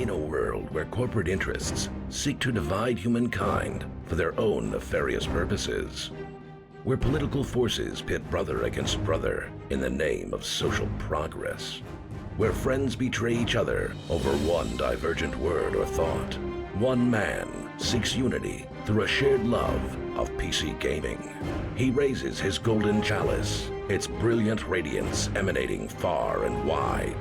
In a world where corporate interests seek to divide humankind for their own nefarious purposes, where political forces pit brother against brother in the name of social progress, where friends betray each other over one divergent word or thought, one man seeks unity through a shared love of PC gaming. He raises his golden chalice, its brilliant radiance emanating far and wide,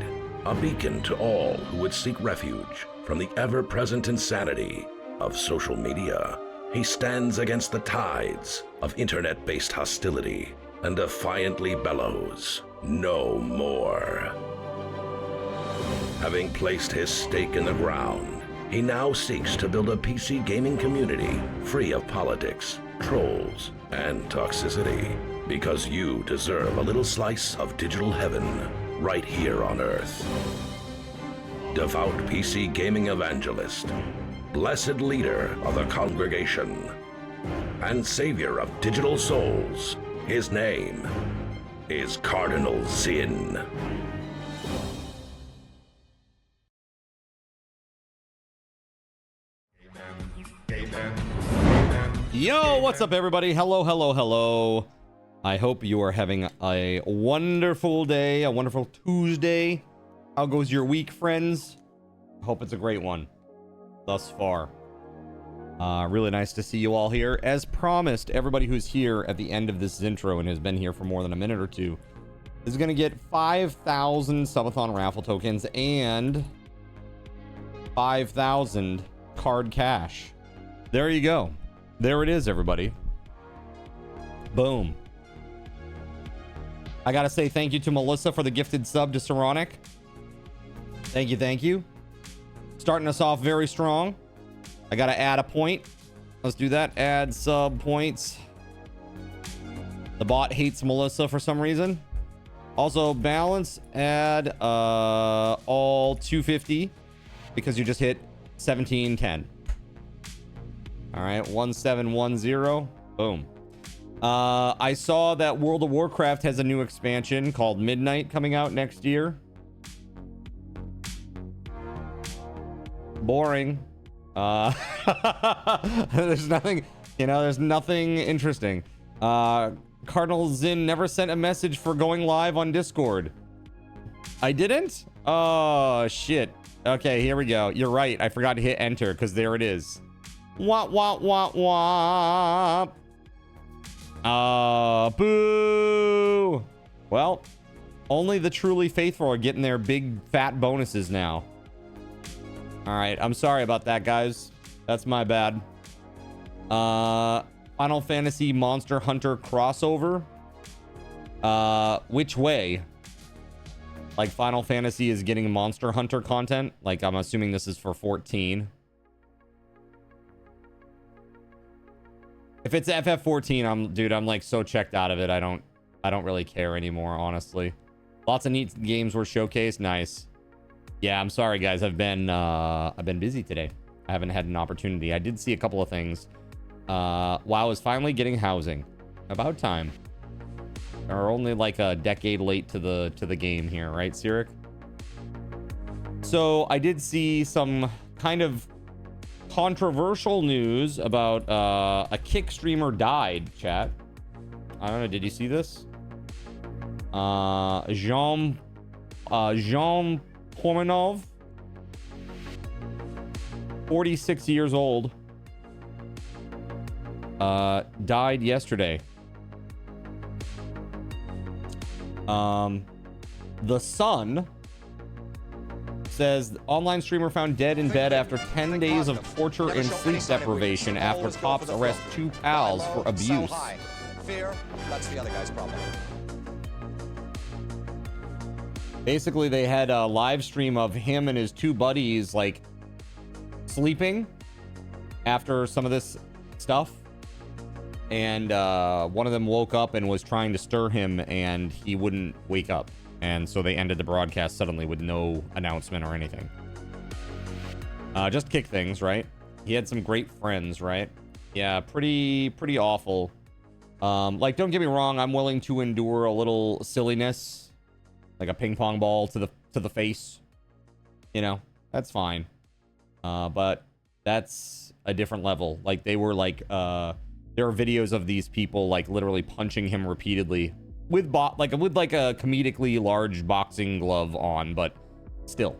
a beacon to all who would seek refuge from the ever-present insanity of social media. He stands against the tides of internet-based hostility and defiantly bellows, "No more." Having placed his stake in the ground, he now seeks to build a PC gaming community free of politics, trolls, and toxicity, because you deserve a little slice of digital heaven right here on Earth. Devout PC gaming evangelist, blessed leader of the congregation, and savior of digital souls, his name is Cardinal Zin. Yo, what's up everybody? Hello, hello, hello. I hope you are having a wonderful day, a wonderful Tuesday. How goes your week, friends? I hope it's a great one thus far. Really nice to see you all here. As promised, everybody who's here at the end of this intro and has been here for more than a minute or two is going to get 5,000 Subathon raffle tokens and 5,000 card cash. There you go. There it is, everybody. Boom. I gotta say thank you to Melissa for the gifted sub to Saronic. Thank you, thank you. Starting us off very strong. I gotta add a point. Let's do that. Add sub points. The bot hates Melissa for some reason. Also, balance. Add all 250 because you just hit 1710. All right, 1710. Boom. I saw that World of Warcraft has a new expansion called Midnight coming out next year. Boring. There's nothing, there's nothing interesting. Cardinal Zin never sent a message for going live on Discord. I didn't? Oh, shit. Okay, here we go. You're right. I forgot to hit enter because there it is. Wah, wah, wah, wah. Boo. Well, only the truly faithful are getting their big fat bonuses now. All right, I'm sorry about that, guys. That's my bad. Final Fantasy Monster Hunter crossover. Which way? Like Final Fantasy is getting Monster Hunter content? Like I'm assuming this is for 14. If it's FF14, I'm like so checked out of it. I don't really care anymore, honestly. Lots of neat games were showcased. Nice. Yeah, I'm sorry guys. I've been busy today. I haven't had an opportunity. I did see a couple of things. WoW is finally getting housing. About time. We're only like a decade late to the game here, right, Sirik? So I did see some kind of controversial news about a Kick streamer died, chat. I don't know, did you see this? Jean Pomenov, 46 years old, died yesterday. The Sun says the online streamer found dead in bed after 10 days of torture and sleep deprivation after cops arrest two pals for abuse. Fear, that's the other guy's problem. Basically, they had a live stream of him and his two buddies like sleeping after some of this stuff, and one of them woke up and was trying to stir him and he wouldn't wake up. And so they ended the broadcast suddenly with no announcement or anything. Just kick things, right? He had some great friends, right? Yeah, pretty awful. Like, don't get me wrong, I'm willing to endure a little silliness, like a ping pong ball to the face. You know, that's fine. But that's a different level. Like, they were like, there are videos of these people like literally punching him repeatedly with a comedically large boxing glove on, but still.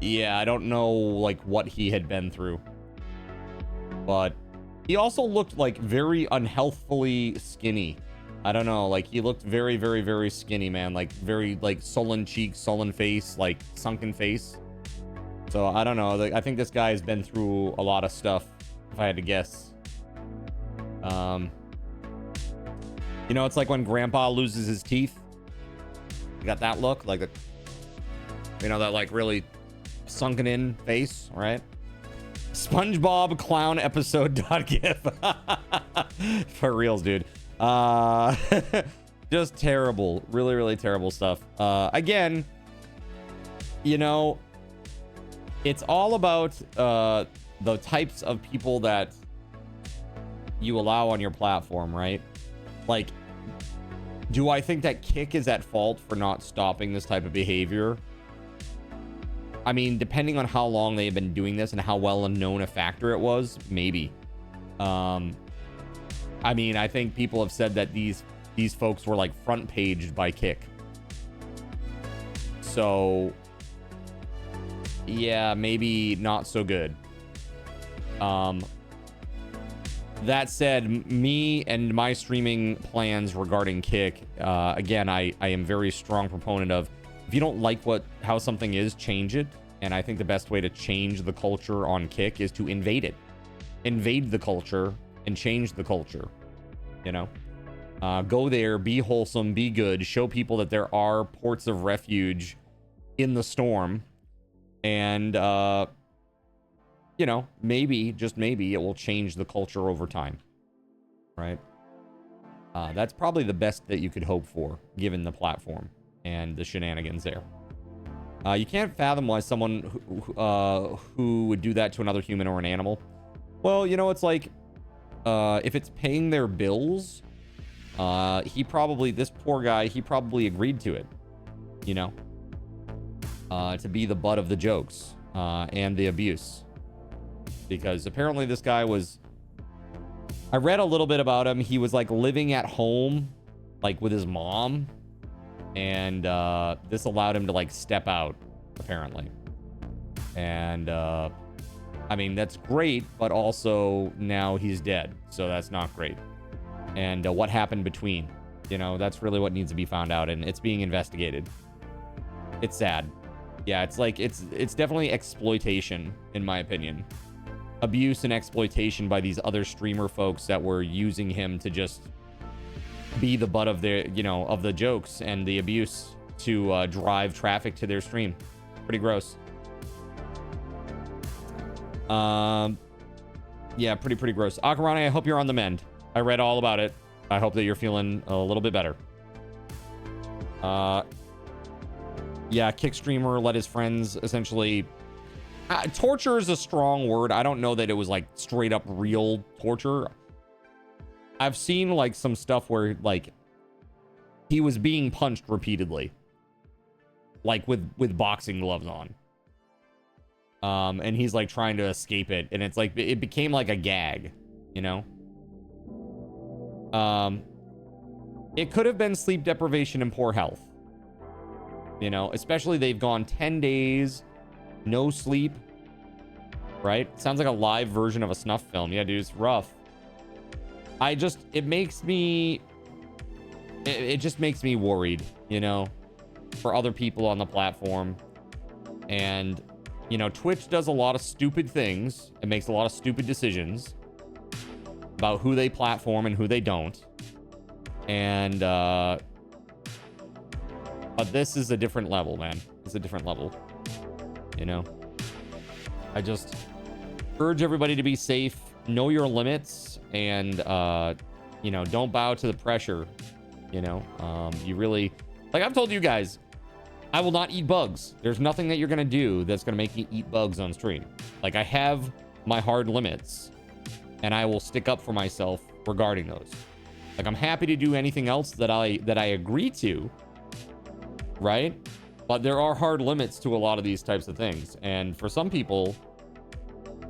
Yeah, I don't know like what he had been through, but he also looked like very unhealthfully skinny. I don't know, like he looked very, very, very skinny, man. Like very like sullen cheeks, sullen face, like sunken face. So I don't know. Like, I think this guy has been through a lot of stuff, if I had to guess. You know, it's like when grandpa loses his teeth. You got that look, like the, you know, that like really sunken in face, right? SpongeBob clown episode.gif. For reals, dude. Just terrible, really, really terrible stuff. Again, you know, it's all about the types of people that you allow on your platform, right? Like, do I think that Kick is at fault for not stopping this type of behavior? I mean, depending on how long they've been doing this and how well known a factor it was, maybe. I mean, I think people have said that these folks were like front paged by Kick. So yeah, maybe not so good. That said, me and my streaming plans regarding Kick, again, I am very strong proponent of, if you don't like how something is, change it. And I think the best way to change the culture on Kick is to invade it. Invade the culture and change the culture. You know? Go there, be wholesome, be good, show people that there are ports of refuge in the storm. And, you know, maybe, just maybe, it will change the culture over time. Right? That's probably the best that you could hope for, given the platform and the shenanigans there. You can't fathom why someone who would do that to another human or an animal. Well, you know, it's like, if it's paying their bills, this poor guy, he probably agreed to it, you know, to be the butt of the jokes, and the abuse. Because apparently this guy I read a little bit about him. He was like living at home, like with his mom. And this allowed him to like step out, apparently. And I mean, that's great, but also now he's dead, so that's not great. And what happened between, you know, that's really what needs to be found out, and it's being investigated. It's sad. Yeah, it's like it's definitely exploitation, in my opinion. Abuse and exploitation by these other streamer folks that were using him to just be the butt of their, you know, of the jokes and the abuse to drive traffic to their stream. Pretty gross. Yeah, pretty gross. Akarani, I hope you're on the mend. I read all about it. I hope that you're feeling a little bit better. Yeah, Kick streamer let his friends essentially... torture is a strong word. I don't know that it was like straight up real torture. I've seen like some stuff where like he was being punched repeatedly, like with boxing gloves on. And he's like trying to escape it, and it's like it became like a gag, you know. It could have been sleep deprivation and poor health, you know, especially they've gone 10 days no sleep, right? Sounds like a live version of a snuff film. Yeah, dude, it's rough. It just makes me worried, you know, for other people on the platform. And, you know, Twitch does a lot of stupid things. It makes a lot of stupid decisions about who they platform and who they don't. And, but this is a different level, man. It's a different level, you know. I just urge everybody to be safe, know your limits, and you know, don't bow to the pressure. You know, you really, like I've told you guys, I will not eat bugs. There's nothing that you're gonna do that's gonna make me eat bugs on stream. Like, I have my hard limits, and I will stick up for myself regarding those. Like, I'm happy to do anything else that I agree to, right? But there are hard limits to a lot of these types of things. And for some people,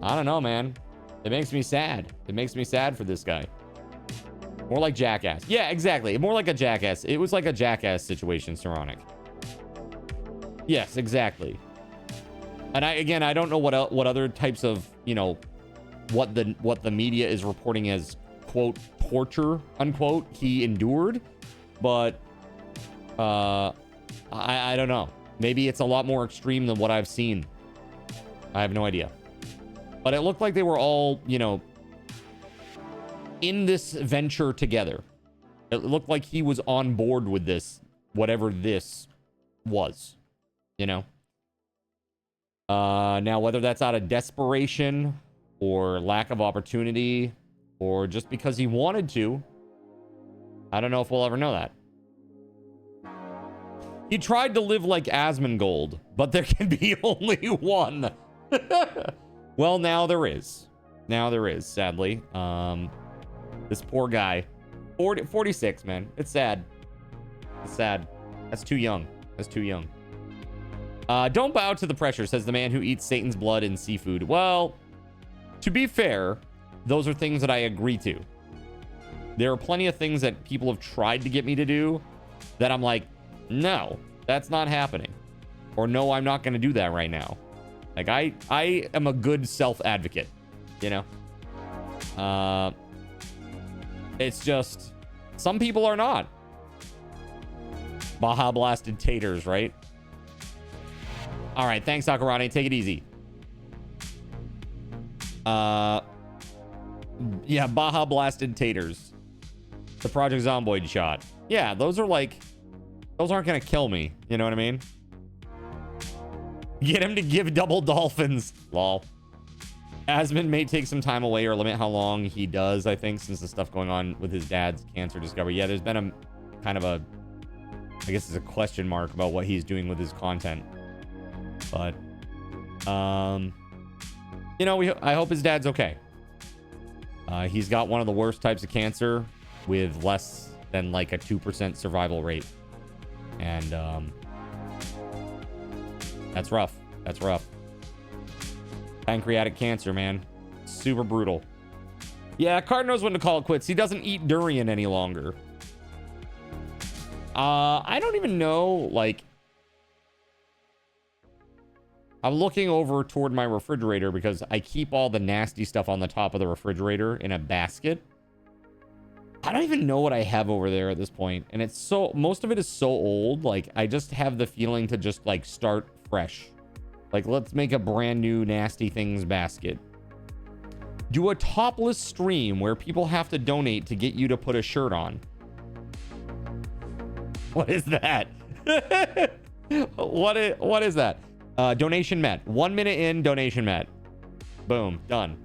I don't know, man. It makes me sad. It makes me sad for this guy. More like Jackass. Yeah, exactly. More like a Jackass. It was like a Jackass situation, Saronic. Yes, exactly. And I don't know what other types of, you know, what the media is reporting as, quote, torture, unquote, he endured. But I don't know. Maybe it's a lot more extreme than what I've seen. I have no idea. But it looked like they were all, you know, in this venture together. It looked like he was on board with this, whatever this was, you know. Now, whether that's out of desperation or lack of opportunity or just because he wanted to, I don't know if we'll ever know that. He tried to live like Asmongold, but there can be only one. Well, now there is. Now there is, sadly. This poor guy. 46, man. It's sad. It's sad. That's too young. That's too young. Don't bow to the pressure, says the man who eats Satan's blood and seafood. Well, to be fair, those are things that I agree to. There are plenty of things that people have tried to get me to do that I'm like, no, that's not happening. Or no, I'm not going to do that right now. Like, I am a good self-advocate, you know? It's just, some people are not. Baja blasted taters, right? All right, thanks, Sakurani. Take it easy. Yeah, Baja blasted taters. The Project Zomboid shot. Yeah, those are like, those aren't gonna kill me. You know what I mean? Get him to give double dolphins. Lol. Asmund may take some time away or limit how long he does, I think, since the stuff going on with his dad's cancer discovery. Yeah, there's been a kind of a, I guess it's a question mark about what he's doing with his content. But, you know, I hope his dad's okay. He's got one of the worst types of cancer with less than like a 2% survival rate. And, that's rough. That's rough. Pancreatic cancer, man. Super brutal. Yeah, Card knows when to call it quits. He doesn't eat durian any longer. I don't even know, like, I'm looking over toward my refrigerator because I keep all the nasty stuff on the top of the refrigerator in a basket. I don't even know what I have over there at this point. And it's so, most of it is so old. Like, I just have the feeling to just like start fresh. Like, let's make a brand new nasty things basket. Do a topless stream where people have to donate to get you to put a shirt on. What is that? What is that? Donation met. 1 minute in, donation met. Boom, done.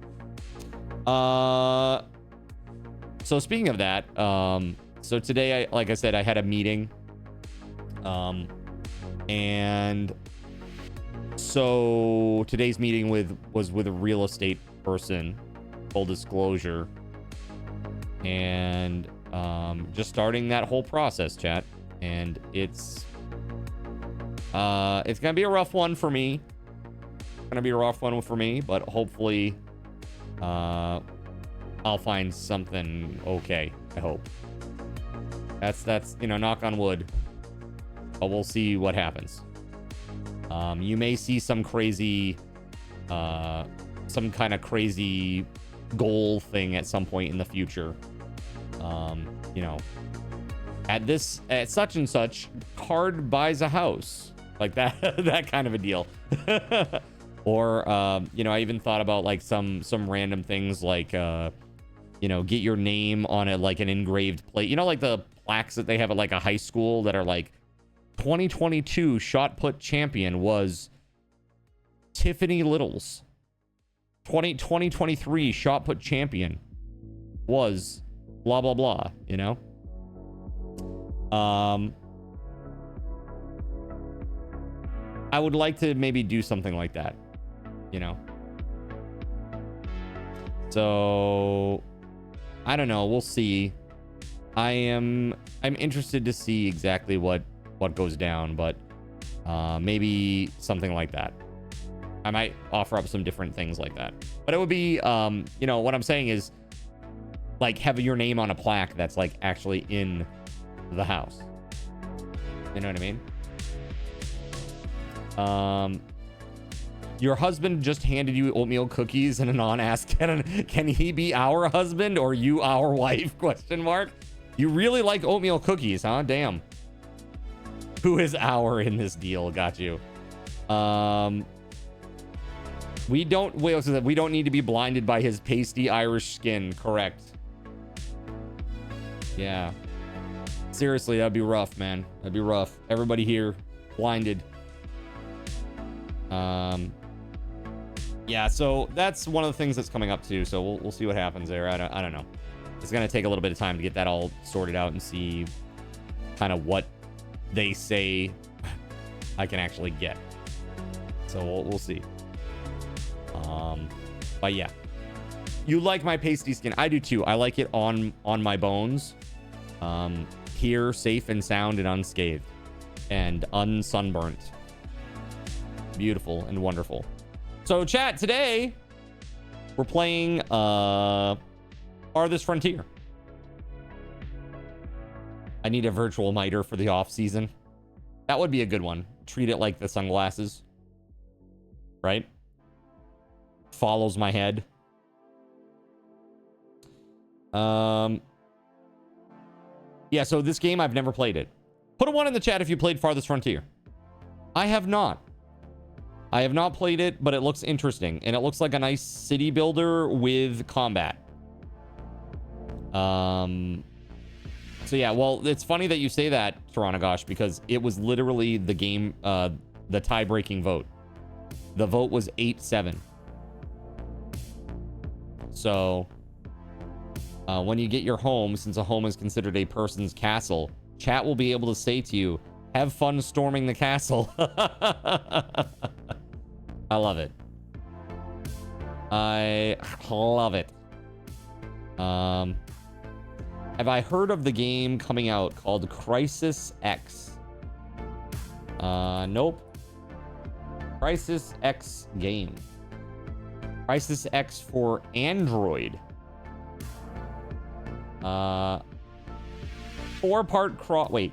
So speaking of that, so today, like I said, I had a meeting. And so today's meeting was with a real estate person, full disclosure. And just starting that whole process, chat. And it's gonna be a rough one for me. But hopefully I'll find something okay. I hope. That's you know, knock on wood. But we'll see what happens. You may see some crazy some kind of crazy goal thing at some point in the future. You know, at such and such, Card buys a house. Like that that kind of a deal. Or you know, I even thought about like some random things like you know, get your name on it, like an engraved plate. You know, like the plaques that they have at like a high school that are like 2022 shot put champion was Tiffany Littles. 2023 shot put champion was blah blah blah, you know? I would like to maybe do something like that, you know? So I don't know, we'll see. I'm interested to see exactly what goes down, but Maybe something like that. I might offer up some different things like that. But it would be, you know, what I'm saying is, like, have your name on a plaque that's, like, actually in the house. You know what I mean? Your husband just handed you oatmeal cookies and a non-ask. Can he be our husband or you our wife? Question mark. You really like oatmeal cookies, huh? Damn. Who is our in this deal? Got you. We don't need to be blinded by his pasty Irish skin. Correct. Yeah. Seriously, that'd be rough, man. That'd be rough. Everybody here blinded. Yeah, so that's one of the things that's coming up too. So we'll see what happens there. I don't know. It's gonna take a little bit of time to get that all sorted out and see kind of what they say I can actually get. So we'll see. But yeah, you like my pasty skin. I do too. I like it on my bones. Here, safe and sound and unscathed and unsunburnt. Beautiful and wonderful. So chat, today we're playing Farthest Frontier. I need a virtual miter for the off season. That would be a good one. Treat it like the sunglasses. Right? Follows my head. Yeah, so this game, I've never played it. Put a 1 in the chat if you played Farthest Frontier. I have not. I have not played it, but it looks interesting. And it looks like a nice city builder with combat. So yeah, well, it's funny that you say that, Taranagosh, because it was literally the game, the tie-breaking vote. The vote was 8-7. So, when you get your home, since a home is considered a person's castle, chat will be able to say to you, have fun storming the castle. I love it. I love it. Have I heard of the game coming out called Crisis X? Nope. Crisis X game. Crisis X for Android. 4-part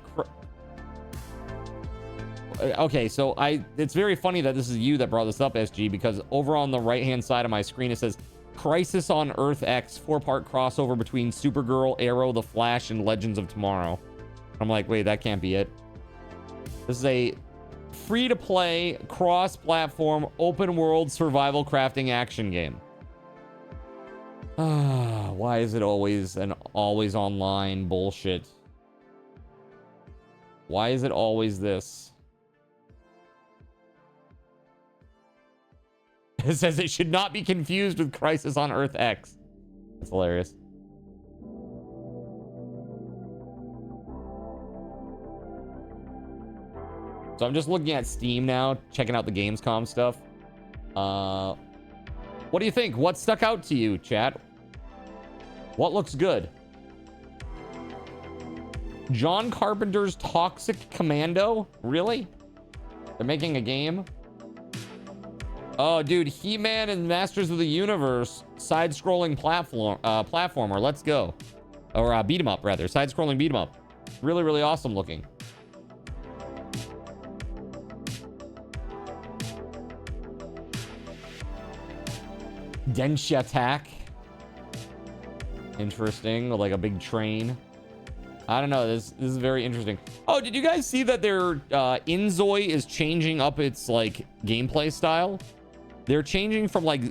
okay, so it's very funny that this is you that brought this up, SG, because over on the right hand side of my screen it says Crisis on Earth X, 4-part crossover between Supergirl, Arrow, The Flash, and Legends of Tomorrow. I'm like, wait, that can't be it. This is a free-to-play, cross-platform, open-world survival crafting action game. Why is it always an always online bullshit? Why is it always this? It says it should not be confused with Crisis on Earth X. That's hilarious. So I'm just looking at Steam now, checking out the Gamescom stuff. What do you think? What stuck out to you, chat? What looks good? John Carpenter's Toxic Commando? Really? They're making a game? Oh, dude, He-Man and Masters of the Universe side-scrolling platformer. Let's go. Or beat 'em up, rather. Side-scrolling beat 'em up. Really, really awesome looking. Densha Attack. Interesting. Like a big train. I don't know. This is very interesting. Oh, did you guys see that their Inzoi is changing up its like gameplay style? They're changing from like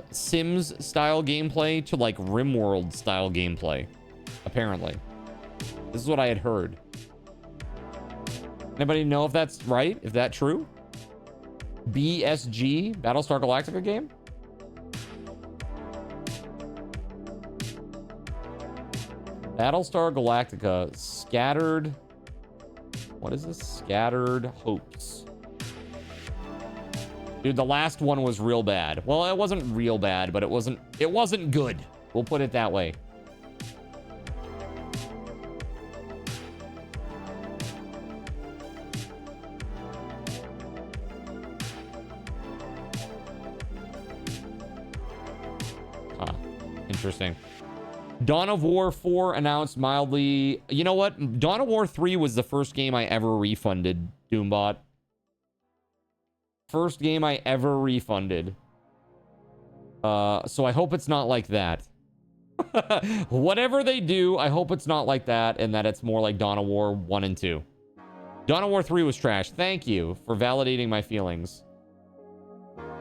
Sims style gameplay to like RimWorld style gameplay. Apparently. This is what I had heard. Anybody know if that's right? If that's true? BSG, Battlestar Galactica game? Battlestar Galactica, Scattered... What is this? Scattered Hopes. Dude, the last one was real bad. Well, it wasn't real bad, but it wasn't good. We'll put it that way. interesting. Dawn of War 4 announced mildly. You know what? Dawn of War 3 was the first game I ever refunded, Doombot. First game I ever refunded. So I hope it's not like that. Whatever they do, I hope it's not like that, and that it's more like Dawn of War 1 and 2. Dawn of War 3 was trash. Thank you for validating my feelings.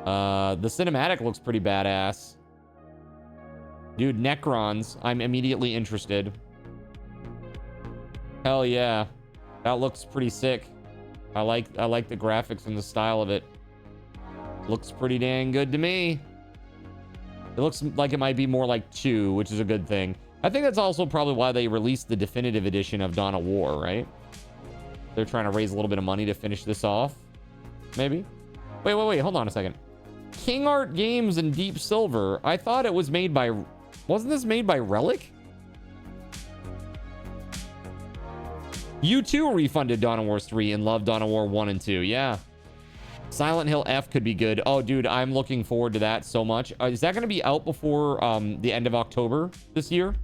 The cinematic looks pretty badass. Dude, Necrons. I'm immediately interested. Hell yeah. That looks pretty sick. I like the graphics and the style of it. Looks pretty dang good to me. It looks like it might be more like 2, which is a good thing. I think that's also probably why they released the definitive edition of Dawn of War, right? They're trying to raise a little bit of money to finish this off. Maybe? Wait. Hold on a second. King Art Games and Deep Silver. I thought it was made by... Wasn't this made by Relic? You too refunded Dawn of War 3 and loved Dawn of War 1 and 2. Yeah. Silent Hill F could be good. Oh, dude, I'm looking forward to that so much. Is that going to be out before the end of October this year?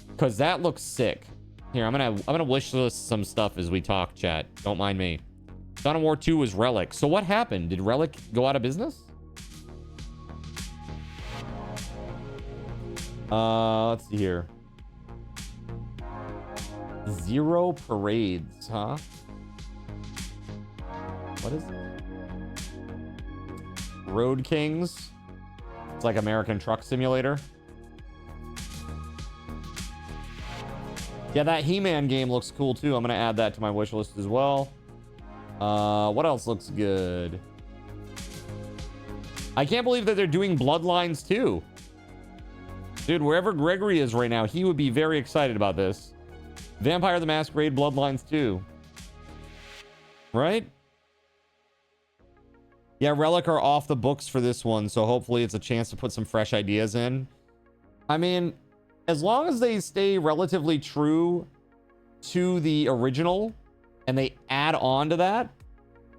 Because that looks sick. Here, I'm gonna wish list some stuff as we talk, chat. Don't mind me. Dawn of War 2 was Relic. So what happened? Did Relic go out of business? Let's see here. Zero Parades, huh? What is it? Road Kings. It's like American Truck Simulator. Yeah, that He-Man game looks cool too. I'm gonna add that to my wish list as well. What else looks good? I can't believe that they're doing Bloodlines too. Dude, wherever Gregory is right now, he would be very excited about this. Vampire the Masquerade Bloodlines 2. Right? Yeah, Relic are off the books for this one, so hopefully it's a chance to put some fresh ideas in. I mean, as long as they stay relatively true to the original and they add on to that,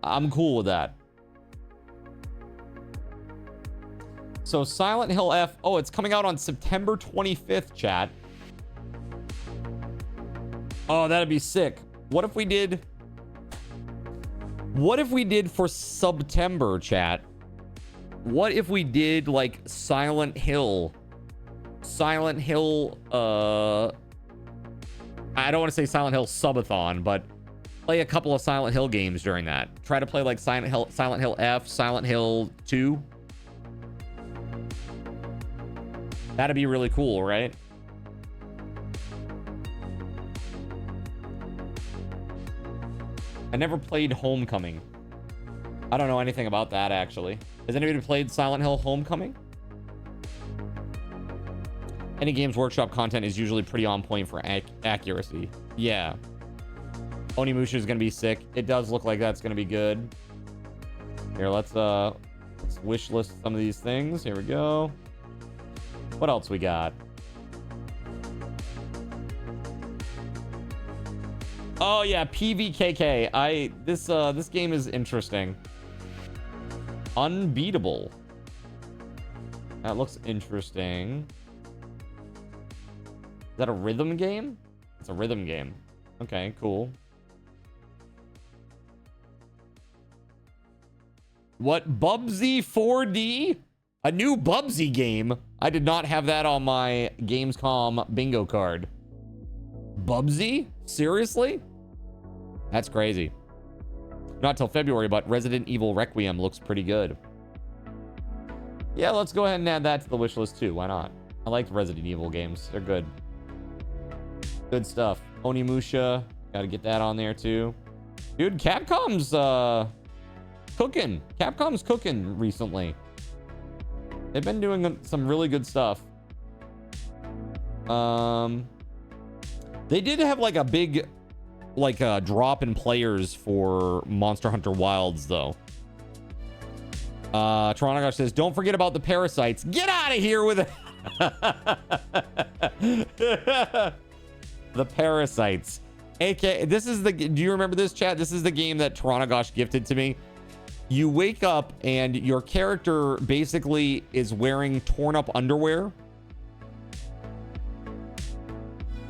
I'm cool with that. So Silent Hill F, oh, it's coming out on September 25th, chat. Oh, that'd be sick. What if we did for September, chat? What if we did like Silent Hill, I don't want to say Silent Hill Subathon, but play a couple of Silent Hill games during that. Try to play like Silent Hill F, Silent Hill 2. That'd be really cool, right? I never played Homecoming. I don't know anything about that, actually. Has anybody played Silent Hill Homecoming? Any Games Workshop content is usually pretty on point for accuracy. Yeah. Onimusha is going to be sick. It does look like that's going to be good. Here, let's wish list some of these things. Here we go. What else we got? Oh yeah, PVKK. This game is interesting. Unbeatable. That looks interesting. Is that a rhythm game? It's a rhythm game. Okay, cool. What? Bubsy 4D? A new Bubsy game? I did not have that on my Gamescom bingo card. Bubsy? Seriously? That's crazy. Not till February, but Resident Evil Requiem looks pretty good. Yeah, let's go ahead and add that to the wish list too. Why not? I like Resident Evil games. They're good. Good stuff. Onimusha. Gotta get that on there too. Dude, Capcom's cooking. Capcom's cooking recently. They've been doing some really good stuff. They did have like a big drop in players for Monster Hunter Wilds though. Toronto says, don't forget about the parasites. Get out of here with it. The parasites. AK, this is the, do you remember this, chat? This is the game that Toronto gifted to me. You wake up and your character basically is wearing torn up underwear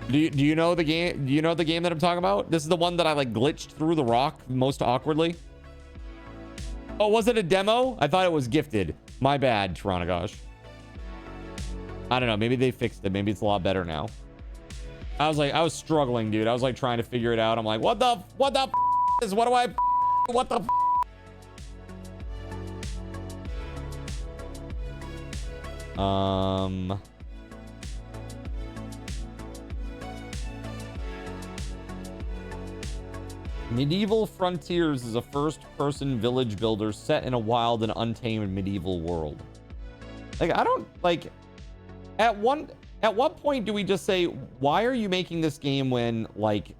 Do you know the game? Do you know the game that I'm talking about? This is the one that I like glitched through the rock most awkwardly. Oh, was it a demo? I thought it was gifted. My bad, Torontogosh. I don't know. Maybe they fixed it. Maybe it's a lot better now. I was struggling, dude. I was like trying to figure it out. I'm like, what the f is, what do I, what the f Medieval Frontiers is a first-person village builder set in a wild and untamed medieval world. Like, I don't, like, at what point do we just say, why are you making this game when, like,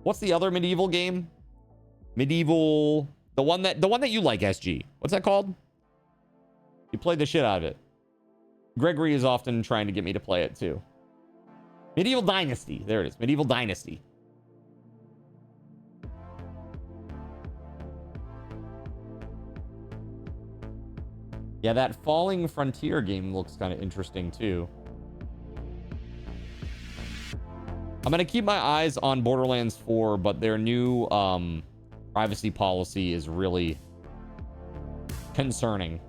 what's the other medieval game? Medieval, the one that you like, SG. What's that called? You played the shit out of it. Gregory is often trying to get me to play it, too. Medieval Dynasty. There it is. Medieval Dynasty. Yeah, that Falling Frontier game looks kind of interesting too. I'm going to keep my eyes on Borderlands 4, but their new privacy policy is really concerning.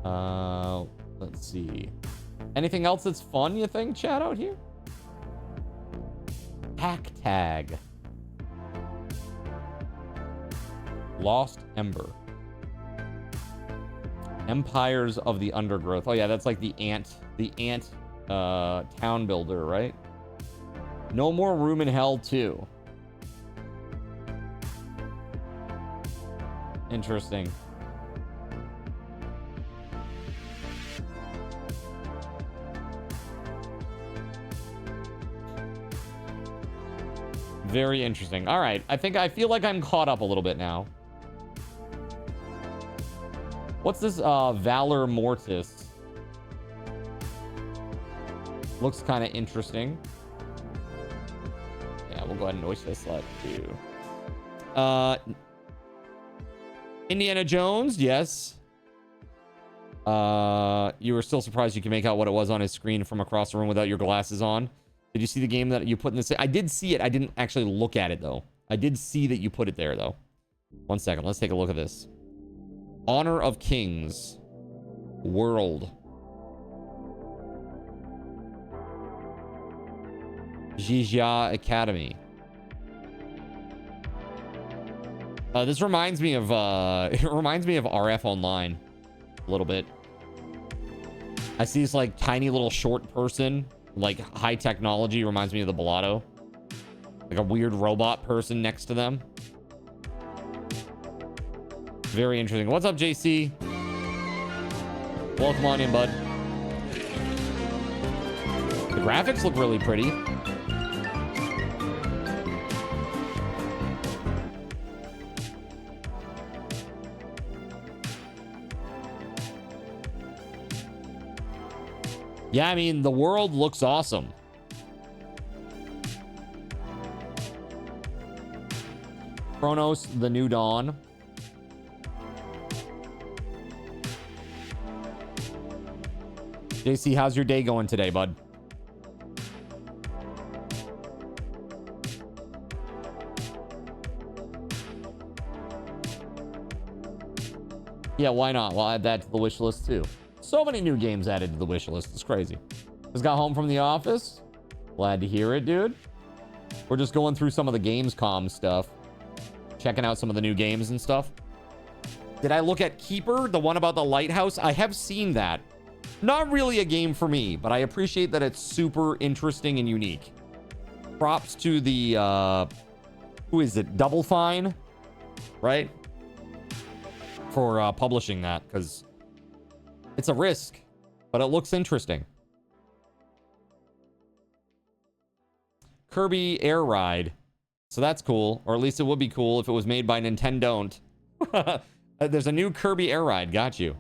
Let's see. Anything else that's fun, you think, chat out here? Hack Tag. Lost Ember. Empires of the Undergrowth. Oh yeah, that's like the ant town builder, right? No More Room in Hell 2. Interesting. Very interesting. All right, I feel like I'm caught up a little bit now. What's this Valor Mortis? Looks kind of interesting. Yeah, we'll go ahead and noise this select too. Indiana Jones, yes. You were still surprised you could make out what it was on his screen from across the room without your glasses on. Did you see the game that you put in this? I did see it. I didn't actually look at it though. I did see that you put it there though. 1 second. Let's take a look at this. Honor of Kings. World. Jijia Academy. This reminds me of it reminds me of RF Online a little bit. I see this like tiny little short person, like high technology, reminds me of the Bellotto. Like a weird robot person next to them. Very interesting. What's up, JC? Welcome on in, bud. The graphics look really pretty. Yeah, I mean, the world looks awesome. Chronos, The New Dawn. JC, how's your day going today, bud? Yeah, why not? We'll add that to the wish list too. So many new games added to the wish list. It's crazy. Just got home from the office. Glad to hear it, dude. We're just going through some of the Gamescom stuff. Checking out some of the new games and stuff. Did I look at Keeper, the one about the lighthouse? I have seen that. Not really a game for me, but I appreciate that it's super interesting and unique. Props to the, who is it? Double Fine, right? For publishing that, because it's a risk, but it looks interesting. Kirby Air Ride. So that's cool, or at least it would be cool if it was made by Nintendo. There's a new Kirby Air Ride. Got you.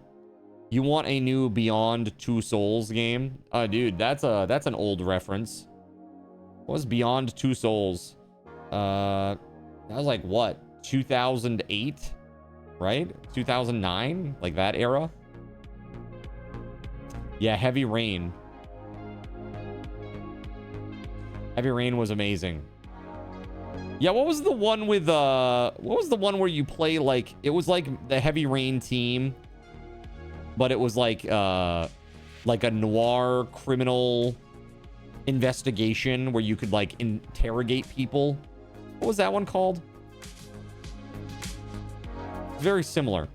You want a new Beyond Two Souls game? Dude, that's an old reference. What was Beyond Two Souls? That was like what? 2008, right? 2009, like that era. Yeah, Heavy Rain. Heavy Rain was amazing. Yeah, what was the one with what was the one where you play like it was like the Heavy Rain team, but it was like a noir criminal investigation where you could like interrogate people. What was that one called? Very similar.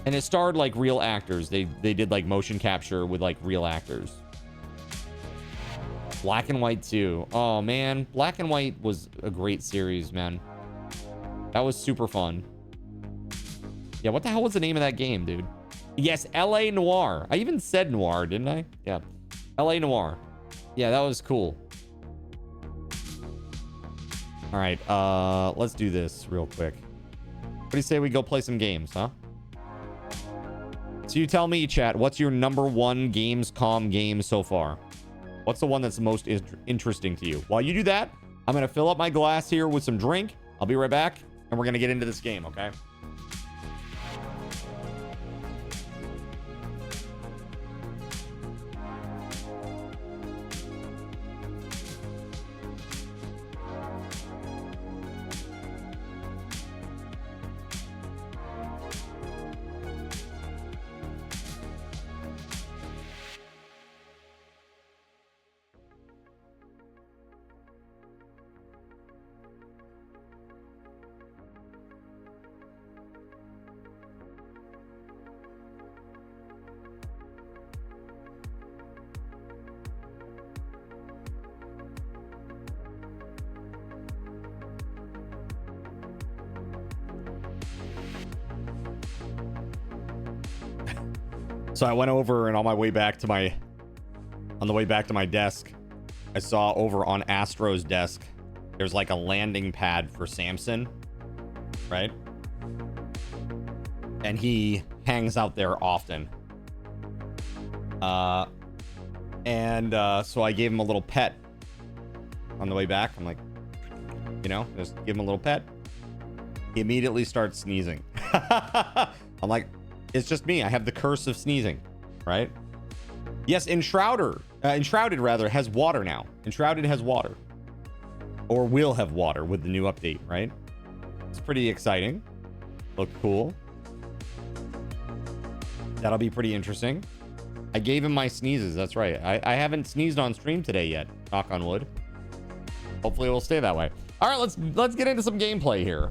And it starred like real actors. They did like motion capture with like real actors. Black and White too. Oh man, Black and White was a great series, man. That was super fun. Yeah, what the hell was the name of that game, dude? Yes, LA Noire. I even said noir, didn't I? Yeah. LA Noire. Yeah, that was cool. All right, let's do this real quick. What do you say we go play some games, huh? So you tell me, chat, what's your #1 Gamescom game so far? What's the one that's most interesting to you? While you do that, I'm going to fill up my glass here with some drink. I'll be right back, and we're going to get into this game, okay? So I went over, and on the way back to my desk, I saw over on Astro's desk, there's like a landing pad for Samson, right? And he hangs out there often. So I gave him a little pet on the way back. I'm like, you know, just give him a little pet. He immediately starts sneezing. I'm like, it's just me. I have the curse of sneezing, right? Yes, Enshrouded rather has water now. Enshrouded has water, or will have water with the new update, right? It's pretty exciting. Look cool. That'll be pretty interesting. I gave him my sneezes. That's right. I haven't sneezed on stream today yet. Knock on wood. Hopefully it will stay that way. All right, let's get into some gameplay here.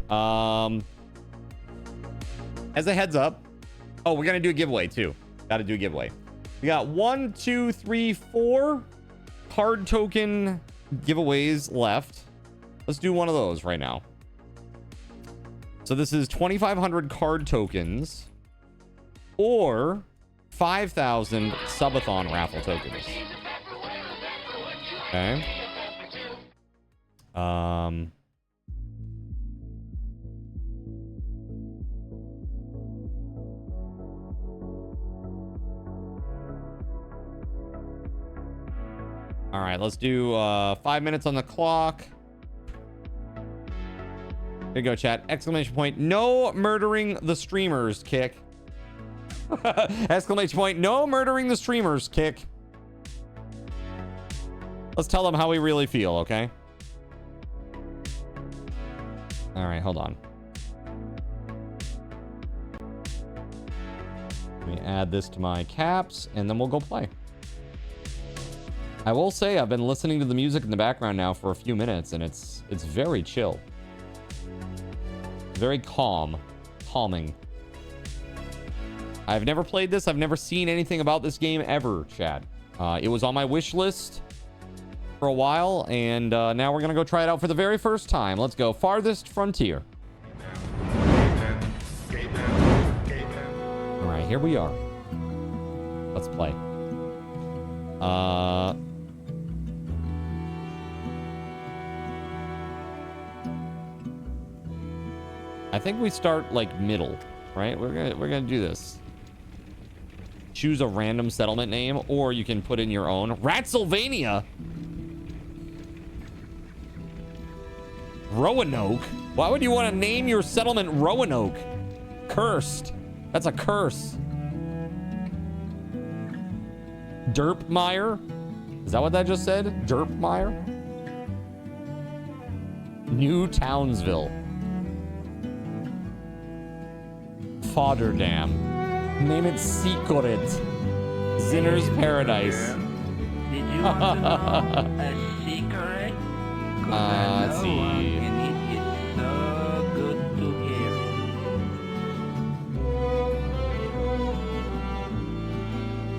As a heads up. Oh, we're gonna do a giveaway too. Gotta do a giveaway. We got 1, 2, 3, 4 card token giveaways left. Let's do one of those right now. So this is 2,500 card tokens or 5,000 Subathon raffle tokens. Okay. All right, let's do 5 minutes on the clock. There you go, chat. Exclamation point. No murdering the streamers, kick. Exclamation point. No murdering the streamers, kick. Let's tell them how we really feel, okay? All right, hold on. Let me add this to my caps, and then we'll go play. I will say I've been listening to the music in the background now for a few minutes, and it's very chill. Very calming. I've never played this. I've never seen anything about this game ever, chat. It was on my wish list for a while, and now we're going to go try it out for the very first time. Let's go. Farthest Frontier. All right, here we are. Let's play. I think we start like middle, right? We're gonna do this. Choose a random settlement name, or you can put in your own. Ratsylvania. Roanoke. Why would you want to name your settlement Roanoke? Cursed. That's a curse. Derpmeyer? Is that what that just said? Derpmeyer? New Townsville. Fodderdam. Name it Secret. Zinner's Paradise. Did you want to know a secret? 'Cause I let's know see. one, and it is so good to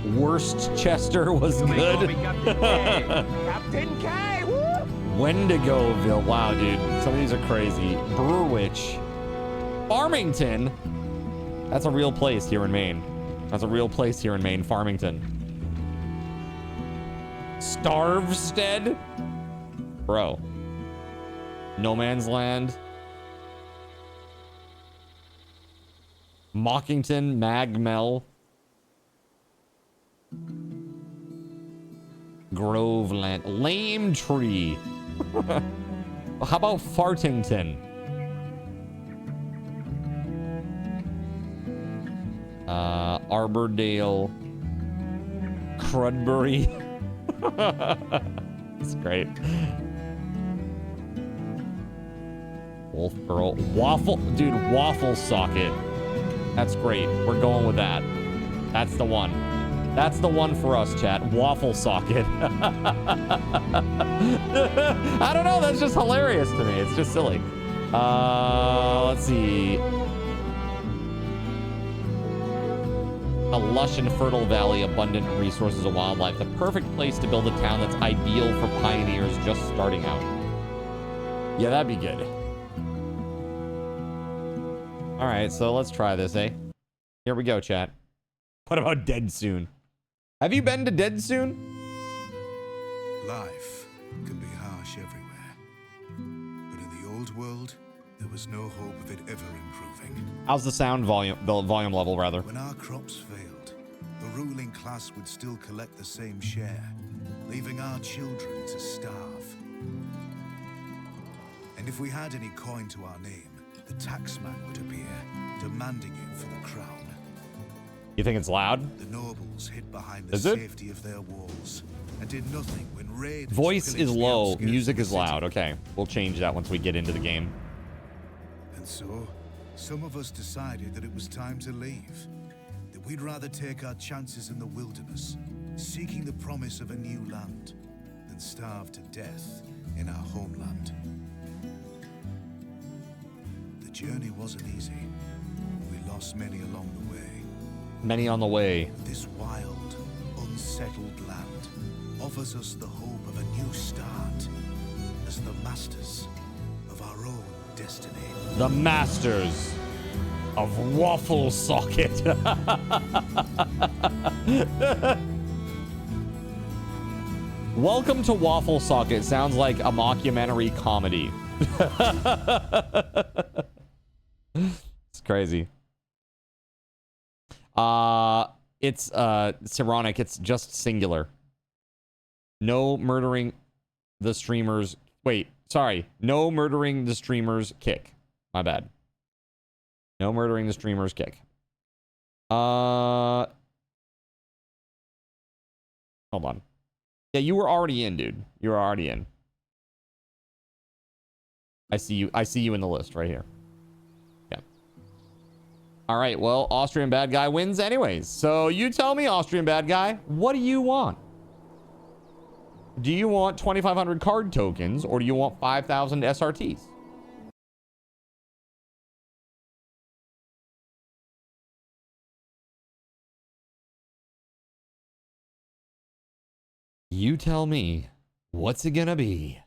hear. Worcester was good. Captain K! Woo! Wendigoville. Wow, dude. Some of these are crazy. Burwich. Farmington. That's a real place here in Maine. That's a real place here in Maine. Farmington. Starvestead? Bro. No Man's Land. Mockington. Magmel. Groveland. Lame Tree. How about Fartington? Arbordale. Crudbury. It's great. Wolfboro. Waffle. Dude, Waffle Socket. That's great. We're going with that. That's the one. That's the one for us, chat. Waffle Socket. I don't know. That's just hilarious to me. It's just silly. Let's see. A lush and fertile valley, abundant in resources and wildlife. The perfect place to build a town that's ideal for pioneers just starting out. Yeah, that'd be good. All right, so let's try this, eh? Here we go, chat. What about Dead Soon? Have you been to Dead Soon? Life can be harsh everywhere. But in the old world, there was no hope of it ever improving. How's the sound volume, the volume level, rather? When our crops failed, the ruling class would still collect the same share, leaving our children to starve. And if we had any coin to our name, the taxman would appear, demanding it for the crown. You think it's loud? The nobles hid behind the Is it? safety of their walls and did nothing when raiders Voice pillaged is the low, outskirts music of the is loud. city. Okay, we'll change that once we get into the game. And so, some of us decided that it was time to leave. That we'd rather take our chances in the wilderness, seeking the promise of a new land, than starve to death in our homeland. The journey wasn't easy. We lost many along the way. Many on the way. This wild, unsettled land offers us the hope of a new start as the masters of our own destiny. The Masters of Waffle Socket. Welcome to Waffle Socket. Sounds like a mockumentary comedy. It's crazy. It's ironic. It's just singular. No murdering the streamers. Wait, sorry. No murdering the streamers kick. My bad. No murdering the streamers kick. Hold on. Yeah, you were already in, dude. You were already in. I see you. I see you in the list right here. All right, well, Austrian bad guy wins anyways. So you tell me, Austrian bad guy, what do you want? Do you want 2,500 card tokens or do you want 5,000 SRTs? You tell me, what's it gonna be?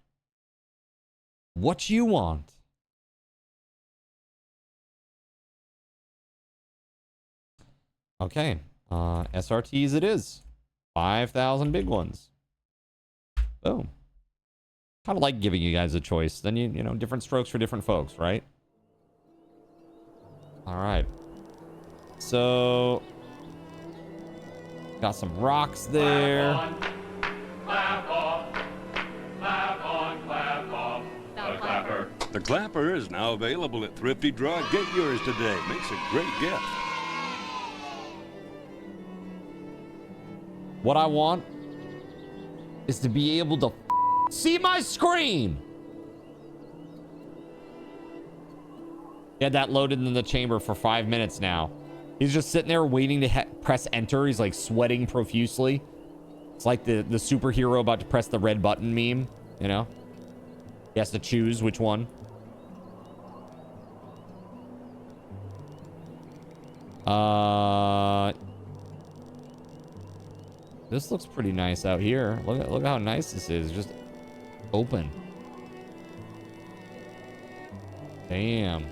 What you want? Okay, SRTs it is. 5,000 big ones. Boom. Kind of like giving you guys a choice. Then you know, different strokes for different folks, right? All right. So, got some rocks there. Clap on, clap on, clap on. The clapper. The clapper is now available at Thrifty Draw. Get yours today. Makes a great gift. What I want is to be able to see my screen. He had that loaded in the chamber for 5 minutes now. He's just sitting there waiting to press enter. He's like sweating profusely. It's like the superhero about to press the red button meme, you know? He has to choose which one. This looks pretty nice out here. Look how nice this is. Just open. Damn.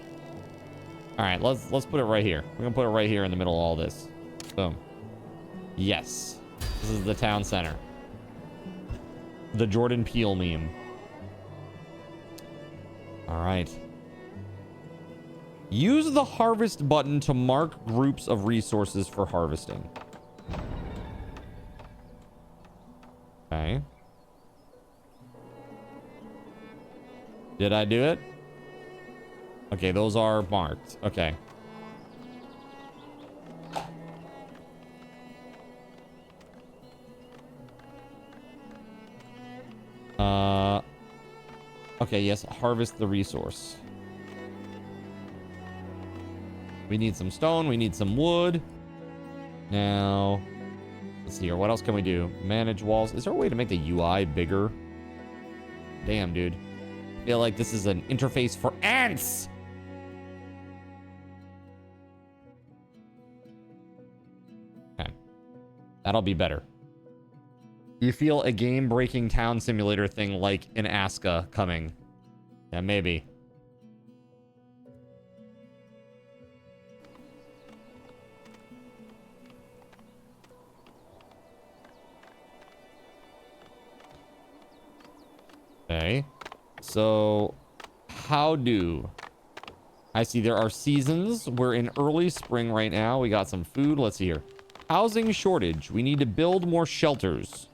All right, let's put it right here. We're gonna put it right here in the middle of all this. Boom. Yes. This is the town center. The Jordan Peele meme. All right. Use the harvest button to mark groups of resources for harvesting. Okay. Did I do it? Okay, those are marked. Okay. Okay, yes, harvest the resource. We need some stone, we need some wood. Now, let's see here. What else can we do? Manage walls. Is there a way to make the UI bigger? Damn, dude. I feel like this is an interface for ants. Okay. That'll be better. You feel a game-breaking town simulator thing like an Aska coming. Yeah, maybe. Okay. So, how do... I see there are seasons. We're in early spring right now. We got some food. Let's see here. Housing shortage. We need to build more shelters.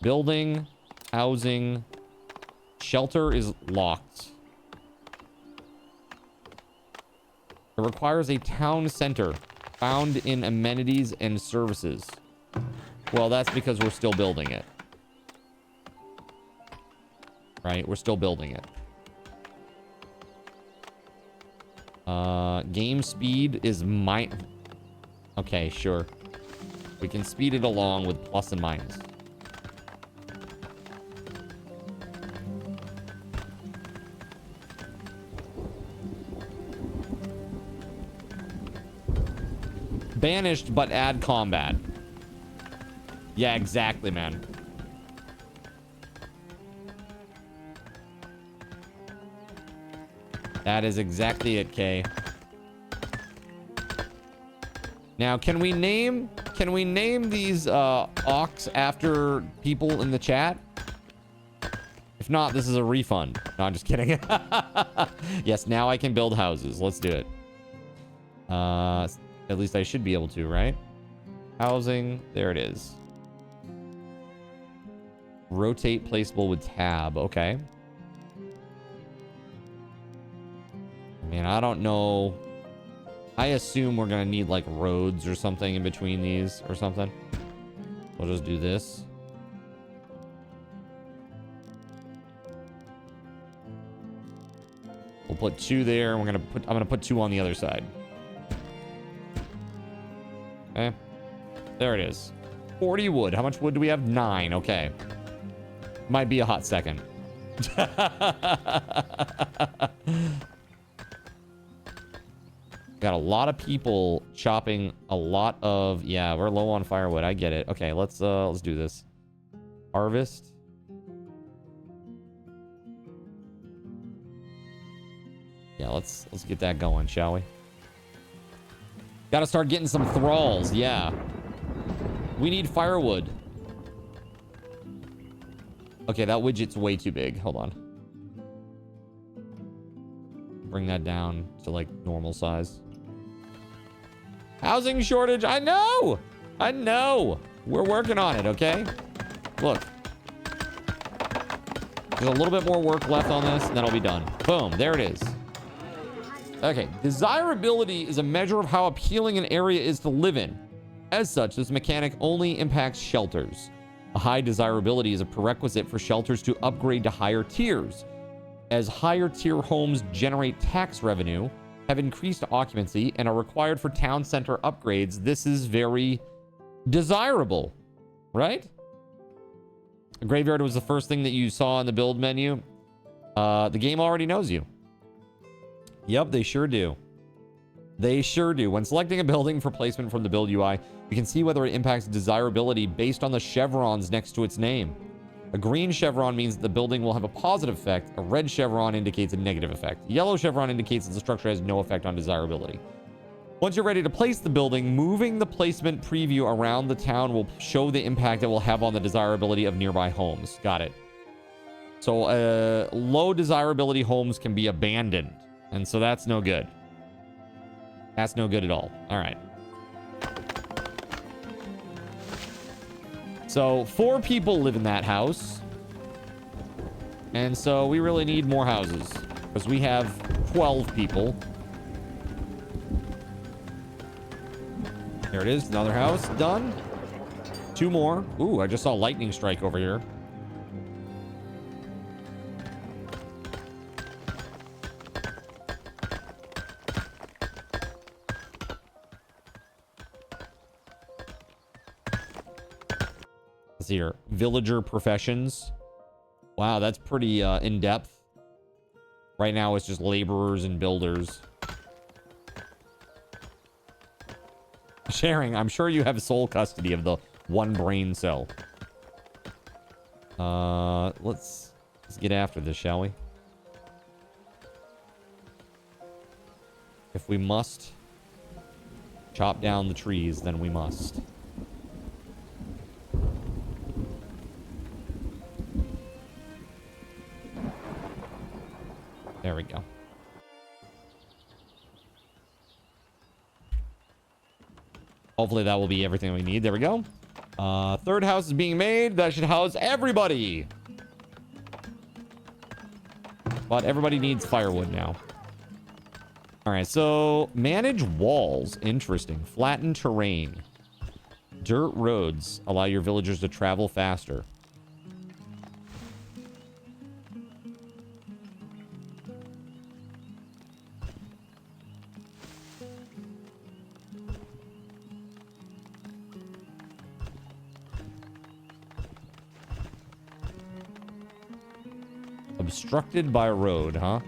Building, housing, shelter is locked. It requires a town center found in amenities and services. Well, that's because we're still building it. Right? We're still building it. Game speed is okay, sure. We can speed it along with plus and minus. Banished, but add combat. Yeah, exactly, man. That is exactly it, Kay. Now, can we name these ox after people in the chat? If not, this is a refund. No, I'm just kidding. Yes, now I can build houses. Let's do it. At least I should be able to, right? Housing. There it is. Rotate placeable with tab. Okay. Man, I don't know. I assume we're gonna need like roads or something in between these or something. We'll just do this. We'll put 2 there, and I'm gonna put 2 on the other side. Okay. There it is. 40 wood. How much wood do we have? 9. Okay. Might be a hot second. Got a lot of people chopping a lot of... Yeah, we're low on firewood. I get it. Okay, let's do this. Harvest. Yeah, let's get that going, shall we? Gotta start getting some thralls, yeah. We need firewood. Okay, that widget's way too big. Hold on. Bring that down to, like, normal size. Housing shortage, I know! I know! We're working on it, okay? Look. There's a little bit more work left on this, and then I'll be done. Boom, there it is. Okay, desirability is a measure of how appealing an area is to live in. As such, this mechanic only impacts shelters. A high desirability is a prerequisite for shelters to upgrade to higher tiers. As higher tier homes generate tax revenue, have increased occupancy, and are required for town center upgrades, this is very desirable, right? A graveyard was the first thing that you saw in the build menu. The game already knows you. Yep, they sure do. They sure do. When selecting a building for placement from the build UI, you can see whether it impacts desirability based on the chevrons next to its name. A green chevron means that the building will have a positive effect. A red chevron indicates a negative effect. Yellow chevron indicates that the structure has no effect on desirability. Once you're ready to place the building, moving the placement preview around the town will show the impact it will have on the desirability of nearby homes. Got it. So low desirability homes can be abandoned. And so that's no good. That's no good at all. All right. So 4 people live in that house. And so we really need more houses. Because we have 12 people. There it is. Another house. Done. 2 more. Ooh, I just saw lightning strike over here. Let's see here. Villager professions. Wow, that's pretty in-depth. Right now it's just laborers and builders. Sharing, I'm sure you have sole custody of the 1 brain cell. Let's get after this, shall we? If we must chop down the trees, then we must. There we go. Hopefully that will be everything we need. There we go. 3rd house is being made. That should house everybody. But everybody needs firewood now. All right, so manage walls. Interesting. Flatten terrain. Dirt roads allow your villagers to travel faster. Obstructed by a road, huh?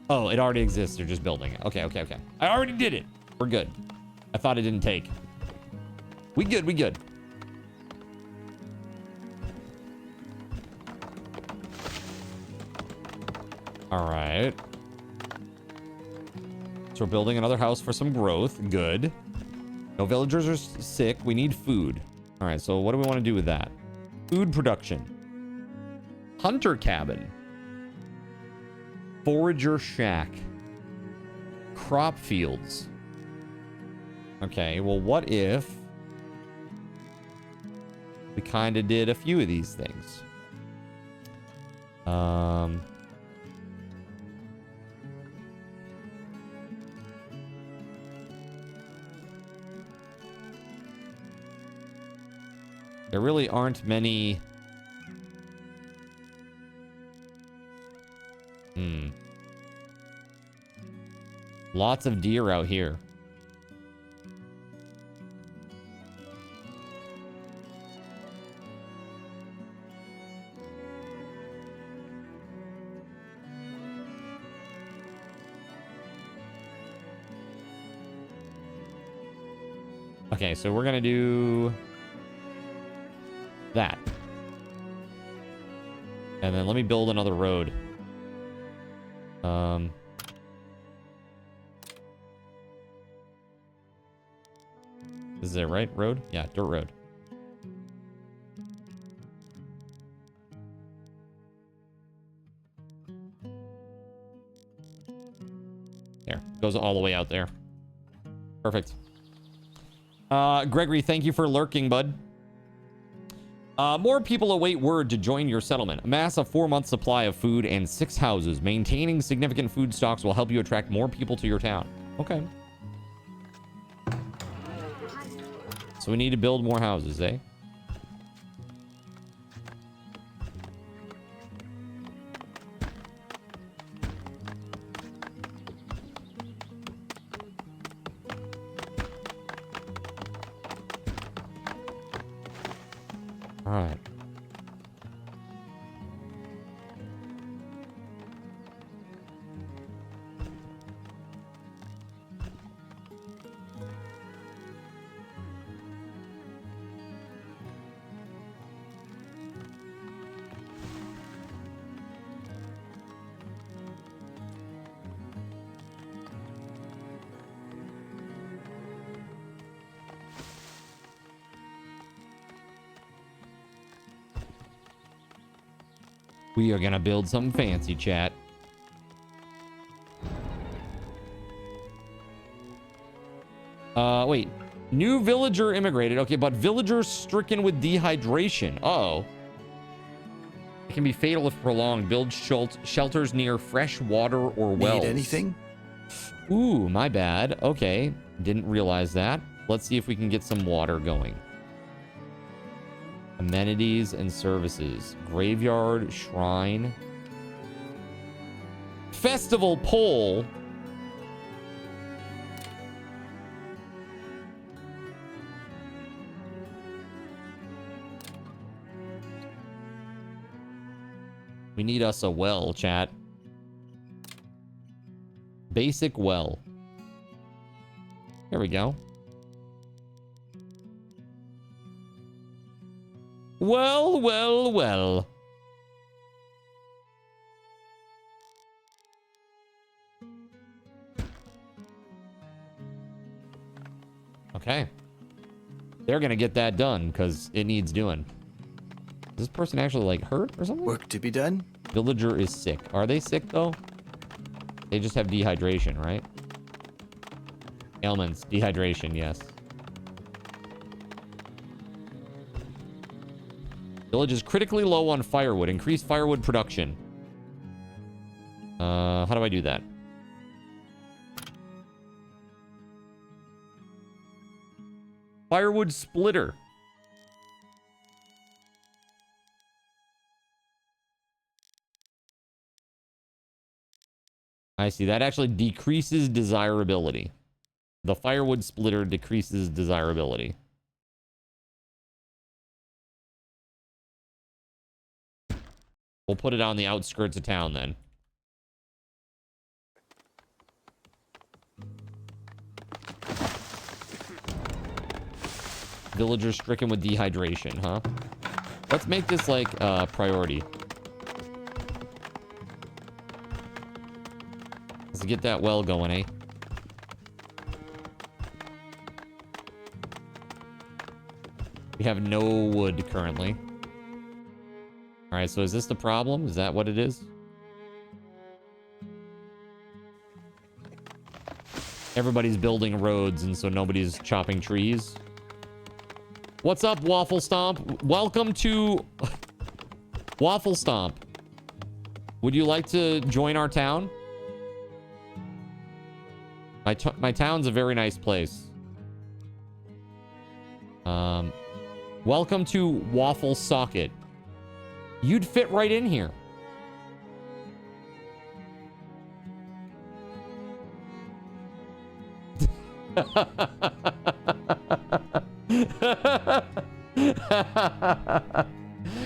Oh, it already exists. They're just building it. Okay, okay, okay. I already did it. We're good. I thought it didn't take. We good, we good. All right. So we're building another house for some growth. Good. No villagers are sick. We need food. All right, so what do we want to do with that? Food production. Hunter cabin. Forager shack. Crop fields. Okay, well, what if we kind of did a few of these things? There really aren't many. Lots of deer out here. Okay, so we're gonna do that. And then let me build another road. Is it right? Road? Yeah, dirt road. There. Goes all the way out there. Perfect. Gregory, thank you for lurking, bud. More people await word to join your settlement. Amass a 4-month supply of food and 6 houses. Maintaining significant food stocks will help you attract more people to your town. Okay. So we need to build more houses, eh? All right. We are gonna build something fancy, chat. Wait. New villager immigrated. Okay, but villager stricken with dehydration. Uh-oh. It can be fatal if prolonged. Build shelters near fresh water or wells. Need anything? Ooh, my bad. Okay. Didn't realize that. Let's see if we can get some water going. Amenities and services. Graveyard, shrine. Festival pole. We need us a well, chat. Basic well. Here we go. Well, well, well. Okay. They're gonna get that done because it needs doing. Is this person actually like hurt or something? Work to be done. Villager is sick. Are they sick though? They just have dehydration, right? Ailments, dehydration, yes. Village is critically low on firewood. Increase firewood production. How do I do that? Firewood splitter. I see. That actually decreases desirability. The firewood splitter decreases desirability. We'll put it on the outskirts of town then. Villagers stricken with dehydration, huh? Let's make this like priority. Let's get that well going, eh? We have no wood currently. All right, so is this the problem? Is that what it is? Everybody's building roads, and so nobody's chopping trees. What's up, Waffle Stomp? Welcome to Waffle Stomp. Would you like to join our town? My town's a very nice place. Welcome to Waffle Socket. You'd fit right in here.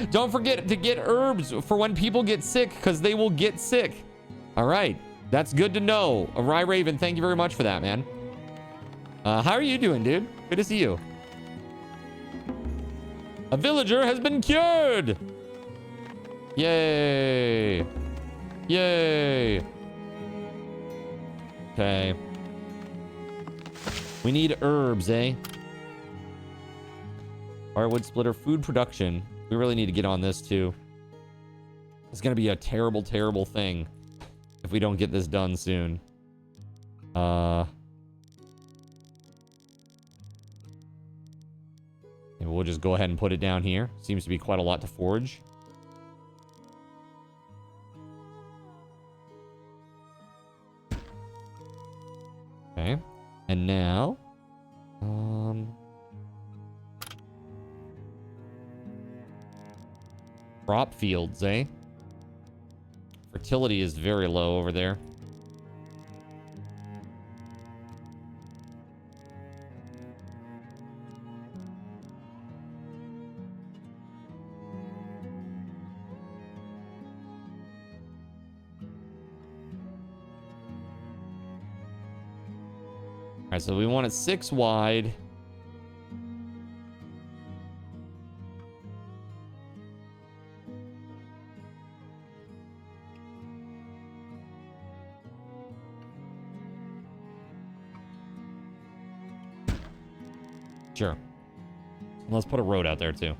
Don't forget to get herbs for when people get sick, because they will get sick. All right. That's good to know. Rye Raven, thank you very much for that, man. How are you doing, dude? Good to see you. A villager has been cured. Yay. Yay. Okay. We need herbs, eh? Firewood splitter, food production. We really need to get on this, too. It's going to be a terrible, terrible thing if we don't get this done soon. Maybe we'll just go ahead and put it down here. Seems to be quite a lot to forge. Okay. And now... Crop fields, eh? Fertility is very low over there. All right, so we want it 6 wide. Sure. Let's put a road out there too.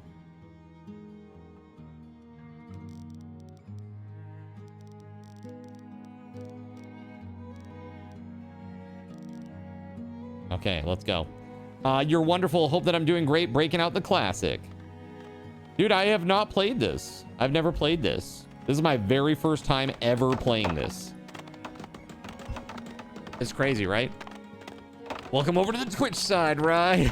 Okay, let's go. You're wonderful. Hope that I'm doing great breaking out the classic. Dude, I have not played this. I've never played this. This is my very first time ever playing this. It's crazy, right? Welcome over to the Twitch side, right?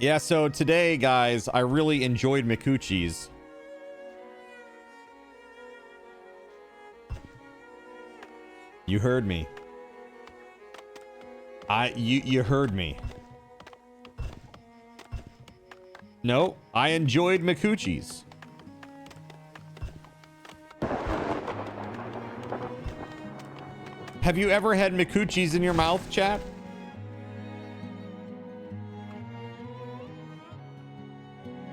Yeah, so today, guys, I really enjoyed Mikuchi's. You heard me. You heard me. No, I enjoyed Mikuchi's. Have you ever had Mikuchi's in your mouth, chat?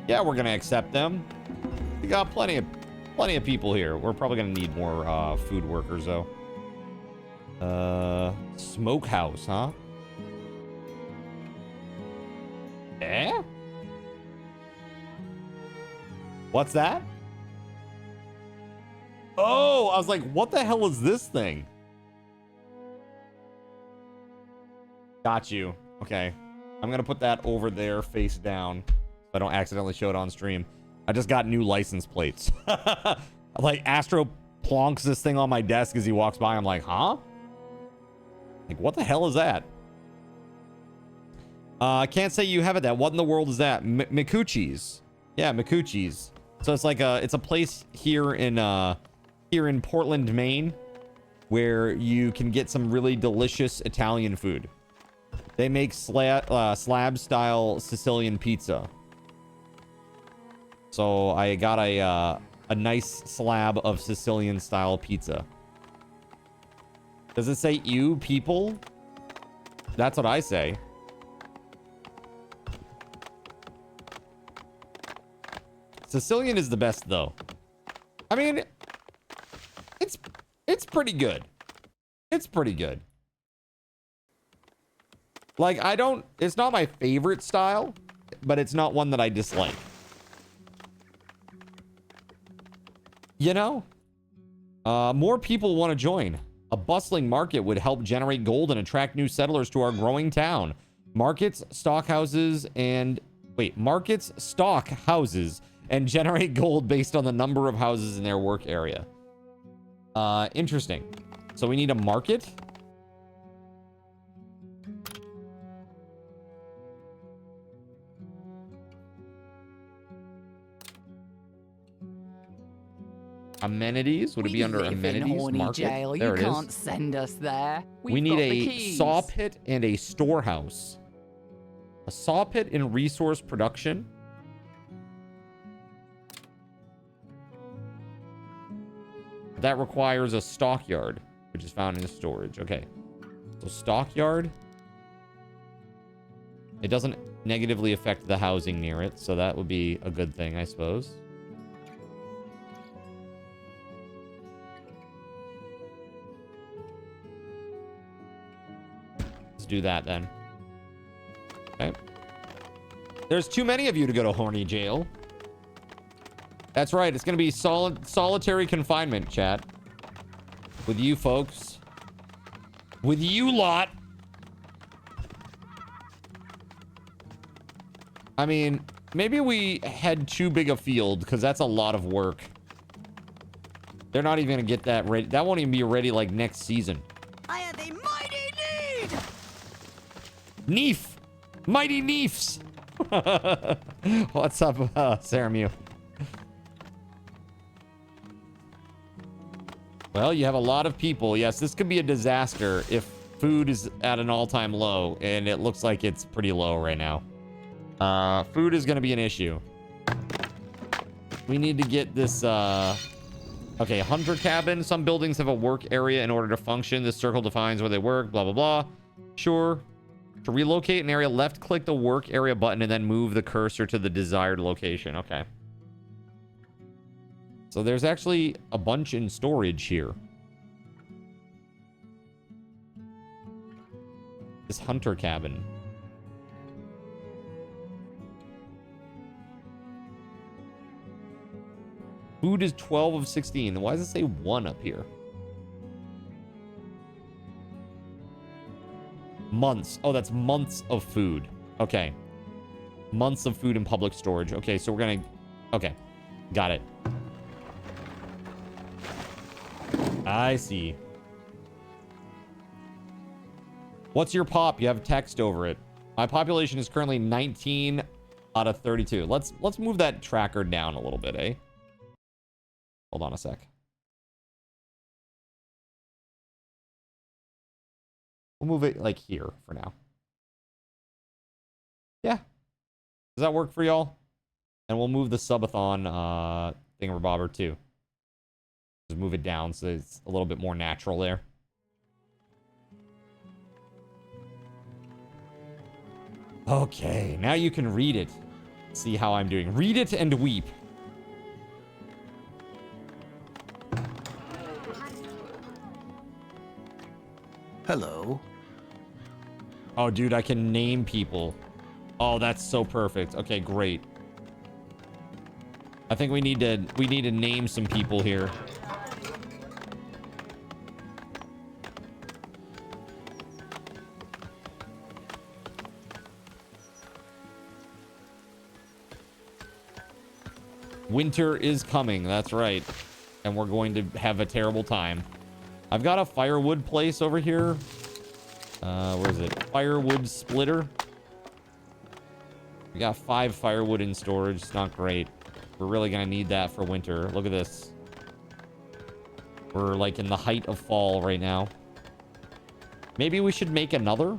Yeah, we're gonna accept them. We got plenty of people here. We're probably gonna need more food workers though. Smokehouse, huh? Eh? What's that? Oh, I was like, what the hell is this thing? Got you. Okay. I'm gonna put that over there face down. I don't accidentally show it on stream. I just got new license plates. Like Astro plonks this thing on my desk as he walks by. I'm like, huh? Like, what the hell is that? I can't say you have it. That what in the world is that? Mikuchi's. Yeah, Mikuchi's. So it's like it's a place here in Portland, Maine, where you can get some really delicious Italian food. They make slab style Sicilian pizza. So I got a nice slab of Sicilian style pizza. Does it say you people? That's what I say. Sicilian is the best though. I mean, it's pretty good. It's pretty good. Like, it's not my favorite style, but it's not one that I dislike. You know? More people want to join. A bustling market would help generate gold and attract new settlers to our growing town. Markets stock houses and generate gold based on the number of houses in their work area. Interesting. So we need a market. Amenities? Would it be under amenities? Market? Jail. There you it is. Can't send us there. We need a saw pit and a storehouse. A saw pit in resource production. That requires a stockyard, which is found in storage. Okay. So stockyard. It doesn't negatively affect the housing near it, so that would be a good thing, I suppose. Let's do that then. Okay. There's too many of you to go to horny jail. That's right. It's going to be solitary confinement, chat. With you folks. With you lot. I mean, maybe we head too big a field because that's a lot of work. They're not even gonna get that ready. That won't even be ready like next season. I have a mighty need! Neef! Mighty Neefs! What's up, Saramu? Well, you have a lot of people. Yes, this could be a disaster if food is at an all-time low, and it looks like it's pretty low right now. Food is going to be an issue. We need to get this, okay, hunter cabin. Some buildings have a work area in order to function. This circle defines where they work, blah, blah, blah. Sure. To relocate an area, left-click the work area button and then move the cursor to the desired location. Okay. So there's actually a bunch in storage here. This hunter cabin. Food is 12 of 16. Why does it say 1 up here? Months. Oh, that's months of food. Okay. Months of food in public storage. Okay, so we're gonna... Okay. Got it. I see. What's your pop? You have text over it. My population is currently 19 out of 32. Let's move that tracker down a little bit, eh? Hold on a sec. We'll move it like here for now. Yeah. Does that work for y'all? And we'll move the subathon thingamabobber too. Just move it down so it's a little bit more natural there. Okay, now you can read it. See how I'm doing. Read it and weep. Hello. Oh, dude, I can name people. Oh, that's so perfect. Okay, great. I think we need to name some people here. Winter is coming, that's right. And we're going to have a terrible time. I've got a firewood place over here. Where is it? Firewood splitter. We got 5 firewood in storage. It's not great. We're really gonna need that for winter. Look at this. We're like in the height of fall right now. Maybe we should make another?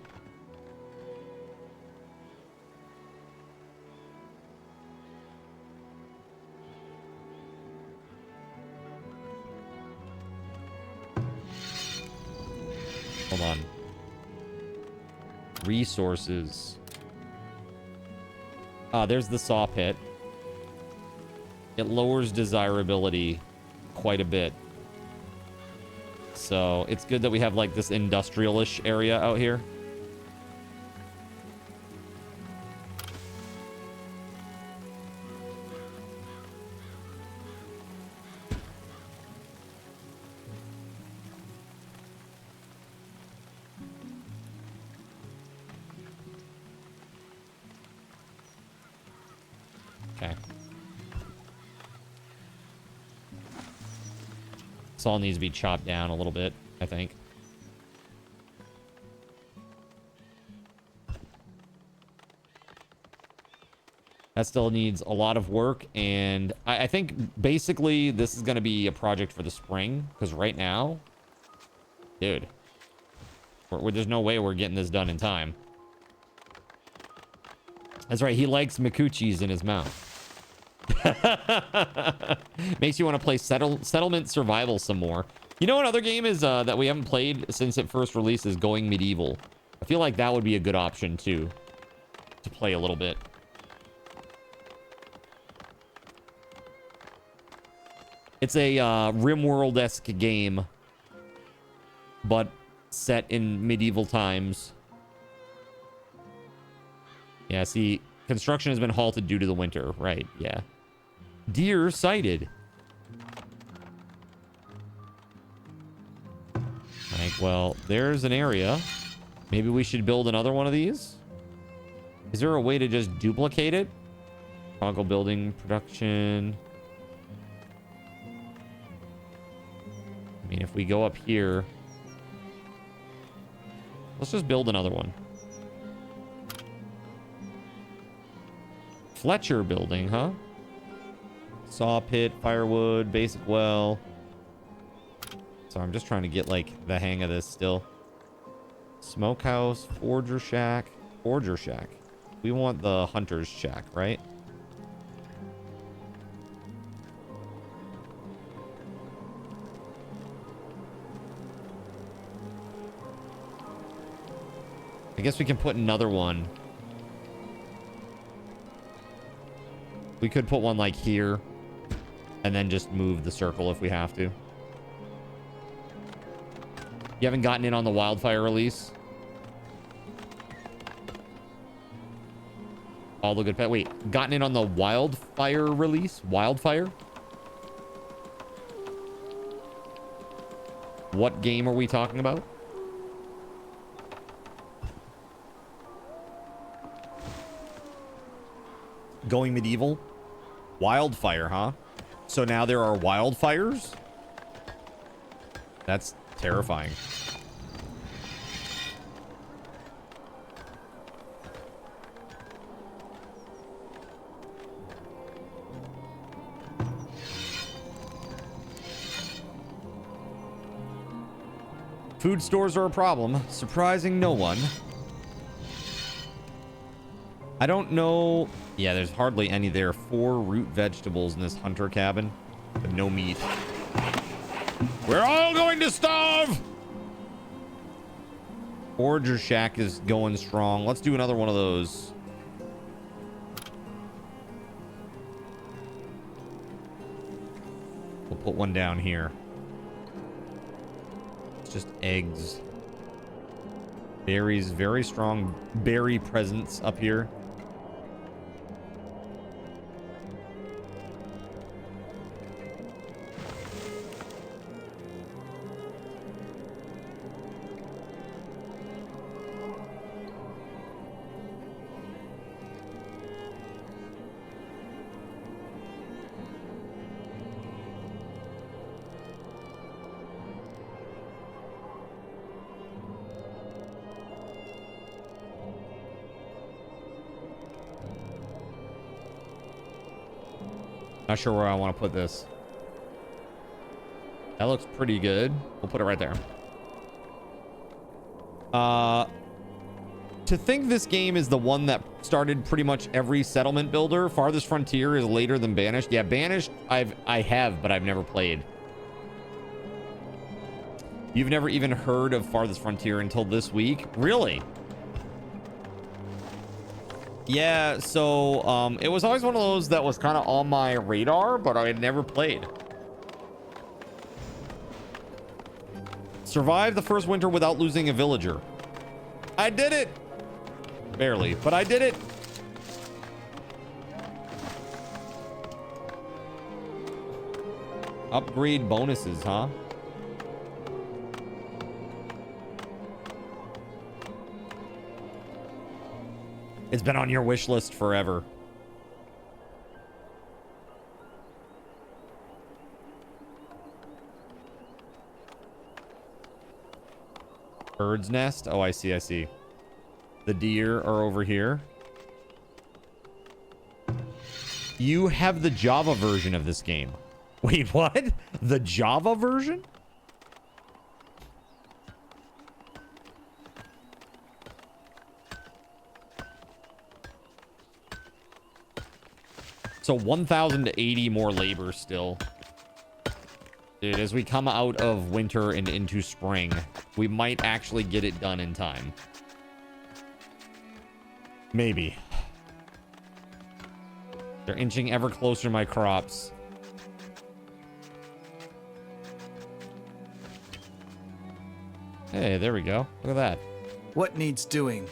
Hold on. Resources. Ah, there's the saw pit. It lowers desirability quite a bit. So it's good that we have like this industrial-ish area out here. Okay. This all needs to be chopped down a little bit, I think. That still needs a lot of work, and I think basically this is going to be a project for the spring, because right now, dude, there's no way we're getting this done in time. That's right, he likes Mikuchis in his mouth. Makes you want to play Settlement Survival some more. You know, another game is that we haven't played since it first released is Going Medieval. I feel like that would be a good option too, to play a little bit. It's a RimWorld-esque game, but set in medieval times. Yeah, see, construction has been halted due to the winter. Right, yeah. Deer sighted. Like, well, there's an area. Maybe we should build another one of these? Is there a way to just duplicate it? Toggle building production. I mean, if we go up here, let's just build another one. Fletcher building, huh? Saw pit, firewood, basic well. So I'm just trying to get like the hang of this still. Smokehouse, forger shack, forger shack. We want the hunter's shack, right? I guess we can put another one. We could put one like here and then just move the circle if we have to. You haven't gotten in on the wildfire release? All the good pet. Wait, gotten in on the wildfire release? Wildfire? What game are we talking about? Going medieval? Wildfire, huh? So now there are wildfires? That's terrifying. Food stores are a problem, surprising no one. I don't know. Yeah, there's hardly any there. 4 root vegetables in this hunter cabin, but no meat. We're all going to starve! Forager shack is going strong. Let's do another one of those. We'll put one down here. It's just eggs. Berries, very strong berry presence up here. Not sure where I want to put this. That looks pretty good. We'll put it right there. To think this game is the one that started pretty much every settlement builder. Farthest Frontier is later than Banished. Yeah, Banished I have, but I've never played. You've never even heard of Farthest Frontier until this week? Really? Yeah, so it was always one of those that was kind of on my radar, but I had never played. Survived the first winter without losing a villager. I did it! Barely, but I did it! Upgrade bonuses, huh? It's been on your wish list forever. Bird's nest? Oh, I see, I see. The deer are over here. You have the Java version of this game. Wait, what? The Java version? So 1,080 more labor still. Dude, as we come out of winter and into spring, we might actually get it done in time. Maybe. They're inching ever closer to my crops. Hey, there we go. Look at that. What needs doing?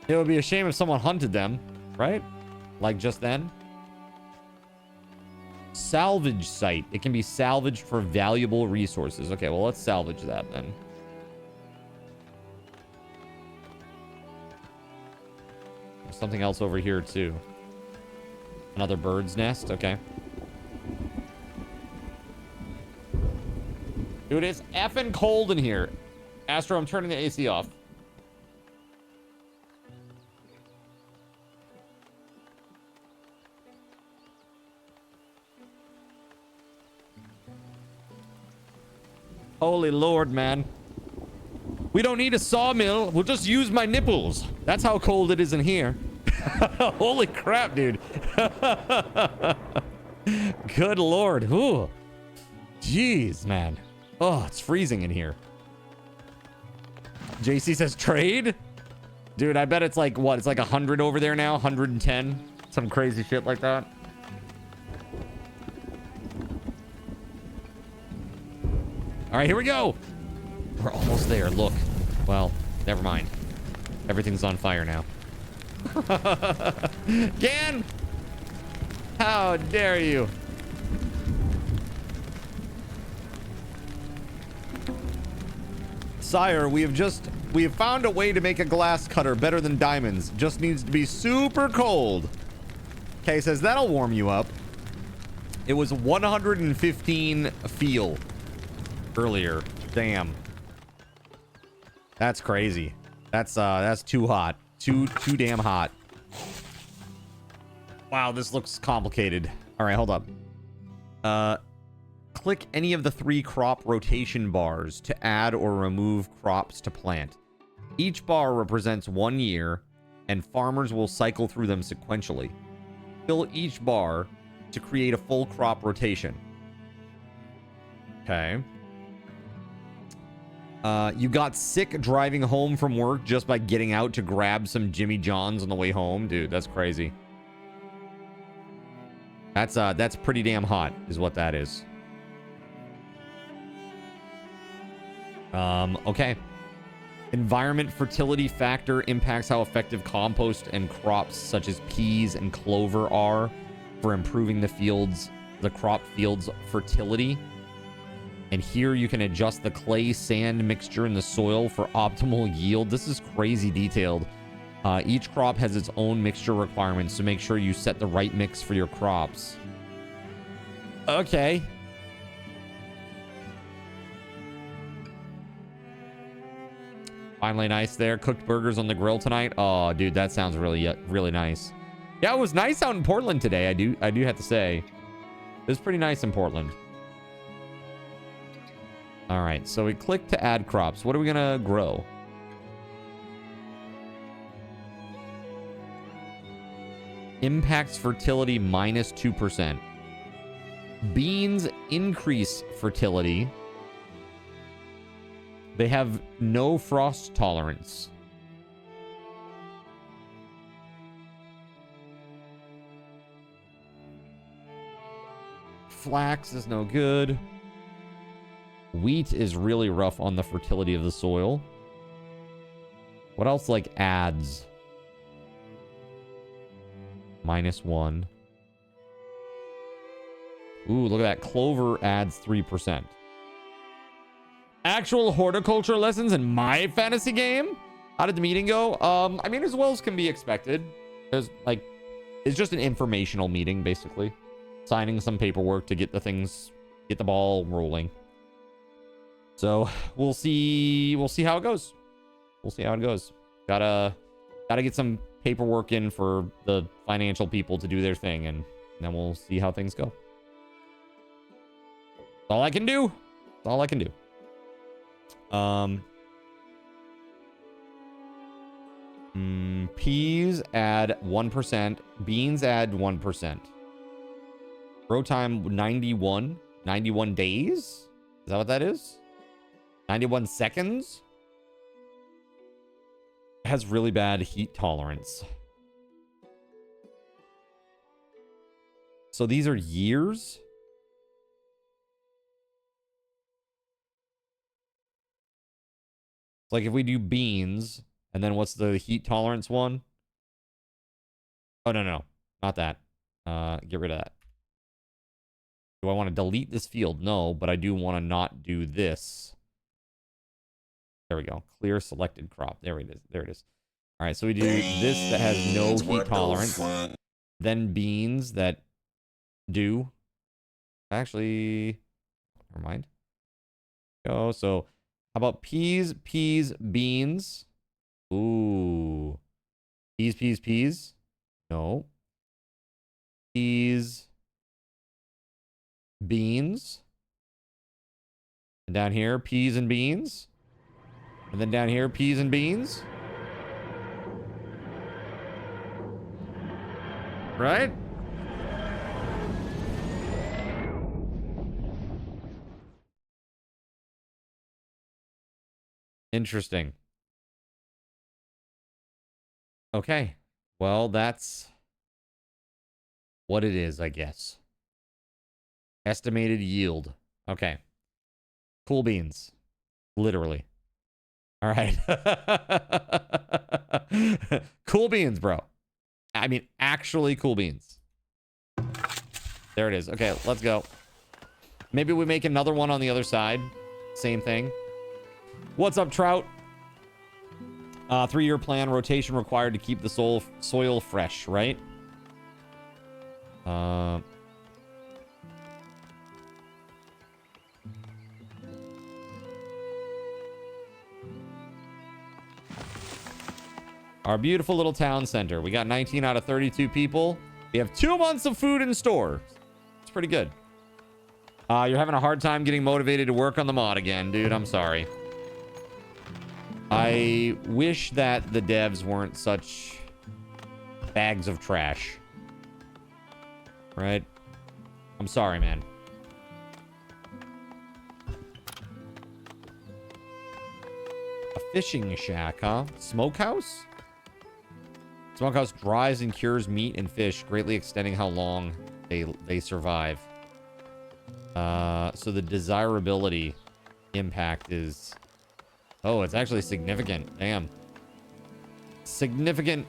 It would be a shame if someone hunted them, right? Like just then. Salvage site. It can be salvaged for valuable resources. Okay, well, let's salvage that then. something else over here too. Another bird's nest. Okay. Dude, it's effing cold in here. Astro, I'm turning the AC off. Holy Lord, man. We don't need a sawmill. We'll just use my nipples. That's how cold it is in here. Holy crap, dude. Good Lord. Ooh. Jeez, man. Oh, it's freezing in here. JC says trade? Dude, I bet it's like, what? It's like 100 over there now? 110? Some crazy shit like that. All right, here we go. We're almost there. Look. Well, never mind. Everything's on fire now. Gan! How dare you? Sire, we have found a way to make a glass cutter better than diamonds. Just needs to be super cold. Okay, says that'll warm you up. It was 115 feel earlier. Damn. That's crazy. That's too hot. Too damn hot. Wow, this looks complicated. All right, hold up. Click any of the 3 crop rotation bars to add or remove crops to plant. Each bar represents 1 year, and farmers will cycle through them sequentially. Fill each bar to create a full crop rotation. Okay. You got sick driving home from work just by getting out to grab some Jimmy John's on the way home? Dude, that's crazy. That's pretty damn hot, is what that is. Okay. Environment fertility factor impacts how effective compost and crops such as peas and clover are for improving the crop field's fertility. And here you can adjust the clay sand mixture in the soil for optimal yield. This is crazy detailed. Each crop has its own mixture requirements, so make sure you set the right mix for your crops. Okay. Finally nice there. Cooked burgers on the grill tonight. Oh, dude, that sounds really nice. Yeah, it was nice out in Portland today. I do have to say. It was pretty nice in Portland. All right, so we click to add crops. What are we gonna grow? Impacts fertility minus 2%. Beans increase fertility. They have no frost tolerance. Flax is no good. Wheat is really rough on the fertility of the soil. What else like adds? -1. Ooh, look at that. Clover adds 3%. Actual horticulture lessons in my fantasy game? How did the meeting go? I mean, as well as can be expected. There's like, it's just an informational meeting, basically. Signing some paperwork to get the ball rolling. So we'll see how it goes. We'll see how it goes. Gotta get some paperwork in for the financial people to do their thing, and then we'll see how things go. That's all I can do. That's all I can do. Peas add 1%. Beans add 1%. Grow time 91 days? Is that what that is? 91 seconds? It has really bad heat tolerance. So these are years? Like if we do beans, and then what's the heat tolerance one? Oh, no. Not that. Get rid of that. Do I want to delete this field? No, but I do want to not do this. There we go. Clear selected crop. There it is. All right, so we do this that has no heat tolerance. Then beans that do. Actually, never mind. Go. So how about peas, beans? Ooh. Peas. No. Peas. Beans. And down here, peas and beans. And then down here, peas and beans. Right? Interesting. Okay. Well, that's what it is, I guess. Estimated yield. Okay. Cool beans. Literally. All right. Cool beans, bro. I mean, actually cool beans. There it is. Okay, let's go. Maybe we make another one on the other side. Same thing. What's up, Trout? 3-year plan, rotation required to keep the soil fresh, right? Our beautiful little town center. We got 19 out of 32 people. We have 2 months of food in store. It's pretty good. You're having a hard time getting motivated to work on the mod again, dude. I'm sorry. I wish that the devs weren't such bags of trash. Right? I'm sorry, man. A fishing shack, huh? Smokehouse? Smokehouse dries and cures meat and fish, greatly extending how long they survive. So the desirability impact is... Oh, it's actually significant. Damn. Significant.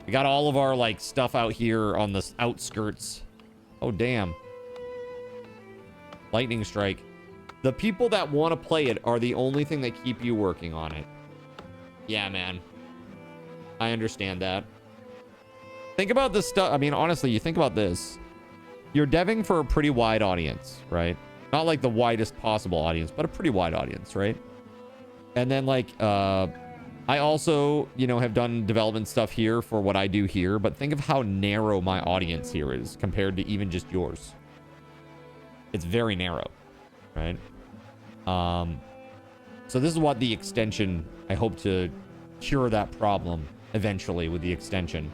We got all of our, like, stuff out here on the outskirts. Oh, damn. Lightning strike. The people that want to play it are the only thing that keep you working on it. Yeah, man. I understand that. Think about this stuff. I mean, honestly, you think about this. You're deving for a pretty wide audience, right? Not like the widest possible audience, but a pretty wide audience, right? And then, like, I also, you know, have done development stuff here for what I do here, but think of how narrow my audience here is compared to even just yours. It's very narrow, right? So this is what the extension, I hope to cure that problem eventually with the extension.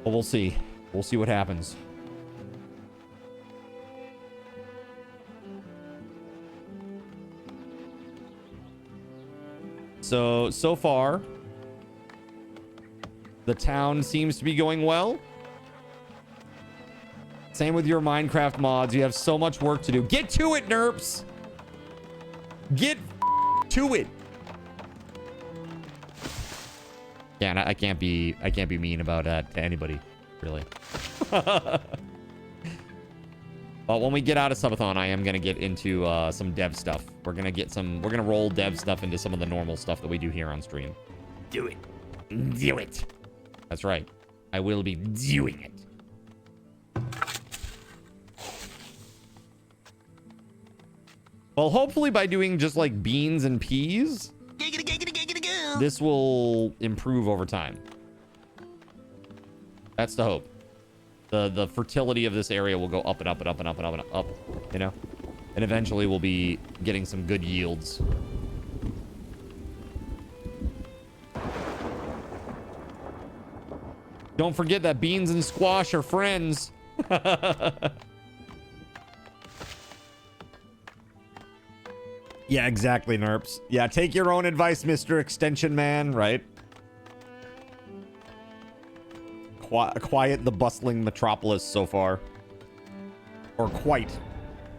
But we'll see. We'll see what happens. So far, the town seems to be going well. Same with your Minecraft mods. You have so much work to do. Get to it, Nerps. Get to it. Yeah, I can't be mean about that to anybody, really. But when we get out of Subathon, I am gonna get into some dev stuff. We're gonna roll dev stuff into some of the normal stuff that we do here on stream. Do it. Do it. That's right. I will be doing it. Well, hopefully by doing just like beans and peas, this will improve over time. That's the hope. The fertility of this area will go up and up and up and up and up and up, you know? And eventually we'll be getting some good yields. Don't forget that beans and squash are friends. Yeah, exactly, Nerps. Yeah, take your own advice, Mr. Extension Man, right? Quiet the bustling metropolis so far. Or quite,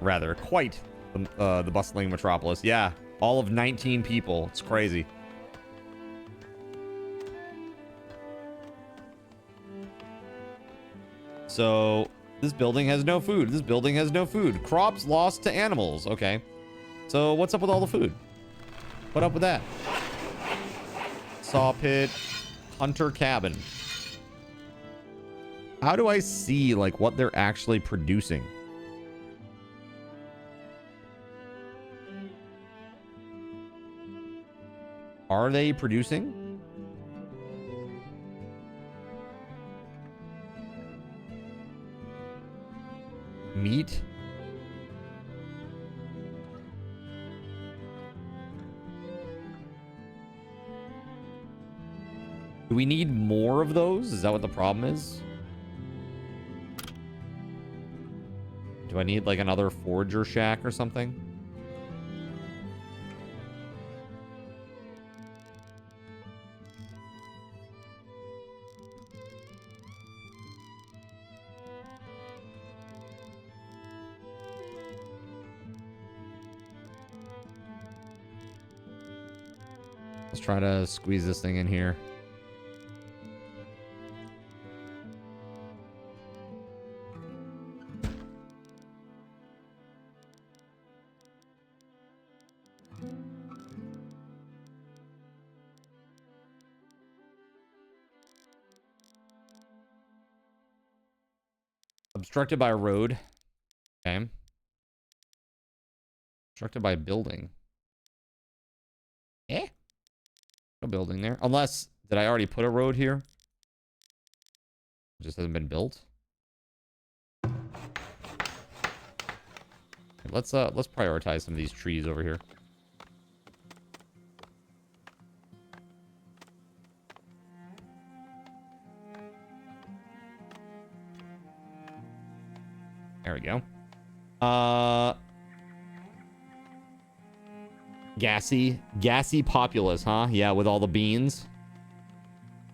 rather. Quite the bustling metropolis. Yeah, all of 19 people. It's crazy. So, this building has no food. This building has no food. Crops lost to animals. Okay. So what's up with all the food? What up with that? Saw pit, hunter cabin. How do I see like what they're actually producing? Are they producing? Meat? Do we need more of those? Is that what the problem is? Do I need like another forager shack or something? Let's try to squeeze this thing in here. Obstructed by a road. Okay. Obstructed by a building. Eh? No building there. Unless, did I already put a road here? It just hasn't been built. Okay, let's prioritize some of these trees over here. There we go. Gassy populace, huh? Yeah, with all the beans.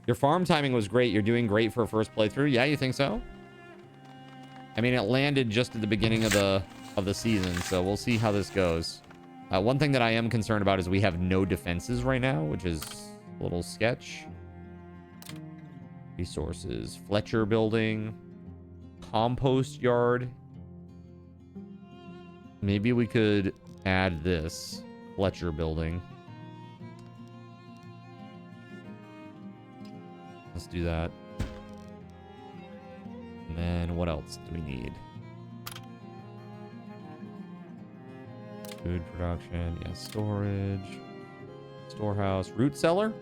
Your farm timing was great. You're doing great for a first playthrough. Yeah, you think so? I mean, it landed just at the beginning of the season, so we'll see how this goes. One thing that I am concerned about is we have no defenses right now, which is a little sketch. Resources. Fletcher building. Compost yard. Maybe we could add this. Fletcher building. Let's do that. And then what else do we need? Food production. Yeah, storage. Storehouse. Root cellar?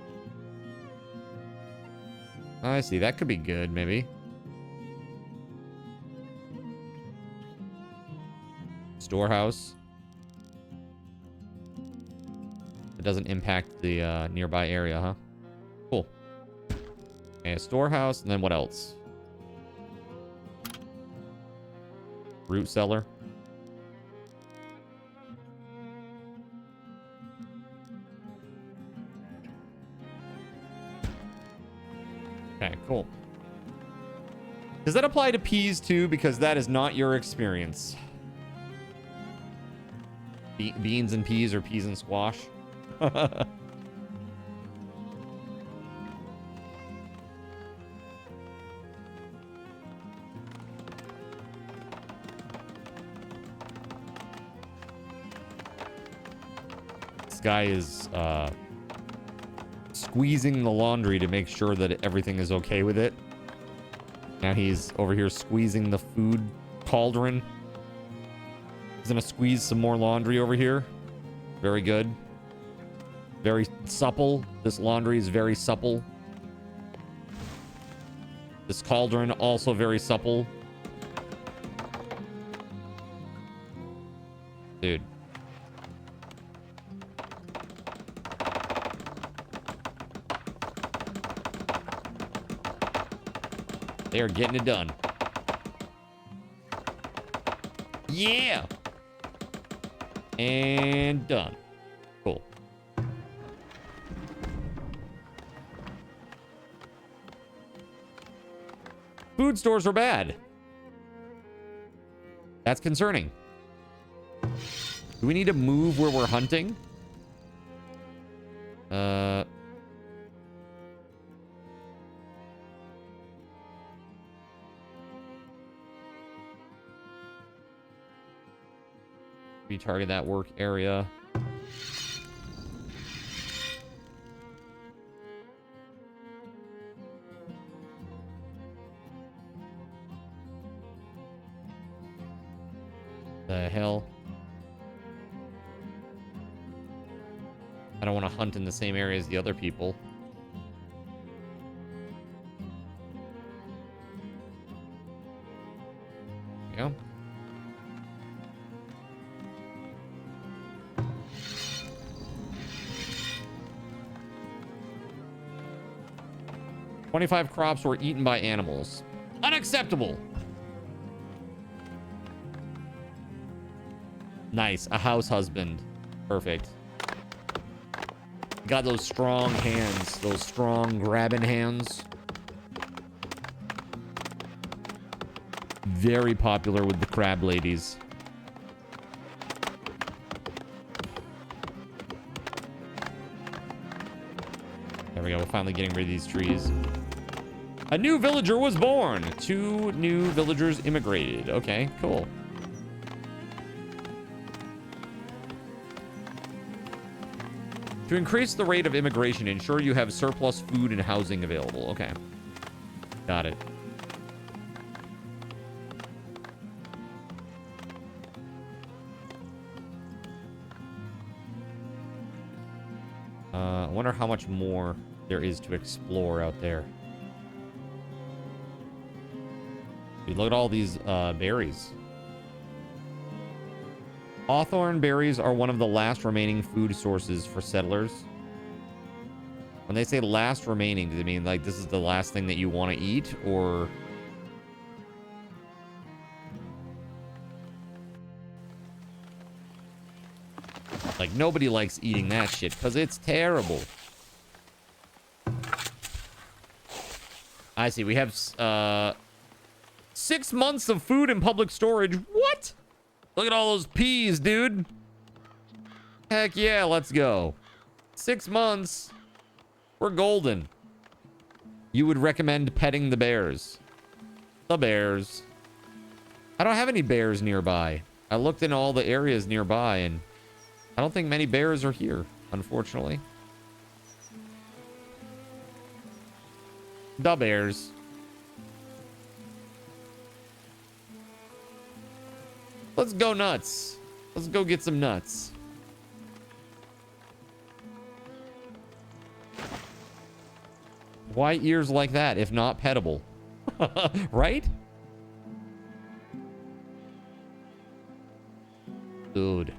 I see. That could be good, maybe. Storehouse. It doesn't impact the nearby area, huh? Cool. Okay, a storehouse, and then what else? Root cellar. Okay, cool. Does that apply to peas too? Because that is not your experience. Beans and peas or peas and squash? This guy is squeezing the laundry to make sure that everything is okay with it. Now he's over here squeezing the food cauldron. He's gonna squeeze some more laundry over here. Very good. Very supple. This laundry is very supple. This cauldron also very supple. Dude. They are getting it done. Yeah! And done. Cool. Food stores are bad. That's concerning. Do we need to move where we're hunting? Retarget that work area. The hell? I don't want to hunt in the same area as the other people. There you go. "25 crops were eaten by animals. Unacceptable." Nice. A house husband. Perfect. Got those strong hands. Those strong grabbing hands. Very popular with the crab ladies. There we go. We're finally getting rid of these trees. A new villager was born. 2 new villagers immigrated. Okay, cool. To increase the rate of immigration, ensure you have surplus food and housing available. Okay. Got it. I wonder how much more there is to explore out there. Dude, look at all these berries. Hawthorn berries are one of the last remaining food sources for settlers. When they say last remaining, does it mean like this is the last thing that you want to eat, or... like nobody likes eating that shit because it's terrible. I see. We have 6 months of food in public storage. What? Look at all those peas, dude. Heck yeah, let's go. 6 months. We're golden. You would recommend petting the bears. The bears. I don't have any bears nearby. I looked in all the areas nearby, and I don't think many bears are here, unfortunately. The bears. Let's go nuts. Let's go get some nuts. Why ears like that if not pettable? Right? Dude.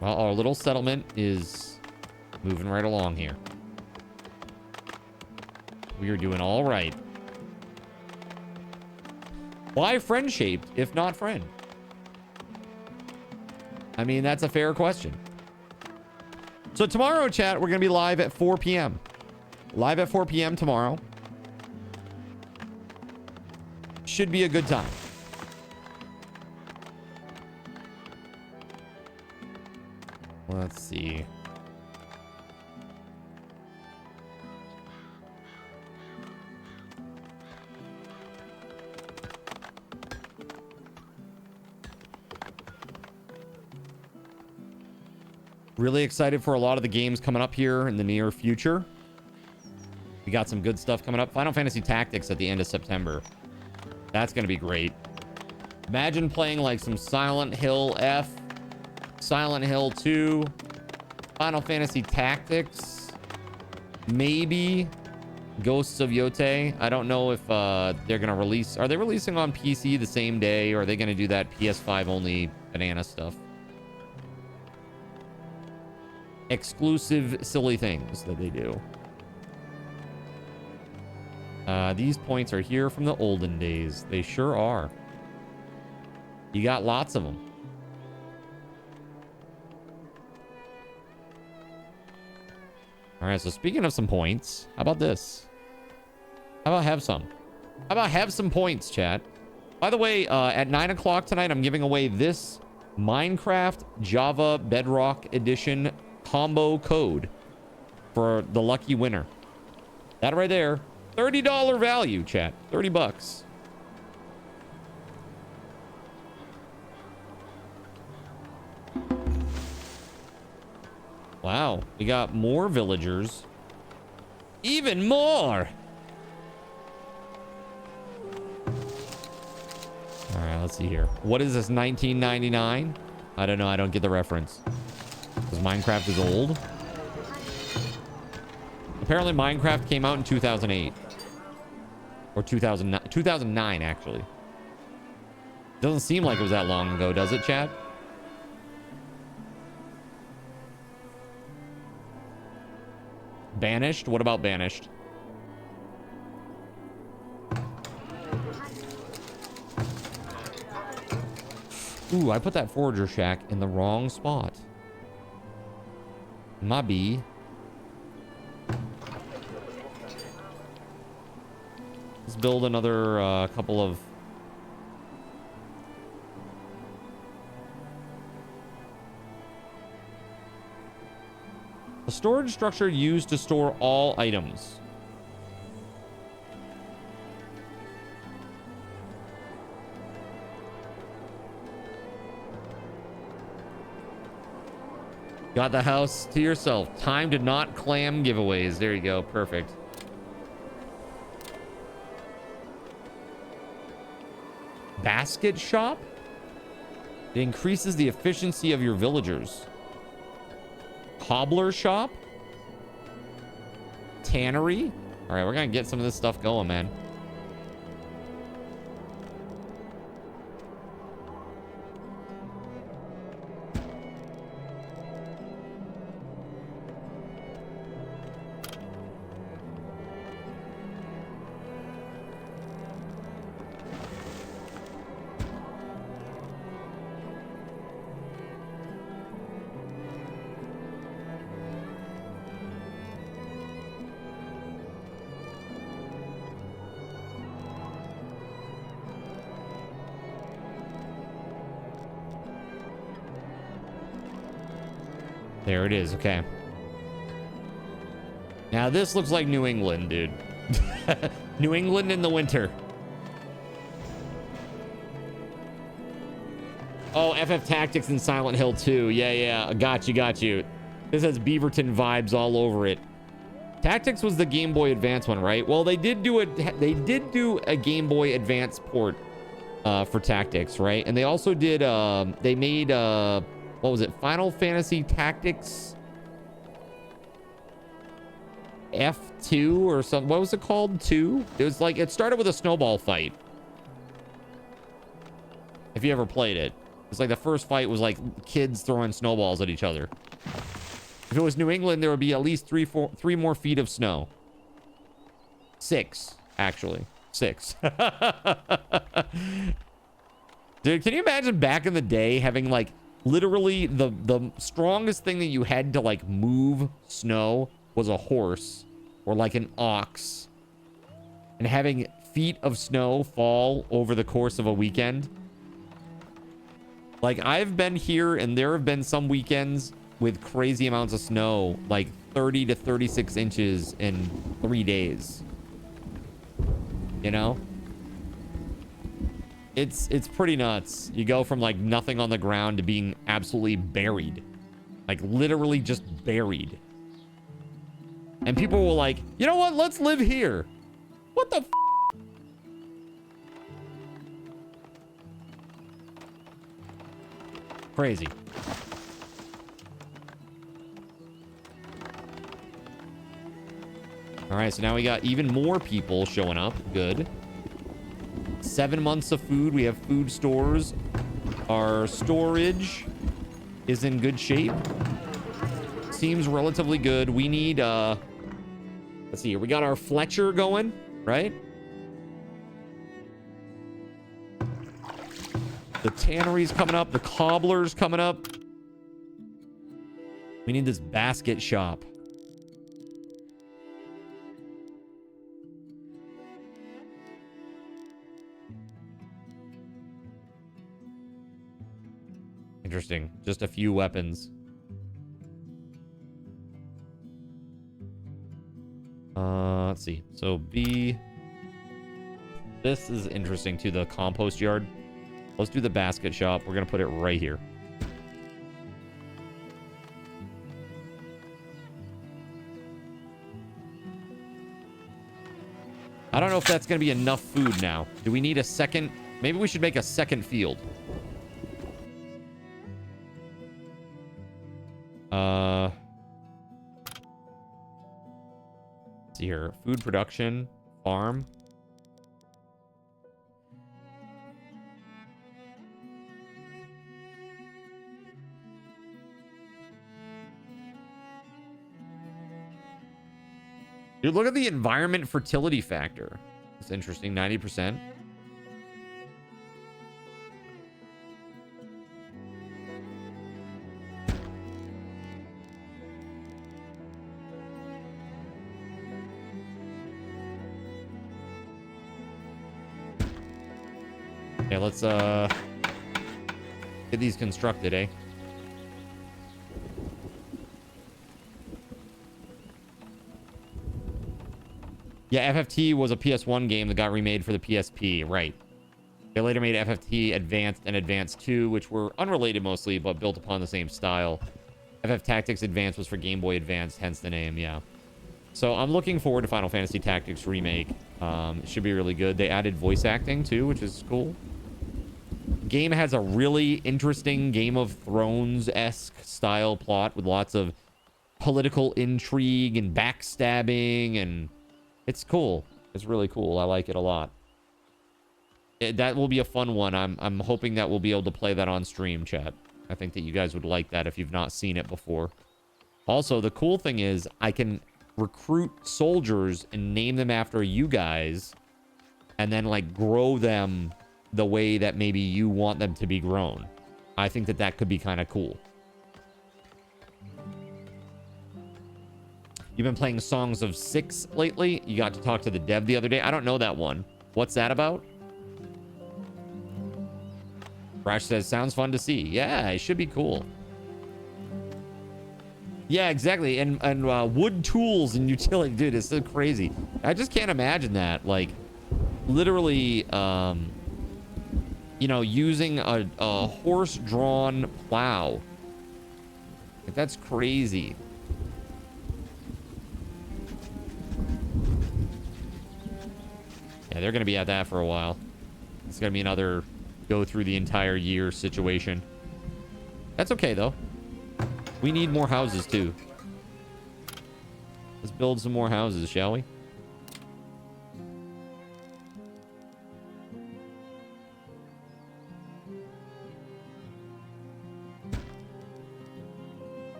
Well, our little settlement is moving right along here. We are doing all right. Why friend-shaped, if not friend? I mean, that's a fair question. So tomorrow, chat, we're going to be live at 4 p.m. Live at 4 p.m. tomorrow. Should be a good time. Let's see. Really excited for a lot of the games coming up here in the near future. We got some good stuff coming up. Final Fantasy Tactics at the end of September. That's going to be great. Imagine playing like some Silent Hill F, Silent Hill 2, Final Fantasy Tactics, maybe Ghosts of Yote. I don't know if they're going to release... Are they releasing on PC the same day, or are they going to do that PS5 only banana stuff? Exclusive silly things that they do. These points are here from the olden days. They sure are. You got lots of them. All right, so speaking of some points, how about this? How about have some? How about have some points, chat? By the way, at 9 o'clock tonight, I'm giving away this Minecraft Java Bedrock Edition combo code for the lucky winner. That right there, $30 value, chat. 30 bucks. Wow, we got more villagers. Even more! Alright, let's see here. What is this, 1999? I don't know, I don't get the reference. Because Minecraft is old. Apparently Minecraft came out in 2008. Or 2009, 2009 actually. Doesn't seem like it was that long ago, does it, chat? Banished? What about Banished? Ooh, I put that forager shack in the wrong spot. My bee. Let's build another couple of... A storage structure used to store all items. Got the house to yourself. Time to not clam giveaways. There you go. Perfect. Basket shop? It increases the efficiency of your villagers. Cobbler shop? Tannery? All right, we're gonna get some of this stuff going, man. There it is. Okay. Now this looks like New England, dude. New England in the winter. Oh, FF Tactics and Silent Hill 2. Yeah. Got you. This has Beaverton vibes all over it. Tactics was the Game Boy Advance one, right? Well, they did do a Game Boy Advance port for Tactics, right? And they also did they made what was it? Final Fantasy Tactics F2 or something. What was it called? 2? It was like, it started with a snowball fight. If you ever played it. It's like the first fight was like kids throwing snowballs at each other. If it was New England, there would be at least three more feet of snow. 6, actually. 6. Dude, can you imagine back in the day having like literally the strongest thing that you had to like move snow was a horse or like an ox, and having feet of snow fall over the course of a weekend? Like, I've been here and there have been some weekends with crazy amounts of snow, like 30 to 36 inches in 3 days. You know? It's pretty nuts. You go from like nothing on the ground to being absolutely buried. Like literally just buried. And people were like, you know what? Let's live here. What the f? Crazy. All right, so now we got even more people showing up. Good. 7 months of food. We have food stores. Our storage is in good shape. Seems relatively good. We need let's see here. We got our Fletcher going, right? The tannery's coming up. The cobbler's coming up. We need this basket shop. Interesting. Just a few weapons. Let's see. So B. This is interesting too, the compost yard. Let's do the basket shop. We're going to put it right here. I don't know if that's going to be enough food now. Do we need a second? Maybe we should make a second field. Let's see here. Food production, farm. Dude, look at the environment fertility factor. It's interesting, 90%. Okay, let's get these constructed, eh? Yeah, FFT was a PS1 game that got remade for the PSP, right. They later made FFT Advanced and Advanced 2, which were unrelated mostly, but built upon the same style. FF Tactics Advanced was for Game Boy Advance, hence the name, yeah. So I'm looking forward to Final Fantasy Tactics Remake. It should be really good. They added voice acting, too, which is cool. Game has a really interesting Game of Thrones-esque style plot with lots of political intrigue and backstabbing, and it's cool. It's really cool. I like it a lot. That will be a fun one. I'm hoping that we'll be able to play that on stream, chat. I think that you guys would like that if you've not seen it before. Also, the cool thing is I can recruit soldiers and name them after you guys and then like grow them the way that maybe you want them to be grown. I think that that could be kind of cool. You've been playing Songs of Six lately? You got to talk to the dev the other day. I don't know that one. What's that about? Rash says, sounds fun to see. Yeah, it should be cool. Yeah, exactly. And wood tools and utility. Dude, it's so crazy. I just can't imagine that. Like, literally, you know, using a horse-drawn plow. Like, that's crazy. Yeah, they're going to be at that for a while. It's going to be another go through the entire year situation. That's okay, though. We need more houses, too. Let's build some more houses, shall we?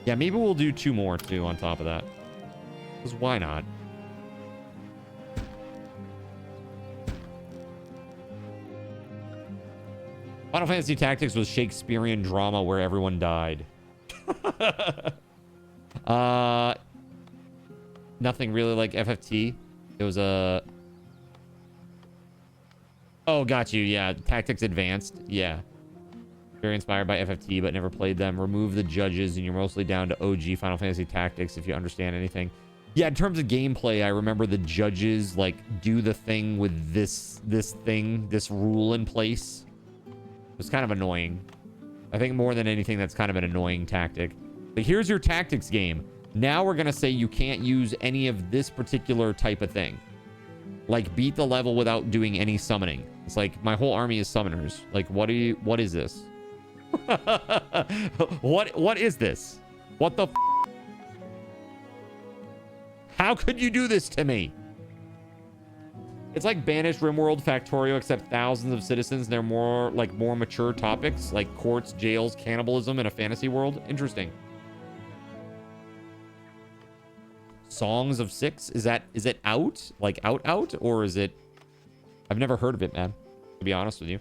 Yeah, maybe we'll do 2 more, too, on top of that. Because why not? Final Fantasy Tactics was Shakespearean drama where everyone died. Nothing really like FFT. It was a... Oh, got you. Yeah, Tactics Advanced. Yeah. Very inspired by FFT, but never played them. Remove the judges, and you're mostly down to OG Final Fantasy Tactics, if you understand anything. Yeah, in terms of gameplay, I remember the judges, like, do the thing with this rule in place. It was kind of annoying. I think more than anything, that's kind of an annoying tactic. But here's your tactics game. Now we're going to say you can't use any of this particular type of thing. Like, beat the level without doing any summoning. It's like, my whole army is summoners. Like, what is this? What is this? What the f? How could you do this to me? It's like Banished RimWorld Factorio, except thousands of citizens. They're more mature topics, like courts, jails, cannibalism in a fantasy world. Interesting. Songs of Six? Is it out? Like out? Or is it... I've never heard of it, man. To be honest with you.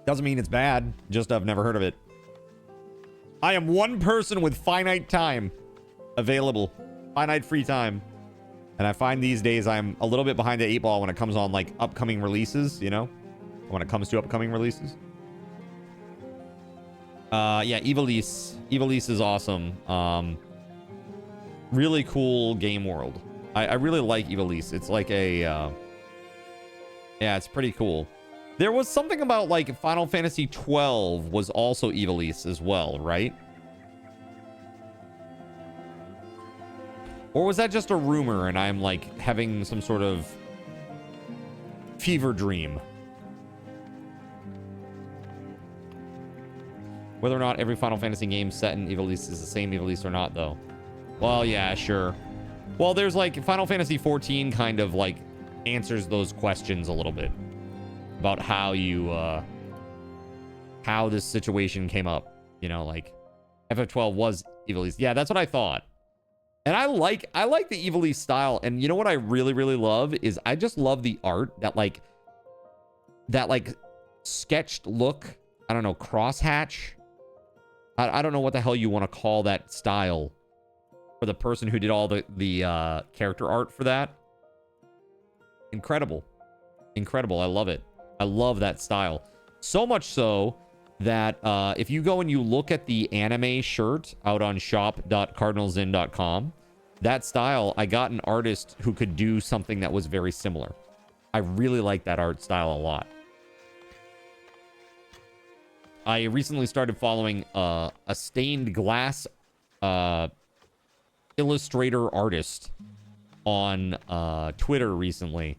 Doesn't mean it's bad. Just I've never heard of it. I am one person with finite time available. Finite free time. And I find these days I'm a little bit behind the 8 ball when it comes on like upcoming releases, you know? When it comes to upcoming releases. Yeah, Elvele is awesome. Really cool game world. I really like Ivalice. It's like a... yeah, it's pretty cool. There was something about, like, Final Fantasy 12 was also Ivalice as well, right? Or was that just a rumor and I'm, like, having some sort of fever dream? Whether or not every Final Fantasy game set in Ivalice is the same Ivalice or not, though. Well, yeah, sure. Well, there's, like, Final Fantasy 14 kind of, like, answers those questions a little bit. About how you, how this situation came up. You know, like, FF12 was Ivalice. Yeah, that's what I thought. And I like the Ivalice style. And you know what I really, really love is I just love the art that, like, sketched look. I don't know, crosshatch. I don't know what the hell you want to call that style for the person who did all the character art for that. Incredible. Incredible. I love it. I love that style. So much so that if you go and you look at the anime shirt out on shop.cardinalzin.com, that style, I got an artist who could do something that was very similar. I really like that art style a lot. I recently started following a stained glass illustrator artist on Twitter recently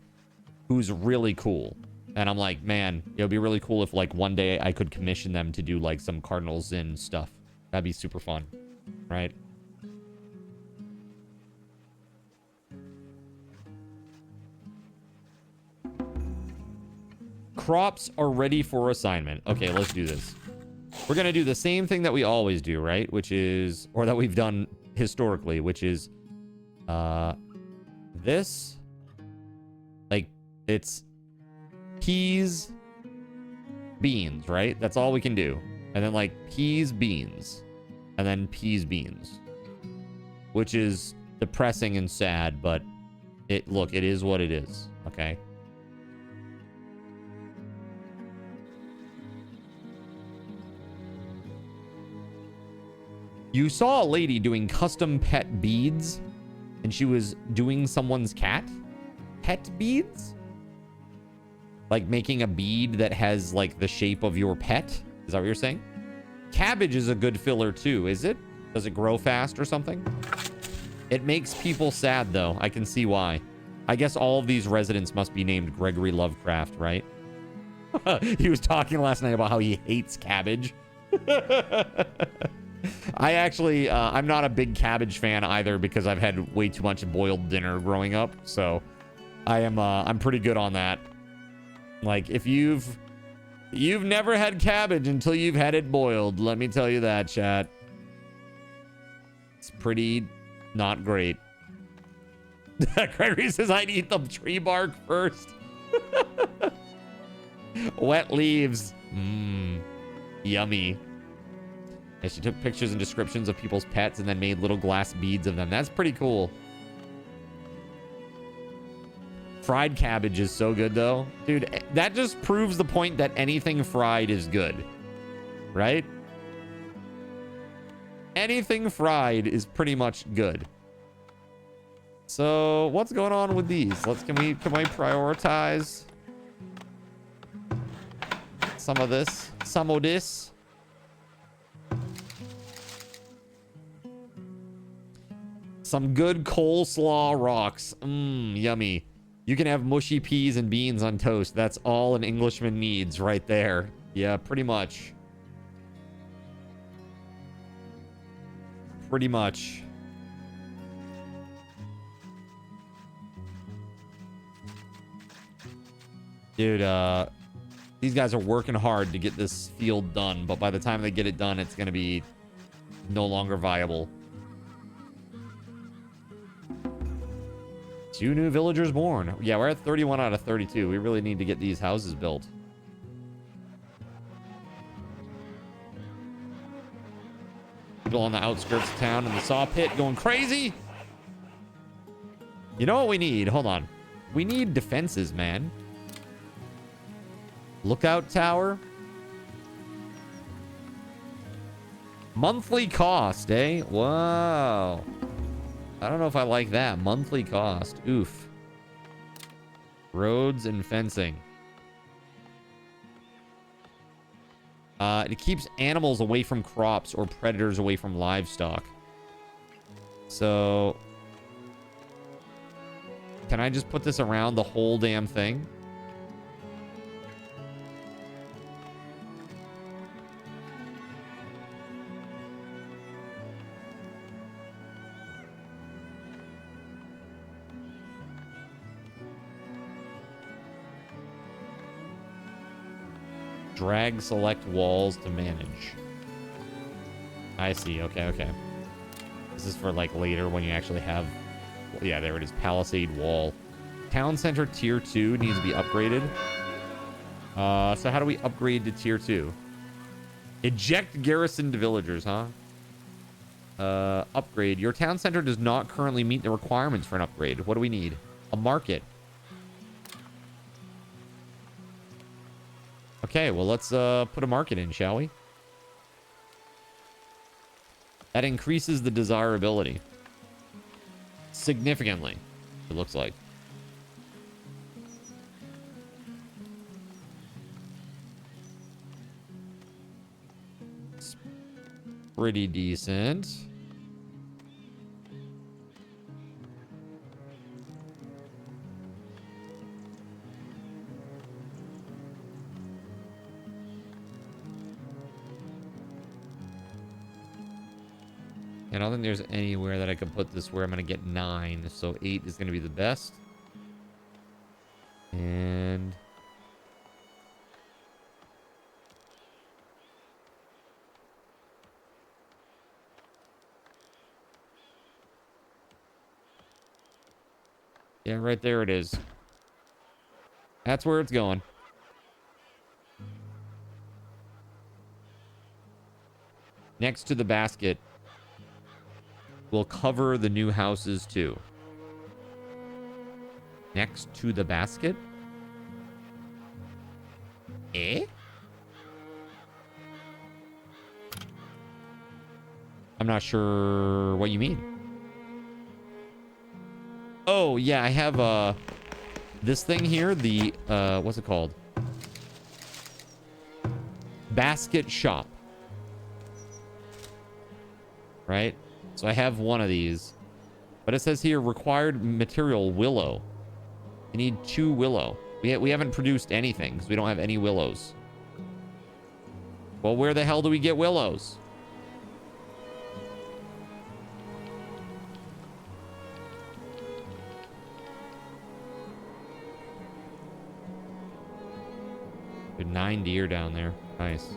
who's really cool. And I'm like, man, it would be really cool if, like, one day I could commission them to do, like, some Cardinal Zin stuff. That'd be super fun, right? Crops are ready for assignment. Okay, let's do this. We're going to do the same thing that we always do, right? Which is, or that we've done historically, which is this. Like, it's peas, beans, right? That's all we can do. And then, like, peas, beans. And then peas, beans. Which is depressing and sad, but look, it is what it is, okay? You saw a lady doing custom pet beads, and she was doing someone's cat? Pet beads? Like making a bead that has, like, the shape of your pet? Is that what you're saying? Cabbage is a good filler too, is it? Does it grow fast or something? It makes people sad, though. I can see why. I guess all of these residents must be named Gregory Lovecraft, right? He was talking last night about how he hates cabbage. I actually, I'm not a big cabbage fan either because I've had way too much boiled dinner growing up. So I'm pretty good on that. Like, if you've never had cabbage until you've had it boiled, let me tell you that, chat. It's pretty not great. Gregory says I'd eat the tree bark first. Wet leaves. Yummy. And she took pictures and descriptions of people's pets and then made little glass beads of them. That's pretty cool. Fried cabbage is so good, though. Dude, that just proves the point that anything fried is good. Right? Anything fried is pretty much good. So, what's going on with these? Can we prioritize some of this? Some of this? Some good coleslaw rocks. Yummy. You can have mushy peas and beans on toast. That's all an Englishman needs right there. Yeah, pretty much. Pretty much. Dude, these guys are working hard to get this field done, but by the time they get it done, it's going to be no longer viable. 2 new villagers born. Yeah, we're at 31 out of 32. We really need to get these houses built. People on the outskirts of town in the saw pit going crazy. You know what we need? Hold on. We need defenses, man. Lookout tower. Monthly cost, eh? Wow. I don't know if I like that. Monthly cost. Oof. Roads and fencing. It keeps animals away from crops or predators away from livestock. So... can I just put this around the whole damn thing? Drag select walls to manage. I see. Okay, okay. This is for like later when you actually have... yeah, there it is. Palisade wall. Town center tier 2 needs to be upgraded. So how do we upgrade to tier 2? Eject garrisoned villagers, huh? Upgrade. Your town center does not currently meet the requirements for an upgrade. What do we need? A market. Okay, well, let's put a market in, shall we? That increases the desirability. Significantly, it looks like. It's pretty decent. I don't think there's anywhere that I could put this where I'm going to get 9. So 8 is going to be the best. And... yeah, right there it is. That's where it's going. Next to the basket. We'll cover the new houses too. Next to the basket? Eh? I'm not sure what you mean. Oh, yeah, I have this thing here, the what's it called? Basket shop. Right? So I have one of these. But it says here, required material, willow. I need 2 willow. We haven't produced anything because we don't have any willows. Well, where the hell do we get willows? There's 9 deer down there. Nice.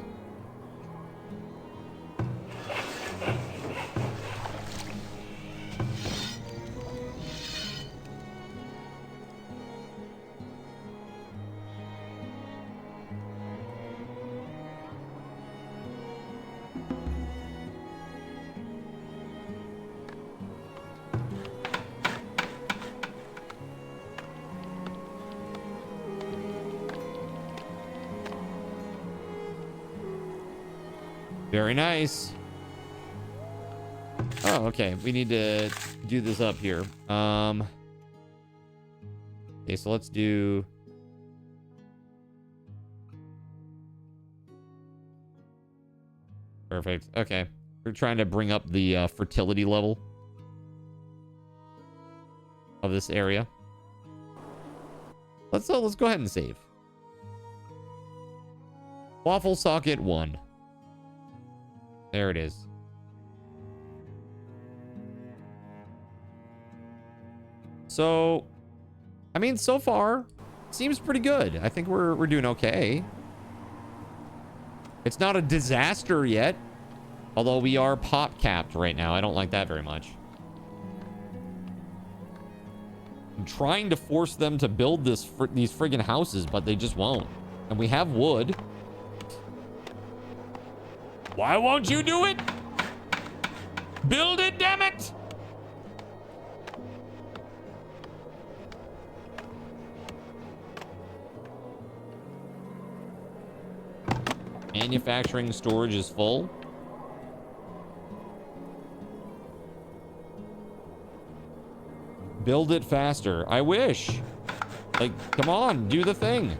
Very nice. Oh, okay. We need to do this up here. Okay, so let's do... perfect. Okay. We're trying to bring up the fertility level of this area. Let's go ahead and save. Waffle socket 1. There it is. So, I mean, so far, seems pretty good. I think we're doing okay. It's not a disaster yet, although we are pop capped right now. I don't like that very much. I'm trying to force them to build these friggin' houses, but they just won't. And we have wood. Why won't you do it? Build it, damn it! Manufacturing storage is full. Build it faster. I wish. Like, come on, do the thing.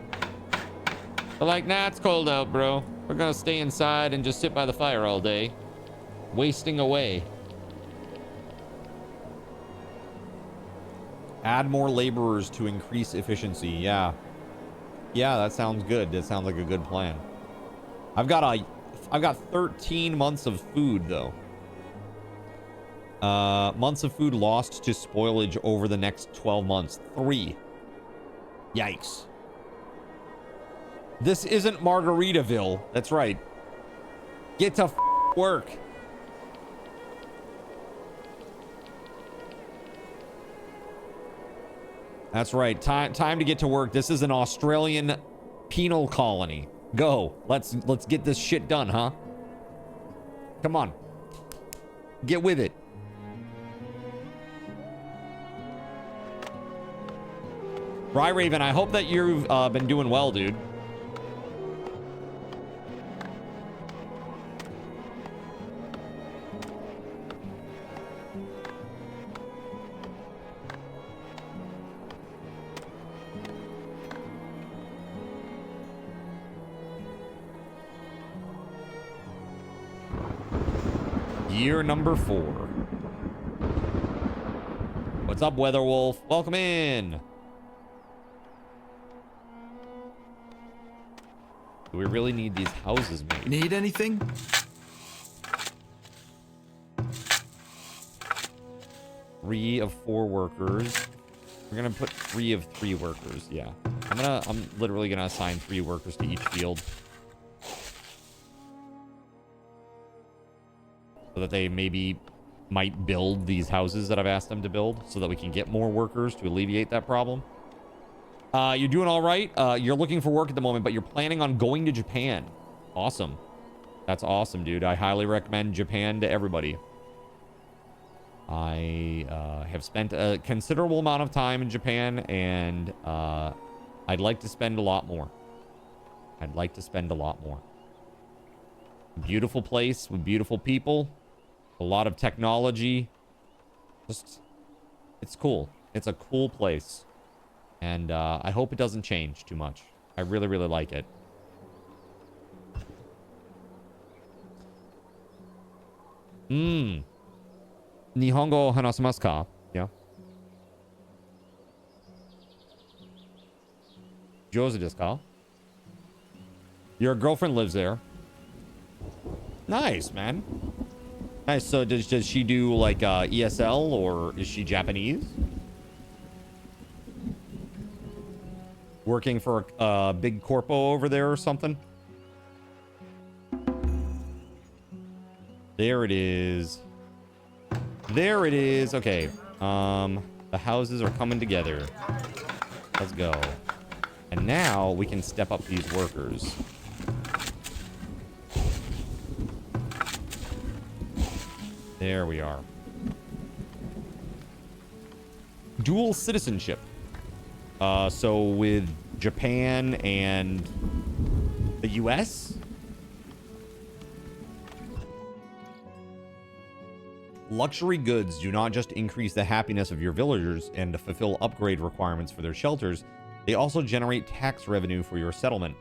But like, nah, it's cold out, bro. We're gonna stay inside and just sit by the fire all day. Wasting away. Add more laborers to increase efficiency. Yeah. Yeah, that sounds good. That sounds like a good plan. I've got 13 months of food, though. Months of food lost to spoilage over the next 12 months. 3. Yikes. This isn't Margaritaville. That's right. Get to work. That's right. Time to get to work. This is an Australian penal colony. Go. Let's get this shit done, huh? Come on. Get with it. Raven, I hope that you've been doing well, dude. Year number 4. What's up, WeatherWolf? Welcome in. Do we really need these houses made? Need anything? Three of 4 workers. We're gonna put 3 of 3 workers. Yeah. I'm literally gonna assign 3 workers to each field. So that they might build these houses that I've asked them to build, so that we can get more workers to alleviate that problem. You're doing all right. You're looking for work at the moment, but you're planning on going to Japan. Awesome. That's awesome, dude. I highly recommend Japan to everybody. I have spent a considerable amount of time in Japan, and I'd like to spend a lot more. I'd like to spend a lot more. Beautiful place with beautiful people. A lot of technology. Just, it's cool. It's a cool place. And I hope it doesn't change too much. I really, really like it. Nihongo hanashimasu ka? Yeah. Jouzu desu ka? Your girlfriend lives there. Nice, man. Nice. So does she do like ESL, or is she Japanese? Working for a big corpo over there or something? There it is. There it is. Okay. The houses are coming together. Let's go. And now we can step up these workers. There we are. Dual citizenship. So with Japan and the US? Luxury goods do not just increase the happiness of your villagers and to fulfill upgrade requirements for their shelters, they also generate tax revenue for your settlement.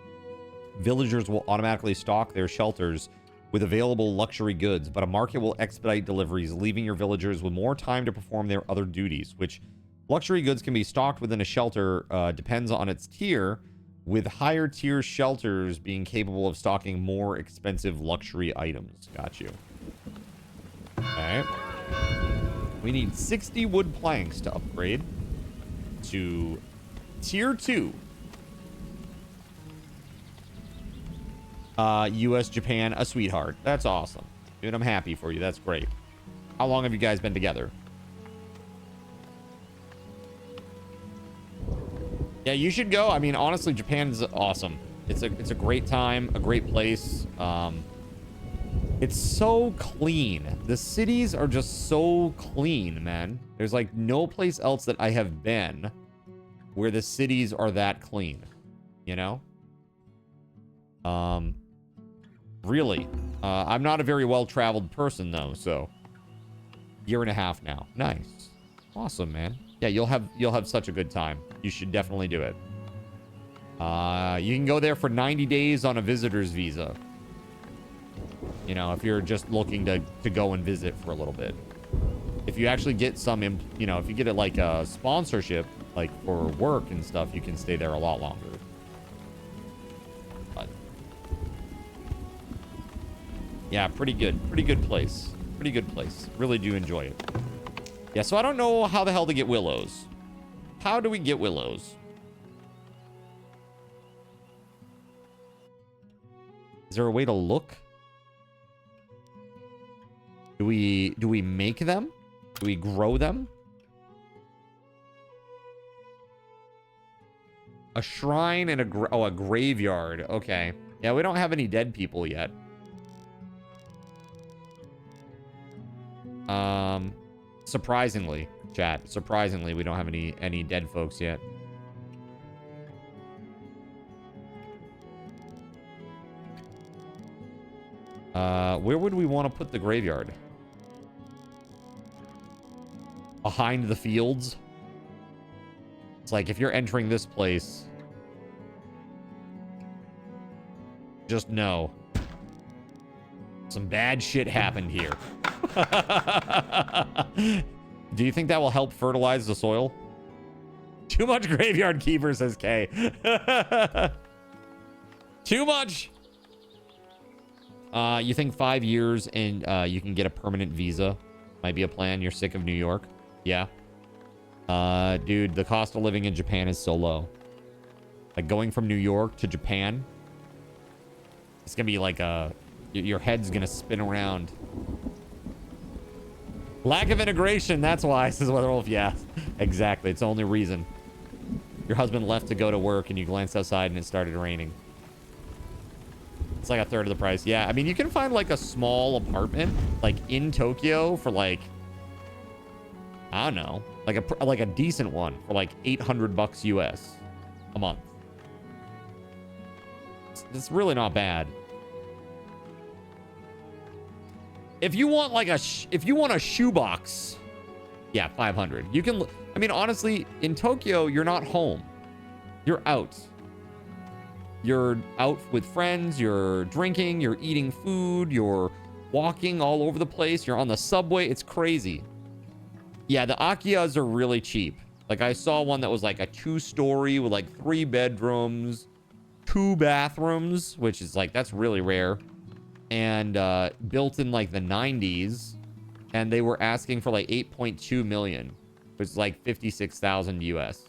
Villagers will automatically stock their shelters with available luxury goods, but a market will expedite deliveries, leaving your villagers with more time to perform their other duties, which luxury goods can be stocked within a shelter, depends on its tier, with higher tier shelters being capable of stocking more expensive luxury items. Got you. Alright. We need 60 wood planks to upgrade to tier 2. US, Japan, a sweetheart. That's awesome. Dude, I'm happy for you. That's great. How long have you guys been together? Yeah, you should go. I mean, honestly, Japan's awesome. It's a great time, a great place. It's so clean. The cities are just so clean, man. There's like no place else that I have been where the cities are that clean, you know? Really. I'm not a very well-traveled person, though, so... Year and a half now. Nice. Awesome, man. Yeah, you'll have such a good time. You should definitely do it. You can go there for 90 days on a visitor's visa. You know, if you're just looking to go and visit for a little bit. If you actually get some, you know, if you get it like a sponsorship, like for work and stuff, you can stay there a lot longer. But yeah, pretty good place. Pretty good place. Really do enjoy it. Yeah, so I don't know how the hell to get willows. How do we get willows? Is there a way to look? Do we make them? Do we grow them? A shrine and a graveyard. Okay. Yeah, we don't have any dead people yet. Surprisingly, chat. Surprisingly, we don't have any dead folks yet. Where would we want to put the graveyard? Behind the fields? It's like if you're entering this place, just know some bad shit happened here. Do you think that will help fertilize the soil? Too much graveyard keeper, says Kay. Too much. You think 5 years and you can get a permanent visa? Might be a plan. You're sick of New York? Yeah. Dude, the cost of living in Japan is so low. Like going from New York to Japan, it's gonna be like your head's gonna spin around. Lack of integration, that's why, says WeatherWolf. Yeah, exactly. It's the only reason. Your husband left to go to work and you glanced outside and it started raining. It's like a third of the price. Yeah, I mean, you can find like a small apartment like in Tokyo for like, I don't know, like a decent one for like $800 US a month. It's really not bad. If you want like if you want a shoebox, yeah, 500. You can, I mean, honestly, in Tokyo, you're not home. You're out. You're out with friends, you're drinking, you're eating food, you're walking all over the place, you're on the subway. It's crazy. Yeah, the Akiyas are really cheap. Like I saw one that was like a 2-story with like 3 bedrooms, 2 bathrooms, which is like, that's really rare. And built in like the 90s. And they were asking for like 8.2 million, which is like 56,000 US.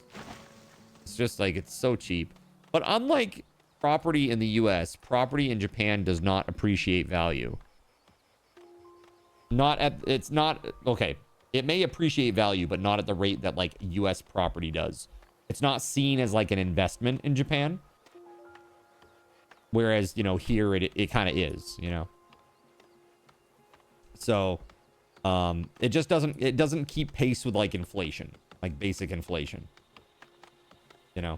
It's just like, it's so cheap. But unlike property in the US, property in Japan does not appreciate value. It's not, okay. It may appreciate value, but not at the rate that like US property does. It's not seen as like an investment in Japan. Whereas, you know, here it kind of is, you know. So, it just doesn't keep pace with like inflation, like basic inflation. You know.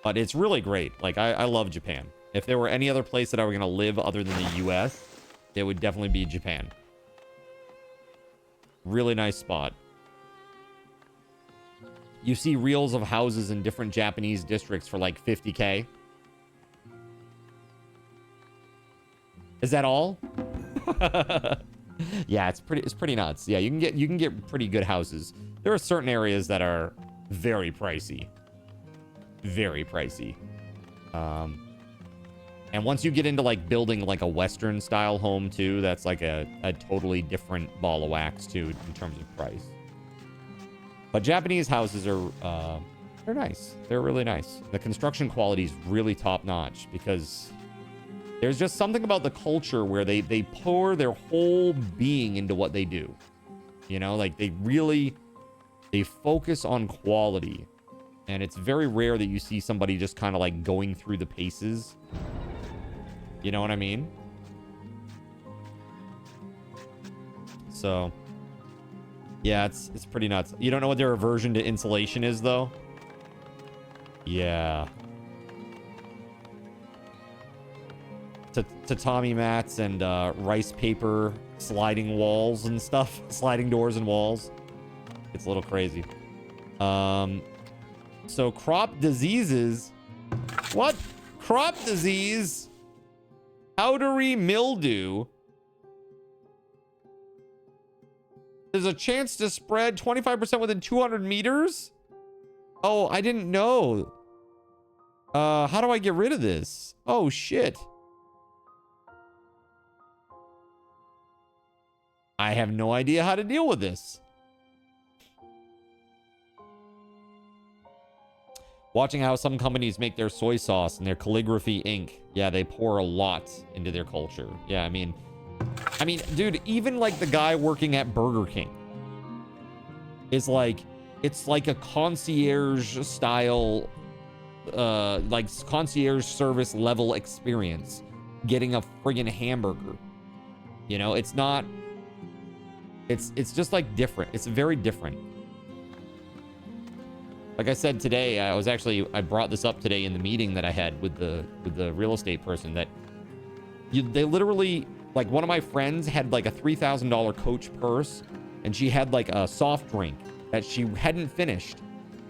But it's really great. Like, I love Japan. If there were any other place that I were going to live other than the US, it would definitely be Japan. Really nice spot. You see reels of houses in different Japanese districts for like 50K. Is that all? Yeah, it's pretty nuts. Yeah, you can get pretty good houses. There are certain areas that are very pricey. Very pricey. And once you get into like building like a Western style home too, that's like a totally different ball of wax too in terms of price. But Japanese houses are they're nice. They're really nice. The construction quality is really top notch because there's just something about the culture where they pour their whole being into what they do. You know, like they focus on quality. And it's very rare that you see somebody just kind of like going through the paces. You know what I mean? So, yeah, it's pretty nuts. You don't know what their aversion to insulation is, though? Yeah. Tatami mats and rice paper sliding walls and stuff. Sliding doors and walls. It's a little crazy. So crop diseases. What? Crop disease? Powdery mildew. There's a chance to spread 25% within 200 meters? Oh, I didn't know. How do I get rid of this? Oh, shit. I have no idea how to deal with this. Watching how some companies make their soy sauce and their calligraphy ink. Yeah, they pour a lot into their culture. Yeah, I mean, dude, even like the guy working at Burger King is like, it's like a concierge style, like concierge service level experience getting a friggin' hamburger. You know, it's not, it's just like different. It's very different. Like I said today, I brought this up today in the meeting that I had with the real estate person, that they literally, like, one of my friends had like a $3,000 Coach purse, and she had like a soft drink that she hadn't finished,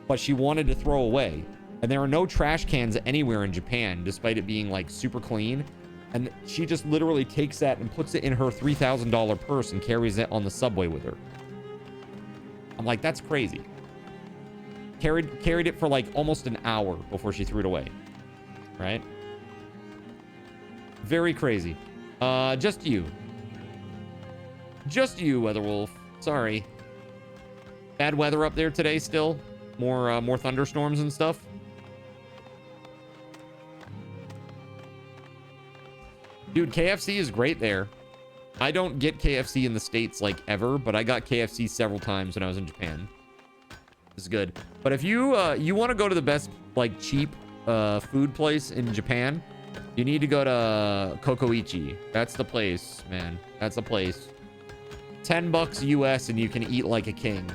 but she wanted to throw away. And there are no trash cans anywhere in Japan, despite it being like super clean. And she just literally takes that and puts it in her $3,000 purse and carries it on the subway with her. I'm like, that's crazy. Carried it for like almost an hour before she threw it away. Right? Very crazy. Just you. Just you, WeatherWolf. Sorry. Bad weather up there today still. More thunderstorms and stuff. Dude, KFC is great there. I don't get KFC in the States like ever, but I got KFC several times when I was in Japan. It's good. But if you you want to go to the best like cheap food place in Japan, you need to go to Kokoichi. That's the place, man. That's the place. $10 US and you can eat like a king.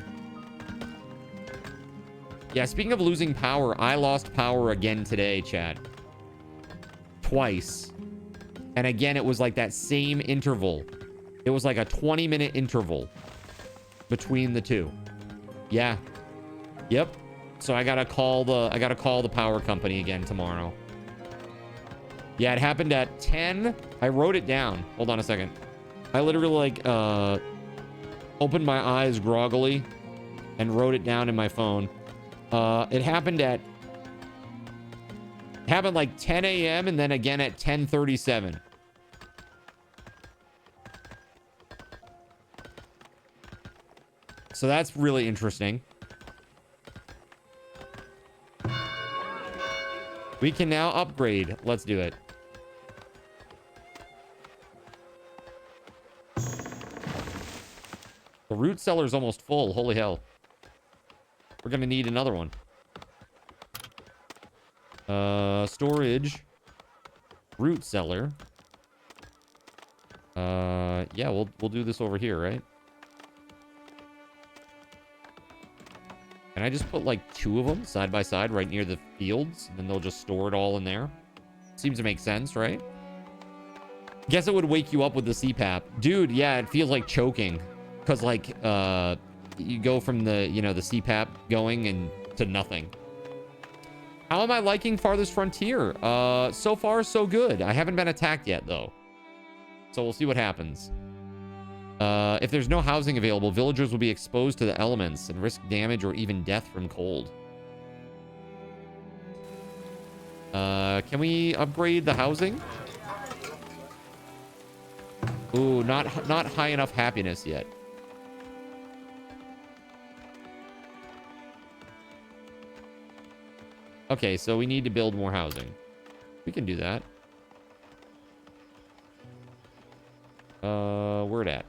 Yeah, speaking of losing power, I lost power again today, chat. Twice. And again, it was like that same interval. It was like a 20-minute interval between the two. Yeah. Yep. So I gotta call the power company again tomorrow. Yeah, it happened at 10. I wrote it down. Hold on a second. I literally like opened my eyes groggily and wrote it down in my phone. It happened like 10 a.m. and then again at 10:37. So that's really interesting. We can now upgrade. Let's do it. The root cellar's almost full. Holy hell. We're gonna need another one. Storage. Root cellar. Yeah, we'll do this over here, right? Can I just put like 2 of them side by side right near the fields? And then they'll just store it all in there. Seems to make sense, right? Guess it would wake you up with the CPAP. Dude, yeah, it feels like choking. Because like, you go from the, you know, the CPAP going and to nothing. How am I liking Farthest Frontier? So far, so good. I haven't been attacked yet, though. So we'll see what happens. If there's no housing available, villagers will be exposed to the elements and risk damage or even death from cold. Can we upgrade the housing? Ooh, not high enough happiness yet. Okay, so we need to build more housing. We can do that. Where it at?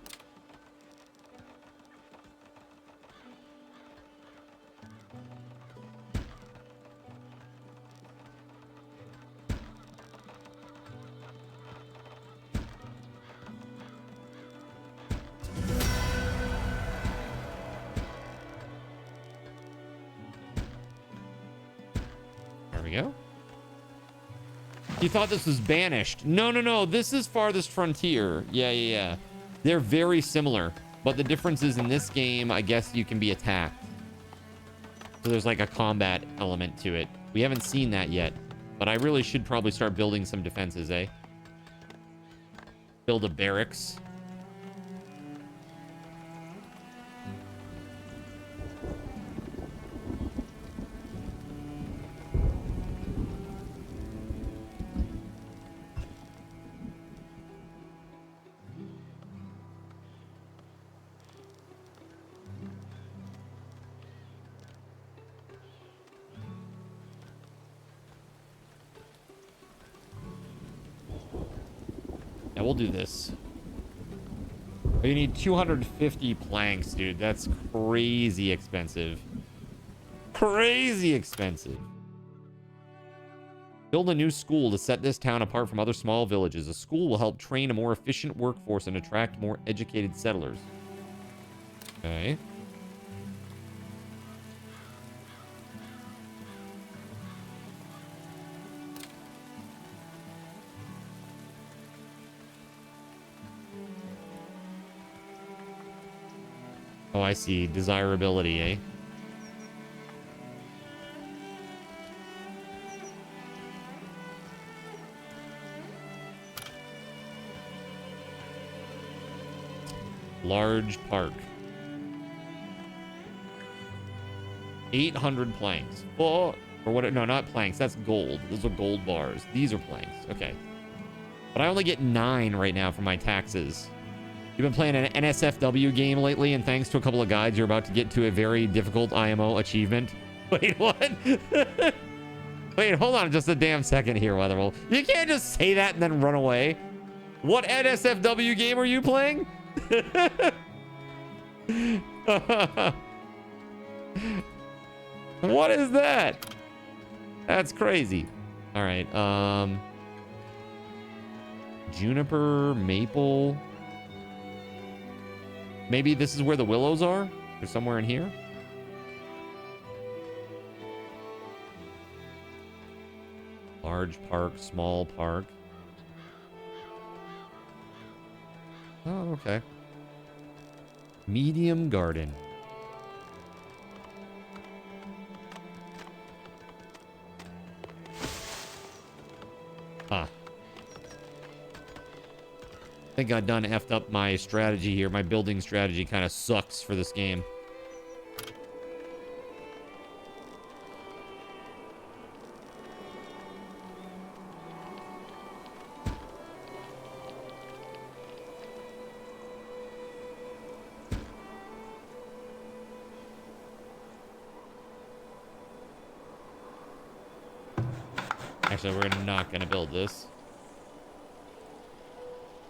There we go. You thought this was banished? No. This is Farthest Frontier. Yeah. They're very similar, but the difference is in this game, I guess you can be attacked. So there's like a combat element to it. We haven't seen that yet, but I really should probably start building some defenses, eh? Build a barracks. Yeah, we'll do this. Oh, you need 250 planks, dude. That's crazy expensive. Crazy expensive. Build a new school to set this town apart from other small villages. A school will help train a more efficient workforce and attract more educated settlers. Okay. Oh, I see. Desirability, eh? Large park. 800 planks. Oh, or what? No, not planks. That's gold. Those are gold bars. These are planks. Okay. But I only get 9 right now for my taxes. You've been playing an NSFW game lately, and thanks to a couple of guides, you're about to get to a very difficult IMO achievement. Wait, what? Wait, hold on just a damn second here, WeatherWolf. You can't just say that and then run away. What NSFW game are you playing? What is that? That's crazy. All right. Juniper, maple. Maybe this is where the willows are? They're somewhere in here? Large park, small park. Oh, okay. Medium garden. Huh. I think I done effed up my strategy here. My building strategy kind of sucks for this game. Actually, we're not gonna build this.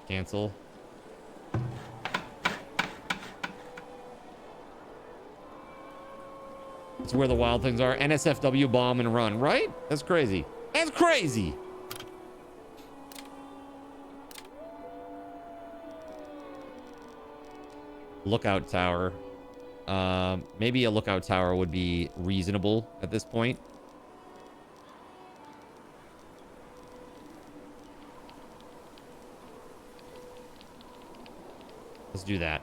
Cancel. It's where the wild things are. NSFW bomb and run, right? That's crazy. That's crazy. Lookout tower. Maybe a lookout tower would be reasonable at this point. Let's do that.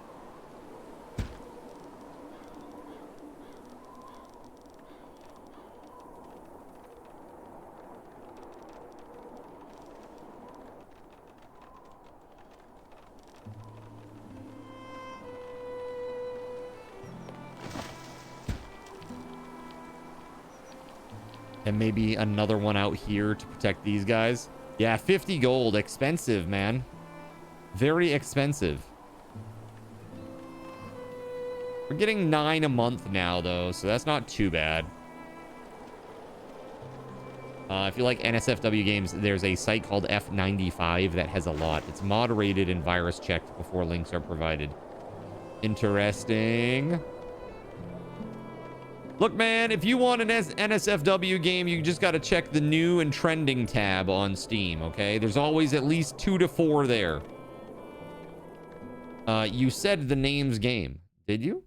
And maybe another one out here to protect these guys. Yeah, 50 gold. Expensive, man. Very expensive. We're getting 9 a month now, though, so that's not too bad. If you like NSFW games, there's a site called F95 that has a lot. It's moderated and virus checked before links are provided. Interesting. Look, man, if you want an NSFW game, you just got to check the new and trending tab on Steam, okay? There's always at least 2 to 4 there. You said the name's game, did you?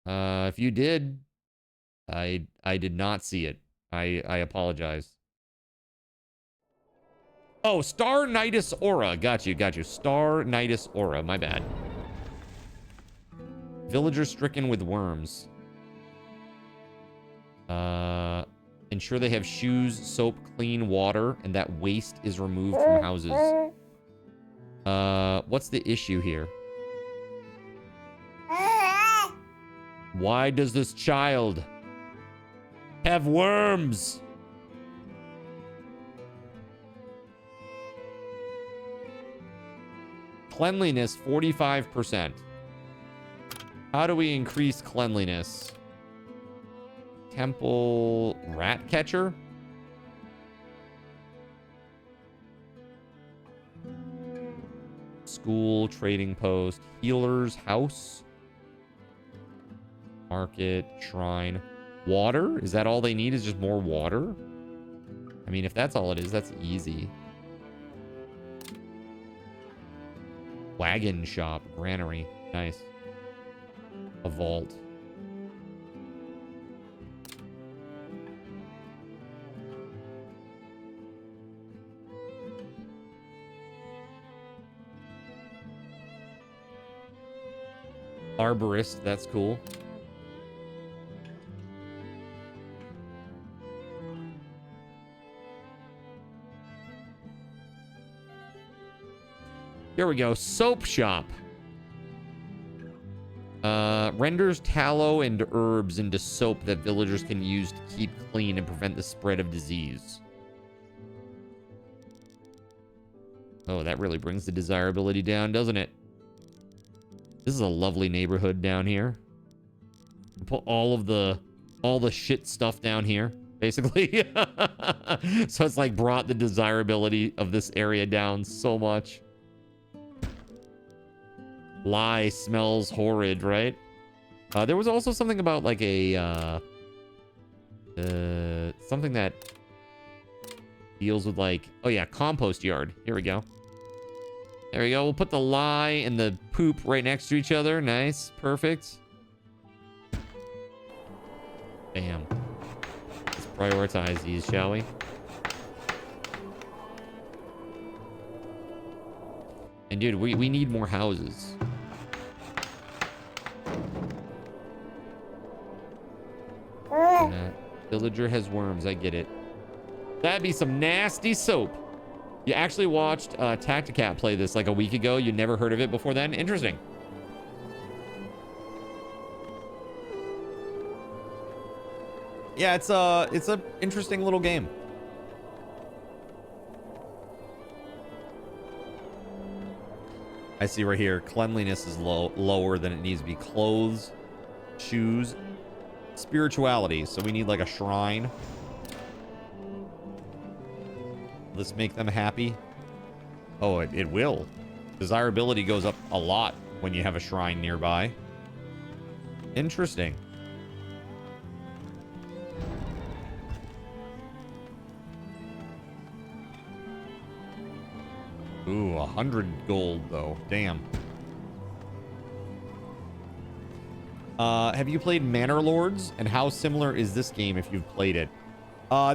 If you did, I did not see it. I apologize. Oh, Star Nidus Aura. Got you. Star Nidus Aura. My bad. Villagers stricken with worms. Ensure they have shoes, soap, clean water, and that waste is removed from houses. What's the issue here? Why does this child have worms? Cleanliness, 45%. How do we increase cleanliness? Temple rat catcher? School, trading post, healer's house, market, shrine, water. Is that all they need? Is just more water? I mean, if that's all it is, that's easy. Wagon shop, granary, nice. A vault. Arborist, that's cool. Here we go. Soap shop. Renders tallow and herbs into soap that villagers can use to keep clean and prevent the spread of disease. Oh, that really brings the desirability down, doesn't it? This is a lovely neighborhood down here. Put all the shit stuff down here, basically. So it's like brought the desirability of this area down so much. Lye smells horrid, right? There was also something about like a something that deals with like, oh yeah, compost yard. Here we go. There we go. We'll put the lye and the poop right next to each other. Nice. Perfect. Bam. Let's prioritize these, shall we? And dude, we need more houses. Villager has worms. I get it. That'd be some nasty soap. You actually watched Tacticat play this like a week ago. You never heard of it before then? Interesting. Yeah, it's a interesting little game. I see right here, cleanliness is lower than it needs to be. Clothes, shoes, spirituality. So we need like a shrine. Will this make them happy? Oh, it will. Desirability goes up a lot when you have a shrine nearby. Interesting. Ooh, 100 gold though. Damn. Have you played Manor Lords? And how similar is this game if you've played it?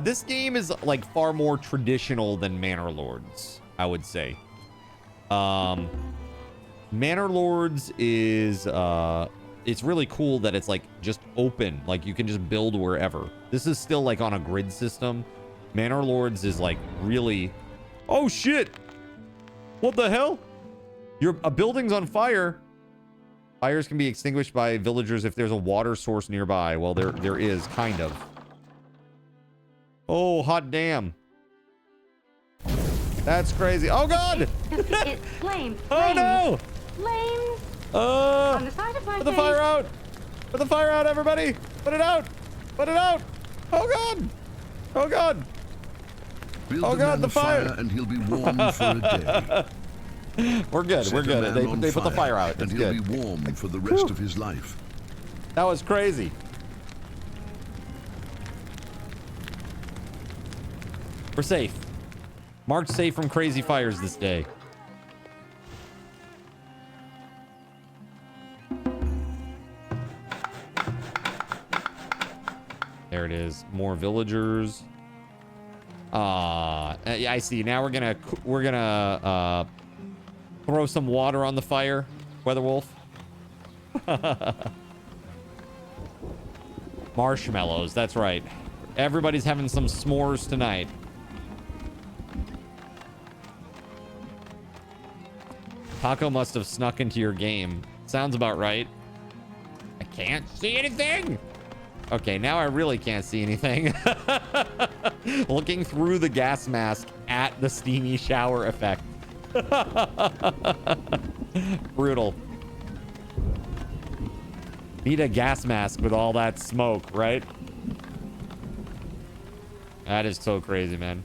This game is like far more traditional than Manor Lords, I would say. Manor Lords is it's really cool that it's like just open, like you can just build wherever. This is still like on a grid system. Manor Lords is like really, oh shit, what the hell? A building's on fire. Fires can be extinguished by villagers if there's a water source nearby. Well, there is, kind of. Oh, hot damn. That's crazy. Oh, God! It's flames. Oh, no! Flames. On the side of my put the fire out! Put the fire out, everybody! Put it out! Put it out! Oh, God! Oh, God! Build oh, God, the fire! And he'll be warm for a day. We're good. Set we're good. They put the fire out. It's and he'll good. be warm for the rest of his life. That was crazy. We're safe. Marked safe from crazy fires this day. There it is. More villagers. Yeah, I see. Now we're gonna throw some water on the fire, WeatherWolf. Marshmallows, that's right. Everybody's having some s'mores tonight. Taco must have snuck into your game. Sounds about right. I can't see anything. Okay, now I really can't see anything. Looking through the gas mask at the steamy shower effect. Brutal. Need a gas mask with all that smoke, right? That is so crazy, man.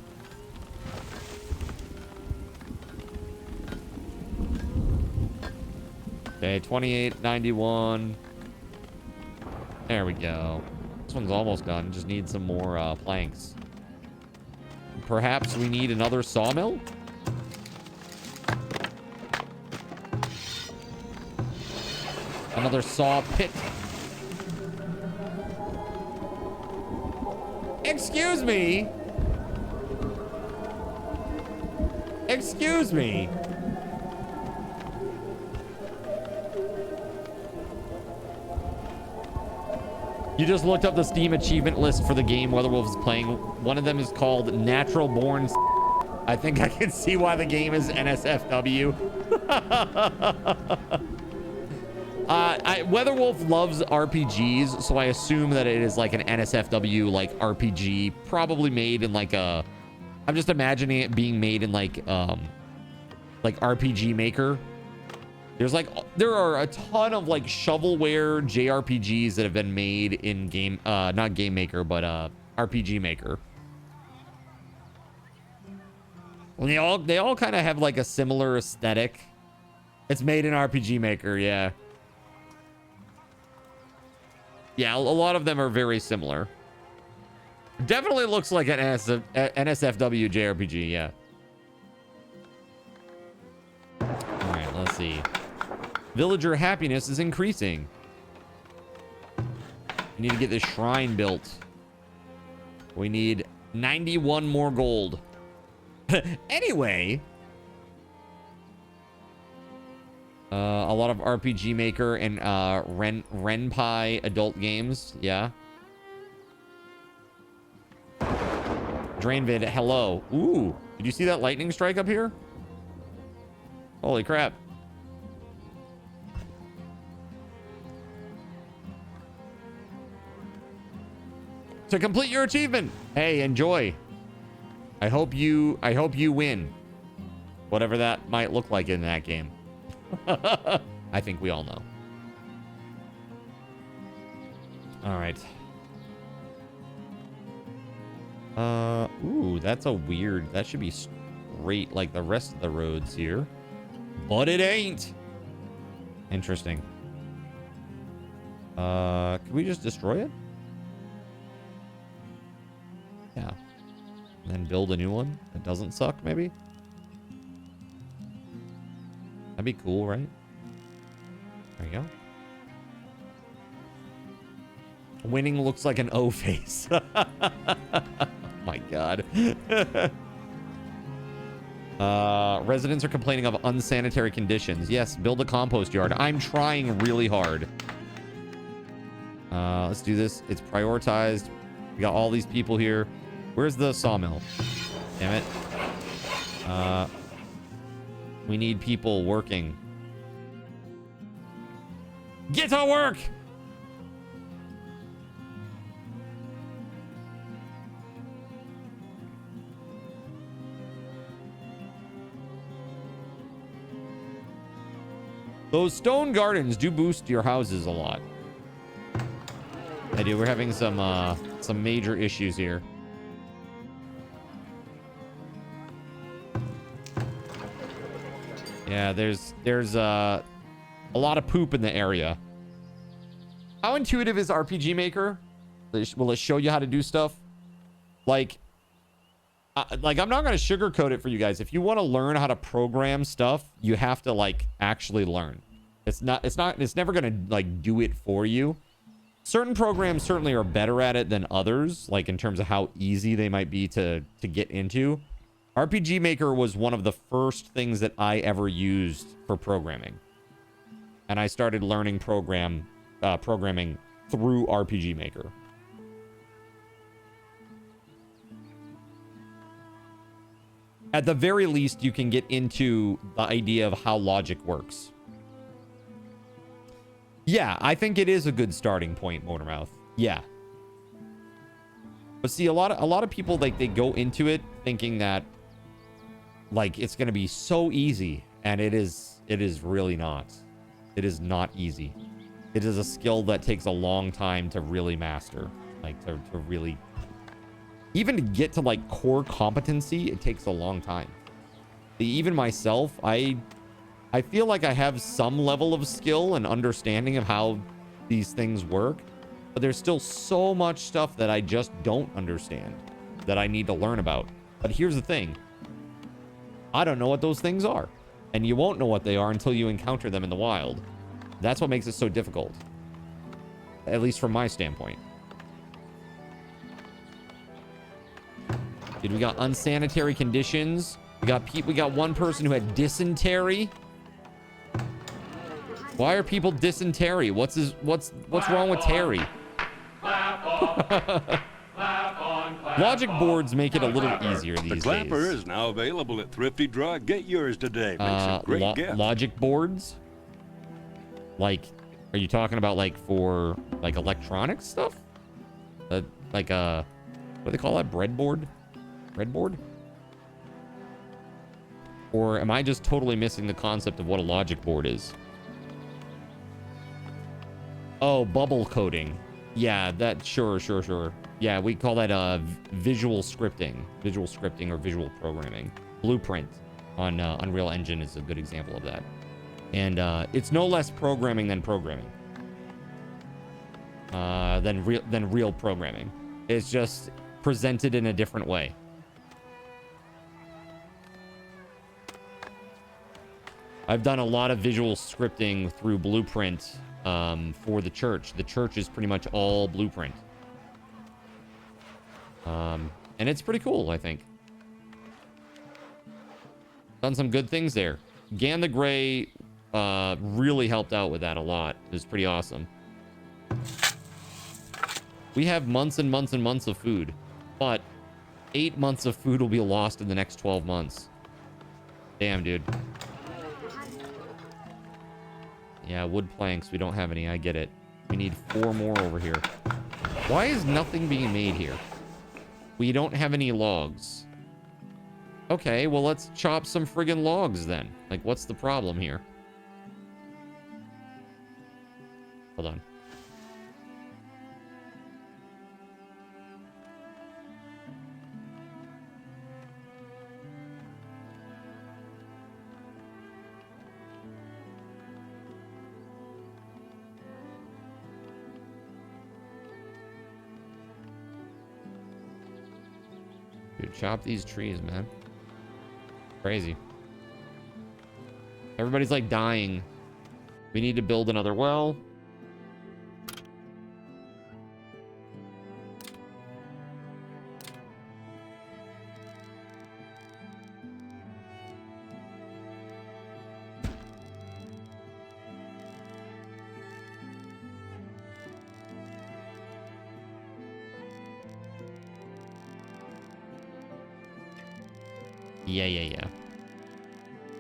Okay, 28.91. There we go. This one's almost done. Just need some more planks. Perhaps we need another sawmill? Another saw pit. Excuse me. Excuse me. You just looked up the Steam achievement list for the game WeatherWolf is playing. One of them is called Natural Born. I think I can see why the game is NSFW. WeatherWolf loves RPGs, so I assume that it is like an NSFW like RPG, probably made in like a. I'm just imagining it being made in like RPG Maker. There are a ton of like shovelware JRPGs that have been made in game, not Game Maker, but RPG Maker. Well, they all kind of have like a similar aesthetic. It's made in RPG Maker, yeah. Yeah, a lot of them are very similar. Definitely looks like an NSFW JRPG, yeah. All right, let's see. Villager happiness is increasing. We need to get this shrine built. We need 91 more gold. Anyway. A lot of RPG Maker and Renpai adult games. Yeah. Drainvid, hello. Ooh, did you see that lightning strike up here? Holy crap. To complete your achievement. Hey, enjoy. I hope you win. Whatever that might look like in that game. I think we all know. All right. Ooh, that's a weird. That should be straight like the rest of the roads here. But it ain't. Interesting. Can we just destroy it? Yeah. And then build a new one that doesn't suck, maybe? That'd be cool, right? There you go. Winning looks like an O face. Oh my god. Residents are complaining of unsanitary conditions. Yes, build a compost yard. I'm trying really hard. Let's do this. It's prioritized. We got all these people here. Where's the sawmill? Damn it. We need people working. Get to work! Those stone gardens do boost your houses a lot. I do. We're having some major issues here. Yeah, there's a lot of poop in the area. How intuitive is RPG Maker? Will it show you how to do stuff? Like I'm not going to sugarcoat it for you guys. If you want to learn how to program stuff, you have to like actually learn. It's never going to like do it for you. Certain programs certainly are better at it than others, like in terms of how easy they might be to get into. RPG Maker was one of the first things that I ever used for programming. and I started learning programming through RPG Maker. At the very least, you can get into the idea of how logic works. Yeah, I think it is a good starting point, Motormouth. Yeah. But see, a lot of people, like, they go into it thinking that, like, it's going to be so easy, and it is really not. It is not easy. It is a skill that takes a long time to really master, like, to really, even to get to, like, core competency, it takes a long time. Even myself, I feel like I have some level of skill and understanding of how these things work, but there's still so much stuff that I just don't understand that I need to learn about. But here's the thing. I don't know what those things are, and you won't know what they are until you encounter them in the wild. That's what makes it so difficult, at least from my standpoint. Dude, we got unsanitary conditions. We got one person who had dysentery. Why are people dysentery? What's wrong with Terry? Logic boards make it a little easier these days. The clapper is now available at Thrifty Drug. Get yours today. Makes a great gift. Logic boards? Like, are you talking about, like, for, like, electronic stuff? Like what do they call that? Breadboard? Breadboard? Or am I just totally missing the concept of what a logic board is? Oh, bubble coding. Yeah, that, sure. Yeah, we call that visual scripting or visual programming. Blueprint on Unreal Engine is a good example of that. And it's no less programming than programming. Than real programming. It's just presented in a different way. I've done a lot of visual scripting through Blueprint for the church. The church is pretty much all Blueprint. And it's pretty cool, I think. Done some good things there. Gan the Grey really helped out with that a lot. It was pretty awesome. We have months and months and months of food, but 8 months of food will be lost in the next 12 months. Damn, dude. Yeah, wood planks. We don't have any. I get it. We need 4 more over here. Why is nothing being made here? We don't have any logs. Okay, well, let's chop some friggin' logs then. Like, what's the problem here? Hold on. Dude, chop these trees, man. Crazy. Everybody's like dying. We need to build another well. Yeah.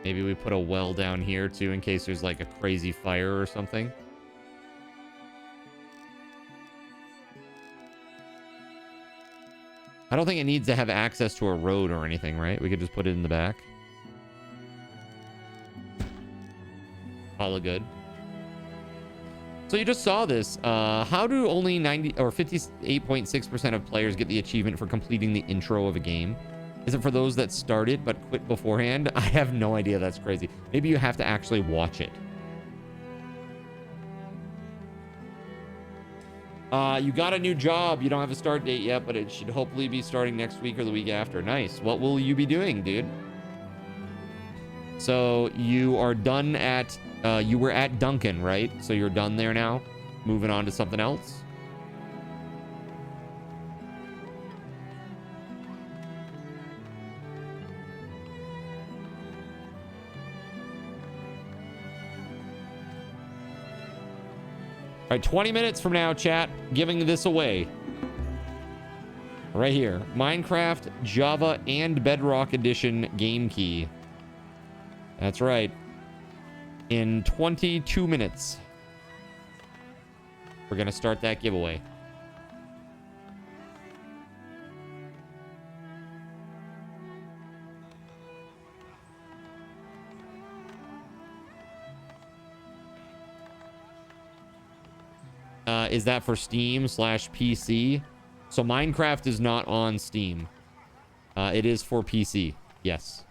Maybe we put a well down here too in case there's like a crazy fire or something. I don't think it needs to have access to a road or anything, right? We could just put it in the back. All good. So you just saw this. How do only 90 or 58.6% of players get the achievement for completing the intro of a game? Is it for those that started but quit beforehand? I have no idea. That's crazy. Maybe you have to actually watch it. You got a new job. You don't have a start date yet, but it should hopefully be starting next week or the week after. Nice. What will you be doing, dude? So you are done at, you were at Duncan, right? So you're done there now? Moving on to something else? right, 20 minutes from now, chat, giving this away. Right here. Minecraft, Java, and Bedrock Edition game key. That's right. In 22 minutes, we're going to start that giveaway. Is that for Steam/PC? So Minecraft is not on Steam. It is for PC. Yes.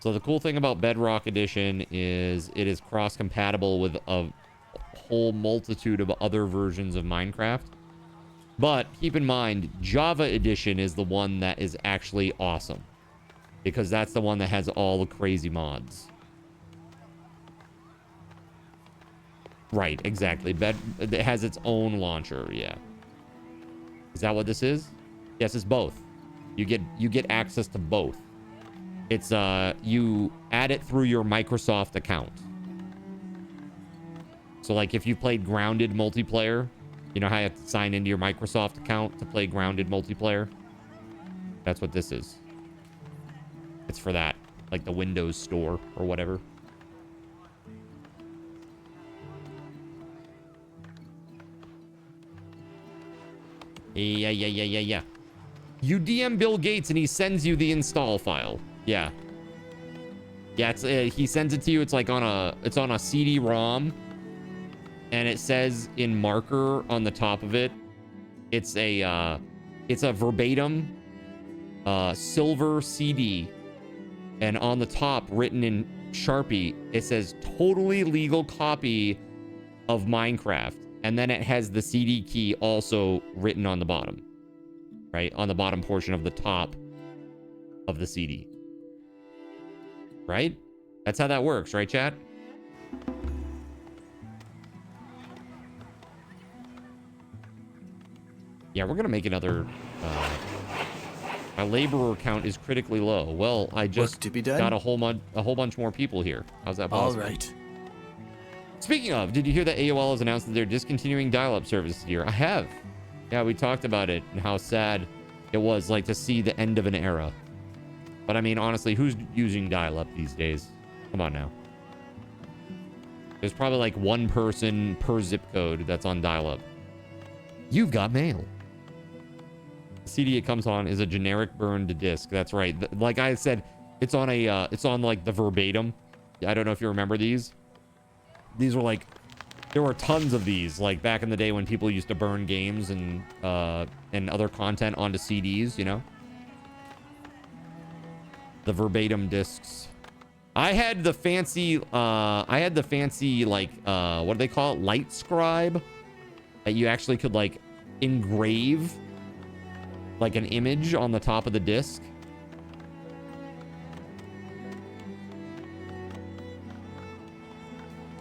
So the cool thing about Bedrock Edition is it is cross-compatible with a whole multitude of other versions of Minecraft. But keep in mind, Java Edition is the one that is actually awesome, because that's the one that has all the crazy mods. Right, exactly. It has its own launcher, yeah. Is that what this is? Yes, it's both. You get access to both. It's you add it through your Microsoft account. So like if you played Grounded multiplayer, you know how you have to sign into your Microsoft account to play Grounded multiplayer? That's what this is. It's for that, like the Windows Store or whatever. Yeah. You DM Bill Gates and he sends you the install file. Yeah. Yeah, it's he sends it to you. It's like on a CD-ROM, and it says in marker on the top of it, it's a verbatim silver CD, and on the top written in Sharpie, it says totally legal copy of Minecraft. And then it has the CD key also written on the bottom, right? On the bottom portion of the top of the CD. Right? That's how that works, right, chat? Yeah, we're going to make another... my laborer count is critically low. Well, I just got a whole bunch more people here. How's that possible? All right. Speaking of, did you hear that AOL has announced that they're discontinuing dial-up service this year? I have. Yeah, we talked about it and how sad it was, like, to see the end of an era. But I mean, honestly, who's using dial-up these days? Come on now. There's probably like one person per zip code that's on dial-up. You've got mail. The CD it comes on is a generic burned disc. That's right. Like I said, it's on like the verbatim. I don't know if you remember these. These were like, there were tons of these, like back in the day when people used to burn games and other content onto CDs, you know? The verbatim discs. I had the fancy, like, what do they call it? Light scribe. That you actually could, like, engrave, like, an image on the top of the disc.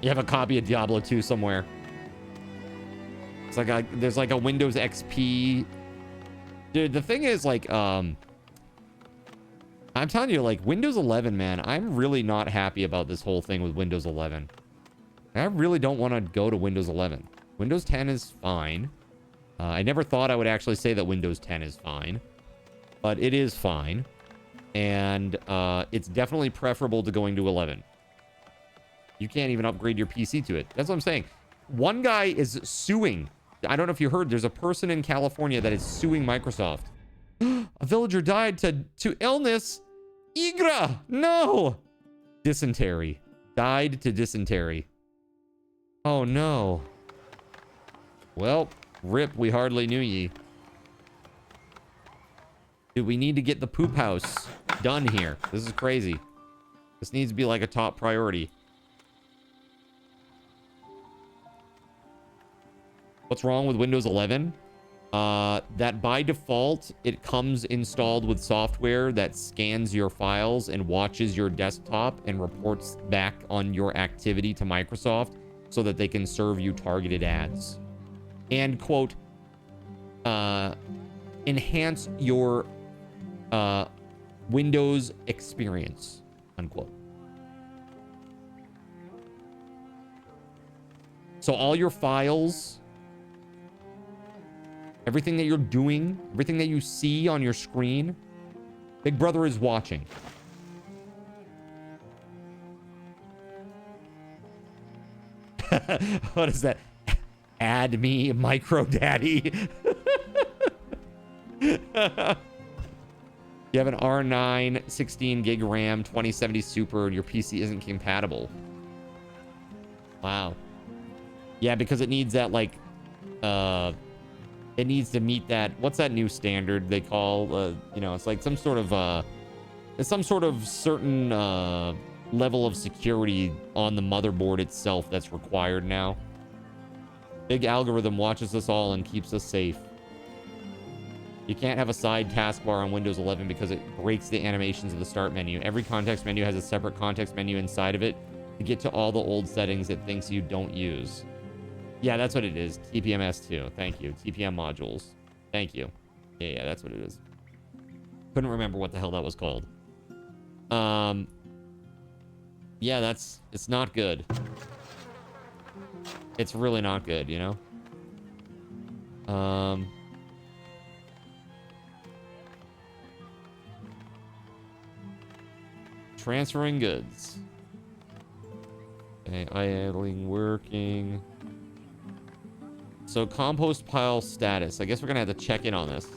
You have a copy of Diablo 2 somewhere. It's like there's like a Windows XP. Dude, the thing is, like, I'm telling you, like, Windows 11, man, I'm really not happy about this whole thing with Windows 11. I really don't want to go to Windows 11. Windows 10 is fine. I never thought I would actually say that Windows 10 is fine, but it is fine. And it's definitely preferable to going to 11. You can't even upgrade your PC to it. That's what I'm saying. One guy is suing. I don't know if you heard. There's a person in California that is suing Microsoft. A villager died to illness. Igra! No! Dysentery. Died to dysentery. Oh, no. Well, rip, we hardly knew ye. Dude, we need to get the poop house done here. This is crazy. This needs to be like a top priority. What's wrong with Windows 11? That by default, it comes installed with software that scans your files and watches your desktop and reports back on your activity to Microsoft so that they can serve you targeted ads. And, quote, enhance your Windows experience, unquote. So all your files, everything that you're doing, everything that you see on your screen, Big Brother is watching. What is that? Add me, micro daddy. You have an R9, 16 gig RAM, 2070 Super, and your PC isn't compatible. Wow. Yeah, because it needs that, like, it needs to meet that, what's that new standard they call, you know, it's like some sort of, it's some sort of certain, level of security on the motherboard itself that's required now. Big algorithm watches us all and keeps us safe. You can't have a side taskbar on Windows 11 because it breaks the animations of the start menu. Every context menu has a separate context menu inside of it to get to all the old settings it thinks you don't use. Yeah, that's what it is. TPMS2. Thank you. TPM modules. Thank you. Yeah, that's what it is. Couldn't remember what the hell that was called. Yeah, it's not good. It's really not good, you know? Transferring goods. Okay, idling, working. So compost pile status. I guess we're gonna have to check in on this.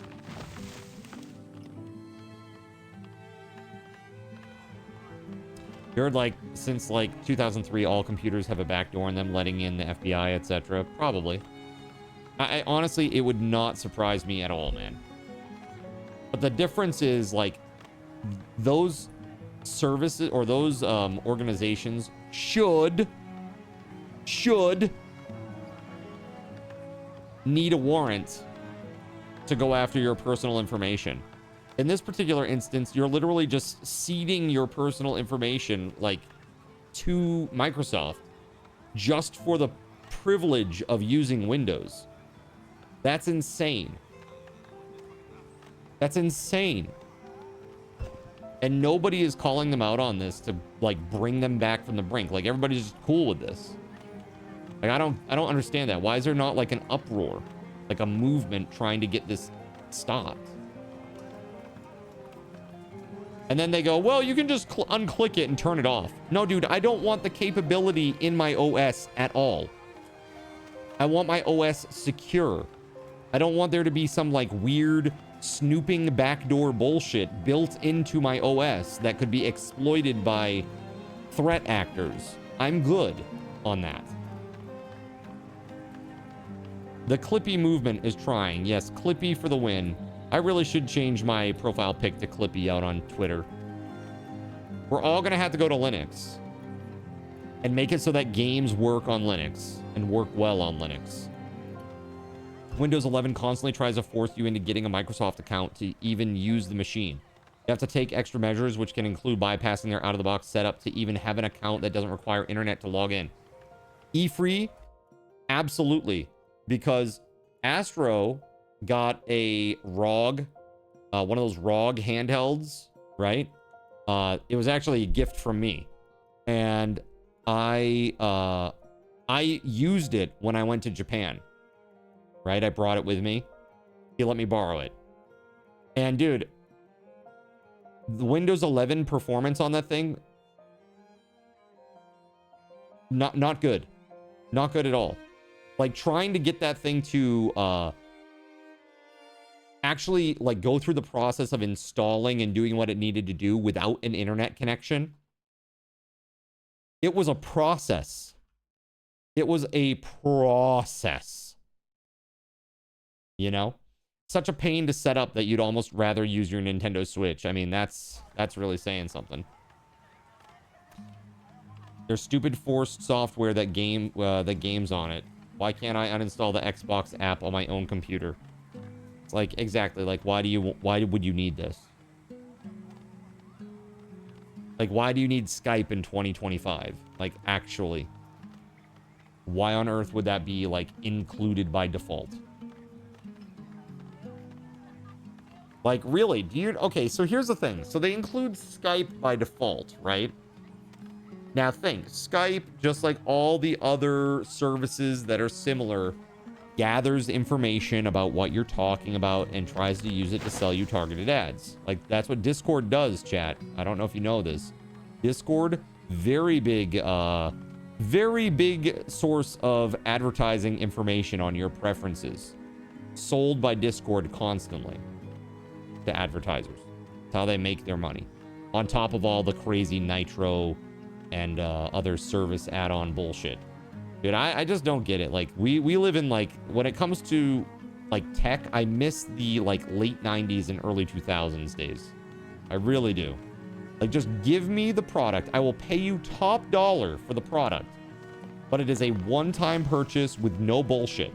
Heard like since like 2003, all computers have a backdoor in them, letting in the FBI, etc. Probably. I honestly, it would not surprise me at all, man. But the difference is like those services or those organizations should need a warrant to go after your personal information. In this particular instance, you're literally just ceding your personal information like to Microsoft just for the privilege of using Windows. That's insane. That's insane. And nobody is calling them out on this to like bring them back from the brink. Like everybody's just cool with this. Like I don't understand that. Why is there not like an uproar, like a movement trying to get this stopped? And then they go, well, you can just unclick it and turn it off. No, dude, I don't want the capability in my OS at all. I want my OS secure. I don't want there to be some like weird snooping backdoor bullshit built into my OS that could be exploited by threat actors. I'm good on that. The Clippy movement is trying. Yes, Clippy for the win. I really should change my profile pic to Clippy out on Twitter. We're all going to have to go to Linux and make it so that games work on Linux and work well on Linux. Windows 11 constantly tries to force you into getting a Microsoft account to even use the machine. You have to take extra measures, which can include bypassing their out-of-the-box setup to even have an account that doesn't require internet to log in. E-free? Absolutely. Because Astro got a ROG, one of those ROG handhelds, right? It was actually a gift from me. And I used it when I went to Japan. Right? I brought it with me. He let me borrow it. And dude, the Windows 11 performance on that thing, not good. Not good at all. Like trying to get that thing to actually like go through the process of installing and doing what it needed to do without an internet connection. It was a process. It was a process. You know, such a pain to set up that you'd almost rather use your Nintendo Switch. I mean, that's really saying something. There's stupid forced software that games on it. Why can't I uninstall the Xbox app on my own computer? It's like exactly like why would you need this? Like why do you need Skype in 2025? Like actually, why on earth would that be like included by default? Like, really? Do you... Okay, so here's the thing. So they include Skype by default, right? Now think, Skype, just like all the other services that are similar, gathers information about what you're talking about and tries to use it to sell you targeted ads. Like, that's what Discord does, chat. I don't know if you know this. Discord, very big source of advertising information on your preferences. Sold by Discord constantly to advertisers. That's how they make their money. On top of all the crazy Nitro and other service add-on bullshit. Dude, I just don't get it. Like, we live in, like, when it comes to, like, tech, I miss the, like, late 90s and early 2000s days. I really do. Like, just give me the product. I will pay you top dollar for the product. But it is a one-time purchase with no bullshit.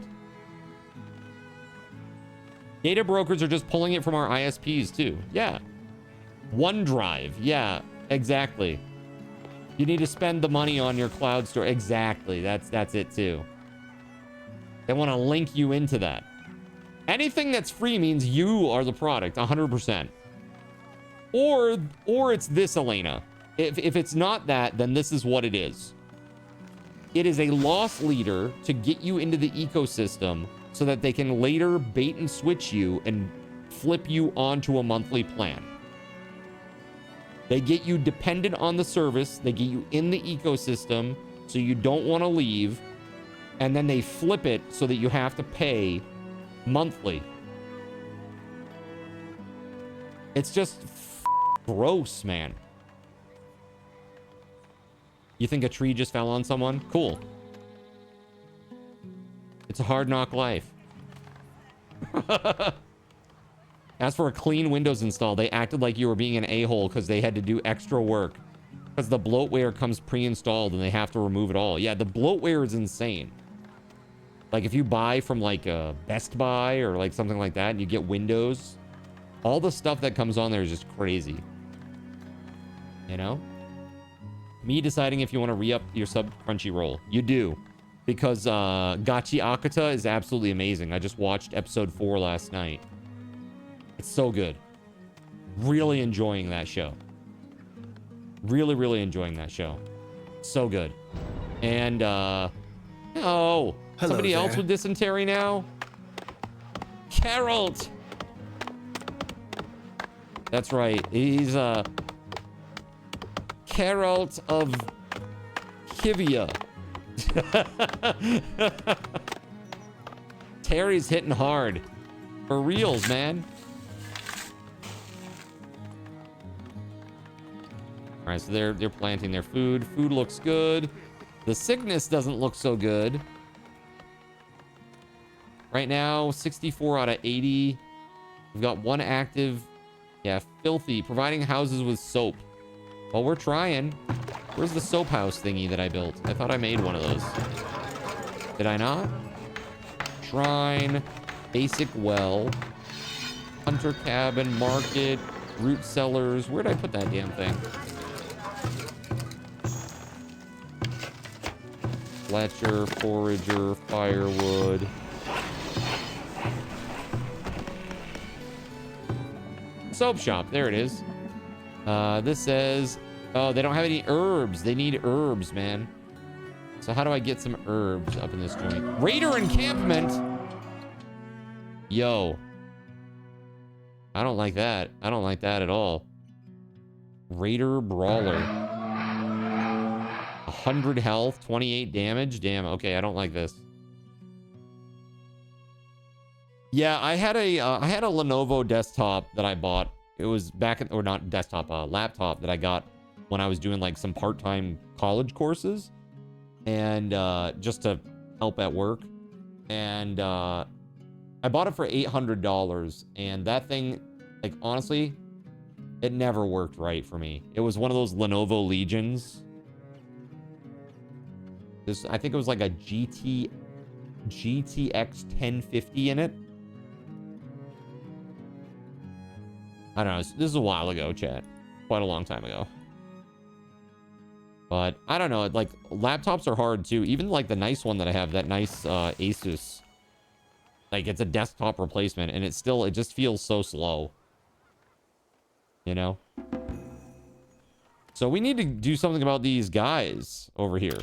Data brokers are just pulling it from our ISPs, too. Yeah. OneDrive. Yeah, exactly. You need to spend the money on your cloud store. Exactly. That's it too. They want to link you into that. Anything that's free means you are the product, 100%. Or it's this, Elena. If it's not that, then this is what it is. It is a loss leader to get you into the ecosystem so that they can later bait and switch you and flip you onto a monthly plan. They get you dependent on the service. They get you in the ecosystem so you don't want to leave. And then they flip it so that you have to pay monthly. It's just gross, man. You think a tree just fell on someone? Cool. It's a hard knock life. As for a clean Windows install, they acted like you were being an a-hole because they had to do extra work. Because the bloatware comes pre-installed and they have to remove it all. Yeah, the bloatware is insane. Like if you buy from like a Best Buy or like something like that and you get Windows, all the stuff that comes on there is just crazy. You know? Me deciding if you want to re-up your sub Crunchyroll. You do. Because Gachi Akata is absolutely amazing. I just watched episode 4 last night. It's so good. Really enjoying that show. Really, really enjoying that show. So good. And, oh, somebody else with dysentery now? Carol! That's right. He's, Carol of Kivia. Terry's hitting hard. For reals, man. All right, so they're planting their food. Food looks good. The sickness doesn't look so good. Right now, 64 out of 80. We've got one active. Yeah, filthy. Providing houses with soap. Well, we're trying. Where's the soap house thingy that I built? I thought I made one of those. Did I not? Shrine. Basic well. Hunter cabin. Market. Root cellars. Where'd I put that damn thing? Fletcher, forager, firewood. Soap shop, there it is. This says, oh, they don't have any herbs. They need herbs, man. So how do I get some herbs up in this joint? Raider encampment. Yo. I don't like that. I don't like that at all. Raider brawler. 100 health, 28 damage. Damn, okay, I don't like this. Yeah, I had a Lenovo desktop that I bought. It was back in, or not desktop, laptop that I got when I was doing like some part-time college courses and just to help at work. And I bought it for $800, and that thing, like, honestly, it never worked right for me. It was one of those Lenovo Legions. This, I think it was like a GTX 1050 in it. I don't know. This is a while ago, chat. Quite a long time ago. But I don't know. Like, laptops are hard too. Even like the nice one that I have, that nice Asus. Like, it's a desktop replacement, and it just feels so slow. You know? So we need to do something about these guys over here.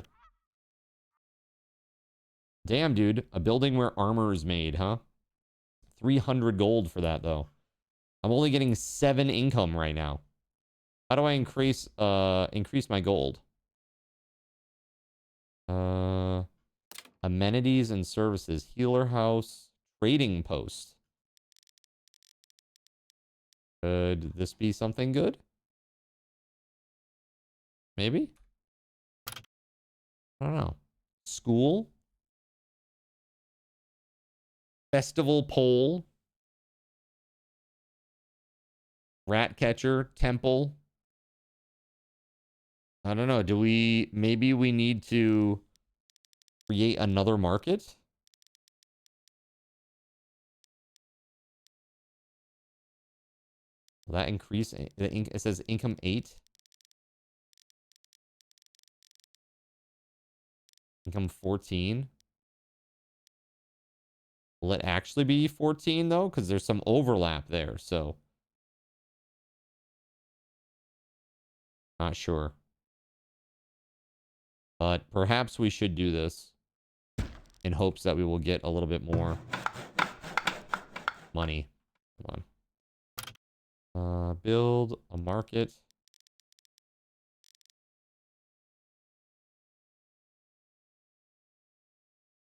Damn, dude. A building where armor is made, huh? 300 gold for that, though. I'm only getting 7 income right now. How do I increase my gold? Amenities and services. Healer house. Trading post. Could this be something good? Maybe? I don't know. School? Festival pole? Rat catcher? Temple? I don't know. Maybe we need to create another market? Will that increase? It says income 8. Income 14. Will it actually be 14 though? Because there's some overlap there, so. Not sure. But perhaps we should do this in hopes that we will get a little bit more money. Come on. Build a market.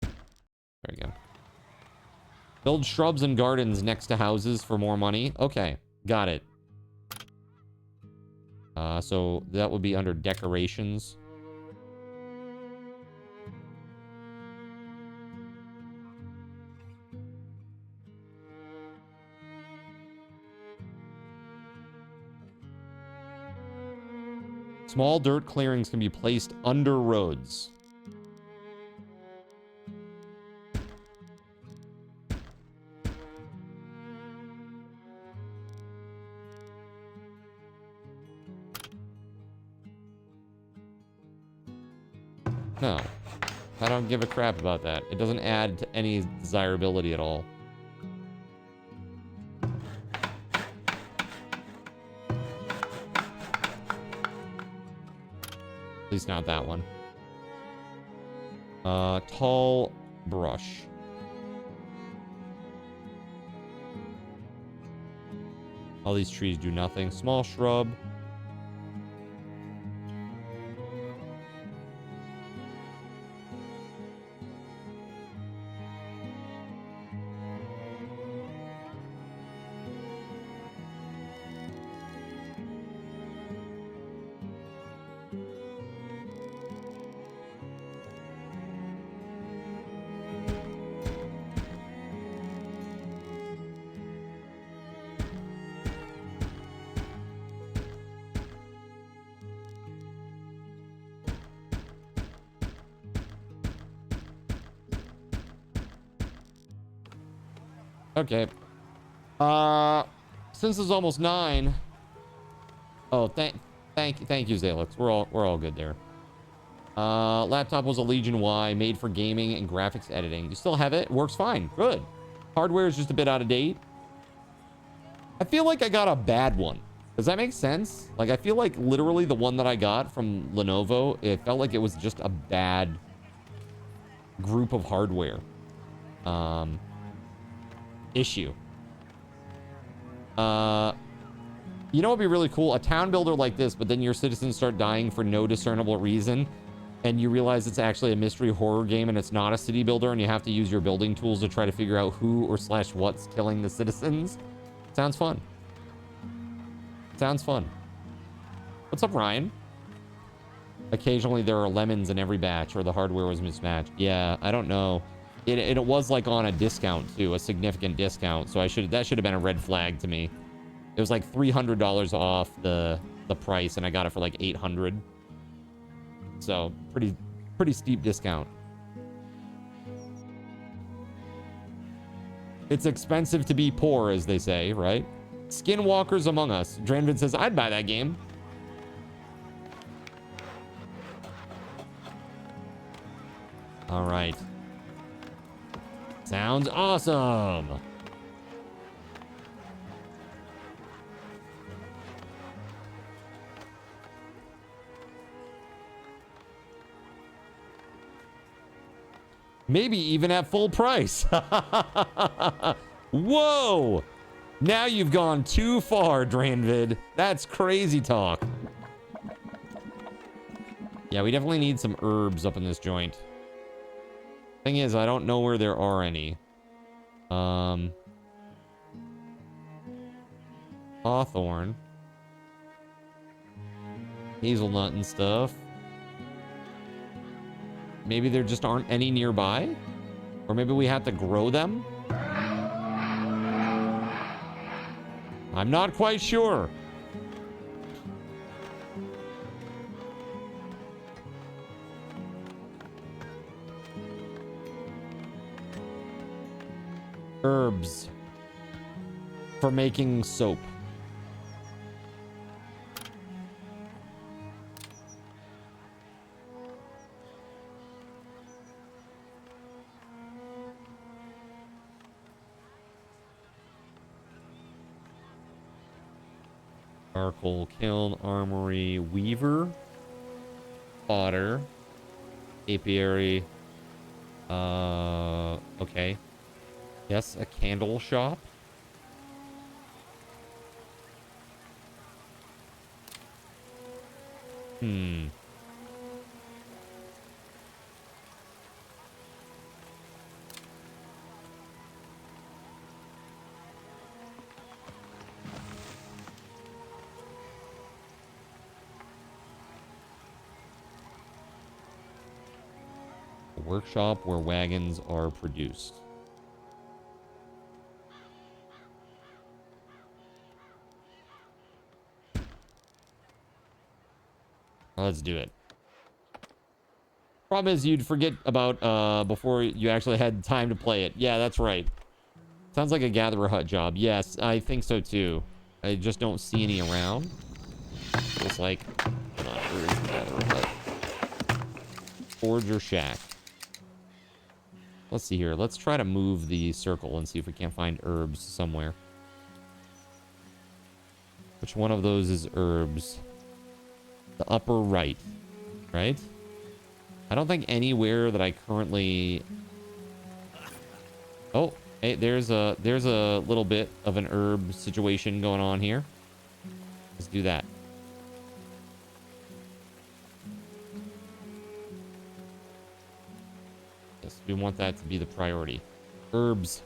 There we go. Build shrubs and gardens next to houses for more money. Okay, got it. So that would be under decorations. Small dirt clearings can be placed under roads. No, I don't give a crap about that. It doesn't add to any desirability at all. At least not that one. Tall brush. All these trees do nothing. Small shrub. Okay. Since it's almost 9. Oh, thank you, Zalix. We're all good there. Laptop was a Legion Y, made for gaming and graphics editing. You still have it? Works fine. Good. Hardware is just a bit out of date. I feel like I got a bad one. Does that make sense? Like, I feel like literally the one that I got from Lenovo, it felt like it was just a bad group of hardware. Issue. You know what would be really cool? A town builder like this, but then your citizens start dying for no discernible reason, and you realize it's actually a mystery horror game and it's not a city builder, and you have to use your building tools to try to figure out who or / what's killing the citizens. Sounds fun. Sounds fun. What's up, Ryan? Occasionally there are lemons in every batch, or the hardware was mismatched. Yeah, I don't know. It was like on a discount too, a significant discount. So that should have been a red flag to me. It was like $300 off the price, and I got it for like $800. So pretty steep discount. It's expensive to be poor, as they say, right? Skinwalkers Among Us. Dranvid says, I'd buy that game. All right. Sounds awesome. Maybe even at full price. Whoa! Now you've gone too far, Dranvid. That's crazy talk. Yeah, we definitely need some herbs up in this joint. Thing is, I don't know where there are any. Hawthorn. Hazelnut and stuff. Maybe there just aren't any nearby? Or maybe we have to grow them? I'm not quite sure. Herbs for making soap. Charcoal kiln, armory, weaver, fodder, apiary. Okay. Yes, a candle shop. A workshop where wagons are produced. Let's do it. Problem is you'd forget about before you actually had time to play it. Yeah, that's right. Sounds like a gatherer hut job. Yes, I think so too. I just don't see any around. It's like, come on, where is the gatherer hut? Forger shack. Let's see here. Let's try to move the circle and see if we can't find herbs somewhere. Which one of those is herbs? The upper right, right? I don't think anywhere that I currently... Oh, hey, there's a little bit of an herb situation going on here. Let's do that. Yes, we want that to be the priority. Herbs.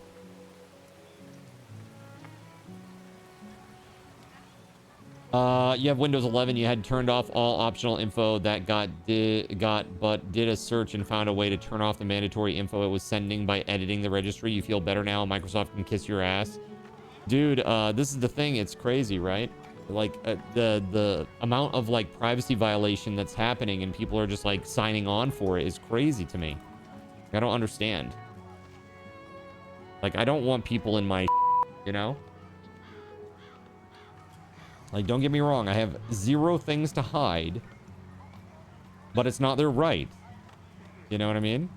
You have Windows 11. You had turned off all optional info that but did a search and found a way to turn off the mandatory info it was sending by editing the registry. You feel better now. Microsoft can kiss your ass, dude. This is the thing. It's crazy, right? Like the amount of like privacy violation that's happening and people are just like signing on for it is crazy to me. I don't understand. Like, I don't want people in my, you know. Like, don't get me wrong, I have zero things to hide, but it's not their right. You know what I mean?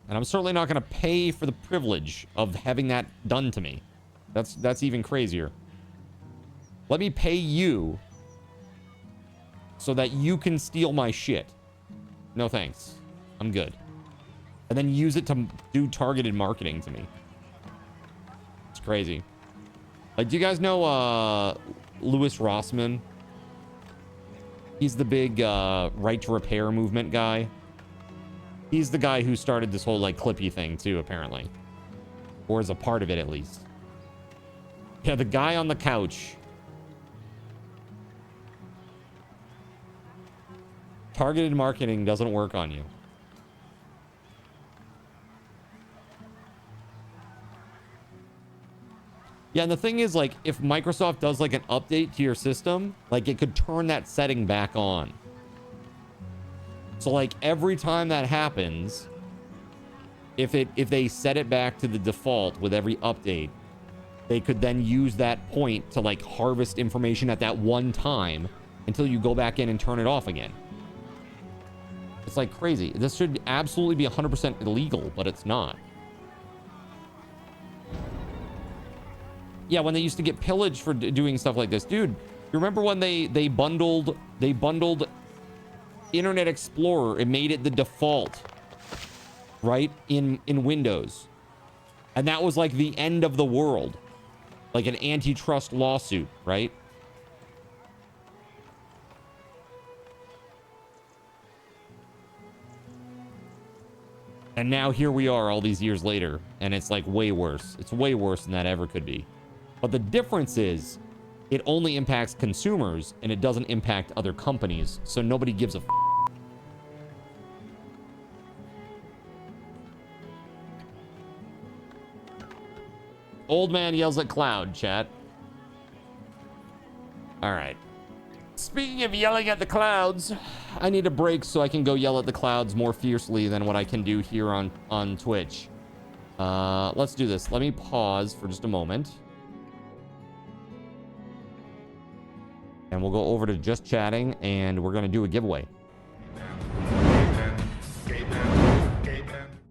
And I'm certainly not going to pay for the privilege of having that done to me. That's even crazier. Let me pay you so that you can steal my shit. No thanks. I'm good. And then use it to do targeted marketing to me. Crazy. Like, do you guys know Louis Rossmann? He's the big right to repair movement guy. He's the guy who started this whole like Clippy thing too, apparently, or is a part of it at least. Yeah, the guy on the couch. Targeted marketing doesn't work on you. Yeah, and the thing is, like, if Microsoft does, like, an update to your system, like, it could turn that setting back on. So, like, every time that happens, if they set it back to the default with every update, they could then use that point to, like, harvest information at that one time until you go back in and turn it off again. It's, like, crazy. This should absolutely be 100% illegal, but it's not. Yeah, when they used to get pillaged for doing stuff like this. Dude, you remember when they bundled Internet Explorer, it made it the default, right, in Windows. And that was like the end of the world. Like an antitrust lawsuit, right? And now here we are all these years later, and it's like way worse. It's way worse than that ever could be. But the difference is, it only impacts consumers, and it doesn't impact other companies, so nobody gives a f***. Old man yells at cloud, chat. All right. Speaking of yelling at the clouds, I need a break so I can go yell at the clouds more fiercely than what I can do here on Twitch. Let's do this. Let me pause for just a moment. And we'll go over to just chatting, and we're going to do a giveaway.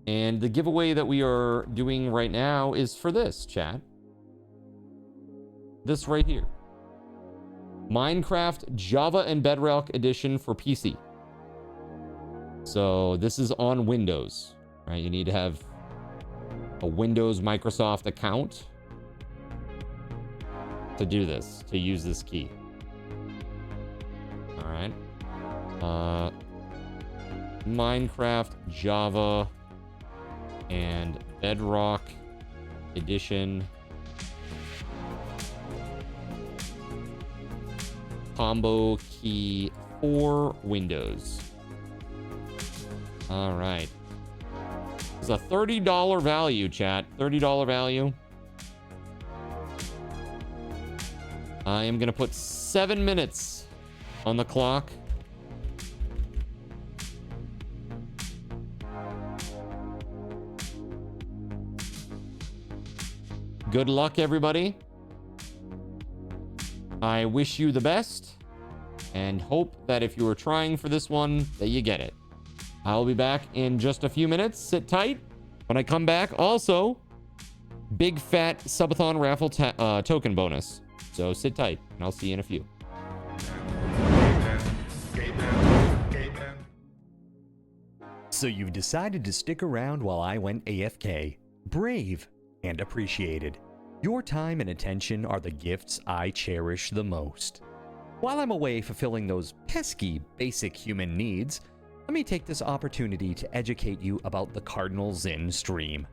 And the giveaway that we are doing right now is for this, chat. This right here. Minecraft Java and Bedrock Edition for PC. So this is on Windows, right? You need to have a Windows Microsoft account to do this, to use this key. All right. Minecraft Java and Bedrock Edition combo key for Windows. All right. It's a $30 value, chat. $30 value. I am going to put 7 minutes on the clock. Good luck, everybody. I wish you the best and hope that if you were trying for this one, that you get it. I'll be back in just a few minutes. Sit tight. When I come back, also, big fat Subathon raffle token bonus. So sit tight, and I'll see you in a few. So you've decided to stick around while I went AFK. Brave and appreciated. Your time and attention are the gifts I cherish the most. While I'm away fulfilling those pesky basic human needs, let me take this opportunity to educate you about the Cardinal Zin stream.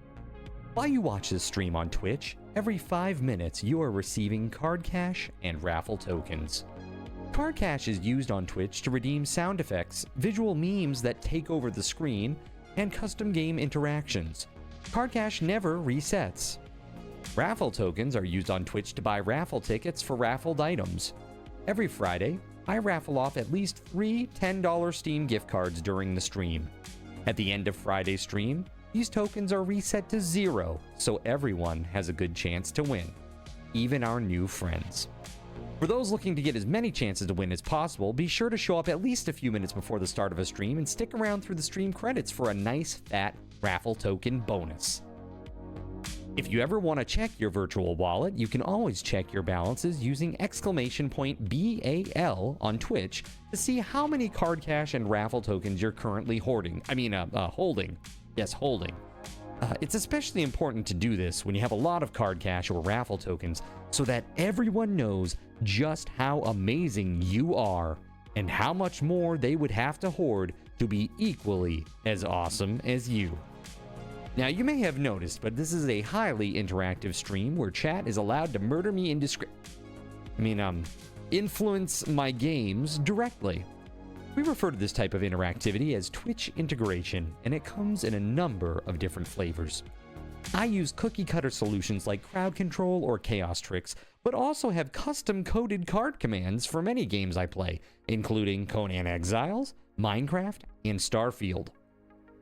While you watch this stream on Twitch, every 5 minutes you are receiving card cash and raffle tokens. Card cash is used on Twitch to redeem sound effects, visual memes that take over the screen, and custom game interactions. Card cash never resets. Raffle tokens are used on Twitch to buy raffle tickets for raffled items. Every Friday, I raffle off at least 3 $10 Steam gift cards during the stream. At the end of Friday's stream, these tokens are reset to 0, so everyone has a good chance to win, even our new friends. For those looking to get as many chances to win as possible, be sure to show up at least a few minutes before the start of a stream and stick around through the stream credits for a nice fat raffle token bonus. If you ever want to check your virtual wallet, you can always check your balances using !BAL on Twitch to see how many card cash and raffle tokens you're currently holding. Yes, holding. It's especially important to do this when you have a lot of card cash or raffle tokens so that everyone knows just how amazing you are and how much more they would have to hoard to be equally as awesome as you. Now, you may have noticed, but this is a highly interactive stream where chat is allowed to murder me influence my games directly. We refer to this type of interactivity as Twitch integration, and it comes in a number of different flavors. I use cookie-cutter solutions like crowd control or chaos tricks, but also have custom-coded card commands for many games I play, including Conan Exiles, Minecraft, and Starfield.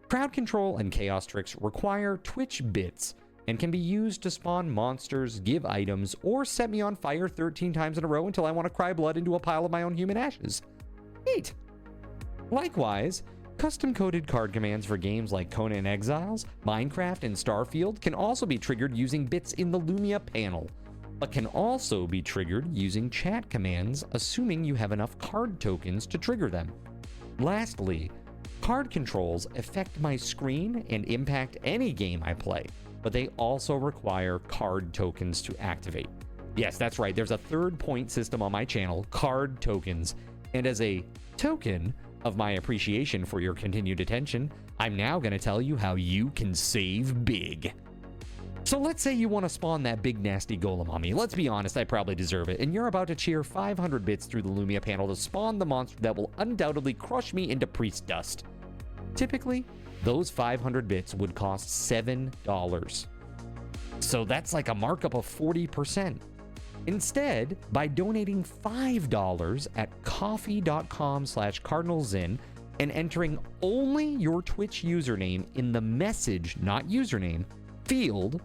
Crowd control and chaos tricks require Twitch bits and can be used to spawn monsters, give items, or set me on fire 13 times in a row until I want to cry blood into a pile of my own human ashes. Neat! Likewise, custom-coded card commands for games like Conan Exiles, Minecraft, and Starfield can also be triggered using bits in the Lumia panel, but can also be triggered using chat commands, assuming you have enough card tokens to trigger them. Lastly, card controls affect my screen and impact any game I play, but they also require card tokens to activate. Yes, that's right, there's a third point system on my channel, card tokens, and as a token of my appreciation for your continued attention, I'm now going to tell you how you can save big. So let's say you want to spawn that big nasty golem on me. Let's be honest, I probably deserve it. And you're about to cheer 500 bits through the Lumia panel to spawn the monster that will undoubtedly crush me into priest dust. Typically, those 500 bits would cost $7. So that's like a markup of 40%. Instead, by donating $5 at coffee.com/cardinalzin and entering only your Twitch username in the message, not username, field,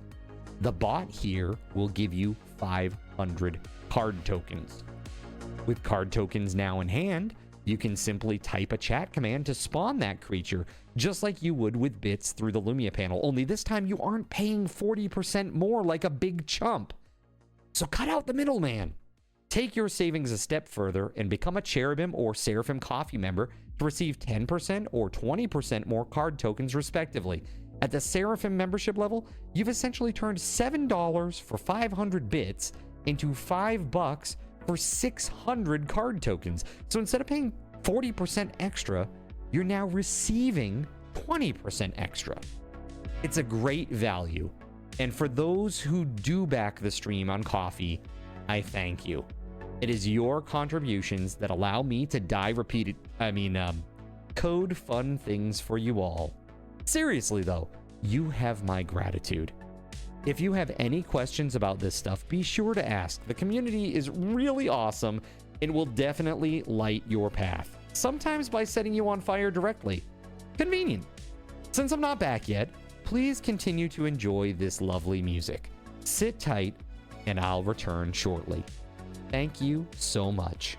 the bot here will give you 500 card tokens. With card tokens now in hand, you can simply type a chat command to spawn that creature, just like you would with bits through the Lumia panel, only this time you aren't paying 40% more like a big chump. So cut out the middleman. Take your savings a step further and become a Cherubim or Seraphim Coffee member to receive 10% or 20% more card tokens respectively. At the Seraphim membership level, you've essentially turned $7 for 500 bits into $5 for 600 card tokens. So instead of paying 40% extra, you're now receiving 20% extra. It's a great value. And for those who do back the stream on Coffee, I thank you. It is your contributions that allow me to code fun things for you all. Seriously though, you have my gratitude. If you have any questions about this stuff, be sure to ask. The community is really awesome and will definitely light your path. Sometimes by setting you on fire directly. Convenient. Since I'm not back yet, please continue to enjoy this lovely music. Sit tight and I'll return shortly. Thank you so much.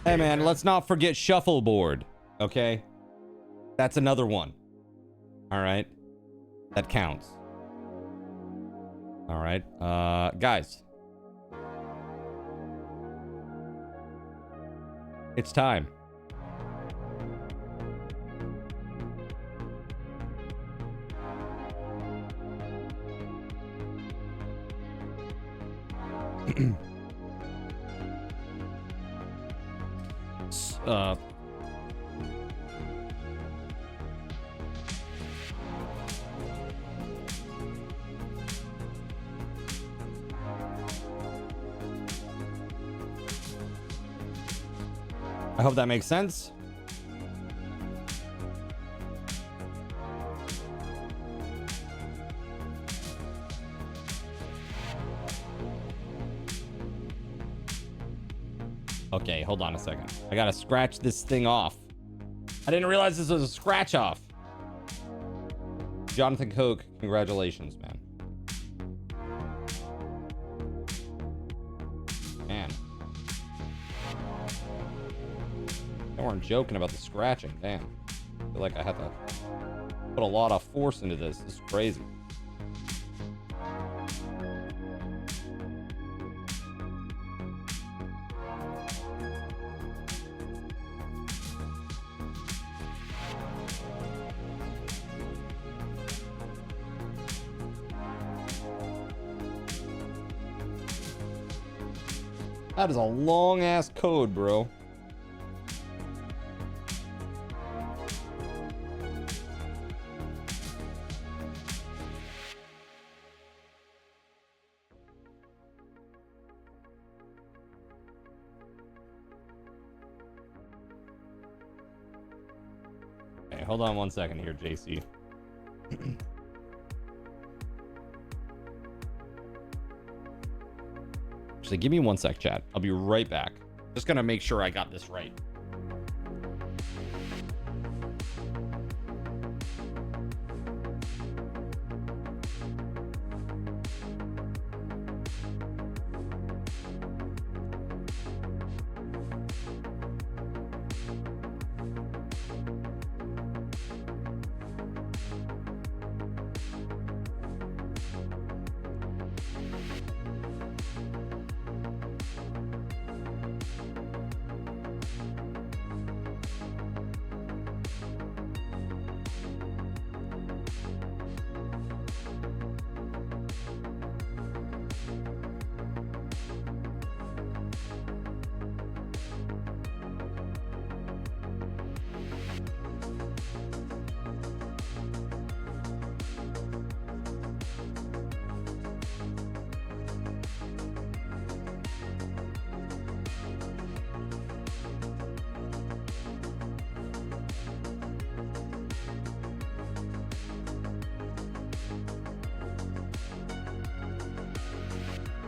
Hey man, let's not forget shuffleboard, okay? That's another one. All right. That counts. All right. Guys. It's time. I hope that makes sense. Okay, hold on a second. I gotta scratch this thing off. I didn't realize this was a scratch off. Jonathan Koch, congratulations, man. Man. They weren't joking about the scratching, damn. I feel like I had to put a lot of force into this. This is crazy. That is a long ass code, bro. Okay, hold on one second here, JC. Actually, give me one sec, chat. I'll be right back. Just gonna make sure I got this right.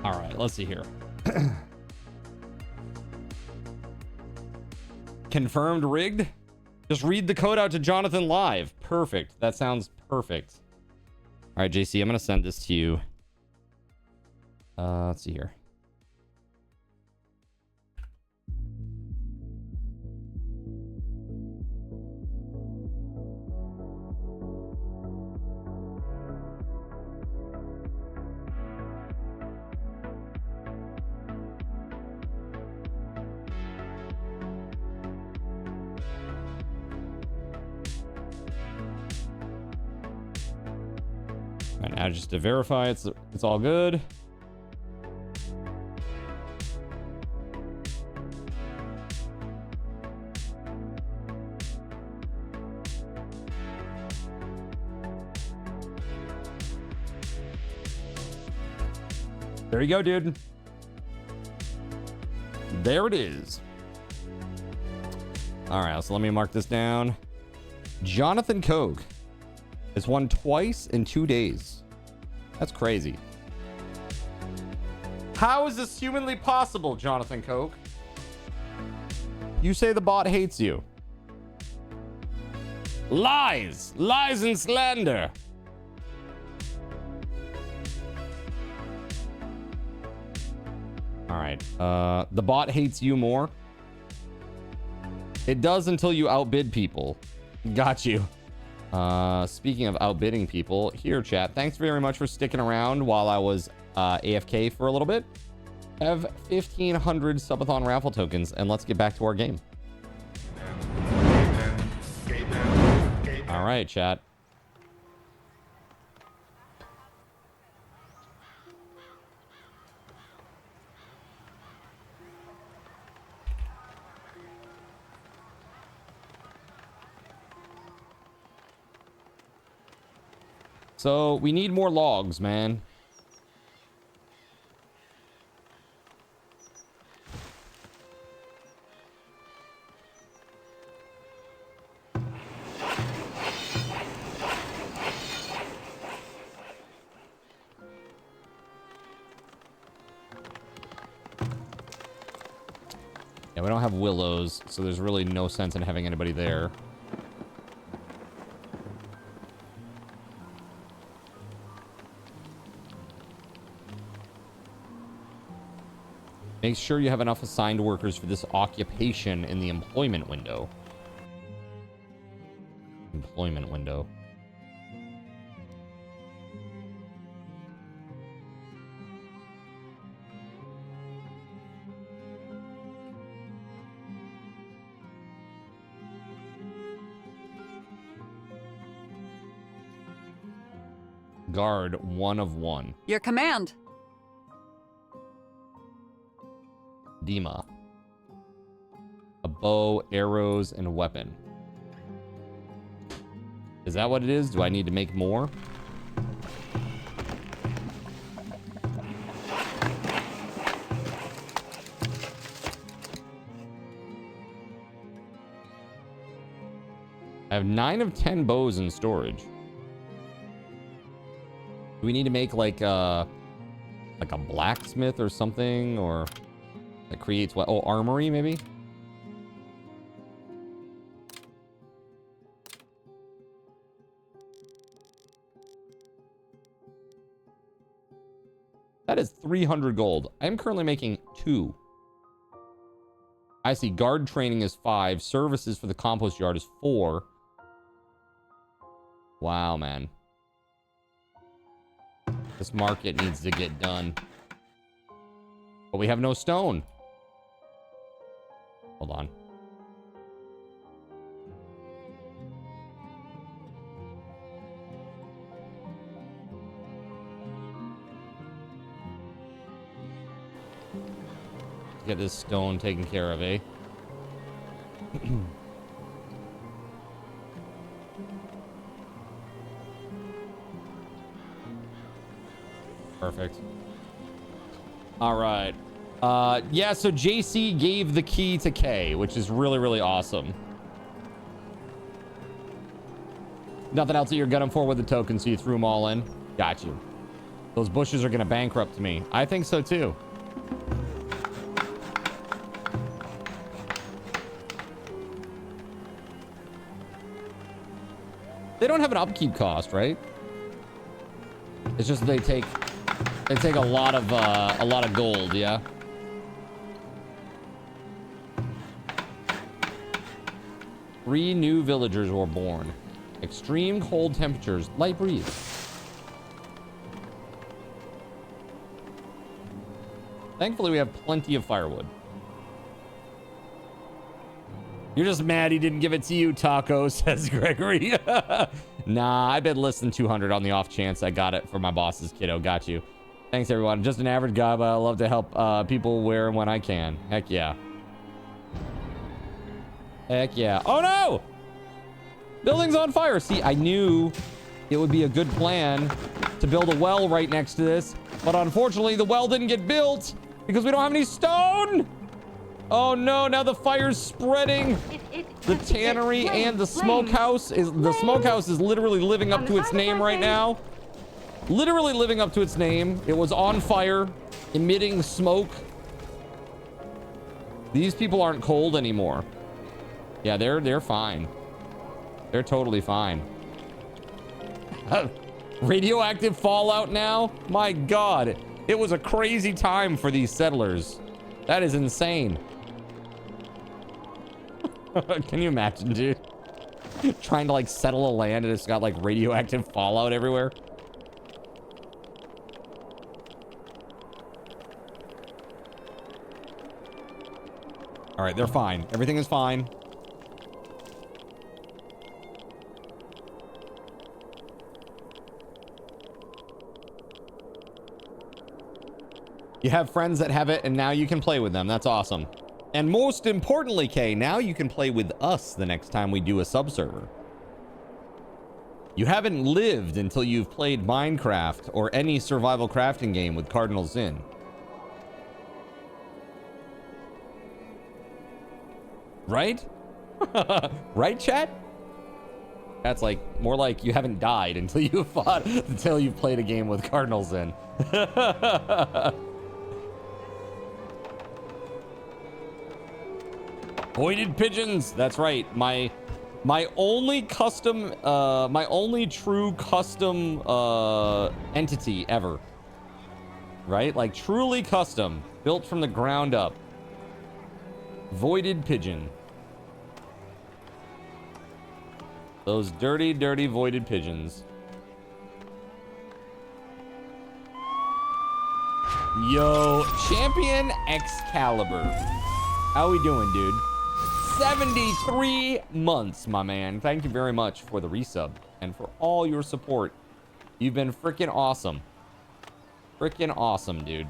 All right, let's see here. Confirmed rigged? Just read the code out to Jonathan live. Perfect. That sounds perfect. All right, JC, I'm going to send this to you. Let's see here. And now just to verify it's all good. There you go, dude. There it is. All right, so let me mark this down. Jonathan Koch has won twice in 2 days. That's crazy. How is this humanly possible, Jonathan Koch? You say the bot hates you. Lies! Lies and slander! All right. The bot hates you more. It does until you outbid people. Got you. Speaking of outbidding people, here, chat. Thanks very much for sticking around while I was AFK for a little bit. I have 1,500 Subathon raffle tokens, and let's get back to our game. All right, chat. So we need more logs, man. Yeah, we don't have willows, so there's really no sense in having anybody there. Make sure you have enough assigned workers for this occupation in the employment window. Employment window. Guard 1 of 1. Your command. Dima. A bow, arrows, and weapon. Is that what it is? Do I need to make more? I have 9 of 10 bows in storage. Do we need to make like a blacksmith or something, or that creates what? Oh, armory maybe? That is 300 gold. I am currently making 2. I see. Guard training is 5. Services for the compost yard is 4. Wow, man. This market needs to get done. But we have no stone. Hold on. Get this stone taken care of, eh? Perfect. All right. Yeah, so JC gave the key to K, which is really, really awesome. Nothing else that you're gunning for with the tokens, so you threw them all in. Got you. Those bushes are going to bankrupt me. I think so, too. They don't have an upkeep cost, right? It's just they take a lot of gold, yeah. Three new villagers were born. Extreme cold temperatures, light breeze. Thankfully, we have plenty of firewood. You're just mad he didn't give it to you, Taco, says Gregory. Nah, I bet less than 200 on the off chance I got it for my boss's kiddo. Got you. Thanks, everyone. Just an average guy, but I love to help people where and when I can. Heck yeah. Heck yeah. Oh, no! Building's on fire. See, I knew it would be a good plan to build a well right next to this, but unfortunately, the well didn't get built because we don't have any stone. Oh no, now the fire's spreading. The tannery and the smokehouse is literally living up to its name right now. Literally living up to its name. It was on fire, emitting smoke. These people aren't cold anymore. Yeah, they're fine. They're totally fine. Radioactive fallout now? My God. It was a crazy time for these settlers. That is insane. Can you imagine, dude? Trying to like settle a land and it's got like radioactive fallout everywhere. All right, they're fine. Everything is fine. You have friends that have it, and now you can play with them. That's awesome. And most importantly, Kay, now you can play with us the next time we do a subserver. You haven't lived until you've played Minecraft or any survival crafting game with Cardinal Sin. Right? Right, chat? That's like more like you haven't died until you fought, until you played a game with Cardinal Sin. Voided pigeons. That's right. My only custom, my only true custom entity ever. Right? Like truly custom, built from the ground up. Voided pigeon. Those dirty, dirty voided pigeons. Yo, Champion Excalibur. How we doing, dude? 73 months, my man. Thank you very much for the resub and for all your support. You've been freaking awesome. Freaking awesome, dude.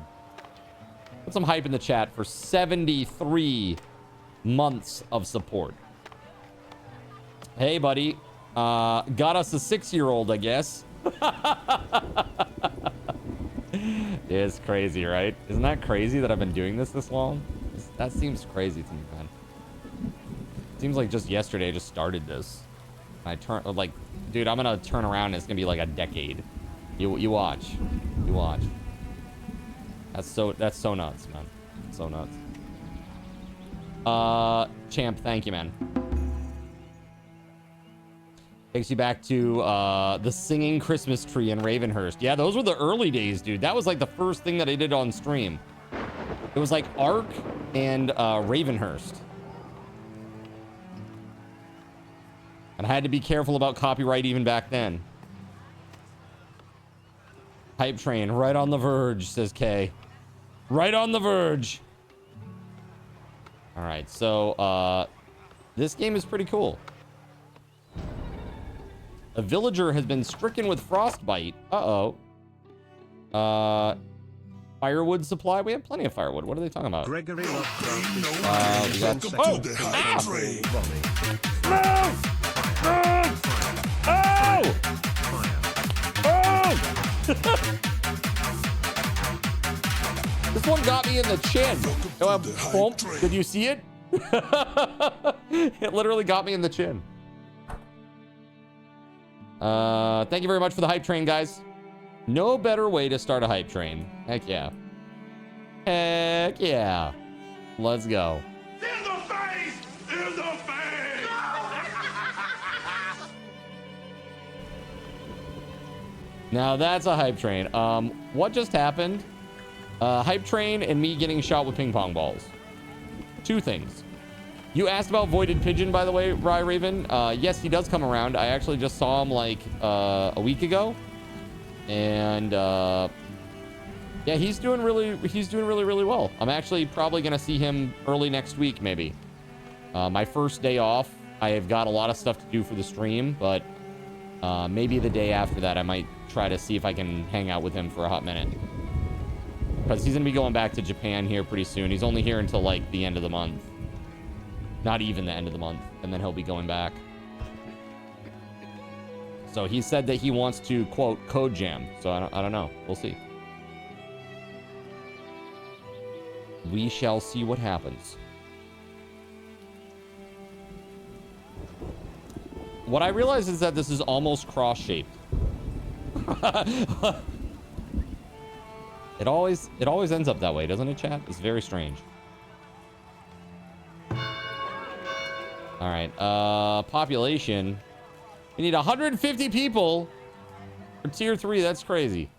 Put some hype in the chat for 73 months of support. Hey, buddy. Got us a 6-year-old, I guess. It's crazy, right? Isn't that crazy that I've been doing this long? That seems crazy to me, man. Seems like just yesterday I just started this. I turn like, dude, I'm gonna turn around and it's gonna be like a decade. You watch. You watch. That's so nuts, man. So nuts. Champ, thank you, man. Takes you back to the singing Christmas tree in Ravenhurst. Yeah, those were the early days, dude. That was like the first thing that I did on stream. It was like Ark and Ravenhurst. And I had to be careful about copyright even back then. Hype train, right on the verge, says Kay. Right on the verge. All right, so this game is pretty cool. A villager has been stricken with frostbite. Uh-oh. Firewood supply. We have plenty of firewood. What are they talking about? Gregory we got... Oh! Oh! This one got me in the chin. Oh, did you see it? It literally got me in the chin. Thank you very much for the hype train, guys. No better way to start a hype train. Heck yeah. Heck yeah. Let's go. In the face! In the face! Now that's a hype train. What just happened? Hype train and me getting shot with ping pong balls. Two things. You asked about Voided Pigeon, by the way, Rye Raven. Yes, he does come around. I actually just saw him like a week ago. And yeah, he's doing really well. I'm actually probably gonna see him early next week, maybe. My first day off. I have got a lot of stuff to do for the stream, but maybe the day after that I might try to see if I can hang out with him for a hot minute. Because he's gonna be going back to Japan here pretty soon. He's only here until like the end of the month. Not even the end of the month, and then he'll be going back. So he said that he wants to, quote, code jam. So I don't know. We'll see. We shall see what happens. What I realize is that this is almost cross-shaped. It always ends up that way, doesn't it, chat? It's very strange. All right, population. We need 150 people for tier 3. That's crazy.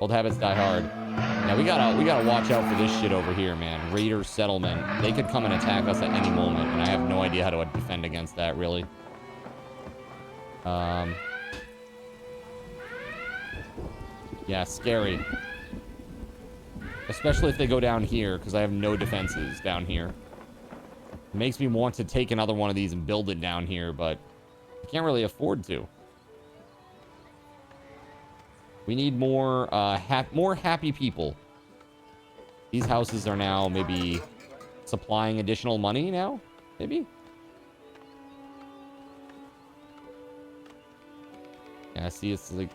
Old habits die hard. Yeah, we gotta watch out for this shit over here, man. Raider settlement. They could come and attack us at any moment, and I have no idea how to defend against that, really. Yeah, scary. Especially if they go down here, because I have no defenses down here. It makes me want to take another one of these and build it down here, but I can't really afford to. We need more happy people. These houses are now maybe supplying additional money now, maybe? Yeah, see, it's like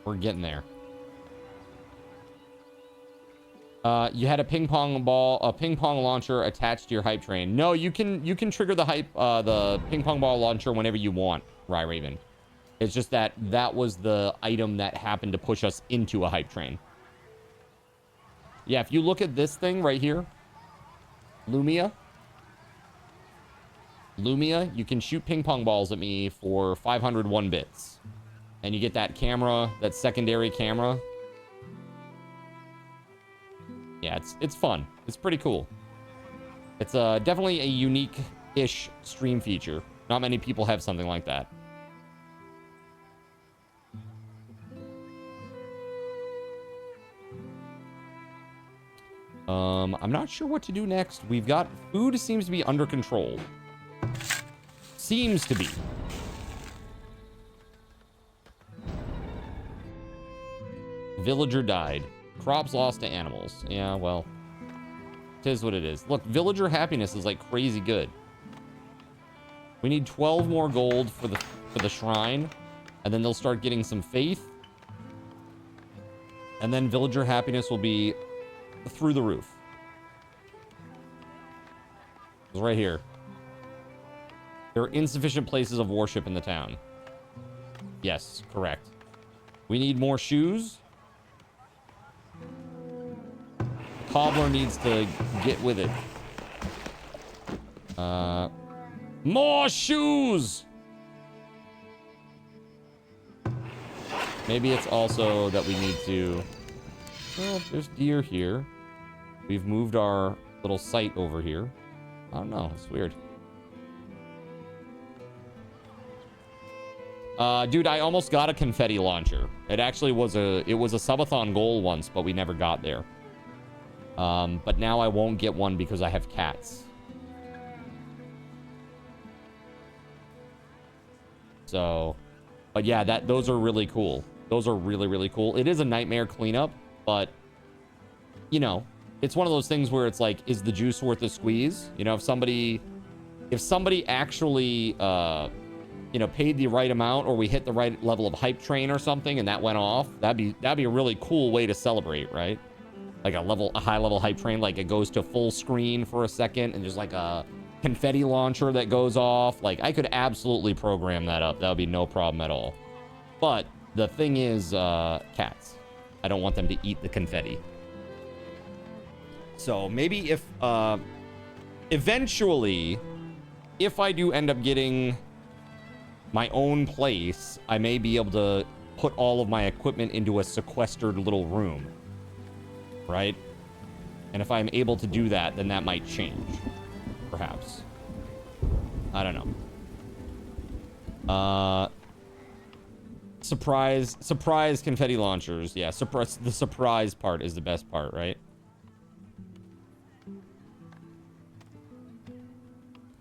we're getting there. You had a ping pong launcher attached to your hype train. No, you can trigger the ping pong ball launcher whenever you want, Raven. It's just that was the item that happened to push us into a hype train. Yeah, if you look at this thing right here, Lumia, you can shoot ping pong balls at me for 501 bits. And you get that camera, that secondary camera. Yeah, it's fun. It's pretty cool. It's definitely a unique-ish stream feature. Not many people have something like that. I'm not sure what to do next. We've got food seems to be under control. Seems to be. Villager died. Crops lost to animals. Yeah, well, it is what it is. Look, villager happiness is like crazy good. We need 12 more gold for the shrine, and then they'll start getting some faith. And then villager happiness will be through the roof. It's right here. There are insufficient places of worship in the town. Yes, correct. We need more shoes. Cobbler needs to get with it. More shoes! Maybe it's also that we need to... Well, there's deer here. We've moved our little site over here. I don't know. It's weird. Dude, I almost got a confetti launcher. It actually was a subathon goal once, but we never got there. But now I won't get one because I have cats. So, but yeah, those are really cool. Those are really, really cool. It is a nightmare cleanup, but you know, it's one of those things where it's like, is the juice worth the squeeze? You know, if somebody actually, you know, paid the right amount, or we hit the right level of hype train or something, and that went off, that'd be a really cool way to celebrate, right? Like a high level hype train, like it goes to full screen for a second, and there's like a confetti launcher that goes off. Like, I could absolutely program that up. That would be no problem at all. But the thing is, cats. I don't want them to eat the confetti. So maybe if, eventually, if I do end up getting my own place, I may be able to put all of my equipment into a sequestered little room. Right? And if I'm able to do that, then that might change. Perhaps. I don't know. Surprise confetti launchers. Yeah, the surprise part is the best part, right?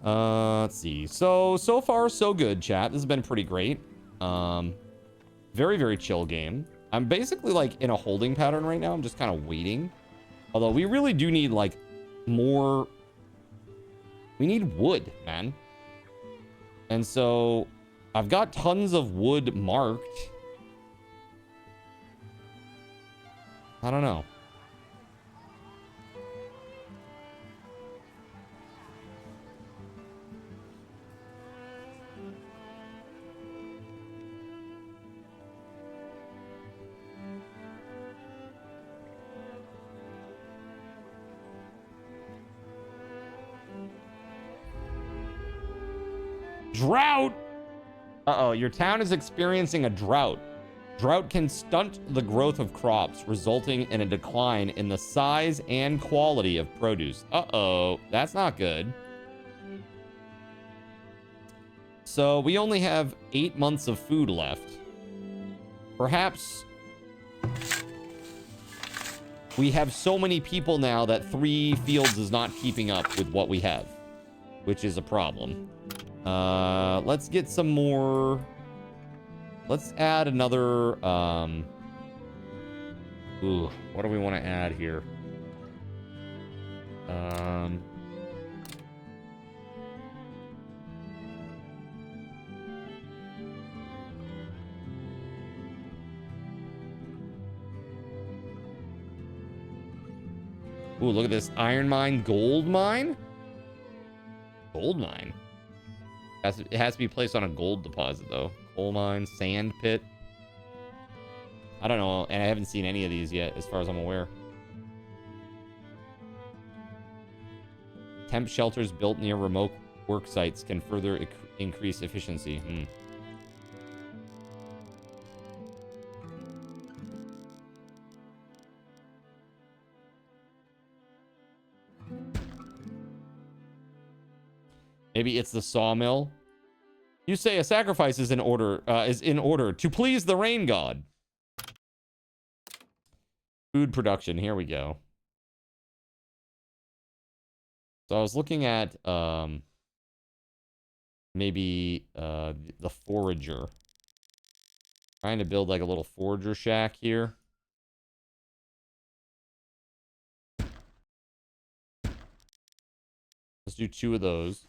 Let's see. So far, so good, chat. This has been pretty great. Very, very chill game. I'm basically like in a holding pattern right now. I'm just kind of waiting. Although we really do need like more. We need wood, man. And so I've got tons of wood marked. I don't know. Drought. Uh-oh, your town is experiencing a drought. Drought can stunt the growth of crops, resulting in a decline in the size and quality of produce. Uh-oh, that's not good. So we only have 8 months of food left. Perhaps we have so many people now that 3 fields is not keeping up with what we have, which is a problem. Let's get some more. Let's add another, ooh, what do we want to add here? Ooh, look at this. Iron mine, gold mine? Gold mine? It has to be placed on a gold deposit, though. Coal mine, sand pit. I don't know, and I haven't seen any of these yet, as far as I'm aware. Temp shelters built near remote work sites can further increase efficiency. Maybe it's the sawmill. You say a sacrifice is in order to please the rain god. Food production. Here we go. So I was looking at maybe the forager. Trying to build like a little forager shack here. Let's do 2 of those.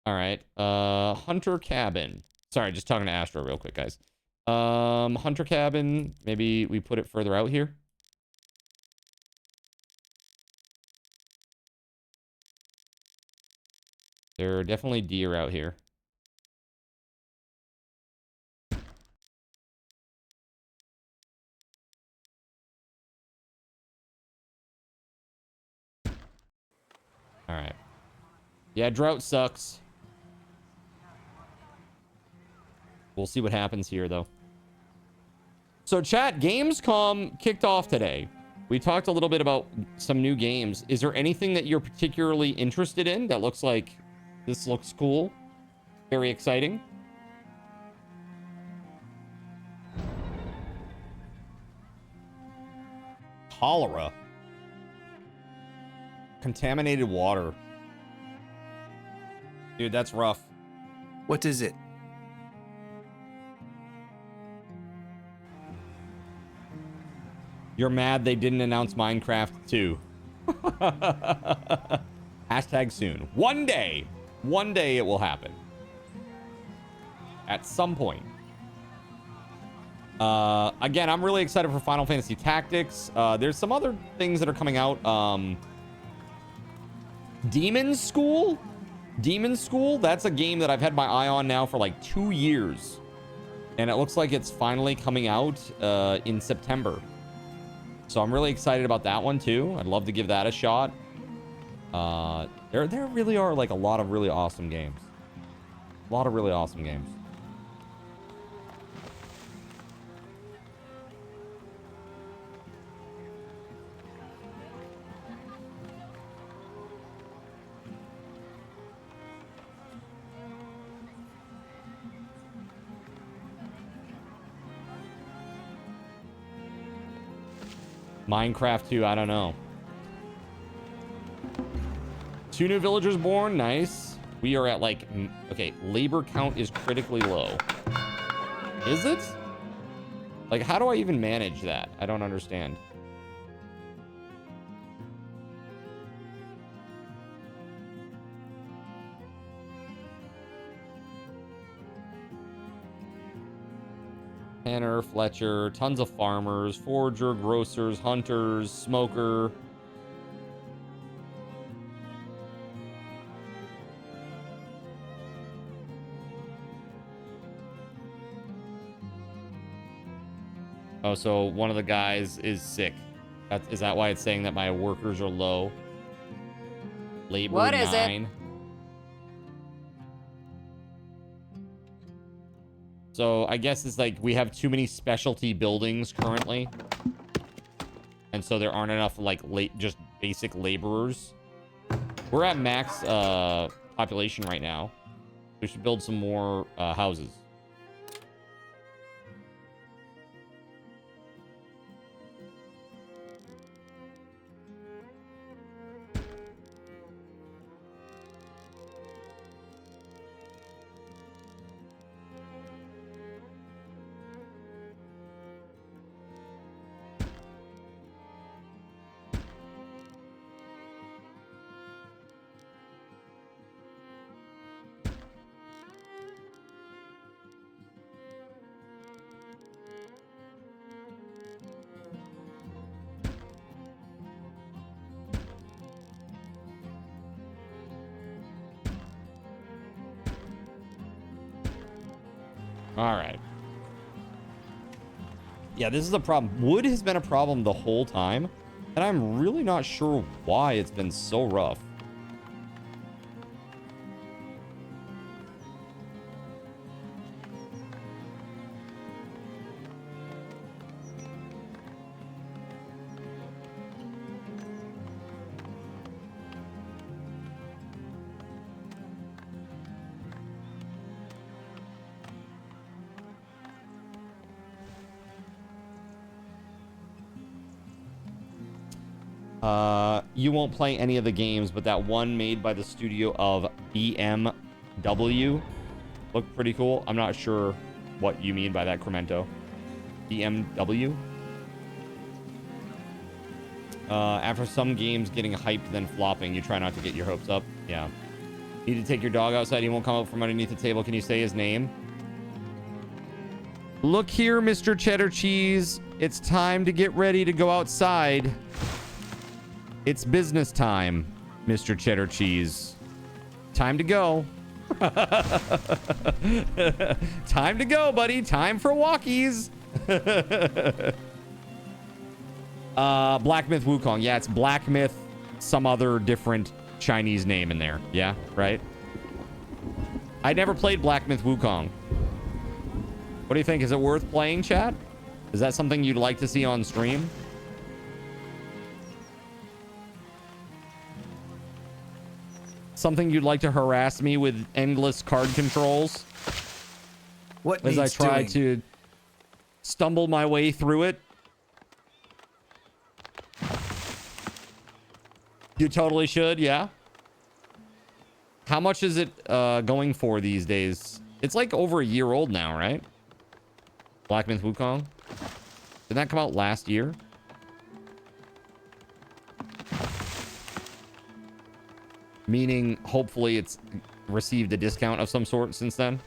All right. Hunter cabin. Sorry, just talking to Astro real quick, guys. Hunter cabin. Maybe we put it further out here. There are definitely deer out here. All right. Yeah, drought sucks. We'll see what happens here, though. So, chat, Gamescom kicked off today. We talked a little bit about some new games. Is there anything that you're particularly interested in that looks like this looks cool? Very exciting. Cholera. Contaminated water. Dude, that's rough. What is it? You're mad they didn't announce Minecraft 2. Hashtag soon. One day it will happen. At some point. Again, I'm really excited for Final Fantasy Tactics. There's some other things that are coming out. Demon's School? Demon's School? That's a game that I've had my eye on now for like 2 years. And it looks like it's finally coming out in September. So I'm really excited about that one too. I'd love to give that a shot. There really are like a lot of really awesome games. A lot of really awesome games. Minecraft 2, I don't know. 2 new villagers born, nice. We are at like, okay, labor count is critically low. Is it? Like, how do I even manage that? I don't understand. Tanner, Fletcher, tons of farmers, forager, grocers, hunters, smoker. Oh, so one of the guys is sick. Is that why it's saying that my workers are low? Labor What is it? 9. So I guess it's like we have too many specialty buildings currently. And so there aren't enough like just basic laborers. We're at max population right now. We should build some more houses. All right. Yeah, this is the problem. Wood has been a problem the whole time, and I'm really not sure why it's been so rough. You won't play any of the games, but that one made by the studio of BMW looked pretty cool. I'm not sure what you mean by that, Cremento. BMW? After some games getting hyped then flopping, you try not to get your hopes up. Yeah. Need to take your dog outside. He won't come up from underneath the table. Can you say his name? Look here, Mr. Cheddar Cheese. It's time to get ready to go outside. It's business time, Mr. Cheddar Cheese. Time to go. Time to go, buddy. Time for walkies. Black Myth Wukong. Yeah, it's Black Myth, some other different Chinese name in there. Yeah, right? I never played Black Myth Wukong. What do you think? Is it worth playing, chat? Is that something you'd like to see on stream? Something you'd like to harass me with endless card controls? What as I needs try doing? to stumble my way through it? You totally should, yeah. How much is it going for these days? It's like over a year old now, right? Black Myth Wukong. Did that come out last year? Meaning, hopefully it's received a discount of some sort since then.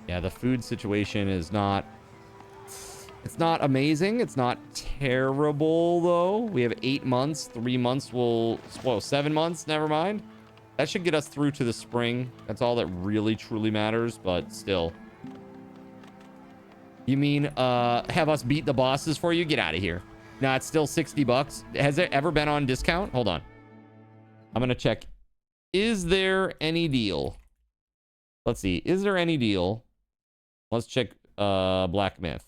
Yeah, the food situation is not... It's not amazing. It's not terrible, though. We have 8 months. 3 months will... Whoa, 7 months? Never mind. That should get us through to the spring. That's all that really, truly matters, but still... You mean, have us beat the bosses for you? Get out of here. Nah, it's still 60 bucks. Has it ever been on discount? Hold on. I'm going to check. Is there any deal? Let's see. Is there any deal? Let's check, Black Myth.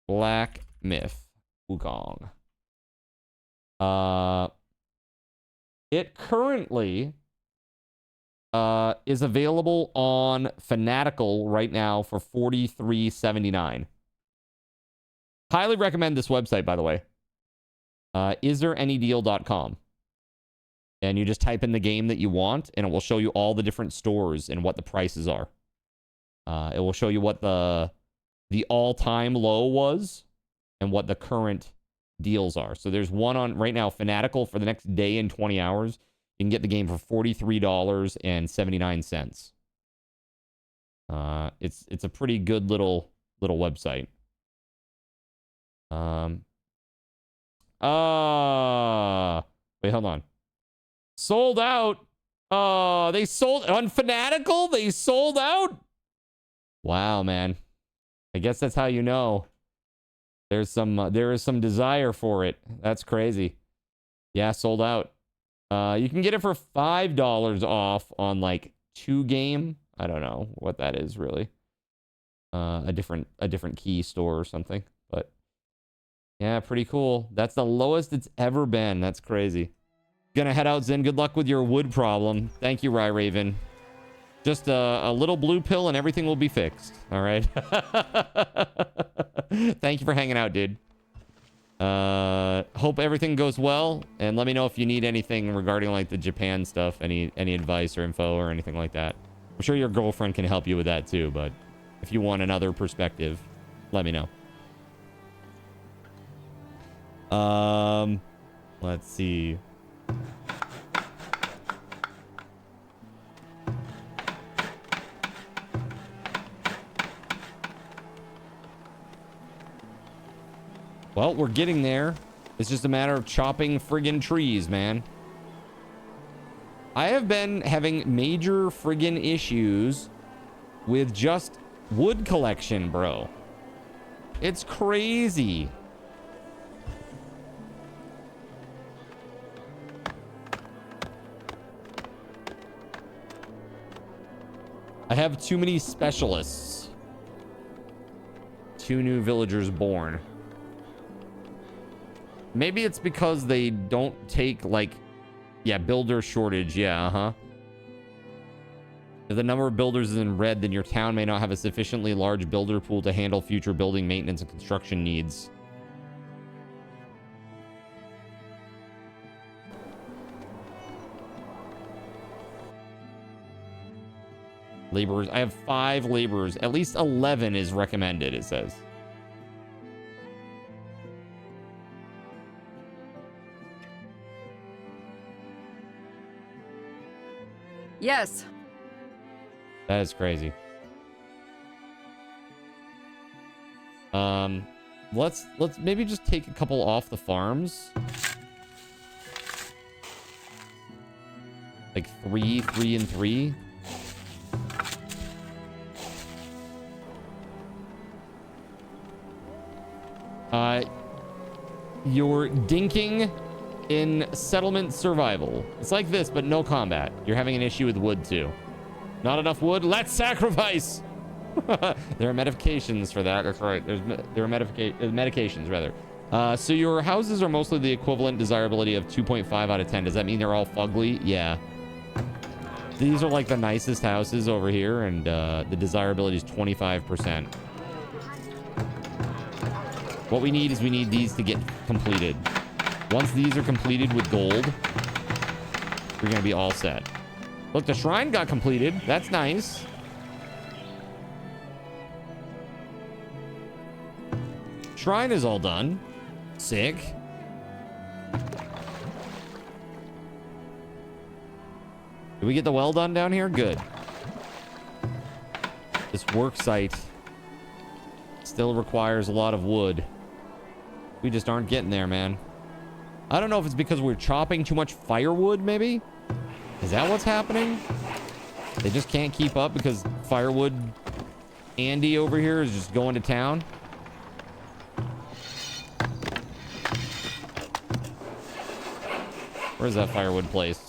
Black Myth Wukong. It currently... is available on Fanatical right now for $43.79. Highly recommend this website, by the way. Isthereanydeal.com. And you just type in the game that you want, and it will show you all the different stores and what the prices are. It will show you what the all-time low was and what the current deals are. So there's one on right now, Fanatical, for the next day and 20 hours. You can get the game for $43.79. It's a pretty good little website. Wait, hold on. Sold out. They sold on Fanatical. They sold out. Wow, man. I guess that's how you know. There is some desire for it. That's crazy. Yeah, sold out. You can get it for $5 off on like 2Game. I don't know what that is really. A different key store or something. But yeah, pretty cool. That's the lowest it's ever been. That's crazy. Gonna head out, Zen. Good luck with your wood problem. Thank you, Rye Raven. Just a little blue pill and everything will be fixed. All right. Thank you for hanging out, dude. Hope everything goes well, and let me know if you need anything regarding like the Japan stuff, any advice or info or anything like that. I'm sure your girlfriend can help you with that too, but if you want another perspective, let me know. Let's see. Well, we're getting there. It's just a matter of chopping friggin' trees, man. I have been having major friggin' issues with just wood collection, bro. It's crazy. I have too many specialists. 2 new villagers born. Maybe it's because they don't take, like... Yeah, builder shortage. Yeah, uh-huh. If the number of builders is in red, then your town may not have a sufficiently large builder pool to handle future building maintenance and construction needs. Laborers. I have 5 laborers. At least 11 is recommended, it says. Yes. That is crazy. Let's maybe just take a couple off the farms. Like 3, 3, and 3. You're dinking in settlement survival. It's like this, but no combat. You're having an issue with wood too. Not enough wood? Let's sacrifice! There are medications for that. That's right. There are medications, rather. So your houses are mostly the equivalent desirability of 2.5 out of 10. Does that mean they're all fugly? Yeah. These are like the nicest houses over here, and the desirability is 25%. What we need is we need these to get completed. Once these are completed with gold, we're gonna be all set. Look, the shrine got completed. That's nice. Shrine is all done. Sick. Did we get the well done down here? Good. This work site still requires a lot of wood. We just aren't getting there, man. I don't know if it's because we're chopping too much firewood, maybe? Is that what's happening? They just can't keep up because firewood Andy over here is just going to town? Where's that firewood place?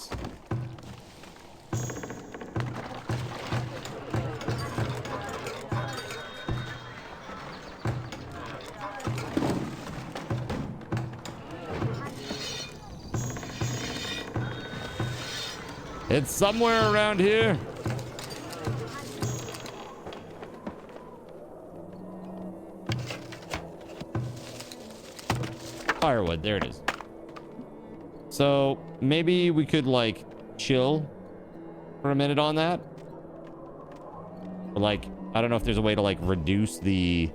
It's somewhere around here. Firewood, there it is. So maybe we could like chill for a minute on that. Or like, I don't know if there's a way to like reduce the...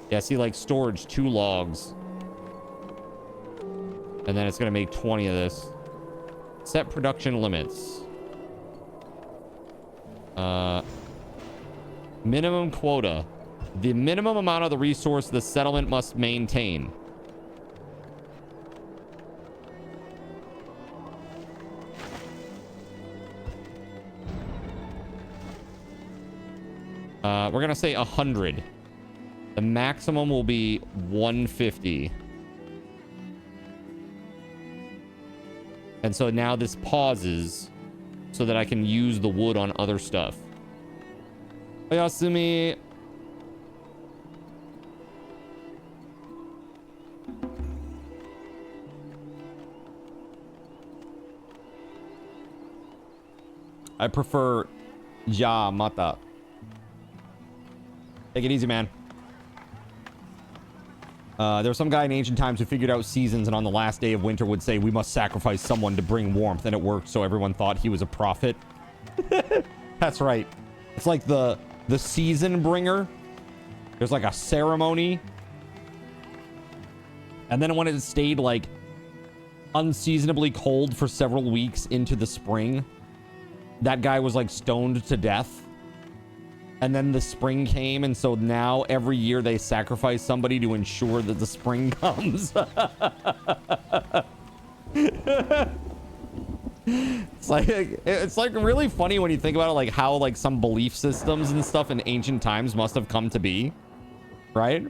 Yeah, see, like storage, 2 logs. And then it's gonna make 20 of this. Set production limits. Minimum quota. The minimum amount of the resource the settlement must maintain. We're gonna say 100. The maximum will be 150. And so now this pauses so that I can use the wood on other stuff. Oyasumi. I prefer ja mata. Take it easy, man. There was some guy in ancient times who figured out seasons, and on the last day of winter would say, we must sacrifice someone to bring warmth, and it worked, so everyone thought he was a prophet. That's right. It's like the season bringer. There's like a ceremony. And then when it stayed like unseasonably cold for several weeks into the spring, that guy was like stoned to death. And then the spring came, and so now every year they sacrifice somebody to ensure that the spring comes. It's like really funny when you think about it, like how like some belief systems and stuff in ancient times must have come to be, right?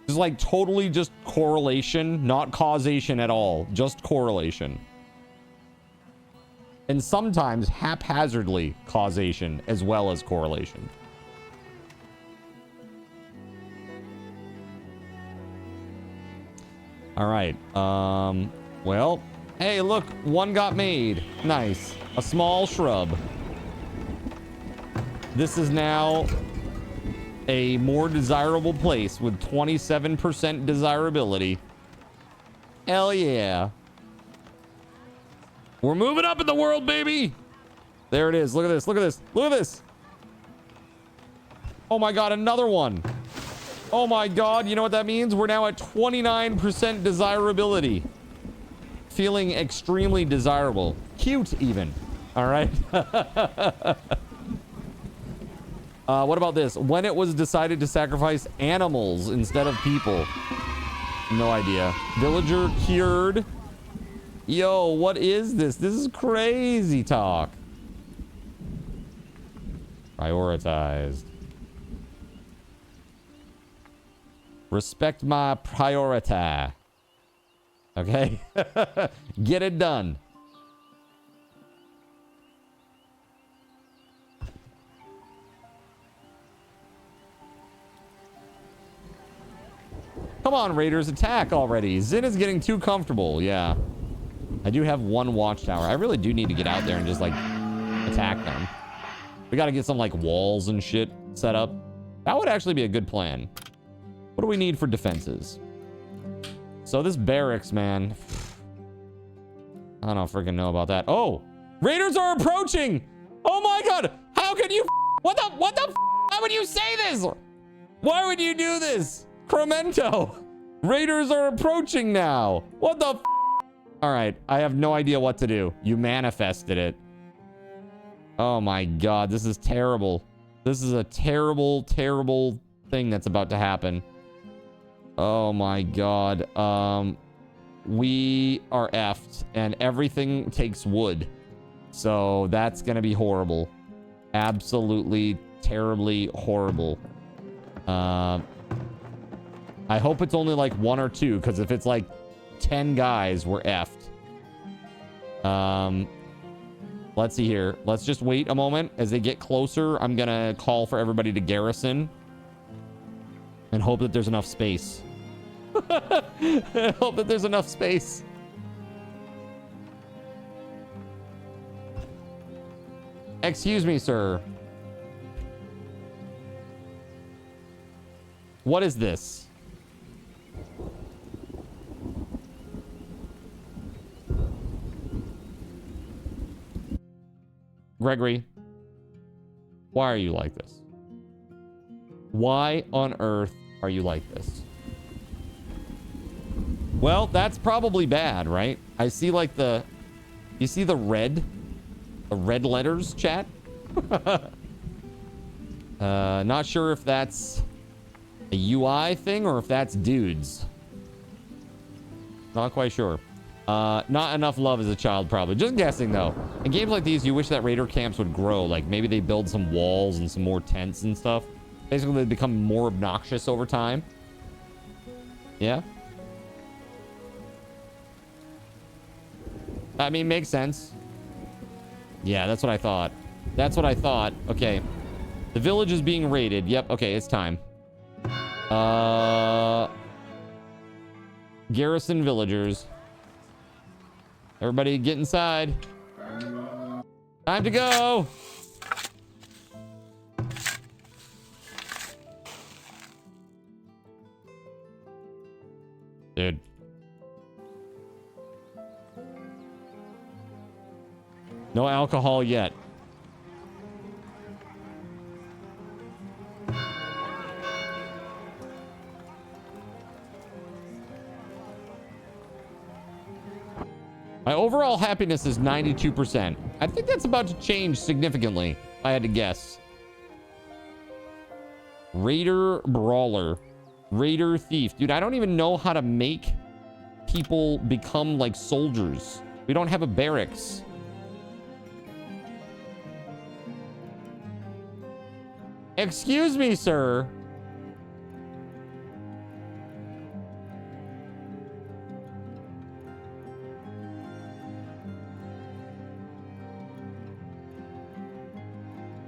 It's like totally just correlation, not causation at all, just correlation. And sometimes haphazardly causation as well as correlation. All right. Well, hey, look, one got made. Nice. A small shrub. This is now a more desirable place with 27% desirability. Hell yeah. We're moving up in the world, baby. There it is. Look at this. Look at this. Look at this. Oh my God, another one. Oh my God. You know what that means? We're now at 29% desirability. Feeling extremely desirable. Cute, even. All right. What about this? When it was decided to sacrifice animals instead of people. No idea. Villager cured. Yo, what is this? This is crazy talk. Prioritized. Respect my priority. Okay? Get it done. Come on, Raiders, attack already. Zin is getting too comfortable. Yeah. I do have one watchtower. I really do need to get out there and just, like, attack them. We got to get some, like, walls and shit set up. That would actually be a good plan. What do we need for defenses? So this barracks, man. I don't freaking know about that. Oh! Raiders are approaching! Oh my God! How can you... What the... How would you say this? Why would you do this? Cremento! Raiders are approaching now! What the... All right, I have no idea what to do. You manifested it. Oh my God, this is terrible. This is a terrible, terrible thing that's about to happen. Oh my God. We are effed, and everything takes wood. So that's gonna be horrible. Absolutely, terribly horrible. I hope it's only like 1 or 2, because if it's like 10 guys, we're effed. Let's see here. Let's just wait a moment. As they get closer, I'm gonna call for everybody to garrison and hope that there's enough space. Hope that there's enough space. Excuse me, sir. What is this? Gregory, why are you like this? Why on earth are you like this? Well, that's probably bad, right? I see like the... You see the red letters, chat? Not sure if that's a UI thing or if that's dudes. Not quite sure. Not enough love as a child, probably. Just guessing, though. In games like these, you wish that raider camps would grow. Like, maybe they build some walls and some more tents and stuff. Basically, they become more obnoxious over time. Yeah? I mean, makes sense. Yeah, that's what I thought. That's what I thought. Okay. The village is being raided. Yep, okay, it's time. Garrison villagers. Everybody get inside. Time to go. Dude. No alcohol yet. My overall happiness is 92%. I think that's about to change significantly, if I had to guess. Raider Brawler. Raider Thief. Dude, I don't even know how to make people become like soldiers. We don't have a barracks. Excuse me, sir.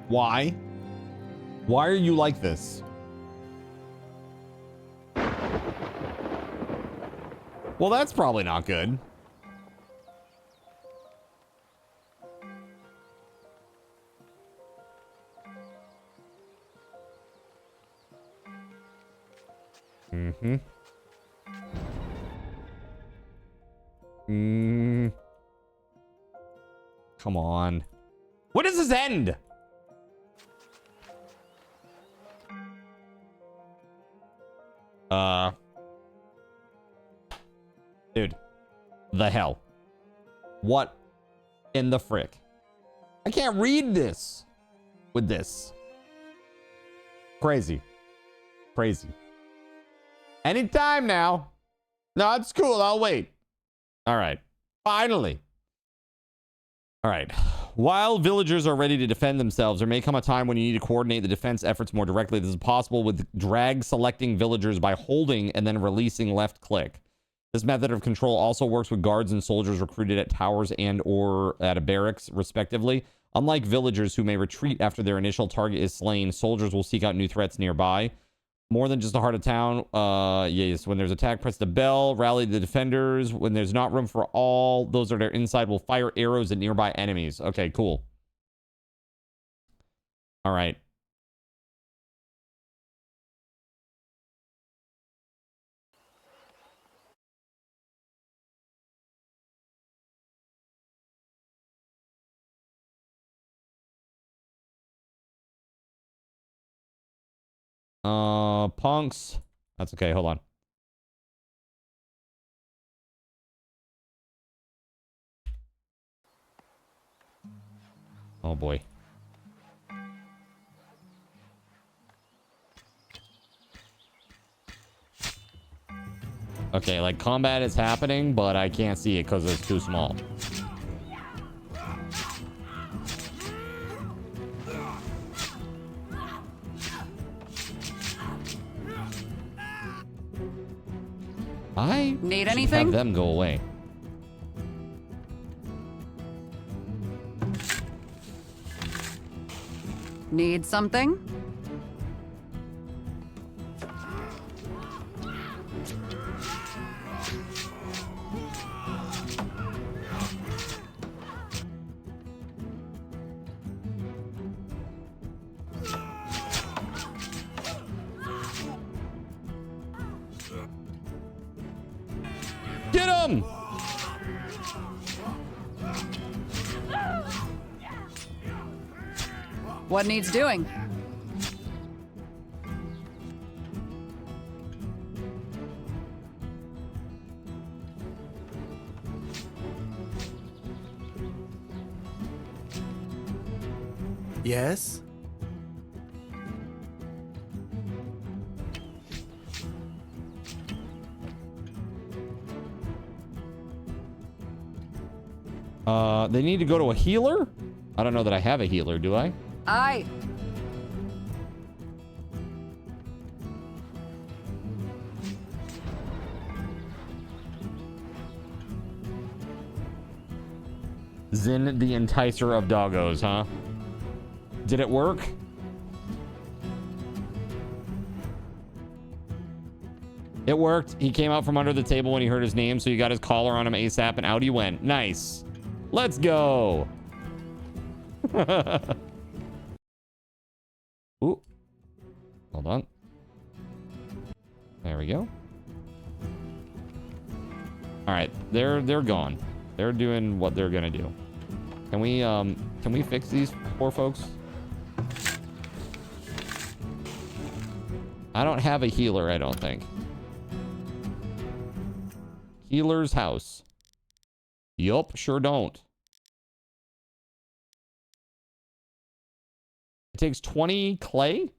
Why? Why are you like this? Well, that's probably not good. Mm-hmm. Come on. When does this end? Dude. The hell. What in the frick? I can't read this with this. Crazy. Crazy. Anytime now. No, it's cool. I'll wait. All right. Finally. All right. While villagers are ready to defend themselves, there may come a time when you need to coordinate the defense efforts more directly. This is possible with drag selecting villagers by holding and then releasing left click. This method of control also works with guards and soldiers recruited at towers and or at a barracks, respectively. Unlike villagers who may retreat after their initial target is slain, soldiers will seek out new threats nearby. More than just the heart of town. Yes, when there's attack, press the bell, rally the defenders. When there's not room for all, those that are inside will fire arrows at nearby enemies. Okay, cool. All right. Punks. That's okay. Hold on. Oh boy. Okay, like combat is happening, but I can't see it because it's too small. I need anything? Have them go away. Need something? Get him! What needs doing? Yes? They need to go to a healer? I don't know that I have a healer, do I? Aye. Zin the enticer of doggos, huh? Did it work? It worked. He came out from under the table when he heard his name, so you got his collar on him ASAP, and out he went. Nice. Let's go. Ooh. Hold on. There we go. All right, they're gone. They're doing what they're gonna do. Can we fix these poor folks? I don't have a healer, I don't think. Healer's house. Yup, sure don't. It takes 20 clay?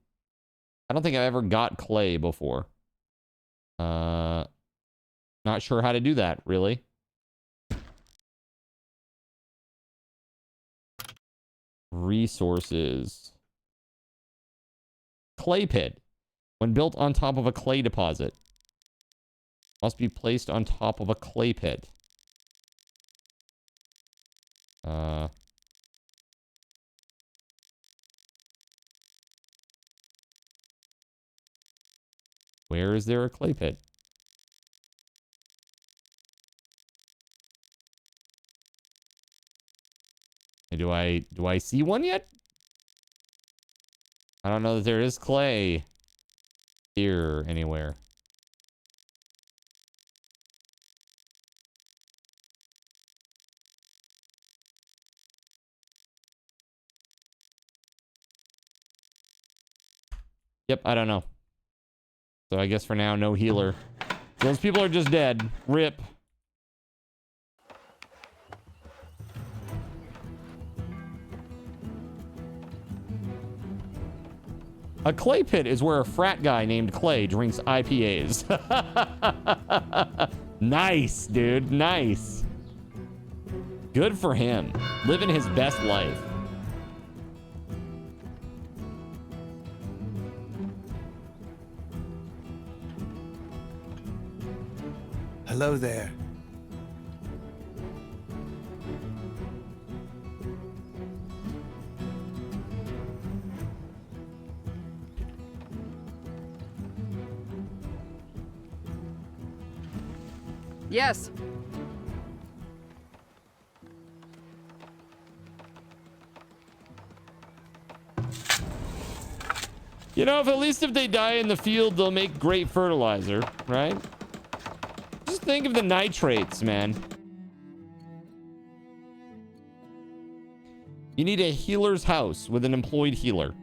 I don't think I've ever got clay before. Not sure how to do that, really. Resources. Clay pit. When built on top of a clay deposit. Must be placed on top of a clay pit. Where is there a clay pit? Do I see one yet? I don't know that there is clay here anywhere. Yep, I don't know. So I guess for now, no healer. Those people are just dead. RIP. A clay pit is where a frat guy named Clay drinks IPAs. Nice, dude. Nice. Good for him. Living his best life. Hello there. Yes. You know, at least if they die in the field, they'll make great fertilizer, right? Just think of the nitrates, man. You need a healer's house with an employed healer.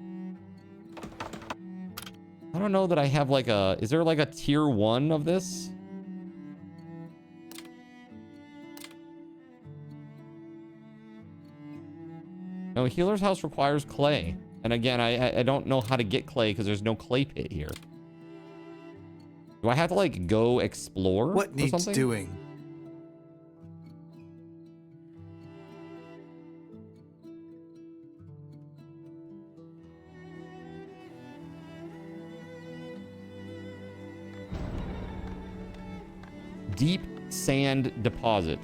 I don't know that I have like a... Is there like a tier 1 of this? No, healer's house requires clay. And again, I don't know how to get clay because there's no clay pit here. Do I have to like go explore? What needs something? doing? Deep sand deposit.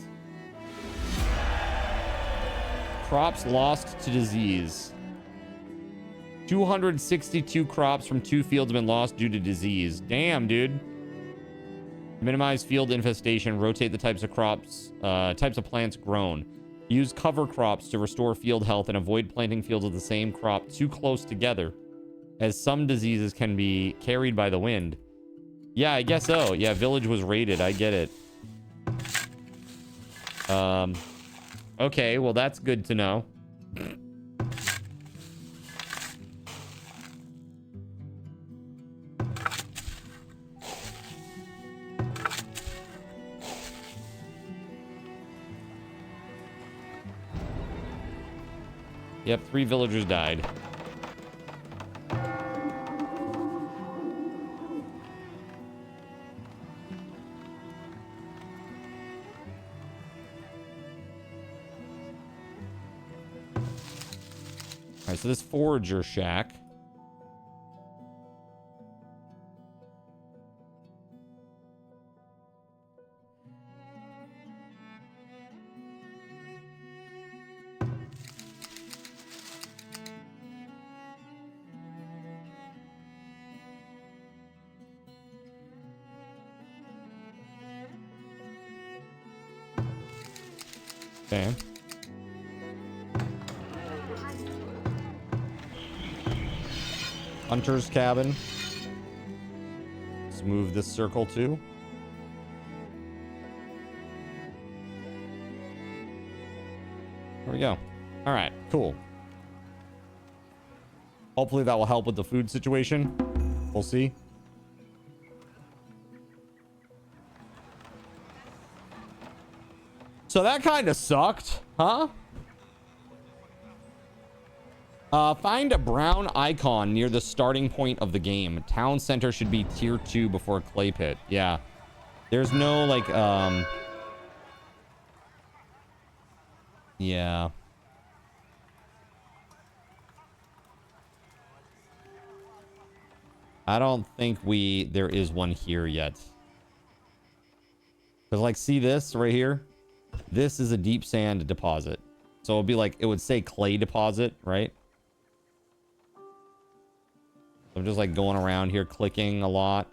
Crops lost to disease. 262 crops from 2 fields have been lost due to disease. Damn, dude. Minimize field infestation. Rotate the types of crops, types of plants grown. Use cover crops to restore field health and avoid planting fields of the same crop too close together, as some diseases can be carried by the wind. Yeah, I guess so. Yeah, village was raided. I get it. Okay, well, that's good to know. Yep, 3 villagers died. right, so this forager shack. Okay. Hunter's cabin. Let's move this circle too. There we go. All right, cool. Hopefully that will help with the food situation. We'll see. So that kind of sucked, huh? Find a brown icon near the starting point of the game. Town center should be tier 2 before clay pit. Yeah. There's no, like, yeah. I don't think there is one here yet. Because, like, see this right here? This is a deep sand deposit. So it'll be like, it would say clay deposit, right? I'm just like going around here clicking a lot.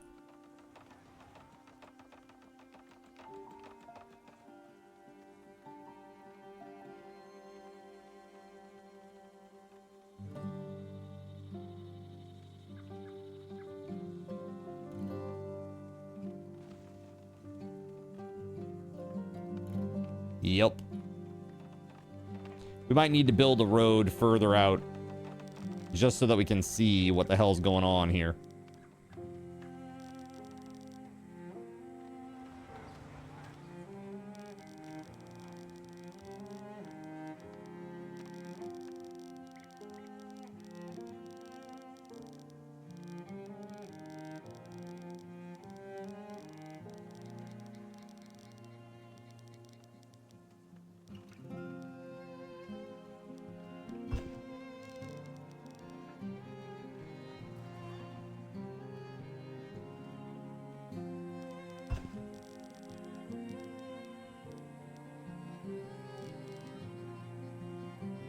Yep. We might need to build a road further out just so that we can see what the hell's going on here.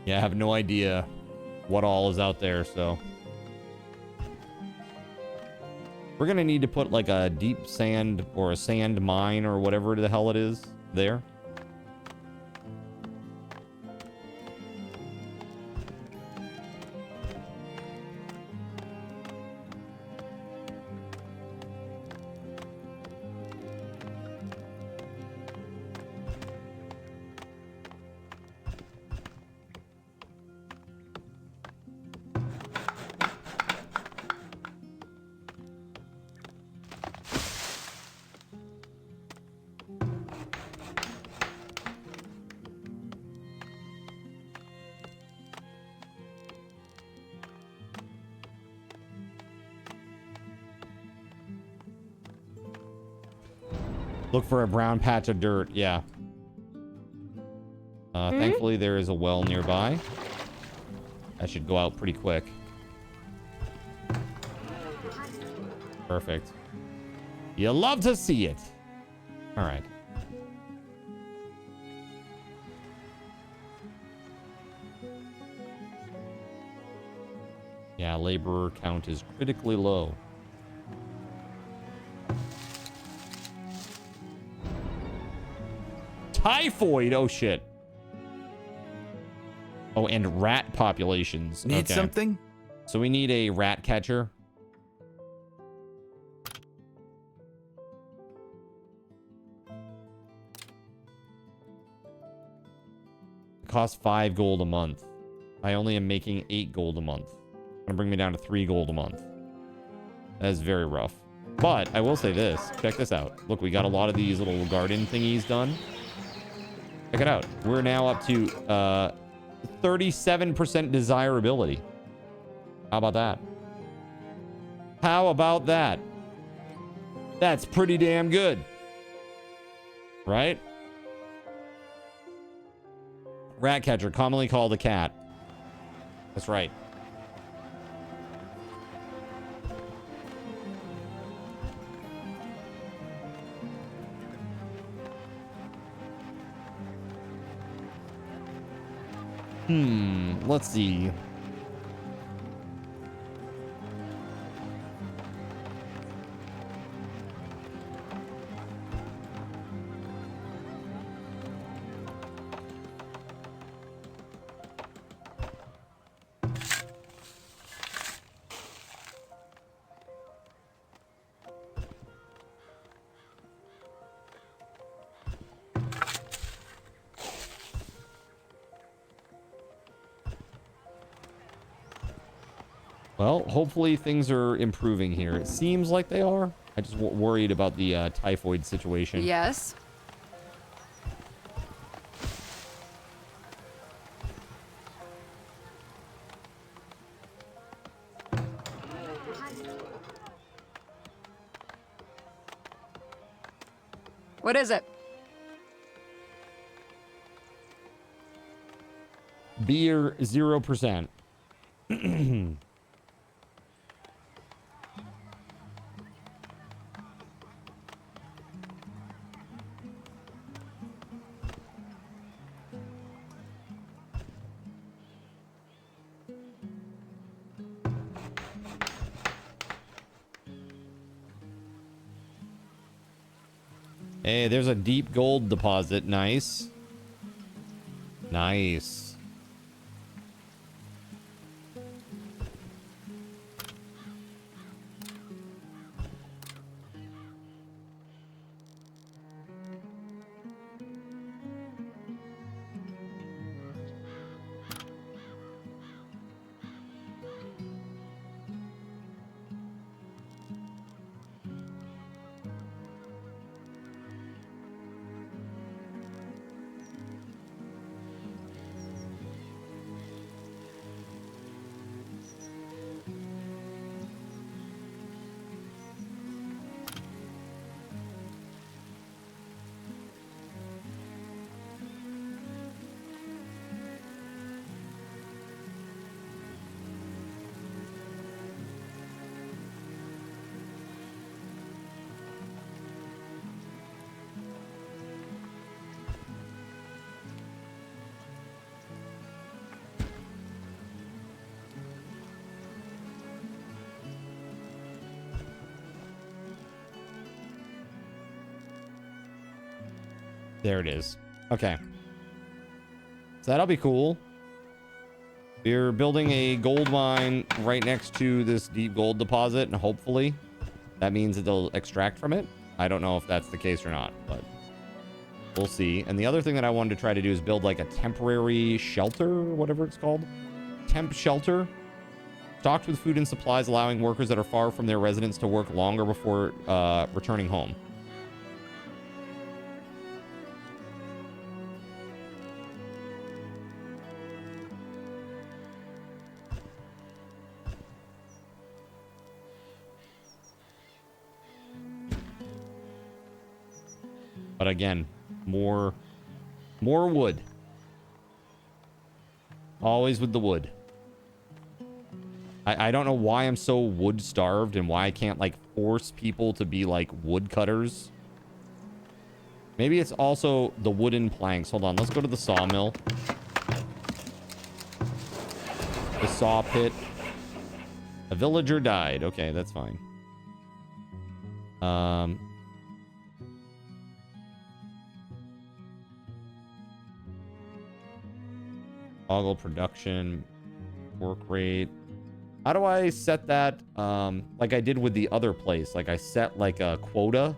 Yeah, I have no idea what all is out there, so we're gonna need to put like a deep sand or a sand mine or whatever the hell it is there. Look for a brown patch of dirt. Yeah. Thankfully, there is a well nearby. That should go out pretty quick. Perfect. You love to see it. All right. Yeah, laborer count is critically low. Typhoid. Oh shit. Oh, and rat populations. Need something? So we need a rat catcher. It costs 5 gold a month. I only am making 8 gold a month. It's gonna bring me down to 3 gold a month. That is very rough. But I will say this. Check this out. Look, we got a lot of these little garden thingies done. Check it out. We're now up to 37% desirability. How about that? How about that? That's pretty damn good. Right? Rat catcher, commonly called a cat. That's right. Let's see. Well, hopefully things are improving here. It seems like they are. I just worried about the typhoid situation. Yes. What is it? Beer 0%. Hey, there's a deep gold deposit. Nice. Nice. There it is. Okay. So that'll be cool. We're building a gold mine right next to this deep gold deposit, and hopefully that means that they'll extract from it. I don't know if that's the case or not, but we'll see. And the other thing that I wanted to try to do is build like a temporary shelter, or whatever it's called. Temp shelter. Stocked with food and supplies, allowing workers that are far from their residence to work longer before returning home. But again, more wood. Always with the wood. I don't know why I'm so wood starved and why I can't like force people to be like woodcutters. Maybe it's also the wooden planks. Hold on, let's go to the sawmill. The saw pit. A villager died. Okay, that's fine. Toggle production, work rate. How do I set that? Like I did with the other place. Like I set like a quota.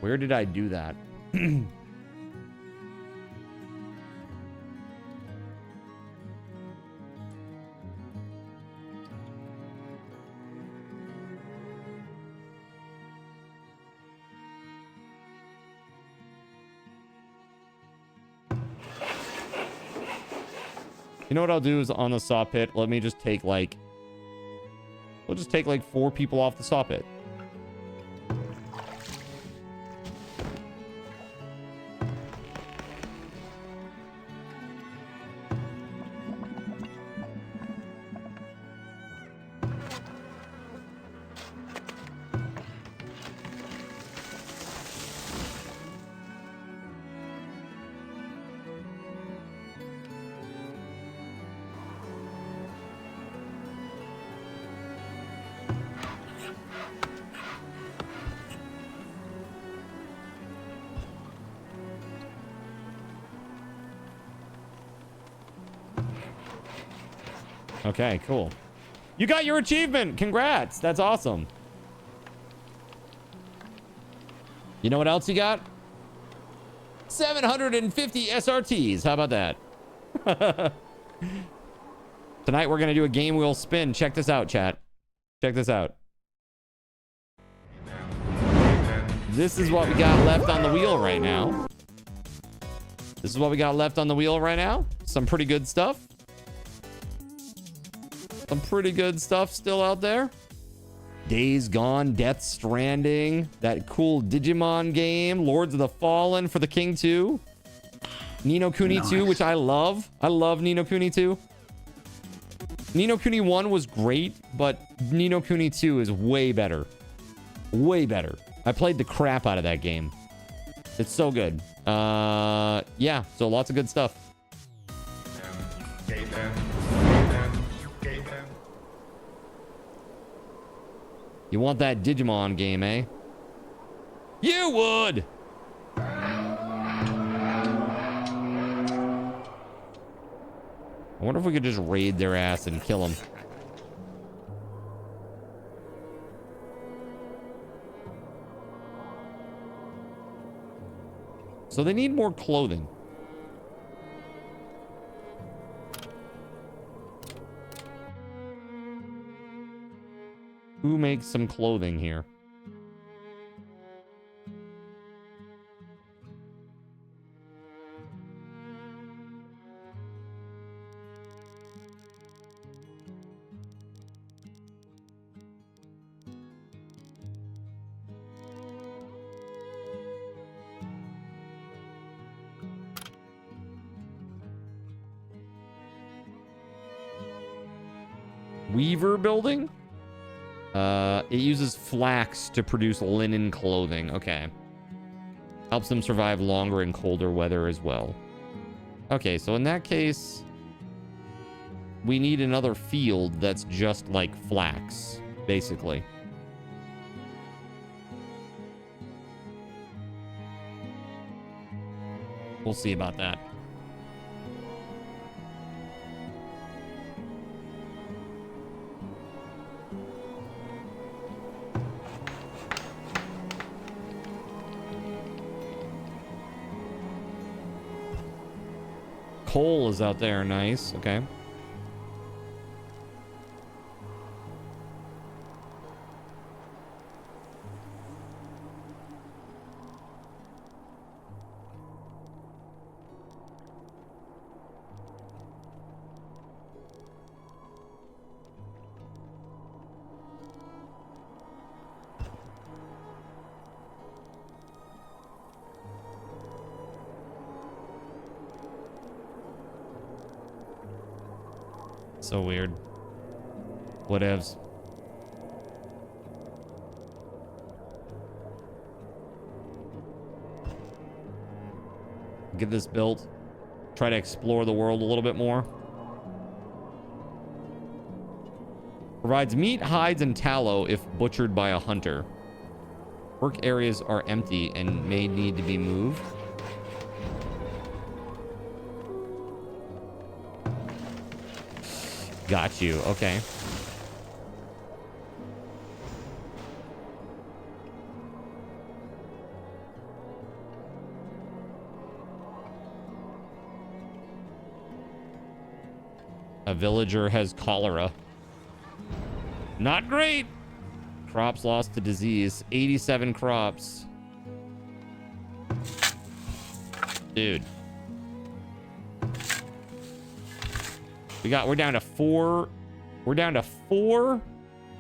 Where did I do that? You know what I'll do is on the saw pit, let me just take like... We'll just take like 4 people off the saw pit. Okay, cool. You got your achievement. Congrats. That's awesome. You know what else you got? 750 SRTs. How about that? Tonight we're going to do a game wheel spin. Check this out, chat. Check this out. This is what we got left on the wheel right now. This is what we got left on the wheel right now. Some pretty good stuff. Some pretty good stuff still out there. Days Gone, Death Stranding, that cool Digimon game, Lords of the Fallen for the King 2, Ni no Kuni 2, which I love. I love Ni no Kuni 2. Ni no Kuni 1 was great, but Ni no Kuni 2 is way better. Way better. I played the crap out of that game. It's so good. Yeah, so lots of good stuff. You want that Digimon game, eh? You would! I wonder if we could just raid their ass and kill them. So they need more clothing. Who makes some clothing here? Weaver building? It uses flax to produce linen clothing. Okay. Helps them survive longer in colder weather as well. Okay, so in that case, we need another field that's just like flax, basically. We'll see about that. Coal is out there. Nice. Okay. So weird. Whatevs. Get this built. Try to explore the world a little bit more. Provides meat, hides, and tallow if butchered by a hunter. Work areas are empty and may need to be moved. Got you. Okay. A villager has cholera. Not great. Crops lost to disease. 87 crops. Dude. We're down to 4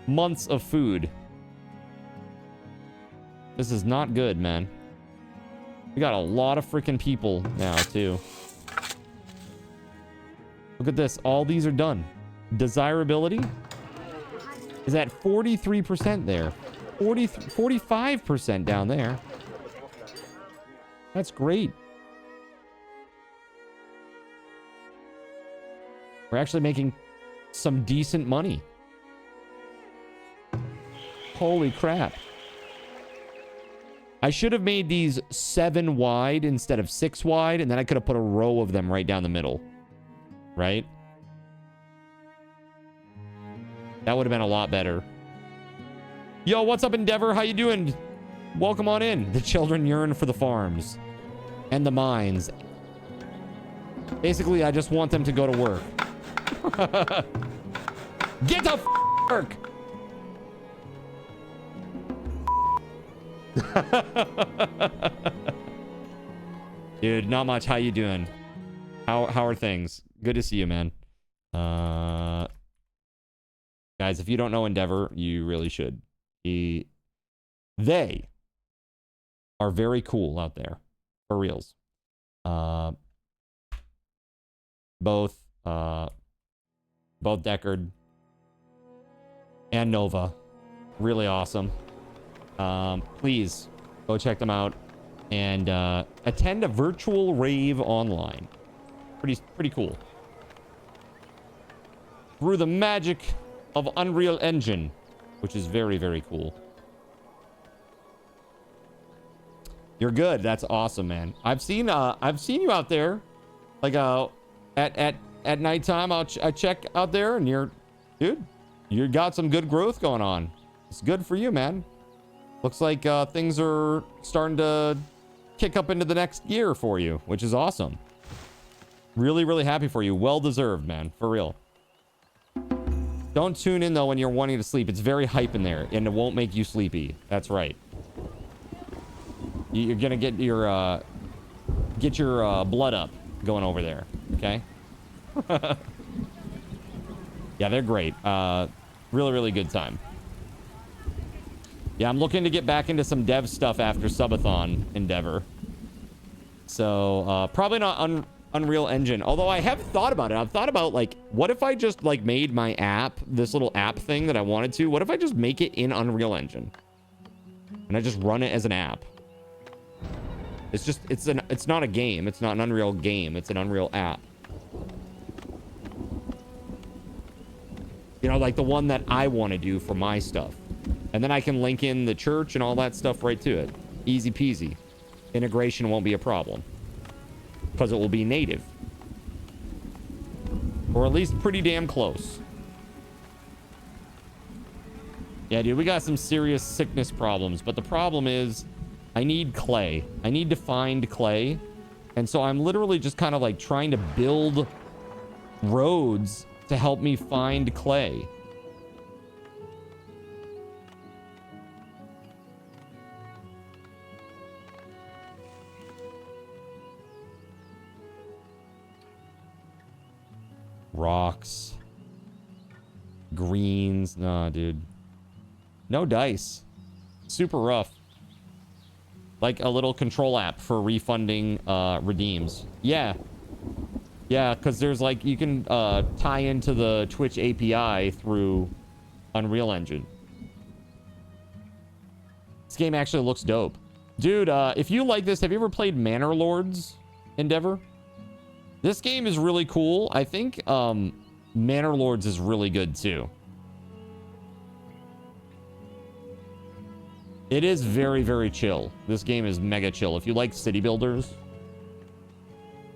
months of food. This is not good, man. We got a lot of freaking people now, too. Look at this. All these are done. Desirability is at 43% there. 45% down there. That's great. We're actually making some decent money. Holy crap. I should have made these 7 wide instead of 6 wide, and then I could have put a row of them right down the middle. Right? That would have been a lot better. Yo, what's up, Endeavor? How you doing? Welcome on in. The children yearn for the farms and the mines. Basically, I just want them to go to work. Get to work! Dude, not much. How you doing? How are things? Good to see you, man. Guys, if you don't know Endeavor, you really should. They are very cool out there. For reals. Both Deckard and Nova. Really awesome. Please go check them out and attend a virtual rave online. Pretty cool. Through the magic of Unreal Engine, which is very, very cool. You're good. That's awesome, man. I've seen you out there, like at nighttime. I check out there, and dude, you got some good growth going on. It's good for you, man. Looks like things are starting to kick up into the next year for you, which is awesome. Really, really happy for you. Well deserved, man. For real. Don't tune in though when you're wanting to sleep. It's very hype in there, and it won't make you sleepy. That's right. You're gonna get your blood up going over there. Okay. Yeah, they're great. Really, really good time. Yeah, I'm looking to get back into some dev stuff after Subathon Endeavor. So probably not Unreal Engine. Although I have thought about it. I've thought about, like, what if I just, like, made my app, this little app thing that I wanted to, what if I just make it in Unreal Engine? And I just run it as an app. It's just, it's not a game. It's not an Unreal game. It's an Unreal app. You know, like the one that I want to do for my stuff. And then I can link in the church and all that stuff right to it. Easy peasy. Integration won't be a problem. Because it will be native. Or at least pretty damn close. Yeah, dude, we got some serious sickness problems. But the problem is, I need clay. I need to find clay. And so I'm literally just kind of like trying to build roads to help me find clay. Rocks. Greens. Nah, dude. No dice. Super rough. Like a little control app for refunding redeems. Yeah. Yeah, because there's like, you can tie into the Twitch API through Unreal Engine. This game actually looks dope. Dude, if you like this, have you ever played Manor Lords Endeavor? This game is really cool. I think Manor Lords is really good too. It is very, very chill. This game is mega chill. If you like city builders,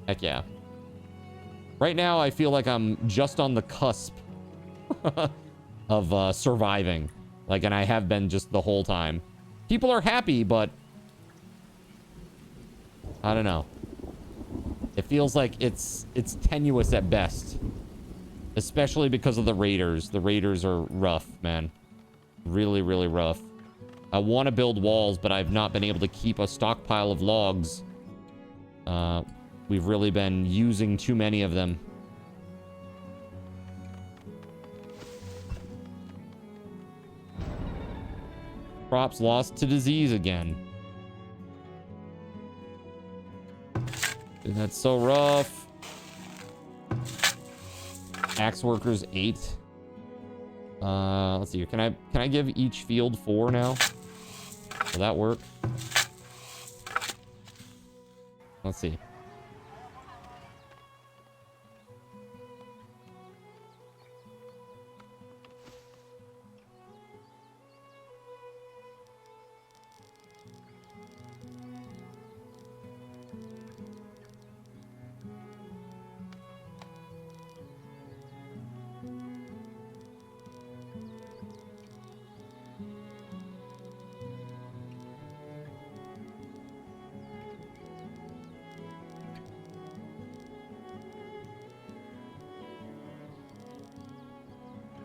heck yeah. Right now, I feel like I'm just on the cusp of surviving. Like, and I have been just the whole time. People are happy, but I don't know. It feels like it's tenuous at best. Especially because of the raiders. The raiders are rough, man. Really, really rough. I want to build walls, but I've not been able to keep a stockpile of logs. We've really been using too many of them. Crops lost to disease again. Dude, that's so rough. Axe workers 8. Let's see here. Can I give each field 4 now? Will that work? Let's see.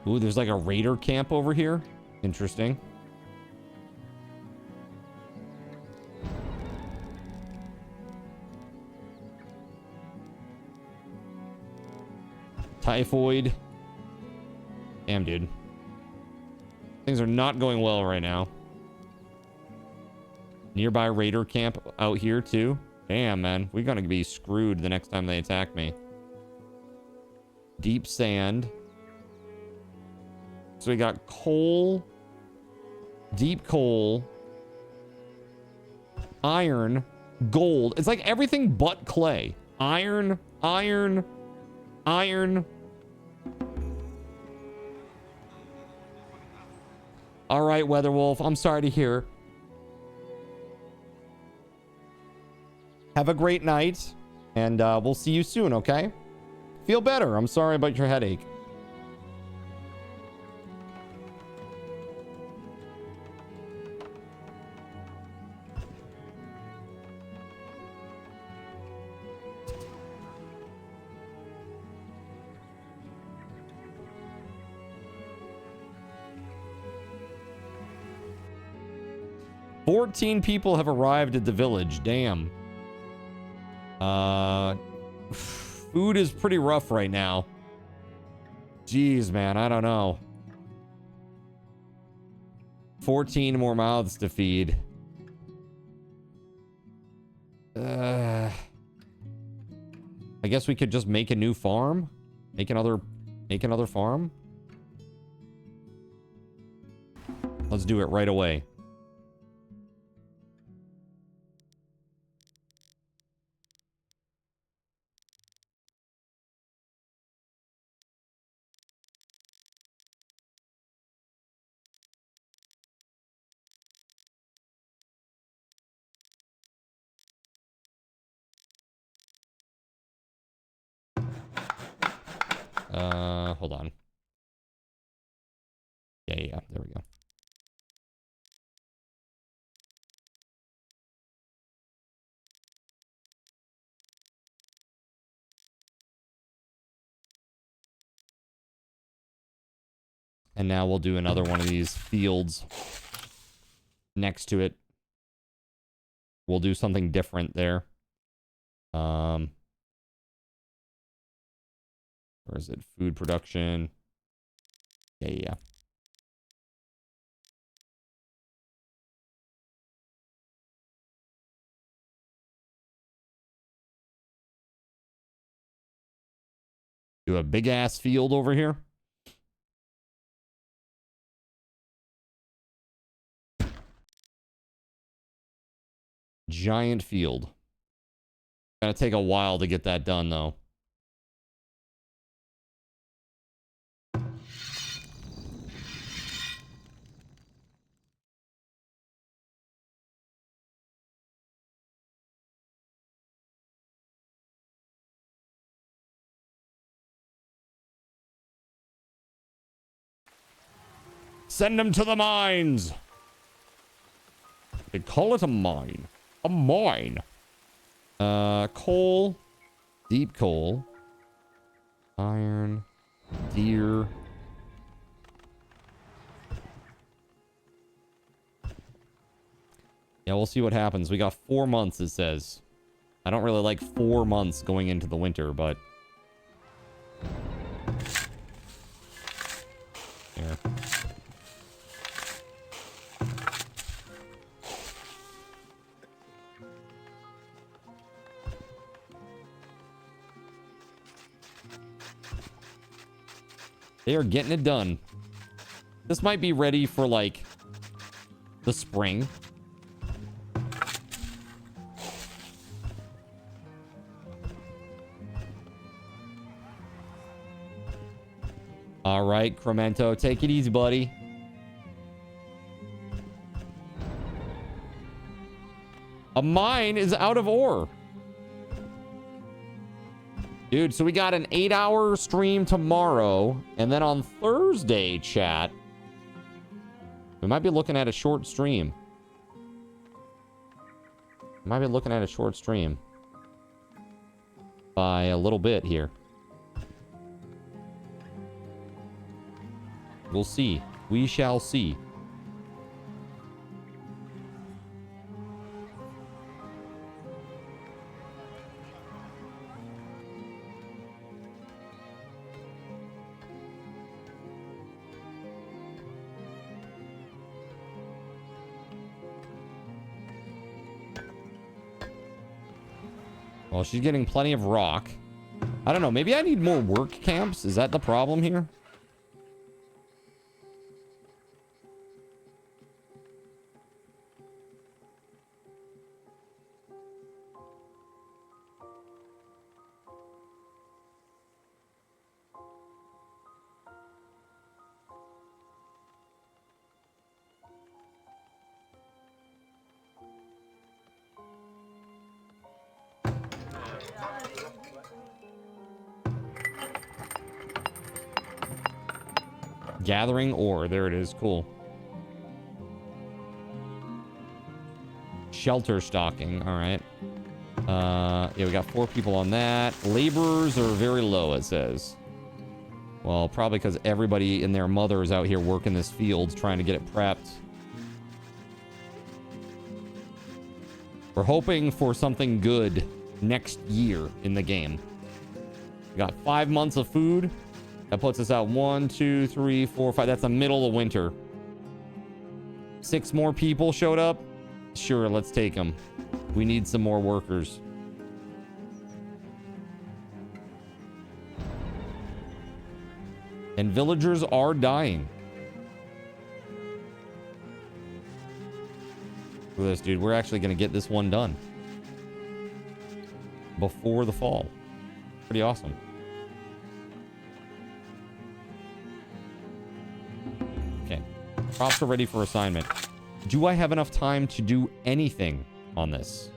Ooh, there's like a raider camp over here. Interesting. Typhoid. Damn, dude. Things are not going well right now. Nearby raider camp out here too. Damn, man. We're gonna be screwed the next time they attack me. Deep sand. So we got coal. Deep coal. Iron. Gold. It's like everything but clay. Iron. Iron. Iron. All right, Weatherwolf. I'm sorry to hear. Have a great night, and we'll see you soon, okay? Feel better. I'm sorry about your headache. $14 people have arrived at the village. Damn. Food is pretty rough right now. Jeez, man, I don't know. 14 more mouths to feed. I guess we could just make a new farm. Make another farm. Let's do it right away. Hold on. Yeah, there we go. And now we'll do another one of these fields next to it. We'll do something different there. Where is it? Food production. Yeah. Do a big ass field over here. Giant field. Gonna take a while to get that done though. Send them to the mines. They call it a mine. A mine. Coal. Deep coal. Iron. Deer. Yeah, we'll see what happens. We got 4 months, it says. I don't really like 4 months going into the winter, but... Here. They are getting it done. This might be ready for, like, the spring. All right, Cremento, take it easy, buddy. A mine is out of ore. Dude, so we got an 8-hour stream tomorrow, and then on Thursday, chat, we might be looking at a short stream. By a little bit here. We'll see. We shall see. Well, she's getting plenty of rock. I don't know. Maybe I need more work camps. Is that the problem here? Gathering ore. There it is. Cool. Shelter stocking. All right. Yeah, we got 4 people on that. Laborers are very low, it says. Well, probably because everybody and their mother is out here working this field trying to get it prepped. We're hoping for something good next year in the game. We got 5 months of food. That puts us out 1, 2, 3, 4, 5. That's the middle of winter. 6 more people showed up. Sure, let's take them. We need some more workers. And villagers are dying. Look at this, dude. We're actually going to get this one done before the fall. Pretty awesome. Okay. Props are ready for assignment. Do I have enough time to do anything on this?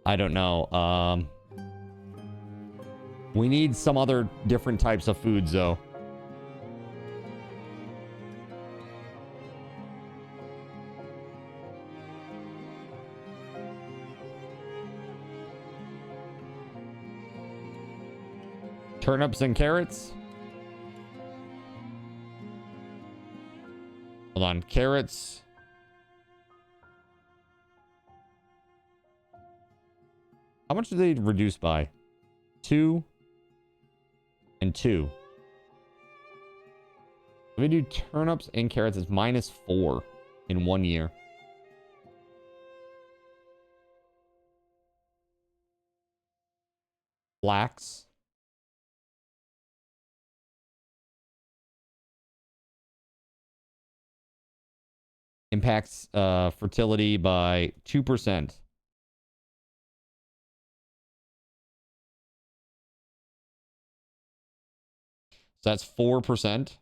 I don't know. We need some other different types of foods, though. Turnips and carrots. Hold on. Carrots. How much do they reduce by? 2 and 2. If we do turnips and carrots, it's -4 in 1 year. Flax. Impacts fertility by 2%. So that's 4%.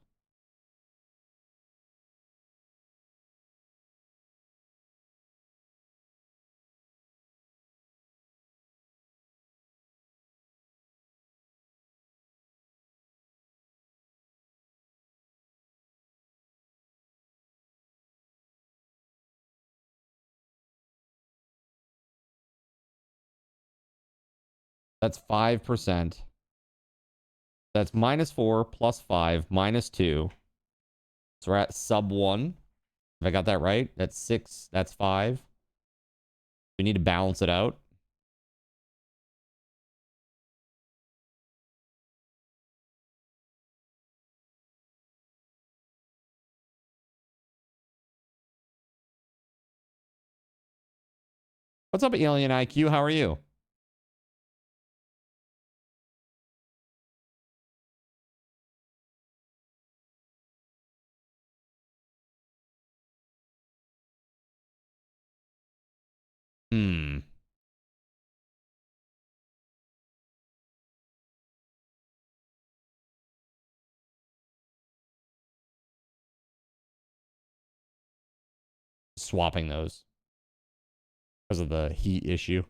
That's 5%. That's -4 plus 5 minus 2. So we're at sub 1. If I got that right, that's 6. That's 5. We need to balance it out. What's up, Alien IQ? How are you? Hmm. Swapping those because of the heat issue.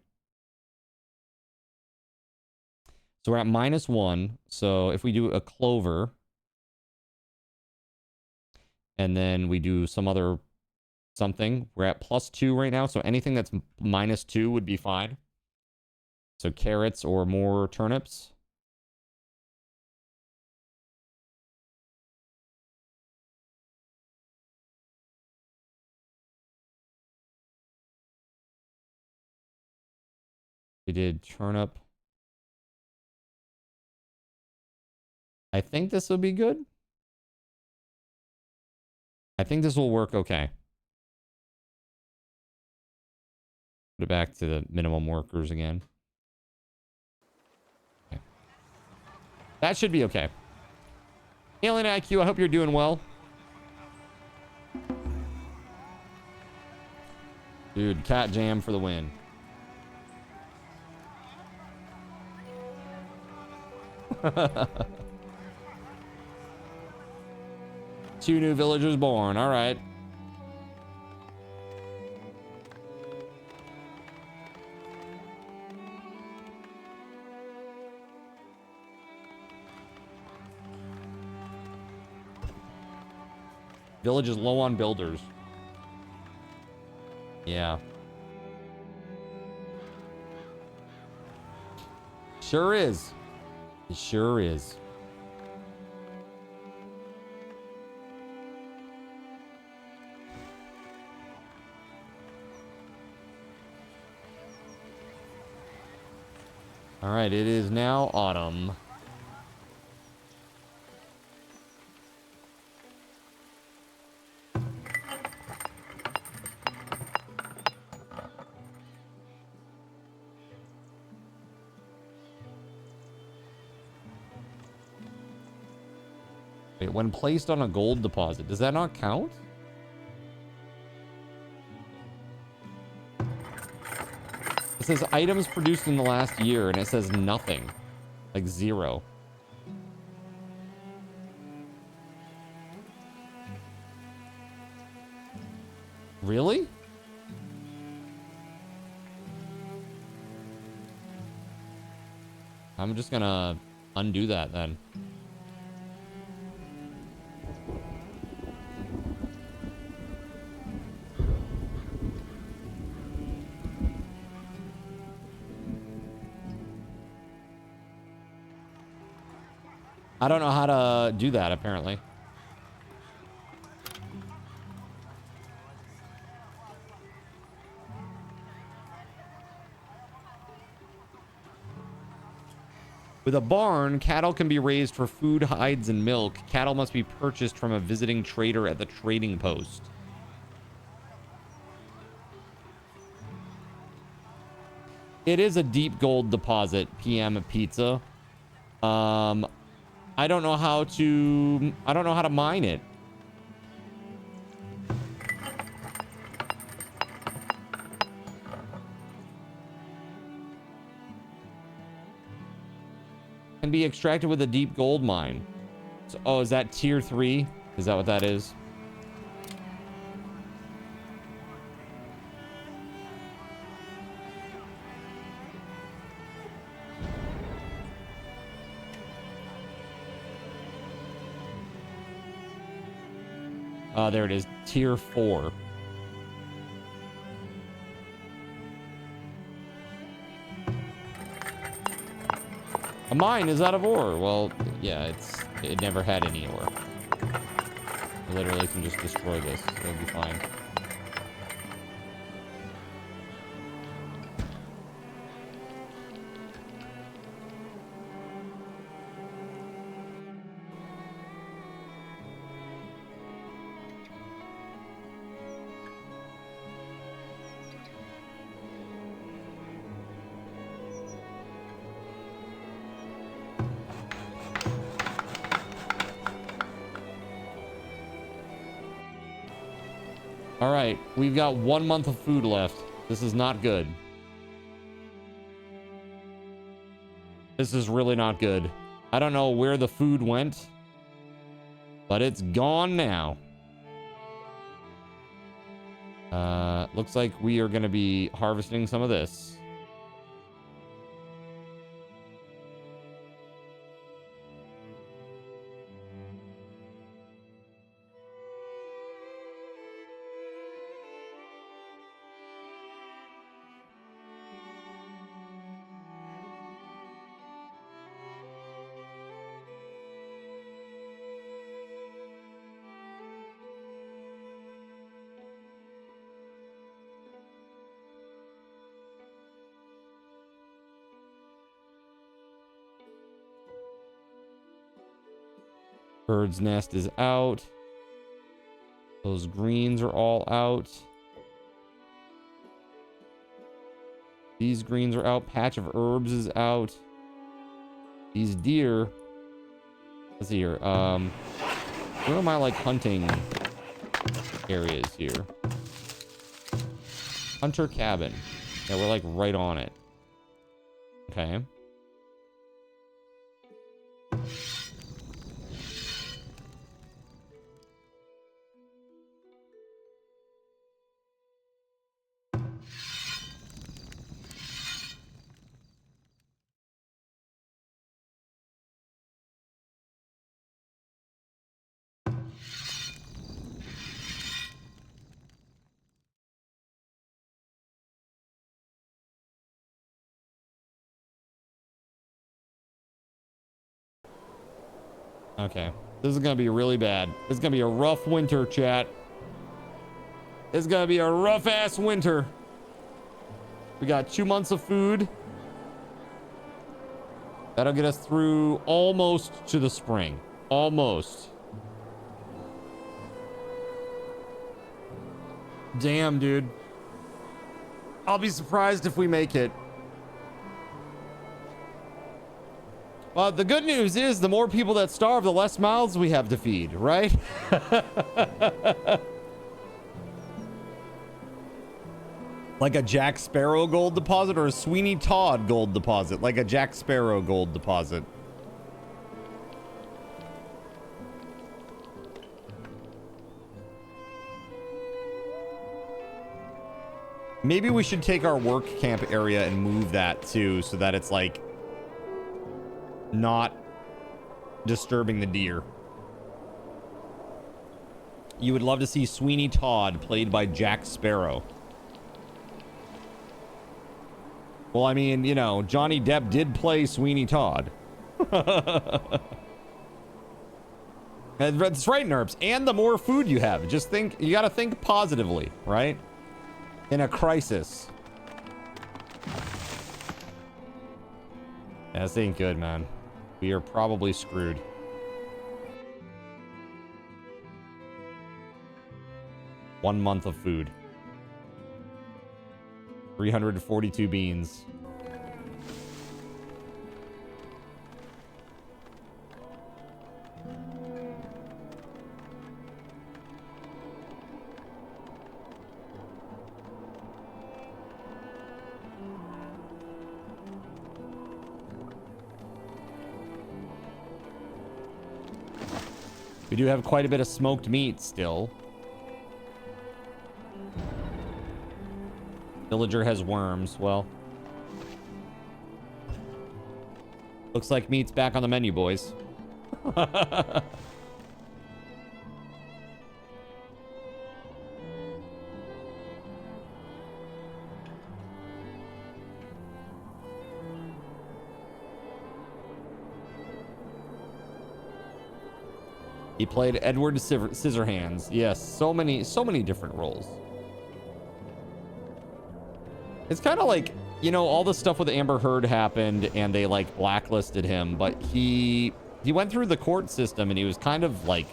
So we're at -1. So if we do a clover and then we do some other something, we're at +2 right now. So anything that's -2 would be fine. So carrots or more turnips. We did turnip. I think this will be good. I think this will work okay. Put it back to the minimum workers again. Okay. That should be okay. Alien IQ, I hope you're doing well. Dude, cat jam for the win. Two new villagers born. All right. Village is low on builders. Yeah. Sure is. It sure is. All right, it is now autumn. Wait, when placed on a gold deposit, does that not count? It says items produced in the last year, and it says nothing. Like 0. Really? I'm just gonna undo that then. I don't know how to do that, apparently. With a barn, cattle can be raised for food, hides, and milk. Cattle must be purchased from a visiting trader at the trading post. It is a deep gold deposit, PM Pizza. I don't know how to mine it. Can be extracted with a deep gold mine. So, oh, is that tier 3? Is that what that is? There it is, tier 4. A mine is out of ore. Well, yeah, it never had any ore. I literally can just destroy this. It'll be fine. All right, we've got 1 month of food left. This is not good. This is really not good. I don't know where the food went, but it's gone now. Looks like we are going to be harvesting some of this. Bird's nest is out. Those greens are all out. These greens are out. Patch of herbs is out. These deer. Let's see here. Where are my like hunting areas here? Hunter cabin. Yeah, we're like right on it. Okay. Okay. This is going to be really bad. This is going to be a rough winter, chat. It's going to be a rough-ass winter. We got 2 months of food. That'll get us through almost to the spring. Almost. Damn, dude. I'll be surprised if we make it. The good news is the more people that starve, the less mouths we have to feed, right? Like a Jack Sparrow gold deposit or a Sweeney Todd gold deposit? Like a Jack Sparrow gold deposit. Maybe we should take our work camp area and move that too, so that it's like not disturbing the deer. You would love to see Sweeney Todd played by Jack Sparrow. Well, I mean, you know, Johnny Depp did play Sweeney Todd. That's right, Nerps. And the more food you have, just think, you got to think positively, right? In a crisis. Yeah, this ain't good, man. We are probably screwed. One month of food. 342 beans. We do have quite a bit of smoked meat still. Villager has worms. Well, looks like meat's back on the menu, boys. He played Edward Scissorhands. Yes, so many different roles. It's kind of like, you know, all the stuff with Amber Heard happened and they like blacklisted him, but he went through the court system and he was kind of like,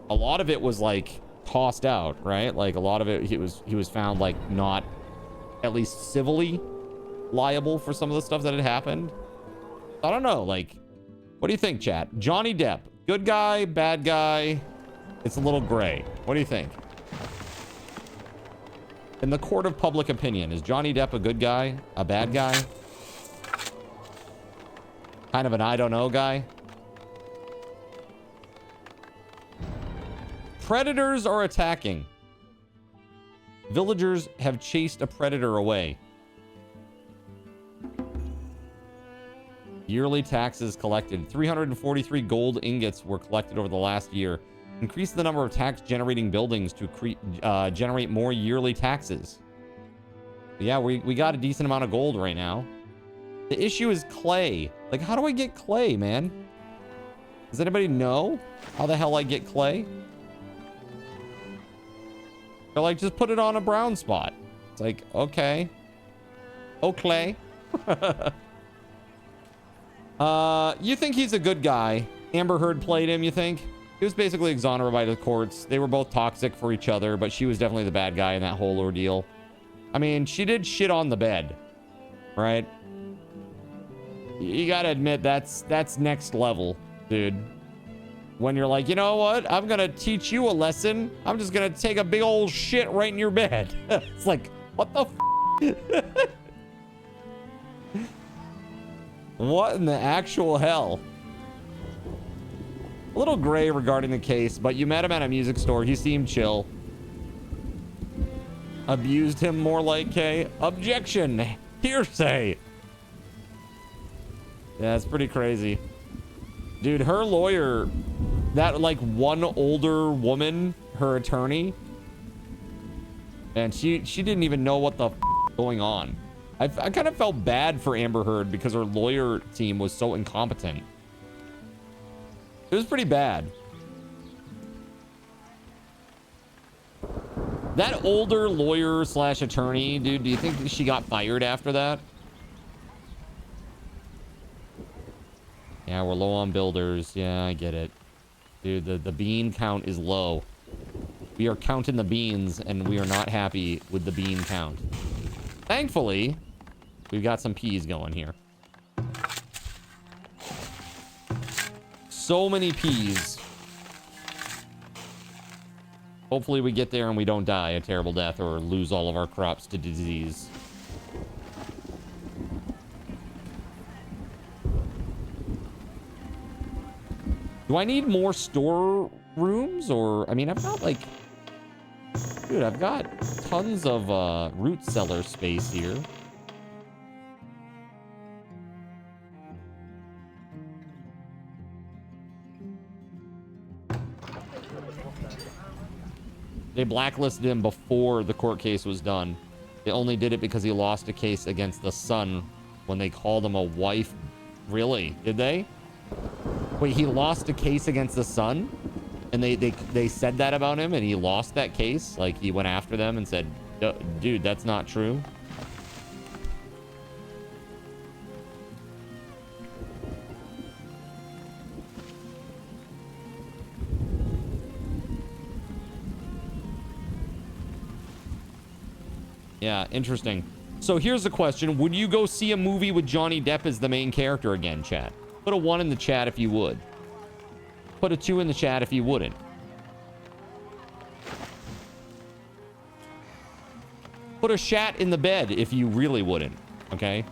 a lot of it was like tossed out, right? Like a lot of it, he was found like not at least civilly liable for some of the stuff that had happened. I don't know, like, what do you think, chat? Johnny Depp, good guy, bad guy? It's a little gray. What do you think? In the court of public opinion, is Johnny Depp a good guy? A bad guy? Kind of an I don't know guy? Predators are attacking. Villagers have chased a predator away. Yearly taxes collected. 343 gold ingots were collected over the last year. Increase the number of tax-generating buildings to generate more yearly taxes. But yeah, we got a decent amount of gold right now. The issue is clay. Like, how do I get clay, man? Does anybody know how the hell I get clay? Or like, just put it on a brown spot. It's like, okay. Oh, clay. You think he's a good guy? Amber Heard played him, you think? He was basically exonerated by the courts. They were both toxic for each other, but she was definitely the bad guy in that whole ordeal. I mean, she did shit on the bed, right? You gotta admit, that's next level, dude. When you're like, you know what? I'm gonna teach you a lesson. I'm just gonna take a big old shit right in your bed. It's like, what the f? What in the actual hell? A little gray regarding the case, but you met him at a music store. He seemed chill. Abused him more like K. Objection. Hearsay. Yeah, it's pretty crazy. Dude, her lawyer, that like one older woman, her attorney, and she didn't even know what the f going on. I kind of felt bad for Amber Heard because her lawyer team was so incompetent. It was pretty bad. That older lawyer slash attorney, dude, do you think she got fired after that? Yeah, we're low on builders. Yeah, I get it. Dude, the bean count is low. We are counting the beans, and we are not happy with the bean count. Thankfully, we've got some peas going here. So many peas. Hopefully we get there and we don't die a terrible death or lose all of our crops to disease. Do I need more store rooms? Or, I mean, I've got like... Dude, I've got tons of root cellar space here. They blacklisted him before the court case was done. They only did it because he lost a case against the son when they called him a wife. Really? Did they? Wait, he lost a case against the son? And they said that about him and he lost that case? Like, he went after them and said, dude, that's not true. Yeah, interesting. So here's the question. Would you go see a movie with Johnny Depp as the main character again, chat? Put a 1 in the chat if you would. Put a 2 in the chat if you wouldn't. Put a shat in the bed if you really wouldn't. Okay?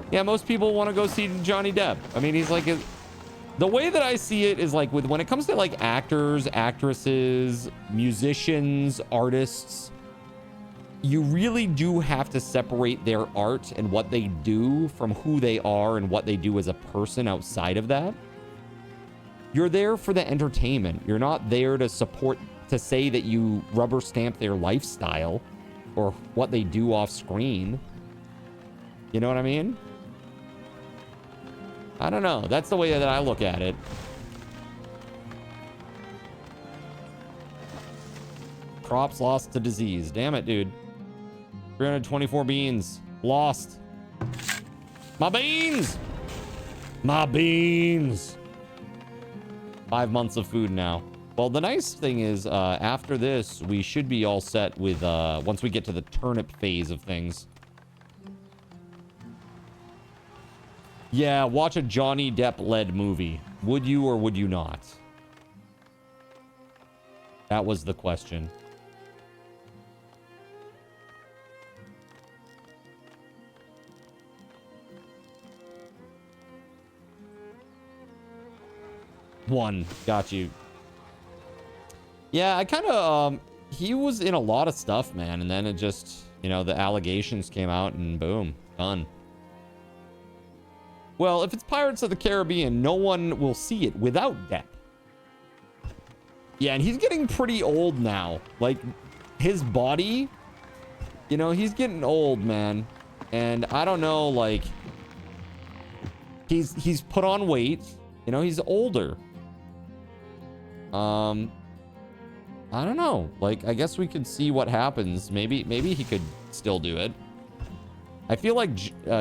Yeah, most people want to go see Johnny Depp. I mean, he's like... The way that I see it is like when it comes to like actors, actresses, musicians, artists, you really do have to separate their art and what they do from who they are and what they do as a person outside of that. You're there for the entertainment. You're not there to support, to say that you rubber stamp their lifestyle or what they do off screen. You know what I mean? I don't know. That's the way that I look at it. Crops lost to disease. Damn it, dude. 324 beans. Lost. My beans! My beans! 5 months of food now. Well, the nice thing is, after this, we should be all set with, once we get to the turnip phase of things. Yeah, watch a Johnny Depp-led movie. Would you or would you not? That was the question. One. Got you. Yeah, I kind of, he was in a lot of stuff, man. And then it just, you know, the allegations came out and boom, done. Well, if it's Pirates of the Caribbean, no one will see it without Depp. Yeah, and he's getting pretty old now. Like, his body, you know, he's getting old, man. And I don't know, like, he's put on weight. You know, he's older. I don't know. Like, I guess we could see what happens. Maybe he could still do it. I feel like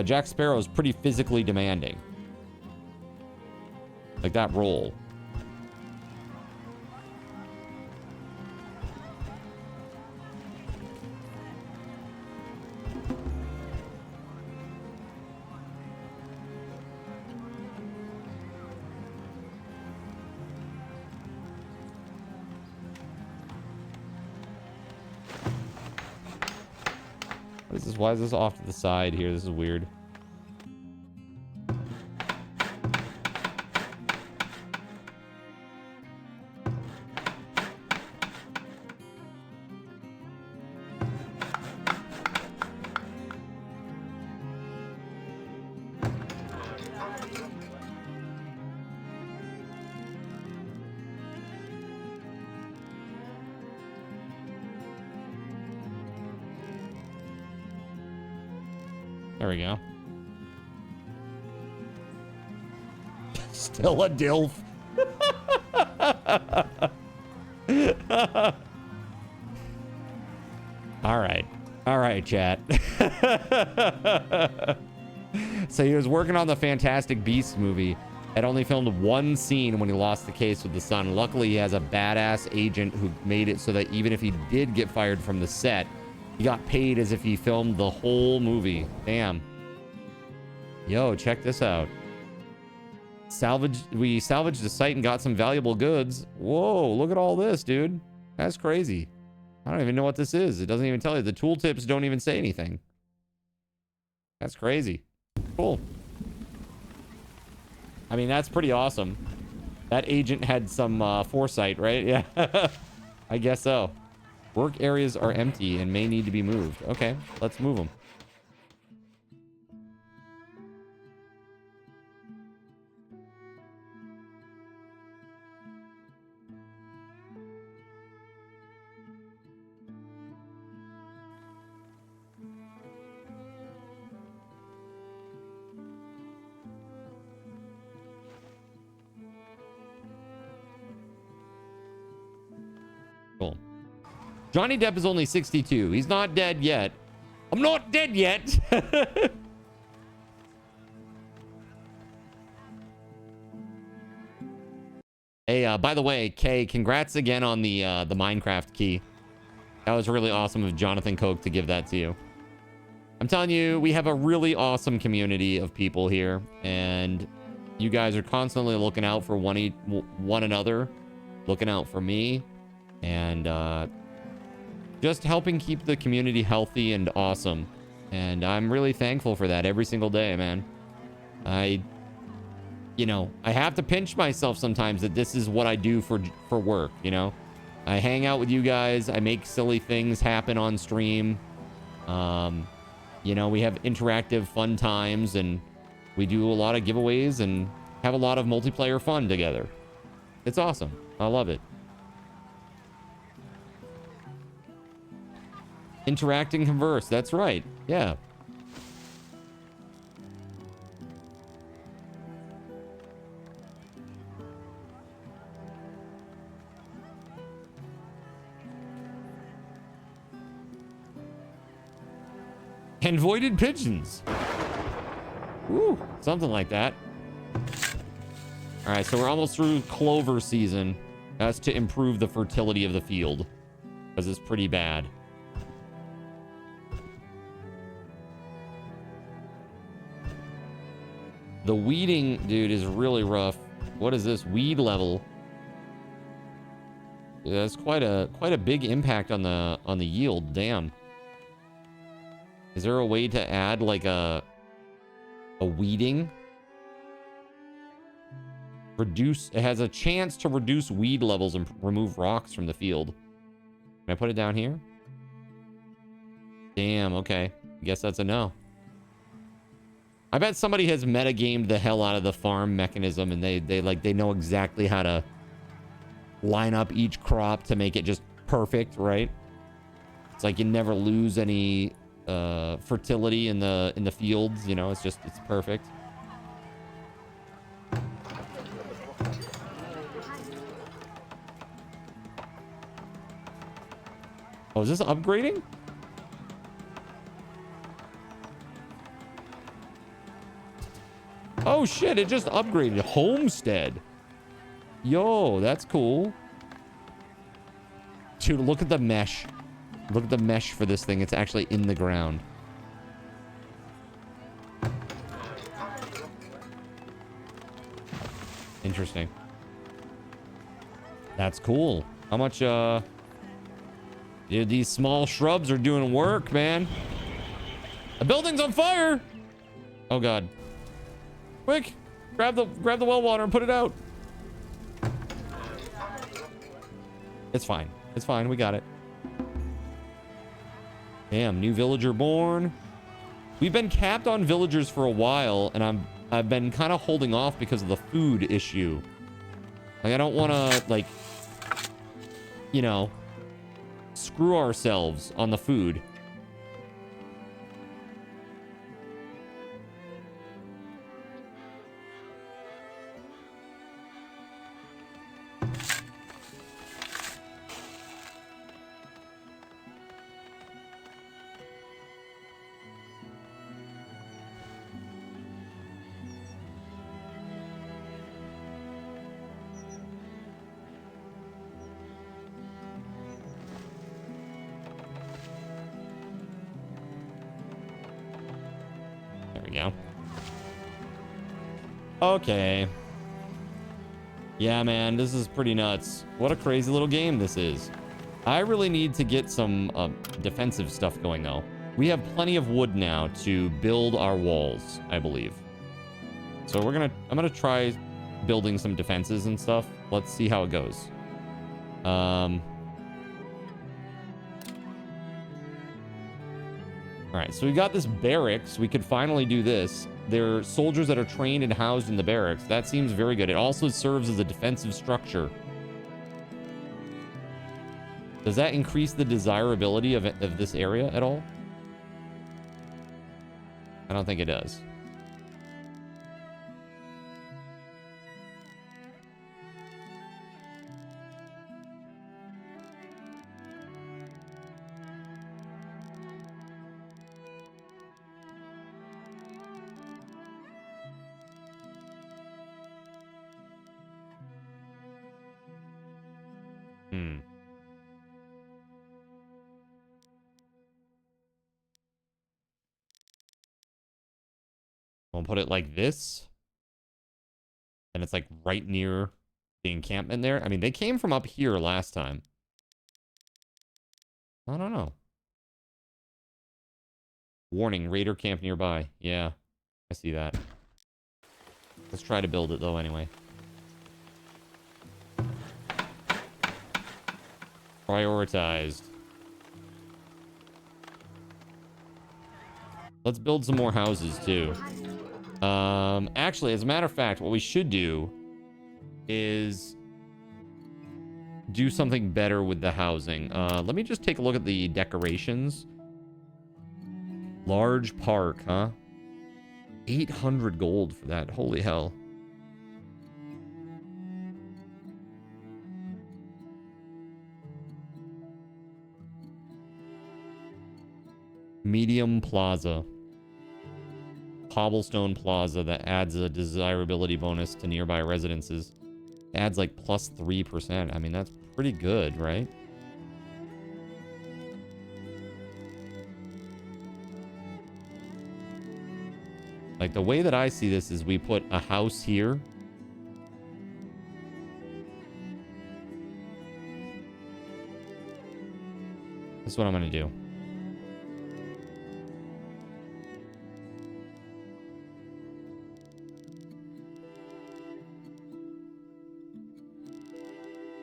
Jack Sparrow is pretty physically demanding. Like that role. What is this? Why is this off to the side here? This is weird. There we go. Still a DILF. All right. All right, chat. So he was working on the Fantastic Beasts movie. Had only filmed one scene when he lost the case with the son. Luckily, he has a badass agent who made it so that even if he did get fired from the set, he got paid as if he filmed the whole movie. Damn. Yo, check this out. We salvaged the site and got some valuable goods. Whoa, look at all this, dude. That's crazy. I don't even know what this is. It doesn't even tell you. The tooltips don't even say anything. That's crazy. Cool. I mean, that's pretty awesome. That agent had some foresight, right? Yeah. I guess so. Work areas are empty and may need to be moved. Okay, let's move them. Cool. Johnny Depp is only 62. He's not dead yet. I'm not dead yet. Hey, by the way, Kay, congrats again on the Minecraft key. That was really awesome of Jonathan Koch to give that to you. I'm telling you, we have a really awesome community of people here, and you guys are constantly looking out for one another, looking out for me, and just helping keep the community healthy and awesome. And I'm really thankful for that every single day, man. You know, I have to pinch myself sometimes that this is what I do for work, you know? I hang out with you guys. I make silly things happen on stream. You know, we have interactive fun times, and we do a lot of giveaways and have a lot of multiplayer fun together. It's awesome. I love it. Interact and converse. That's right. Yeah. And voided pigeons. Woo, something like that. All right, so we're almost through clover season. That's to improve the fertility of the field, because it's pretty bad. The weeding, dude, is really rough. What is this? Weed level. That's quite a big impact on the yield. Damn. Is there a way to add like a weeding? Reduce. It has a chance to reduce weed levels and remove rocks from the field. Can I put it down here? Damn. Okay. Guess that's a no. I bet somebody has metagamed the hell out of the farm mechanism, and they know exactly how to line up each crop to make it just perfect, right? It's like you never lose any fertility in the fields, you know. It's perfect. Oh, is this upgrading? Oh shit, it just upgraded. Homestead. Yo, that's cool. Dude, look at the mesh. Look at the mesh for this thing. It's actually in the ground. Interesting. That's cool. How much, dude, these small shrubs are doing work, man. The building's on fire. Oh god. Quick, grab the well water and put it out. It's fine. It's fine. We got it. Damn, new villager born. We've been capped on villagers for a while, and I've been kind of holding off because of the food issue. Like, I don't want to, like, you know, screw ourselves on the food. Okay. Yeah, man, this is pretty nuts. What a crazy little game this is. I really need to get some defensive stuff going, though. We have plenty of wood now to build our walls, I believe. So I'm gonna try building some defenses and stuff. Let's see how it goes. All right, so we got this barracks. We could finally do this. There are soldiers that are trained and housed in the barracks. That seems very good. It also serves as a defensive structure. Does that increase the desirability of this area at all? I don't think it does. I'll put it like this. And it's like right near the encampment there. I mean, they came from up here last time. I don't know. Warning, raider camp nearby. Yeah, I see that. Let's try to build it though anyway. Prioritized. Let's build some more houses too. Actually, as a matter of fact, what we should do is do something better with the housing. Let me just take a look at the decorations. Large park, huh? 800 gold for that. Holy hell. Medium plaza. Cobblestone plaza that adds a desirability bonus to nearby residences. Adds like plus 3%. I mean, that's pretty good, right? Like, the way that I see this is we put a house here. This is what I'm gonna do.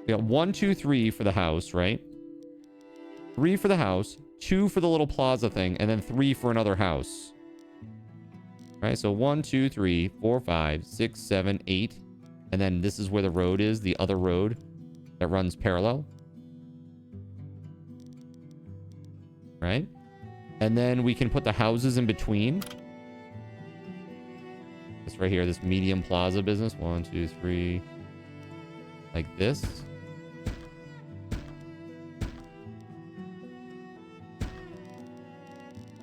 We got 1, 2, 3 for the house, right? 3 for the house, 2 for the little plaza thing, and then 3 for another house. Right, so 1, 2, 3, 4, 5, 6, 7, 8. And then this is where the road is, the other road that runs parallel. Right? And then we can put the houses in between. This right here, this medium plaza business. 1, 2, 3. Like this.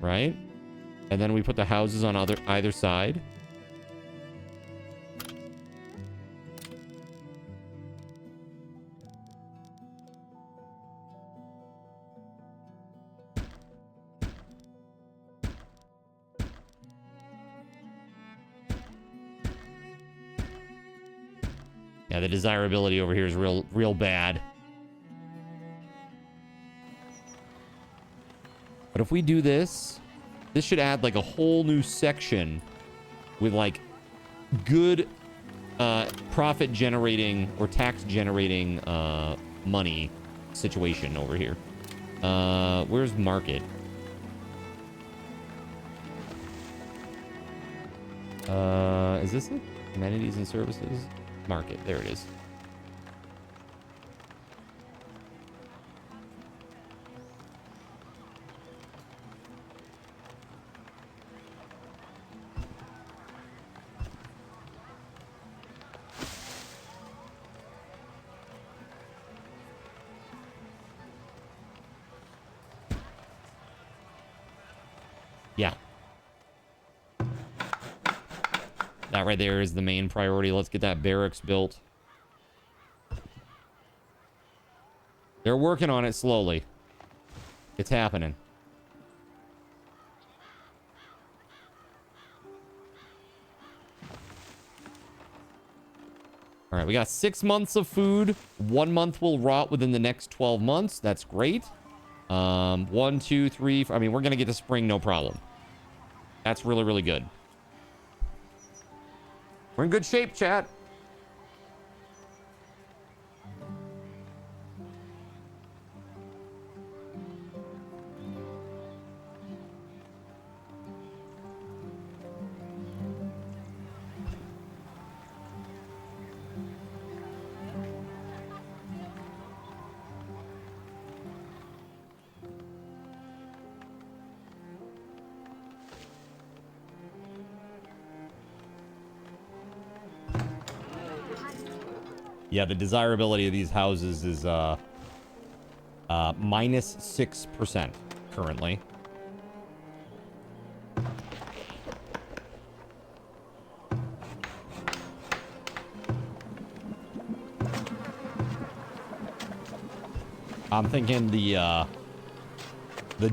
Right? And then we put the houses on either side. Yeah, the desirability over here is real bad. But if we do this, this should add like a whole new section with like good profit generating or tax generating money situation over here. Where's market? Is this it? Amenities and services? Market. There it is. Yeah. That right there is the main priority. Let's get that barracks built. They're working on it slowly. It's happening. All right, we got 6 months of food. 1 month will rot within the next 12 months. That's great. 1, 2, 3. I mean, we're gonna get to spring, no problem. That's really, really good. We're in good shape, chat. Yeah, the desirability of these houses is minus 6% currently. I'm thinking the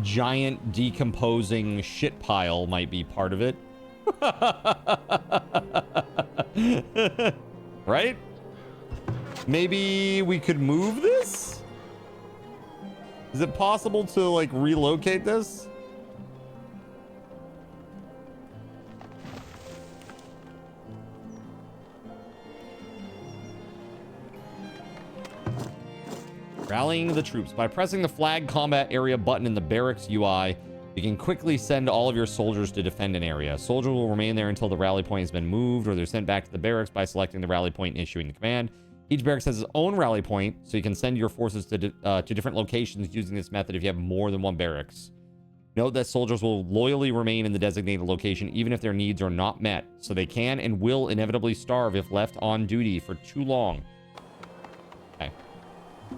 giant decomposing shit pile might be part of it. Right? Maybe we could move this? Is it possible to, like, relocate this? Rallying the troops. By pressing the flag combat area button in the barracks UI, you can quickly send all of your soldiers to defend an area. Soldiers will remain there until the rally point has been moved, or they're sent back to the barracks by selecting the rally point and issuing the command. Each barracks has its own rally point, so you can send your forces to different locations using this method if you have more than one barracks. Note that soldiers will loyally remain in the designated location even if their needs are not met, so they can and will inevitably starve if left on duty for too long. Okay.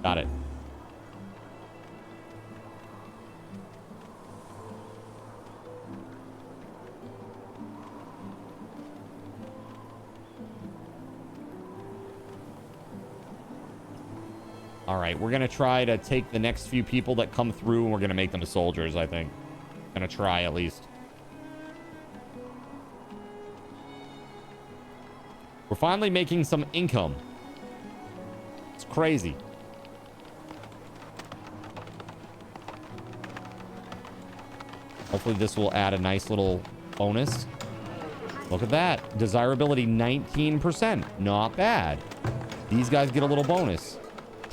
Got it. All right, we're going to try to take the next few people that come through and we're going to make them soldiers, I think. Going to try, at least. We're finally making some income. It's crazy. Hopefully this will add a nice little bonus. Look at that. Desirability 19%. Not bad. These guys get a little bonus.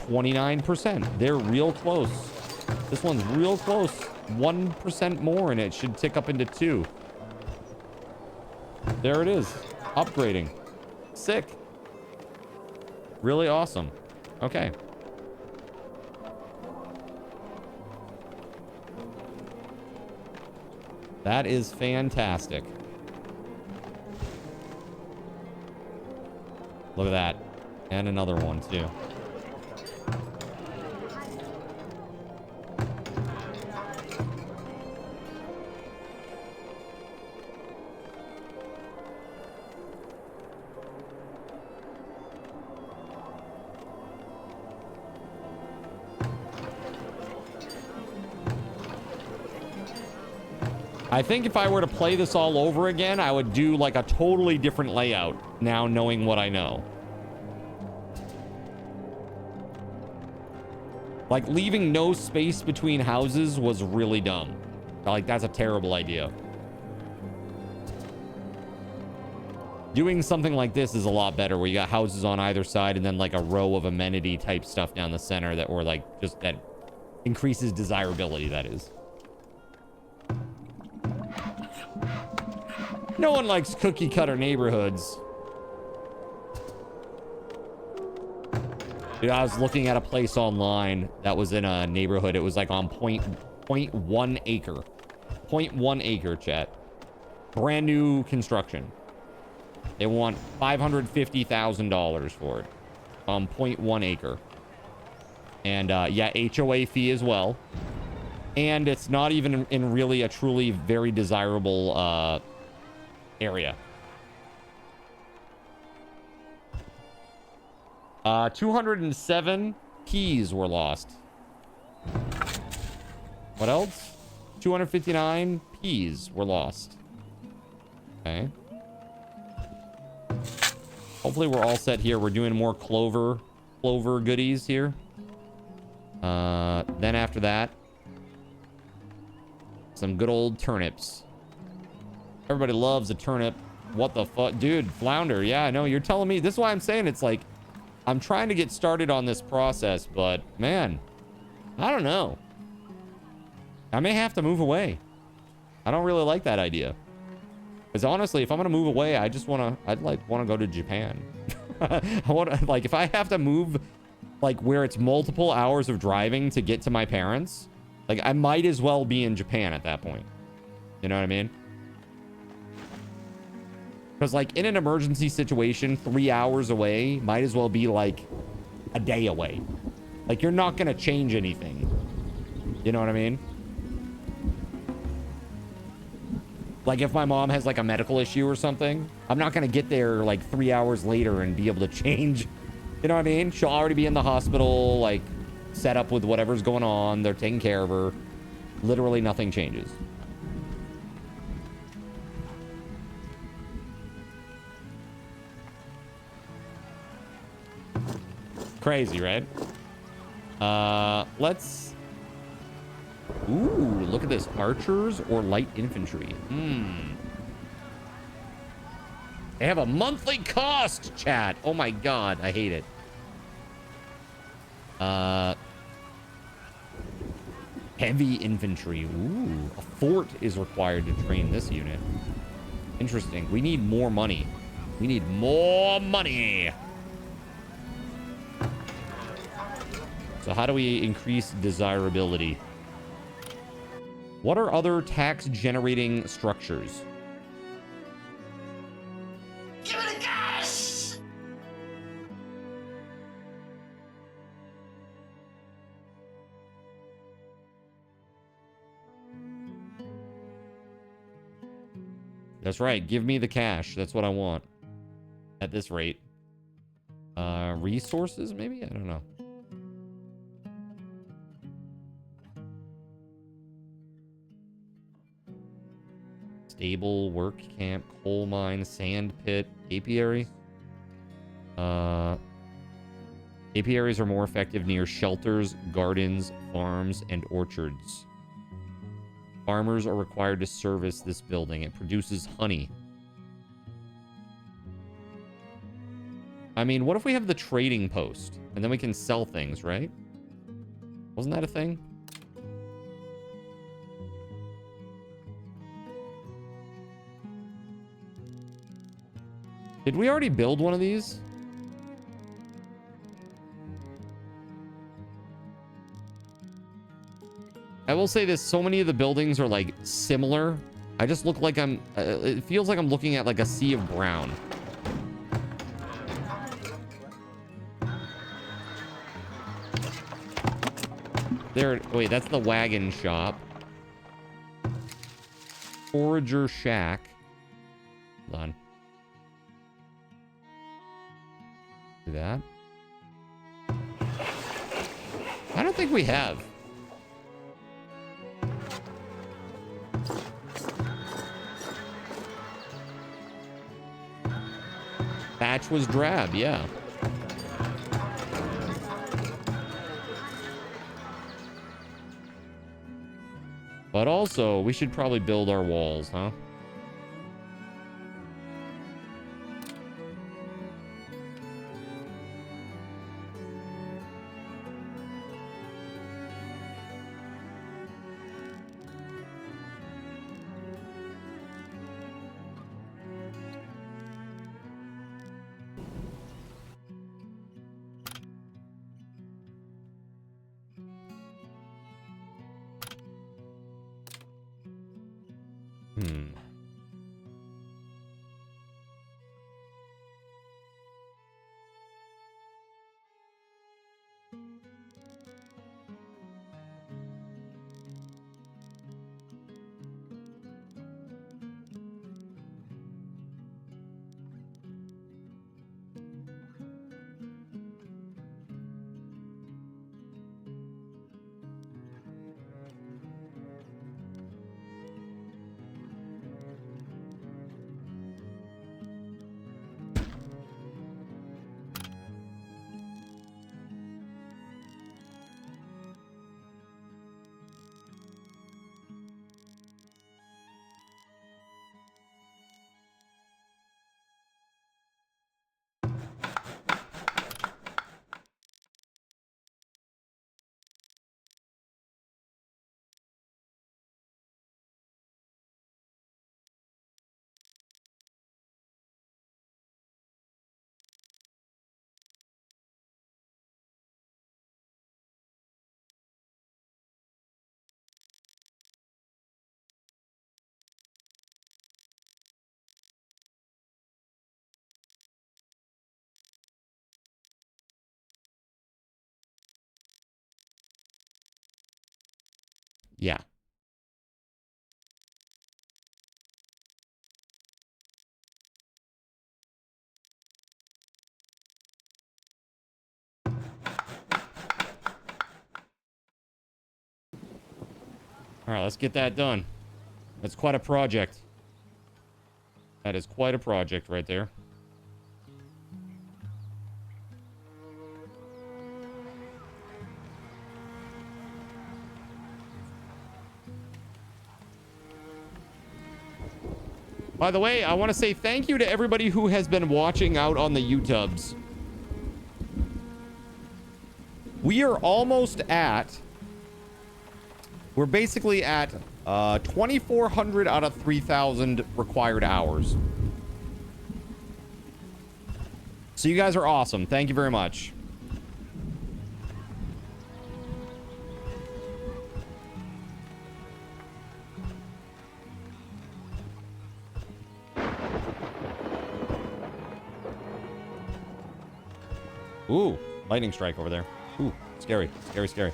29%. They're real close. This one's real close. 1% more and it should tick up into 2. There it is. Upgrading. Sick. Really awesome. Okay. That is fantastic. Look at that. And another one, too. I think if I were to play this all over again, I would do like a totally different layout now knowing what I know. Like leaving no space between houses was really dumb. Like that's a terrible idea. Doing something like this is a lot better where you got houses on either side and then like a row of amenity type stuff down the center that were like just that increases desirability, that is. No one likes cookie cutter neighborhoods. Dude, I was looking at a place online that was in a neighborhood. It was like on 0.1 acre. 0.1 acre, chat. Brand new construction. They want $550,000 for it. On 0.1 acre. And yeah, HOA fee as well. And it's not even in really a truly very desirable area. 207 keys were lost. What else? 259 peas were lost. Okay. Hopefully we're all set here. We're doing more clover goodies here. Then after that, some good old turnips. Everybody loves a turnip. What the fuck? Dude, flounder. Yeah, I know. You're telling me. This is why I'm saying it's like, I'm trying to get started on this process, but man, I don't know. I may have to move away. I don't really like that idea. Because honestly, if I'm going to move away, I'd want to go to Japan. I want to, like, if I have to move, like, where it's multiple hours of driving to get to my parents, like, I might as well be in Japan at that point. You know what I mean? Because, like, in an emergency situation, 3 hours away might as well be, like, a day away. Like, you're not going to change anything. You know what I mean? Like, if my mom has, like, a medical issue or something, I'm not going to get there, like, 3 hours later and be able to change. You know what I mean? She'll already be in the hospital, like, set up with whatever's going on. They're taking care of her. Literally nothing changes. Crazy, right? Let's... Ooh, look at this. Archers or light infantry? They have a monthly cost, chat. Oh my god, I hate it. Heavy infantry. Ooh, a fort is required to train this unit. Interesting. We need more money. We need more money. So how do we increase desirability? What are other tax-generating structures? Give it a gas! That's right. Give me the cash. That's what I want. At this rate. Resources, maybe? I don't know. Stable, work camp, coal mine, sand pit, apiary. Apiaries are more effective near shelters, gardens, farms, and orchards. Farmers are required to service this building. It produces honey. I mean, what if we have the trading post? And then we can sell things, right? Wasn't that a thing? Did we already build one of these? I will say this, so many of the buildings are like similar. I just look like I'm, it feels like I'm looking at like a sea of brown. There, wait, that's the wagon shop. Forager shack. Hold on. Do that. I don't think we have. Thatch was drab, yeah. But also, we should probably build our walls, huh? Yeah. All right, let's get that done. That's quite a project. That is quite a project right there. By the way, I want to say thank you to everybody who has been watching out on the YouTubes. We are almost at... We're basically at 2,400 out of 3,000 required hours. So you guys are awesome. Thank you very much. Ooh, lightning strike over there. Ooh, scary, scary, scary.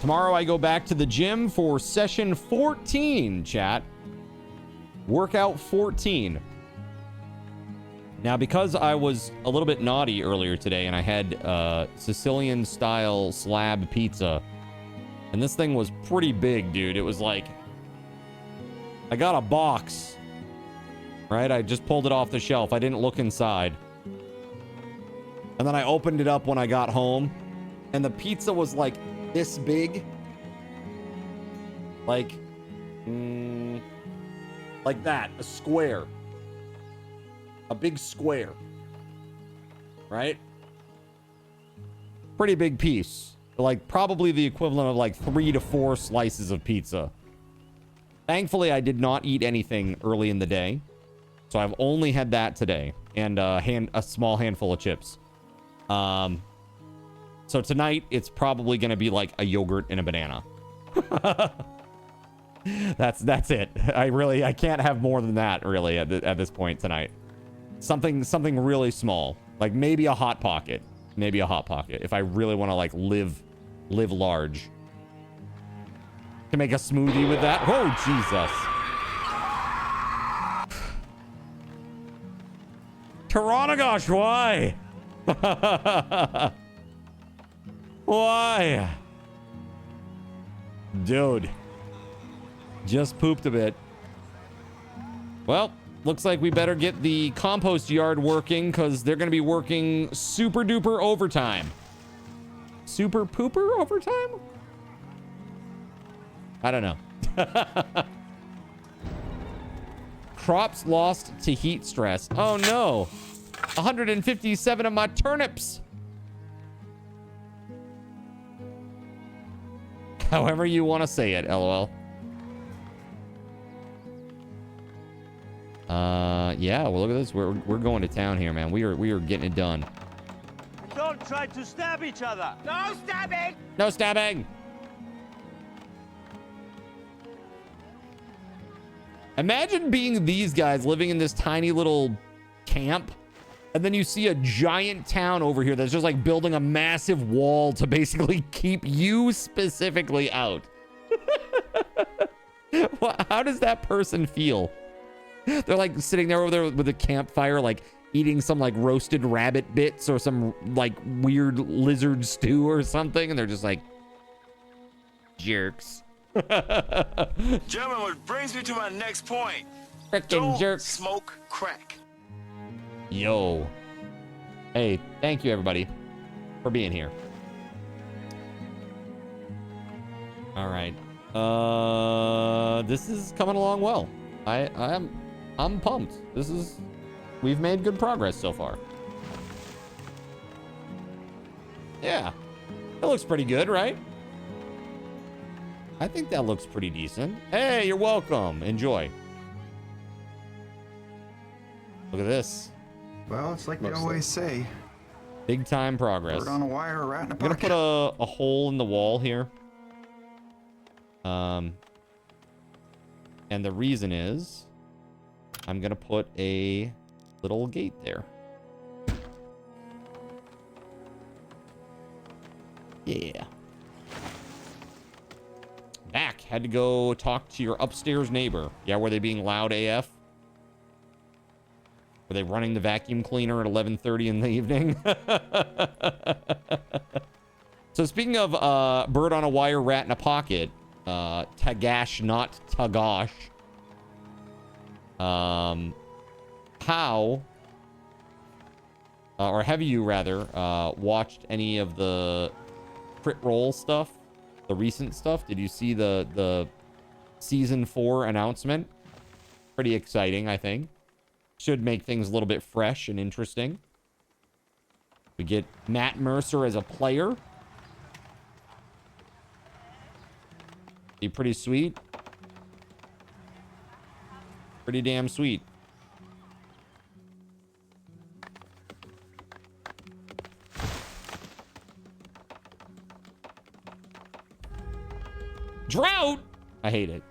Tomorrow I go back to the gym for session 14, chat. Workout 14. Now, because I was a little bit naughty earlier today and I had Sicilian-style slab pizza, and this thing was pretty big, dude. It was like... I got a box, right? I just pulled it off the shelf. I didn't look inside. And then I opened it up when I got home, and the pizza was like this big. Like that, a square. A big square. Right? Pretty big piece. Like probably the equivalent of like 3 to 4 slices of pizza. Thankfully, I did not eat anything early in the day. So I've only had that today. And a small handful of chips. So tonight, it's probably going to be like a yogurt and a banana. That's it. I can't have more than that really at this point tonight. Something really small, like maybe a hot pocket, if I really want to like live large. To make a smoothie with that. Oh Jesus! Taranagosh, why? Why? Dude. Just pooped a bit. Well, looks like we better get the compost yard working because they're going to be working super duper overtime. Super pooper overtime? I don't know. Crops lost to heat stress. Oh no. 157 of my turnips. However you want to say it, LOL. Yeah, well look at this. We're going to town here, man. We are getting it done. Don't try to stab each other. No stabbing. No stabbing. Imagine being these guys living in this tiny little camp, and then you see a giant town over here that's just like building a massive wall to basically keep you specifically out. How does that person feel? They're like sitting there over there with a campfire, like eating some like roasted rabbit bits or some like weird lizard stew or something, and they're just like jerks. Gentlemen, what brings me to my next point. Frickin' jerks. Smoke crack. Yo. Hey, thank you everybody for being here. All right. This is coming along well. I'm pumped. We've made good progress so far. Yeah. It looks pretty good, right? I think that looks pretty decent. Hey, you're welcome. Enjoy. Look at this. Well, it's like they always say. Big time progress. Bird on a wire, a rat in a I'm gonna put a hole in the wall here. And the reason is I'm gonna put a little gate there. Yeah. Back. Had to go talk to your upstairs neighbor. Yeah, were they being loud AF? Were they running the vacuum cleaner at 11:30 in the evening? So speaking of bird on a wire, rat in a pocket, Tagash, not Tagash. How, or have you rather, watched any of the crit roll stuff? The recent stuff? Did you see the season 4 announcement? Pretty exciting, I think. Should make things a little bit fresh and interesting. We get Matt Mercer as a player. Be pretty sweet. Pretty damn sweet. Drought? I hate it.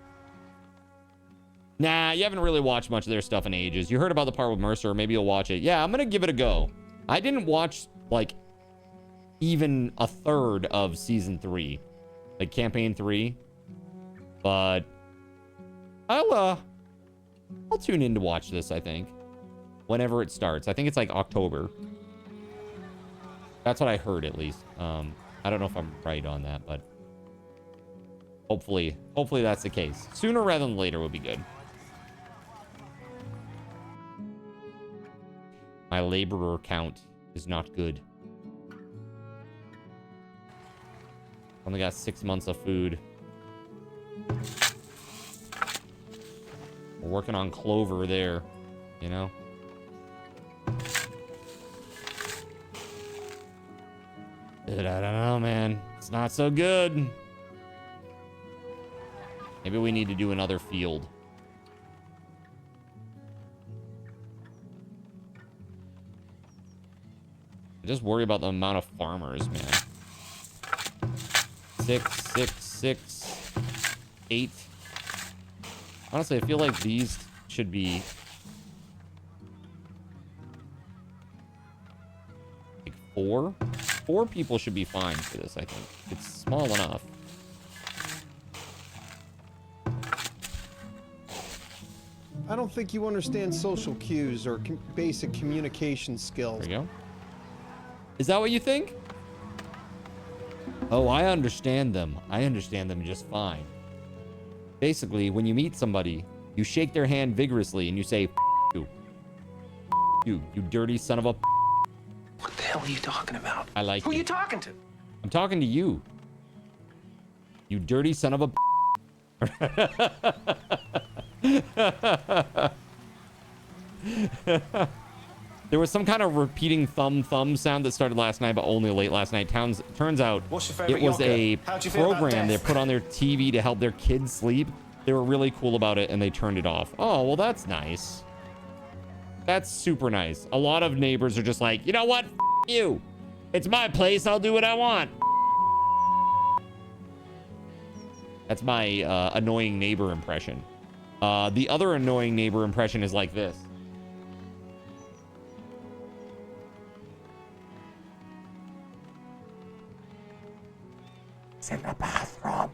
Nah, you haven't really watched much of their stuff in ages. You heard about the part with Mercer. Maybe you'll watch it. Yeah, I'm going to give it a go. I didn't watch, like, even a third of Season 3. Like, Campaign 3. But I'll tune in to watch this, I think. Whenever it starts. I think it's, like, October. That's what I heard, at least. I don't know if I'm right on that, but hopefully that's the case. Sooner rather than later would be good. My laborer count is not good. Only got 6 months of food. We're working on clover there, you know? Dude, I don't know, man. It's not so good. Maybe we need to do another field. I just worry about the amount of farmers, man. 6, 6, 6, 8. Honestly, I feel like these should be like 4. 4 people should be fine for this, I think. It's small enough. I don't think you understand social cues or basic communication skills. There you go. Is that what you think? Oh, I understand them. I understand them just fine. Basically, when you meet somebody, you shake their hand vigorously and you say, F you. F you dirty son of a... What the hell are you talking about? I like Who you. are you talking to? I'm talking to you. You dirty son of a... There was some kind of repeating thumb sound that started last night, but only late last night. Turns out it was a program they put on their TV to help their kids sleep. They were really cool about it, and they turned it off. Oh, well, that's nice. That's super nice. A lot of neighbors are just like, you know what? F you. It's my place. I'll do what I want. That's my annoying neighbor impression. The other annoying neighbor impression is like this. It's in the bathroom.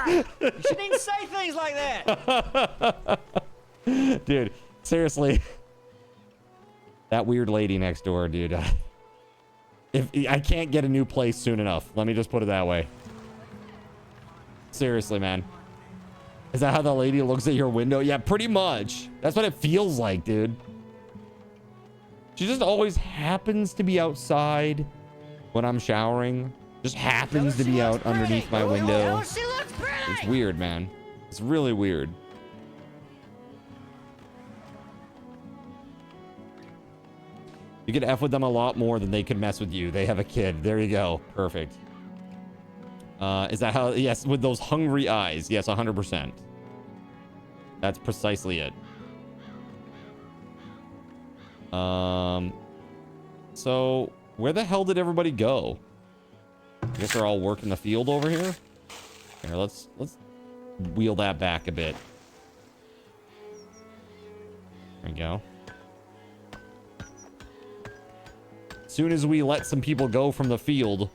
You shouldn't even say things like that. Dude, seriously. That weird lady next door, dude. If I can't get a new place soon enough, let me just put it that way. Seriously, man. Is that how the lady looks at your window? Yeah, pretty much. That's what it feels like, dude. She just always happens to be outside when I'm showering. Just happens to be out underneath my window. It's weird, man. It's really weird. You could F with them a lot more than they could mess with you. They have a kid. There you go. Perfect. Is that how? Yes, with those hungry eyes. Yes, 100%. That's precisely it. So where the hell did everybody go? I guess they're all working the field over here. Here, let's wheel that back a bit. There we go. As soon as we let some people go from the field,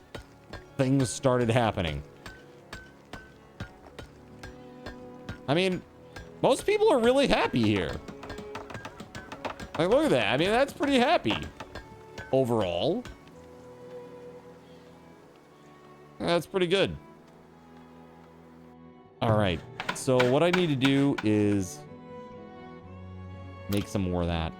things started happening. I mean, most people are really happy here. Like, look at that. I mean, that's pretty happy overall. That's pretty good. All right. So what I need to do is make some more of that.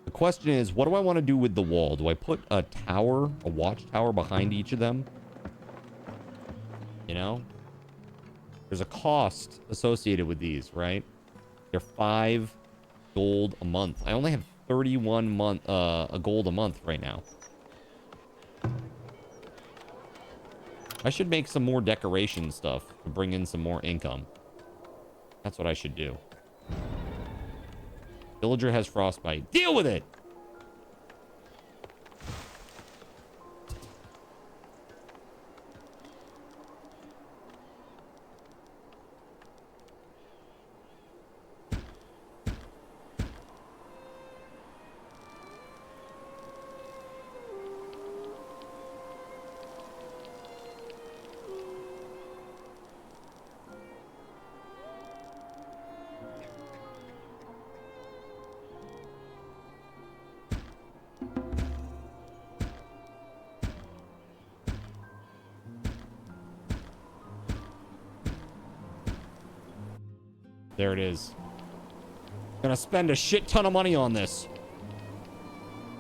The question is, what do I want to do with the wall? Do I put a tower, a watchtower behind each of them? You know? There's a cost associated with these, right? They're 5 gold a month. I only have 31 a gold a month right now. I should make some more decoration stuff to bring in some more income. That's what I should do. Villager has frostbite. Deal with it! There it is. Gonna spend a shit ton of money on this.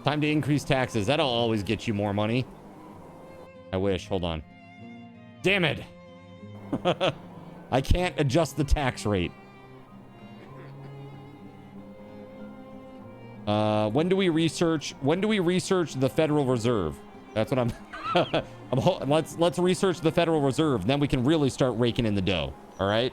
Time to increase taxes. That'll always get you more money. I wish. Hold on. Damn it. I can't adjust the tax rate. When do we research the Federal Reserve? That's what I'm let's research the Federal Reserve, then we can really start raking in the dough. All right?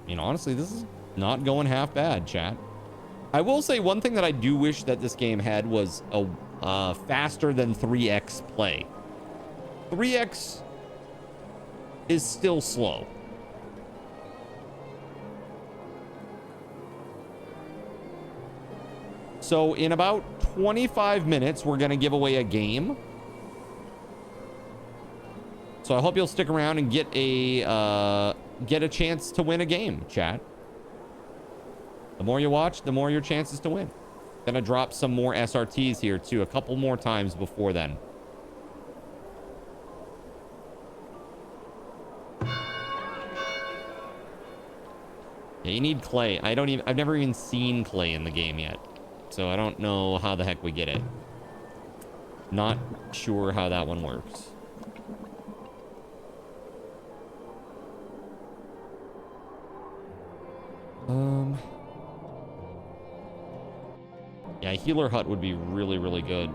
I mean, honestly, this is not going half bad, chat. I will say one thing that I do wish that this game had was a faster than 3x play. 3x is still slow. So in about 25 minutes, we're going to give away a game. So I hope you'll stick around and get a chance to win a game, chat. The more you watch, the more your chances to win. Gonna drop some more SRTs here too, a couple more times before then. Yeah, you need clay. I've never even seen clay in the game yet. So I don't know how the heck we get it. Not sure how that one works. Yeah, a healer hut would be really, really good.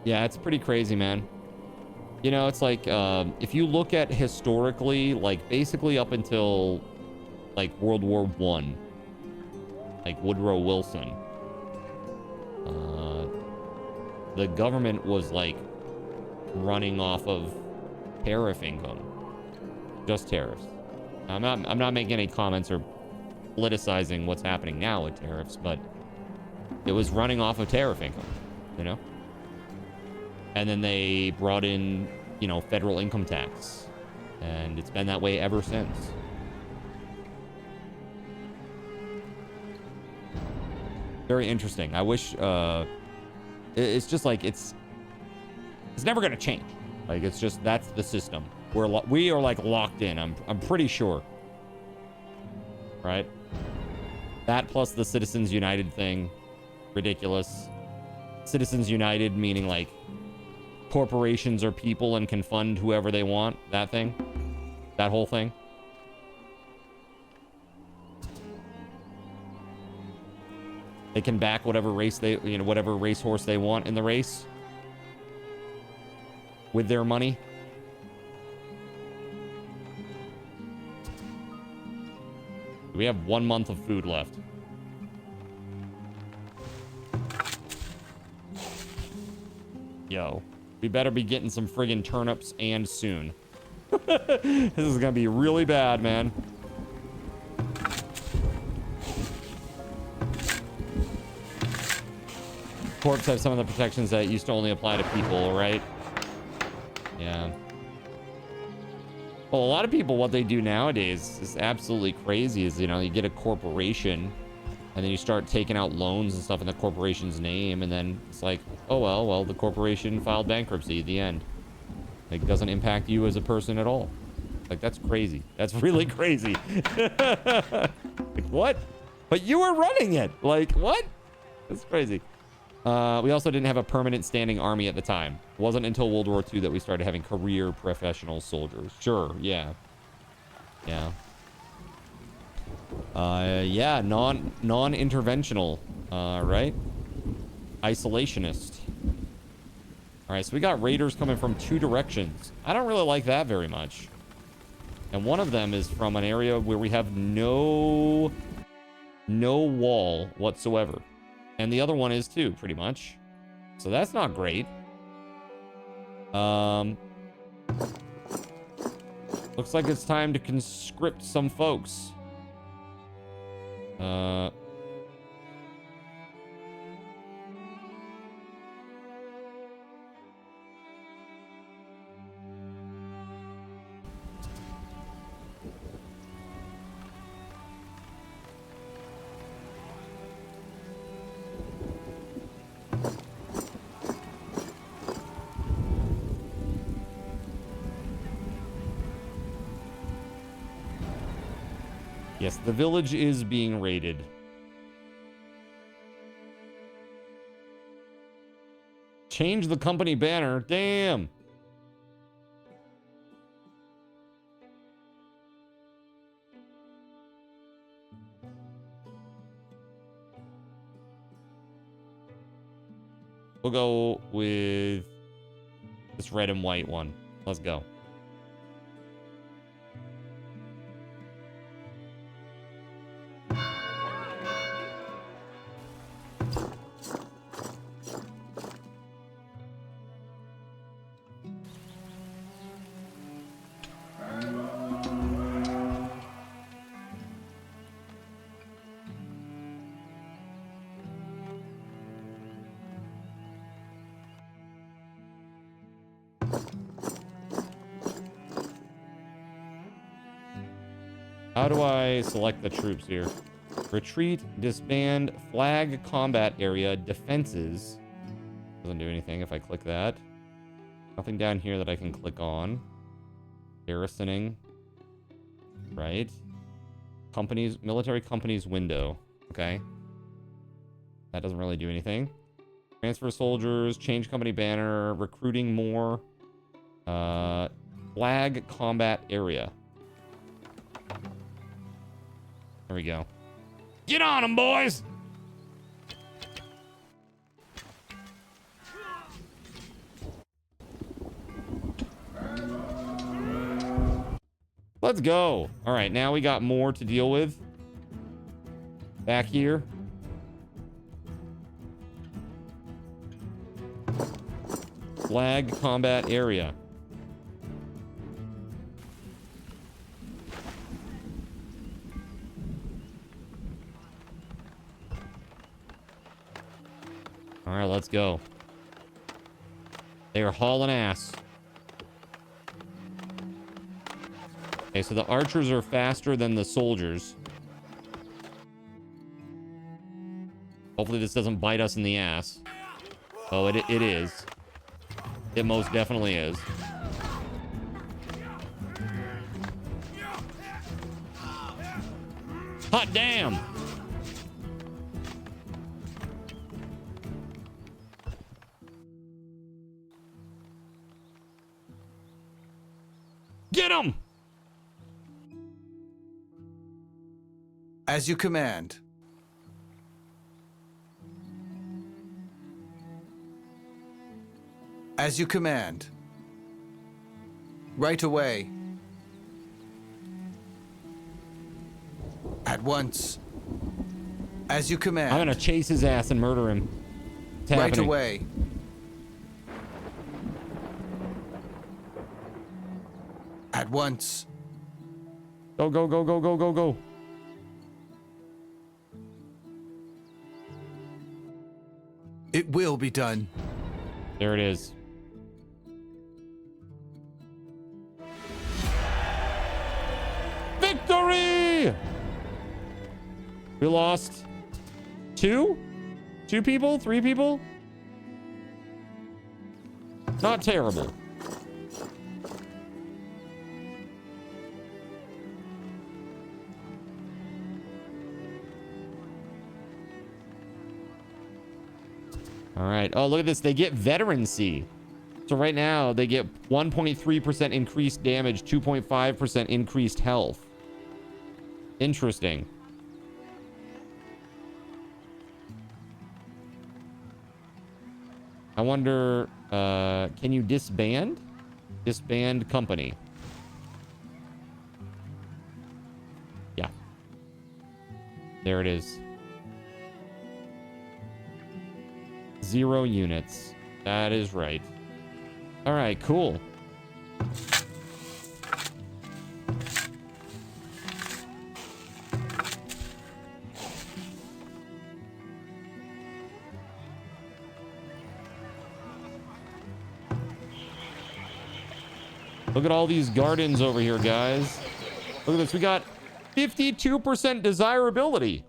Yeah, it's pretty crazy, man. You know, it's like, if you look at historically, like, basically up until, like, World War I, like Woodrow Wilson, the government was, like, running off of tariff income. Just tariffs. I'm not making any comments or politicizing what's happening now with tariffs, but it was running off of tariff income, you know? And then they brought in, you know, federal income tax. And it's been that way ever since. Very interesting. I wish, it's just like, it's never going to change. Like, it's just, that's the system. We are like locked in. I'm pretty sure. Right? That plus the Citizens United thing. Ridiculous. Citizens United meaning like corporations are people and can fund whoever they want. That thing. That whole thing. They can back whatever race they, you know, whatever racehorse they want in the race. With their money. We have 1 month of food left. Yo, we better be getting some friggin' turnips and soon. This is gonna be really bad, man. Corps have some of the protections that used to only apply to people, right? Yeah. Well, a lot of people, what they do nowadays is absolutely crazy. Is, you know, you get a corporation and then you start taking out loans and stuff in the corporation's name, and then it's like, oh well, the corporation filed bankruptcy at the end. Like, doesn't impact you as a person at all. Like, that's crazy. That's really crazy. Like, what? But you were running it. Like, what? That's crazy. We also didn't have a permanent standing army at the time. It wasn't until World War II that we started having career professional soldiers. Sure, yeah. Yeah. Yeah, non-interventional, right? Isolationist. All right, so we got raiders coming from 2 directions. I don't really like that very much. And one of them is from an area where we have no wall whatsoever. And the other one is too, pretty much. So that's not great. Looks like it's time to conscript some folks. Yes, the village is being raided. Change the company banner. Damn. We'll go with this red and white one. Let's go. How do I select the troops here? Retreat, disband, flag, combat area, defenses. Doesn't do anything if I click that. Nothing down here that I can click on. Garrisoning. Right. Companies, military companies window. Okay. That doesn't really do anything. Transfer soldiers, change company banner, recruiting more. Flag, combat area. There we go. Get on them, boys! Let's go. All right, now we got more to deal with. Back here. Flag combat area. All right, let's go. They are hauling ass. Okay, so the archers are faster than the soldiers. Hopefully this doesn't bite us in the ass. Oh, it is. It most definitely is. Hot damn! Get him! As you command. As you command. Right away. At once. As you command. I'm gonna chase his ass and murder him. It's right happening. away. At once. Go, go, go, go, go, go, go. It will be done. There it is. Victory! We lost 2? 2 people? 3 people? Not terrible. All right. Oh, look at this. They get veterancy. So right now they get 1.3% increased damage, 2.5% increased health. Interesting. I wonder, can you disband? Disband company. Yeah. There it is. 0 units. That is right. All right, cool. Look at all these gardens over here, guys. Look at this. We got 52% desirability.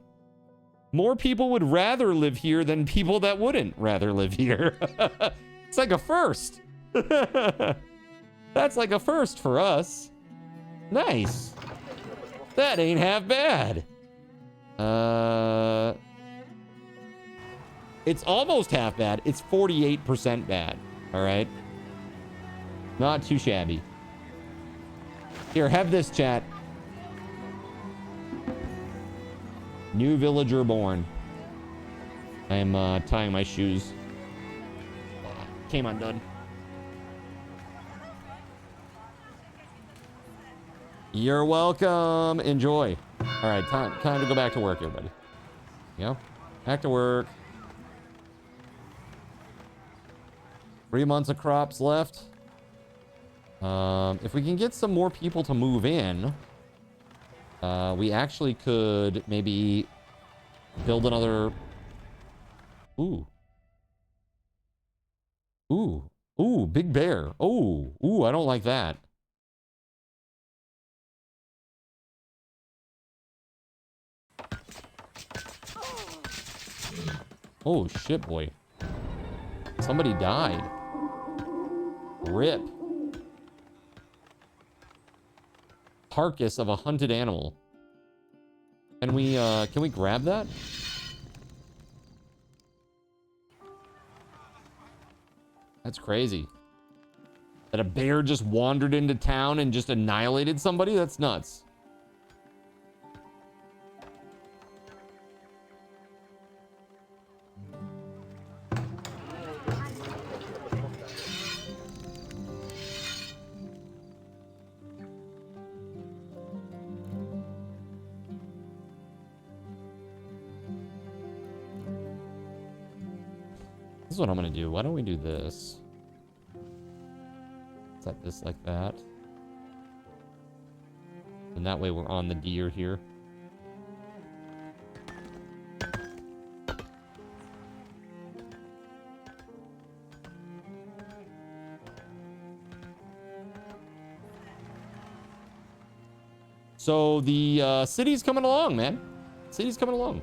More people would rather live here than people that wouldn't rather live here. It's like a first. That's like a first for us. Nice. That ain't half bad. It's almost half bad. It's 48% bad. All right. Not too shabby. Here, have this, chat. New villager born. I am tying my shoes. Came undone. You're welcome. Enjoy. All right, time to go back to work, everybody. Yeah, back to work. 3 months of crops left. If we can get some more people to move in, we actually could maybe build another. Ooh. Big bear. Ooh, I don't like that. Oh, shit, boy. Somebody died. Rip. Carcass of a hunted animal. Can we grab that? That's crazy. That a bear just wandered into town and just annihilated somebody? That's nuts. This is what I'm gonna do. Why don't we do this? Set this like that. And that way we're on the deer here. So the city's coming along, man. City's coming along.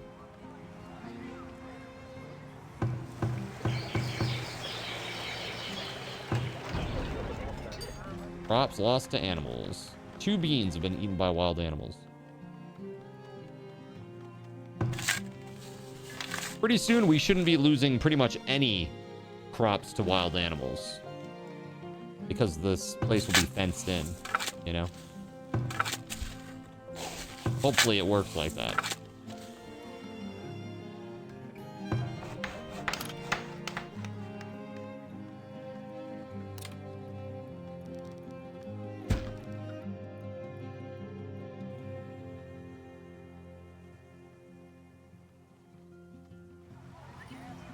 Crops lost to animals. 2 beans have been eaten by wild animals. Pretty soon, we shouldn't be losing pretty much any crops to wild animals. Because this place will be fenced in, you know? Hopefully it works like that.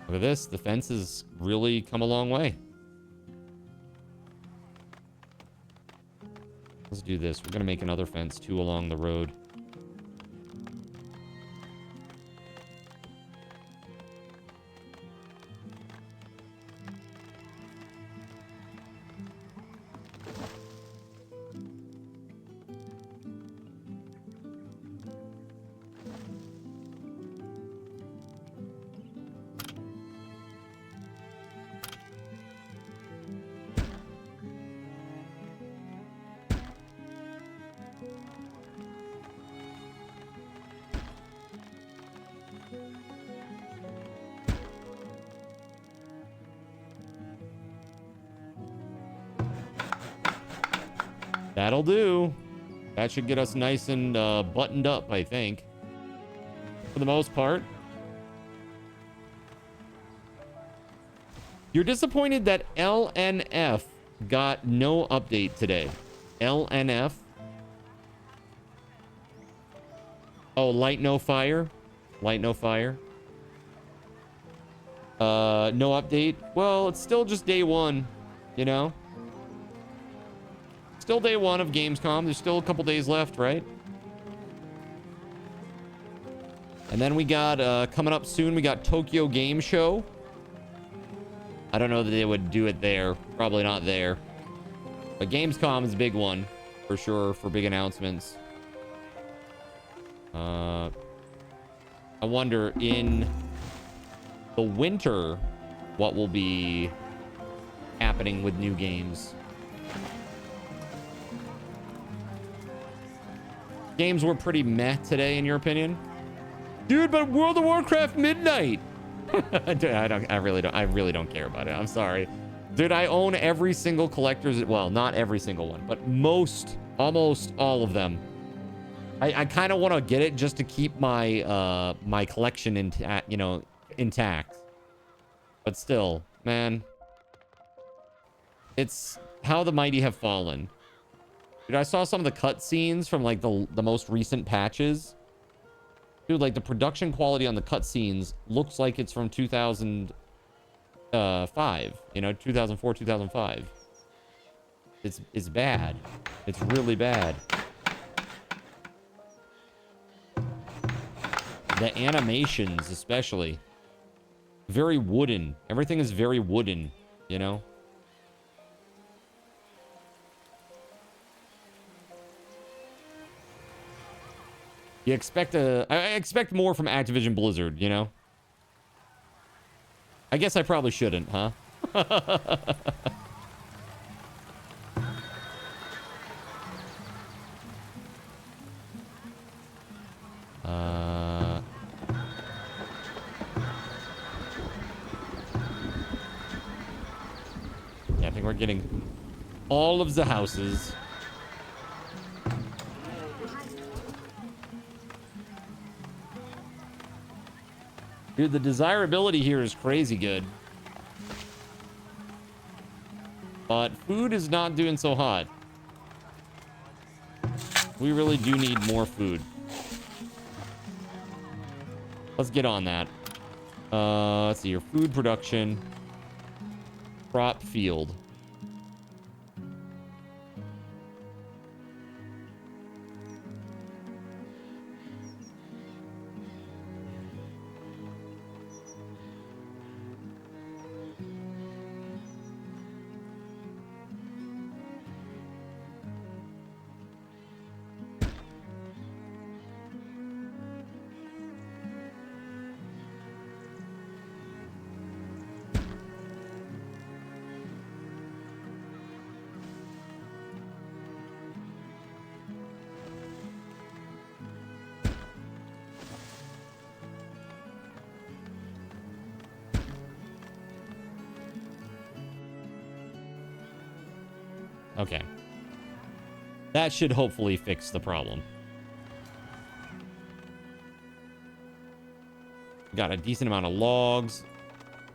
Look at this. The fence has really come a long way. Let's do this. We're going to make another fence, too, along the road. That'll do. That should get us nice and buttoned up, I think. For the most part. You're disappointed that LNF got no update today. LNF? Oh, Light No Fire? Light No Fire? No update? Well, it's still just day one, you know? Still day one of Gamescom. There's still a couple days left, right? And then we got, coming up soon, we got Tokyo Game Show. I don't know that they would do it there. Probably not there. But Gamescom is a big one, for sure, for big announcements. I wonder, in the winter, what will be happening with new games. games were pretty meh today, in your opinion? Dude, but World of Warcraft Midnight. Dude, I really don't care about it. I'm sorry. Dude, I own every single collector's, well, not every single one, but almost all of them. I kind of want to get it just to keep my my collection intact. But still, man, it's how the mighty have fallen. Dude, I saw some of the cutscenes from like the most recent patches. Dude, like the production quality on the cutscenes looks like it's from 2005, 2004, 2005. It's bad. It's really bad. The animations, especially, very wooden. Everything is very wooden, you know? You expect I expect more from Activision Blizzard, you know? I guess I probably shouldn't, huh? Yeah, I think we're getting all of the houses. Dude, the desirability here is crazy good. But food is not doing so hot. We really do need more food. Let's get on that. Let's see, your food production. Crop field. Okay. That should hopefully fix the problem. Got a decent amount of logs.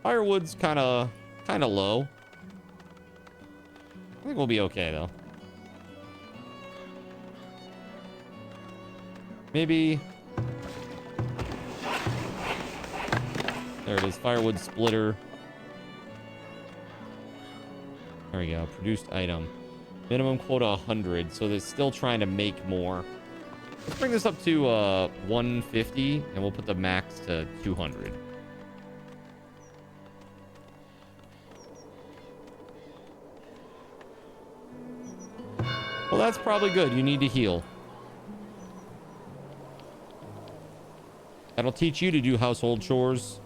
Firewood's kind of low. I think we'll be okay though. Maybe. There it is, firewood splitter. There we go, produced item. Minimum quota 100, so they're still trying to make more. Let's bring this up to 150, and we'll put the max to 200. Well, that's probably good. You need to heal. That'll teach you to do household chores.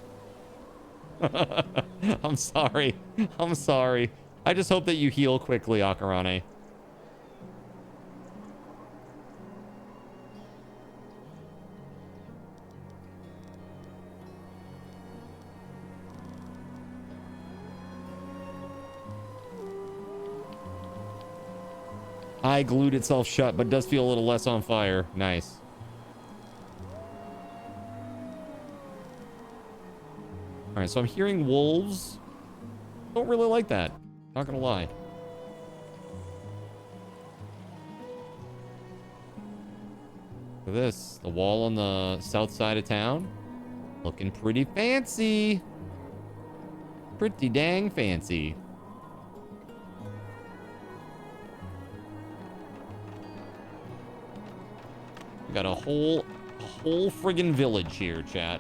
I'm sorry. I'm sorry. I just hope that you heal quickly, Akarane. Eye glued itself shut, but does feel a little less on fire. Nice. All right, so I'm hearing wolves. Don't really like that. Not gonna lie. Look at this. The wall on the south side of town. Looking pretty fancy. Pretty dang fancy. We got a whole friggin' village here, chat.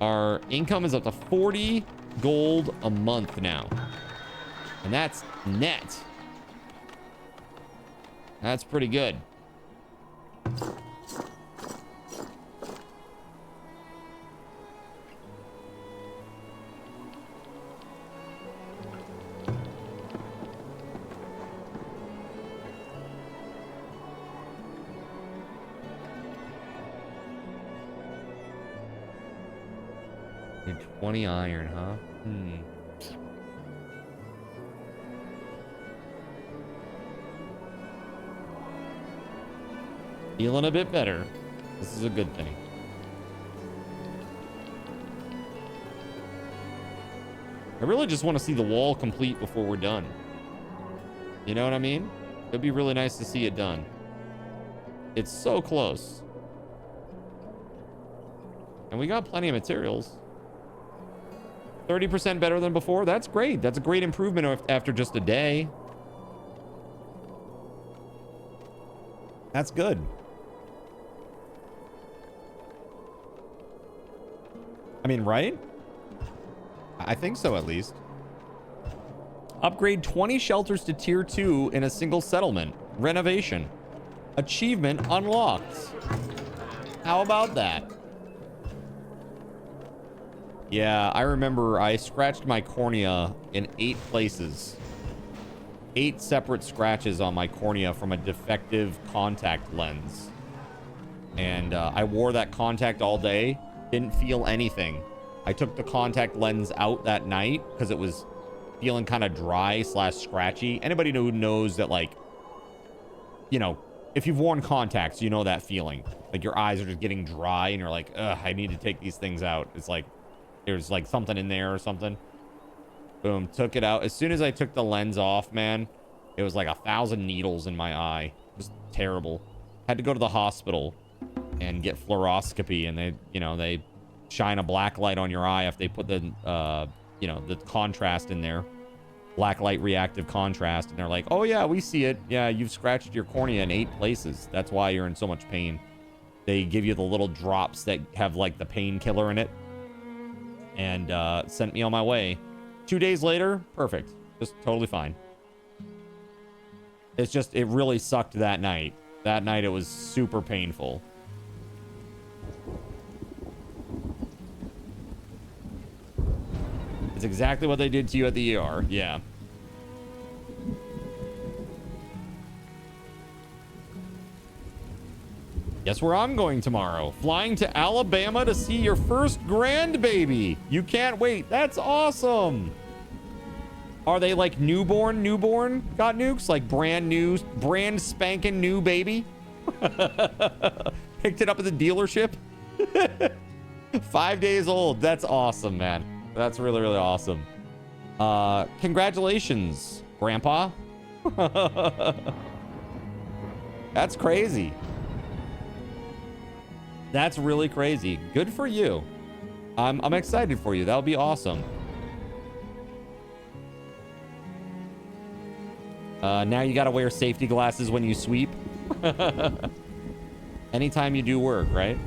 Our income is up to 40 gold a month now. And that's net. That's pretty good. Need 20 iron, huh? Feeling a bit better. This is a good thing. I really just want to see the wall complete before we're done. You know what I mean? It'd be really nice to see it done. It's so close. And we got plenty of materials. 30% better than before. That's great. That's a great improvement after just a day. That's good. I mean, right? I think so, at least. Upgrade 20 shelters to tier 2 in a single settlement. Renovation. Achievement unlocked. How about that? Yeah, I remember I scratched my cornea in 8 places. 8 separate scratches on my cornea from a defective contact lens. And I wore that contact all day. Didn't feel anything. I took the contact lens out that night because it was feeling kind of dry / scratchy. Anybody who knows that, like, you know, if you've worn contacts, you know that feeling. Like your eyes are just getting dry and you're like, ugh, I need to take these things out. It's like there's like something in there or something. Boom, took it out. As soon as I took the lens off, man, it was like 1,000 needles in my eye. It was terrible. Had to go to the hospital and get fluoroscopy, and they, you know, they shine a black light on your eye if they put the, you know, the contrast in there. Black light reactive contrast. And they're like, oh yeah, we see it. Yeah, you've scratched your cornea in 8 places. That's why you're in so much pain. They give you the little drops that have like the painkiller in it. And sent me on my way. 2 days later, perfect. Just totally fine. It's just, it really sucked that night. That night it was super painful. It's exactly what they did to you at the ER. Yeah. Guess where I'm going tomorrow? Flying to Alabama to see your first grandbaby. You can't wait. That's awesome. Are they like newborn got nukes? Like brand new, brand spanking new baby? Picked it up at the dealership? 5 days old. That's awesome, man. That's really, really awesome. Congratulations, Grandpa. That's crazy. That's really crazy. Good for you. I'm excited for you. That'll be awesome. Now you gotta wear safety glasses when you sweep. Anytime you do work, right?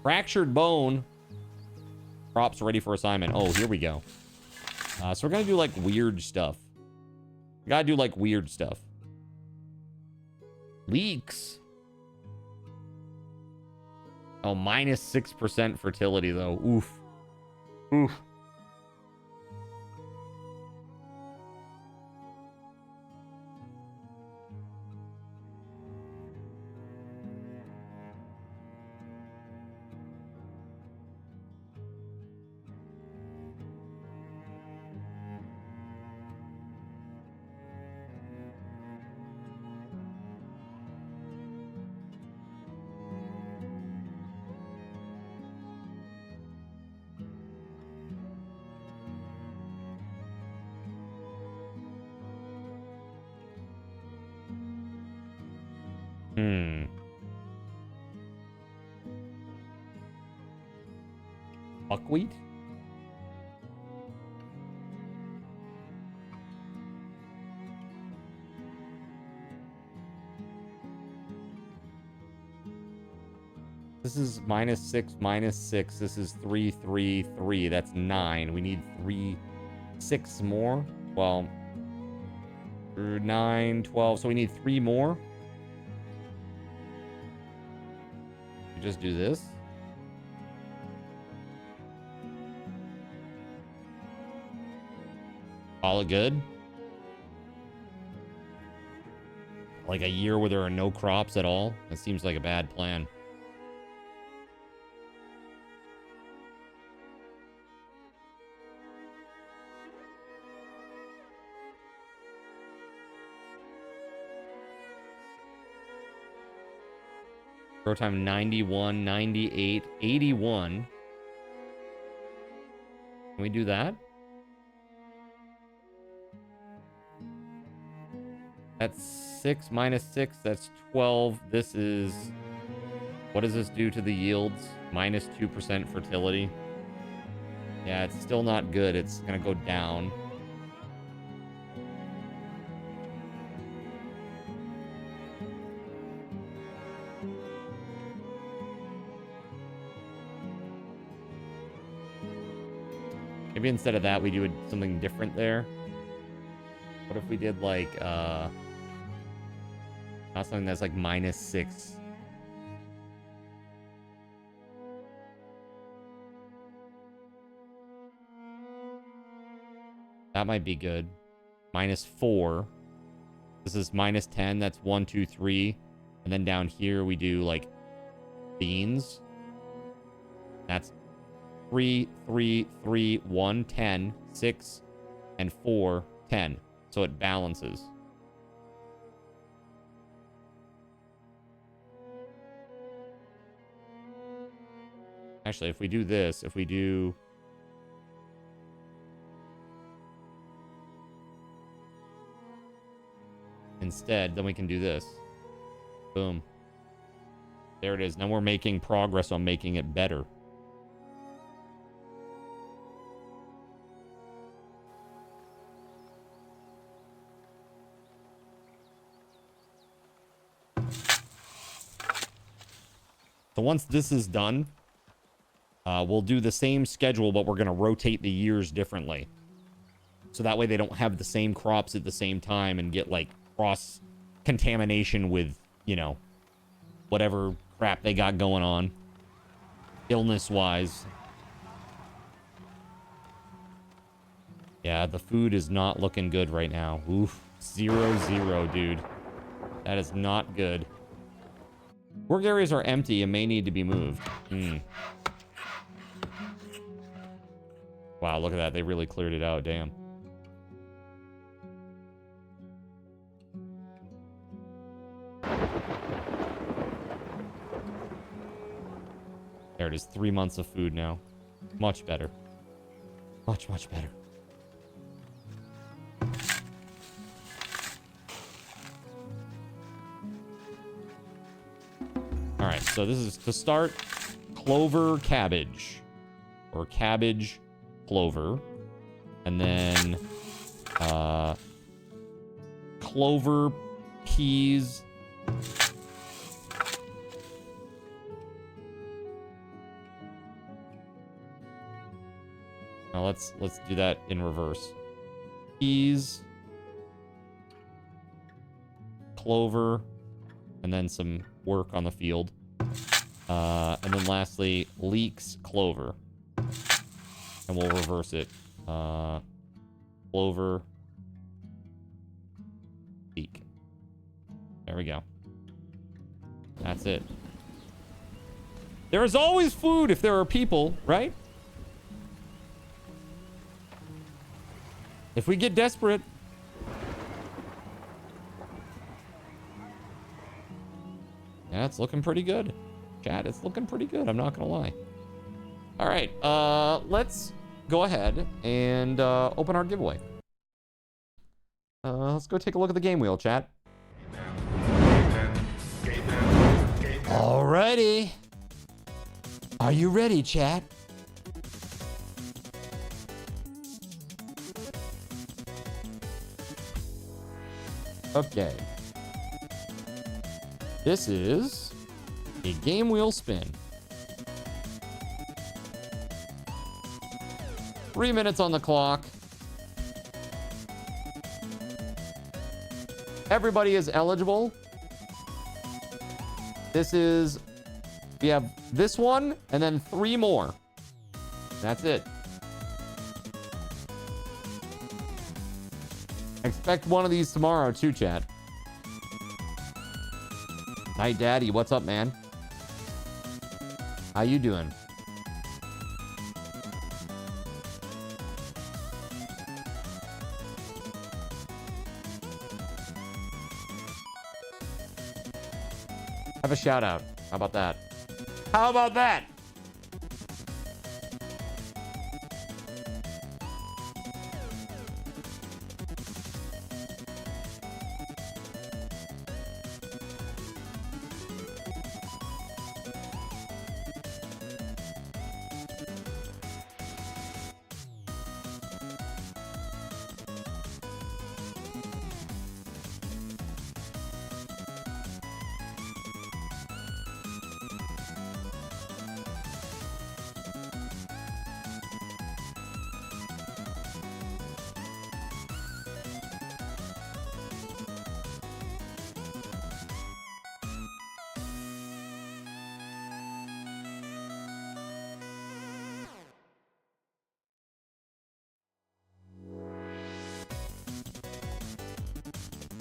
Fractured bone. Props ready for assignment. Oh, here we go. So we're gonna do like weird stuff. We gotta do like weird stuff. Leaks. Oh, minus 6% fertility though. Oof. Oof. Buckwheat? This is minus 6, minus 6. This is 3, 3, 3. That's 9. We need 6 more. Well, 9, 12. So we need 3 more. We just do this. All good. Like a year where there are no crops at all? That seems like a bad plan. Grow time 91, 98, 81. Can we do that? That's 6 minus 6. That's 12. This is... What does this do to the yields? Minus 2% fertility. Yeah, it's still not good. It's going to go down. Maybe instead of that, we do something different there. What if we did like, not something that's like minus 6. That might be good. Minus 4. This is minus 10. That's 1, 2, 3. And then down here we do like beans. That's 3, 3, 3, 1, 10, 6, and 4, 10. So it balances. Actually, if we do this, if we do... Instead, then we can do this. Boom. There it is. Now we're making progress on making it better. So once this is done, we'll do the same schedule, but we're going to rotate the years differently. So that way they don't have the same crops at the same time and get, like, cross-contamination with, you know, whatever crap they got going on. Illness-wise. Yeah, the food is not looking good right now. Oof. 0-0, dude. That is not good. Work areas are empty and may need to be moved. Wow, look at that. They really cleared it out. Damn. There it is. 3 months of food now. Much better. Much, much better. All right, so this is to start clover cabbage or cabbage clover, and then clover peas. Now let's do that in reverse. Peas, clover, and then some work on the field. And then lastly, leeks, clover. And we'll reverse it. Clover, leek. There we go. That's it. There is always food if there are people, right? If we get desperate. Yeah, it's looking pretty good. Chat, it's looking pretty good. I'm not gonna lie. All right, let's go ahead and open our giveaway. Let's go take a look at the game wheel, chat. Alrighty. Are you ready, chat? Okay. This is a game wheel spin. 3 minutes on the clock. Everybody is eligible. We have this one and then 3 more. That's it. Expect one of these tomorrow too, chat. Night Daddy, what's up, man? How you doing? Have a shout out. How about that? How about that?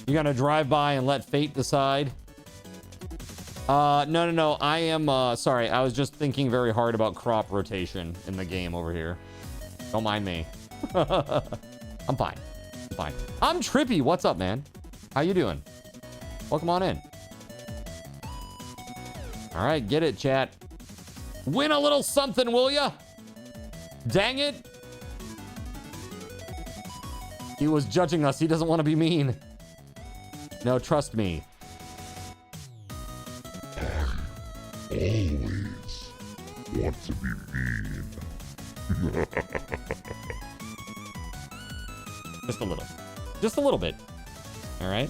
You gonna drive by and let fate decide? No. I am, sorry. I was just thinking very hard about crop rotation in the game over here. Don't mind me. I'm fine. I'm fine. I'm Trippy. What's up, man? How you doing? Welcome on in. All right, get it, chat. Win a little something, will ya? Dang it. He was judging us. He doesn't want to be mean. No, trust me. I always want to be mean. Just a little. Just a little bit. All right.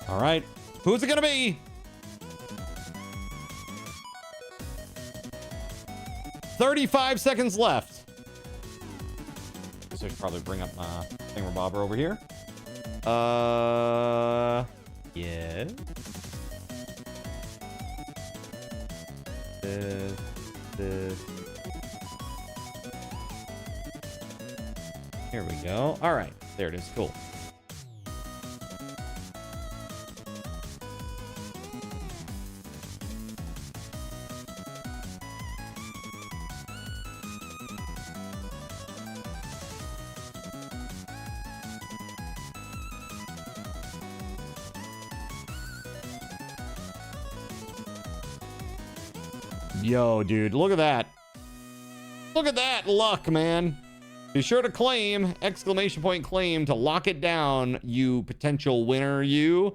All right. Who's it gonna be? 35 seconds left. So I should probably bring up my thingamabobber over here. Yeah. Here we go. All right, there it is. Cool. Yo, dude, look at that. Look at that luck, man. Be sure to claim, exclamation point claim, to lock it down, you potential winner, you.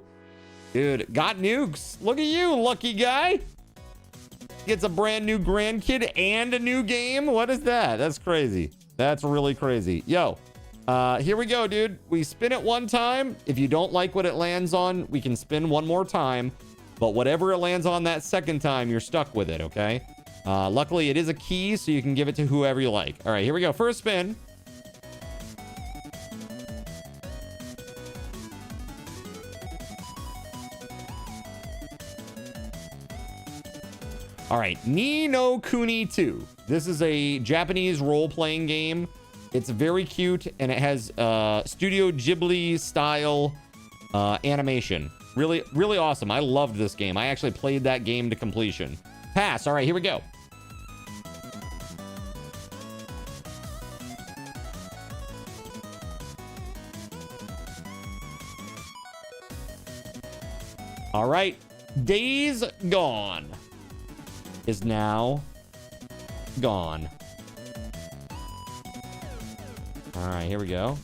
Dude, got nukes. Look at you, lucky guy. Gets a brand new grandkid and a new game. What is that? That's crazy. That's really crazy. Yo, here we go, dude. We spin it one time. If you don't like what it lands on, we can spin one more time. But whatever it lands on that second time, you're stuck with it, okay? Luckily, it is a key, so you can give it to whoever you like. All right, here we go. First spin. All right, Ni no Kuni 2. This is a Japanese role-playing game. It's very cute, and it has Studio Ghibli style animation. Really, really awesome. I loved this game. I actually played that game to completion. Pass. All right, here we go. All right. Days Gone is now gone. All right, here we go.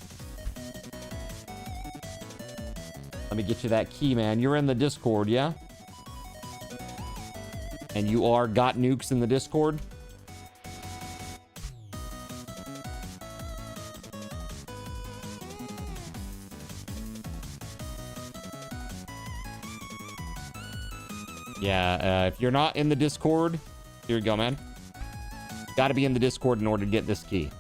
Let me get you that key, man. You're in the Discord, yeah? And you are got nukes in the Discord? Yeah, if you're not in the Discord, here you go, man. Got to be in the Discord in order to get this key.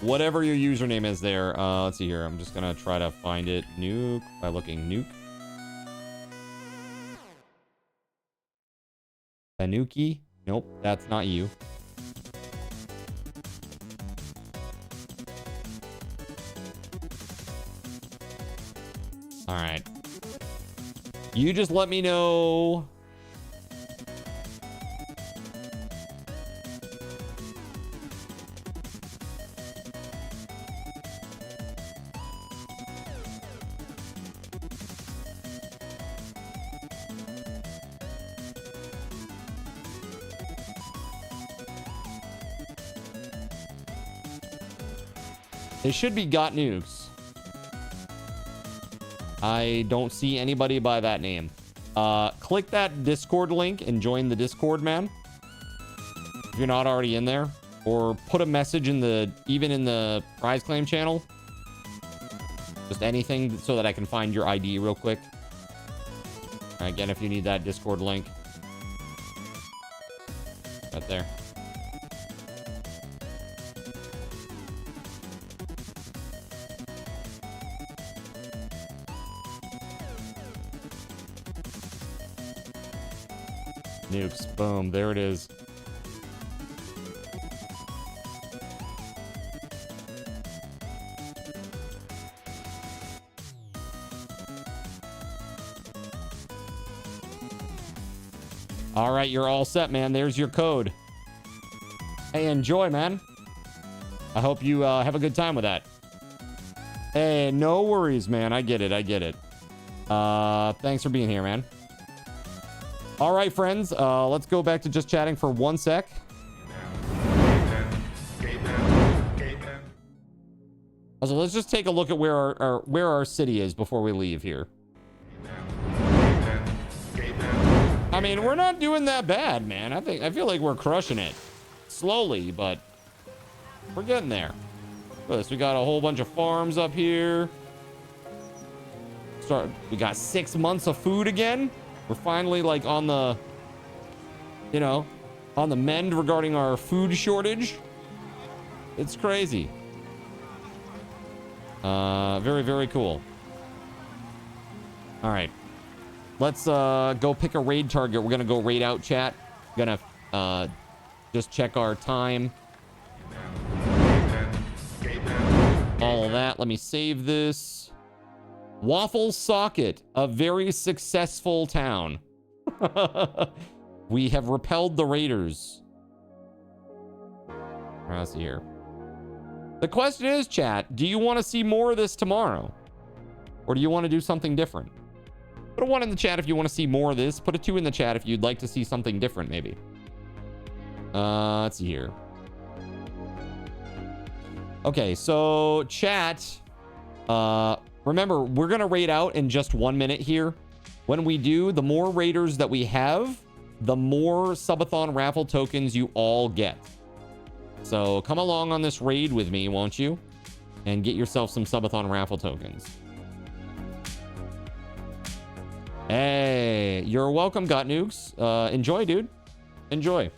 Whatever your username is there. Let's see here. I'm just going to try to find it. Nuke by looking nuke. Tanuki? Nope, that's not you. All right. You just let me know. It should be Got Nukes. I don't see anybody by that name. Click that Discord link and join the Discord, man. If you're not already in there. Or put a message in the, even in the prize claim channel. Just anything so that I can find your ID real quick. Again, if you need that Discord link. Right there. Nukes. Boom. There it is. All right, you're all set, man. There's your code. Hey, enjoy, man. I hope you have a good time with that. Hey, no worries, man. I get it. I get it. Thanks for being here, man. All right, friends. Let's go back to just chatting for 1 sec. So let's just take a look at where our city is before we leave here. I mean, we're not doing that bad, man. I feel like we're crushing it. Slowly, but we're getting there. Look at this. We got a whole bunch of farms up here. We got 6 months of food again. We're finally like on the, you know, on the mend regarding our food shortage. It's crazy. Very, very cool. All right. Let's go pick a raid target. We're gonna go raid out, chat. Gonna just check our time. All of that. Let me save this. Waffle Socket, a very successful town. We have repelled the raiders. Let's see here. The question is, chat, do you want to see more of this tomorrow? Or do you want to do something different? Put a 1 in the chat if you want to see more of this. Put a 2 in the chat if you'd like to see something different, maybe. Let's see here. Okay, so chat. Remember, we're going to raid out in just 1 minute here. When we do, the more raiders that we have, the more Subathon raffle tokens you all get. So come along on this raid with me, won't you? And get yourself some Subathon raffle tokens. Hey, you're welcome, Got Nukes. Enjoy, dude. Enjoy.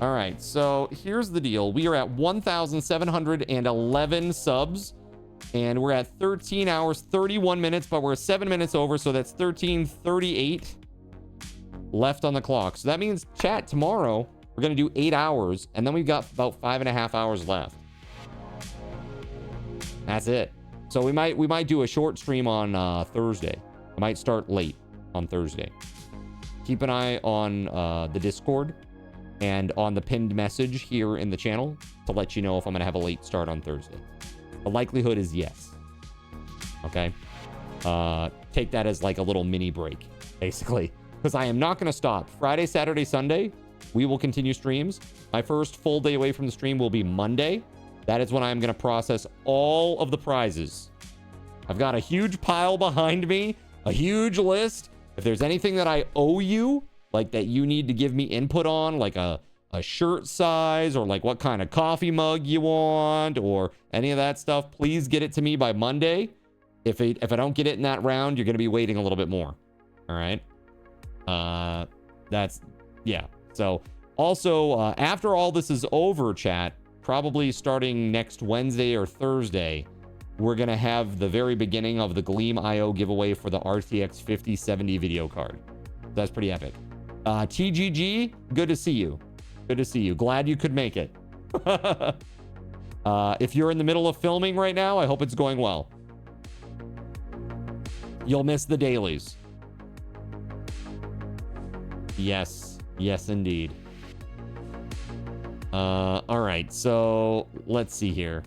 All right, so here's the deal. We are at 1,711 subs. And we're at 13 hours, 31 minutes, but we're 7 minutes over, so that's 13:38 left on the clock. So that means, chat, tomorrow we're going to do 8 hours, and then we've got about 5.5 hours left. That's it. So we might do a short stream on Thursday. I might start late on Thursday. Keep an eye on the Discord and on the pinned message here in the channel to let you know if I'm going to have a late start on Thursday. The likelihood is yes. Okay. Take that as like a little mini break, basically. Because I am not going to stop. Friday, Saturday, Sunday, we will continue streams. My first full day away from the stream will be Monday. That is when I'm going to process all of the prizes. I've got a huge pile behind me, a huge list. If there's anything that I owe you, like that you need to give me input on, like a shirt size or like what kind of coffee mug you want or any of that stuff, please get it to me by Monday. If I don't get it in that round, you're going to be waiting a little bit more. All right. Yeah. So also, after all this is over, chat, probably starting next Wednesday or Thursday, we're going to have the very beginning of the Gleam IO giveaway for the RTX 5070 video card. That's pretty epic. TGG, good to see you. Good to see you. Glad you could make it. If you're in the middle of filming right now, I hope it's going well. You'll miss the dailies. Yes. Yes, indeed. All right. So let's see here.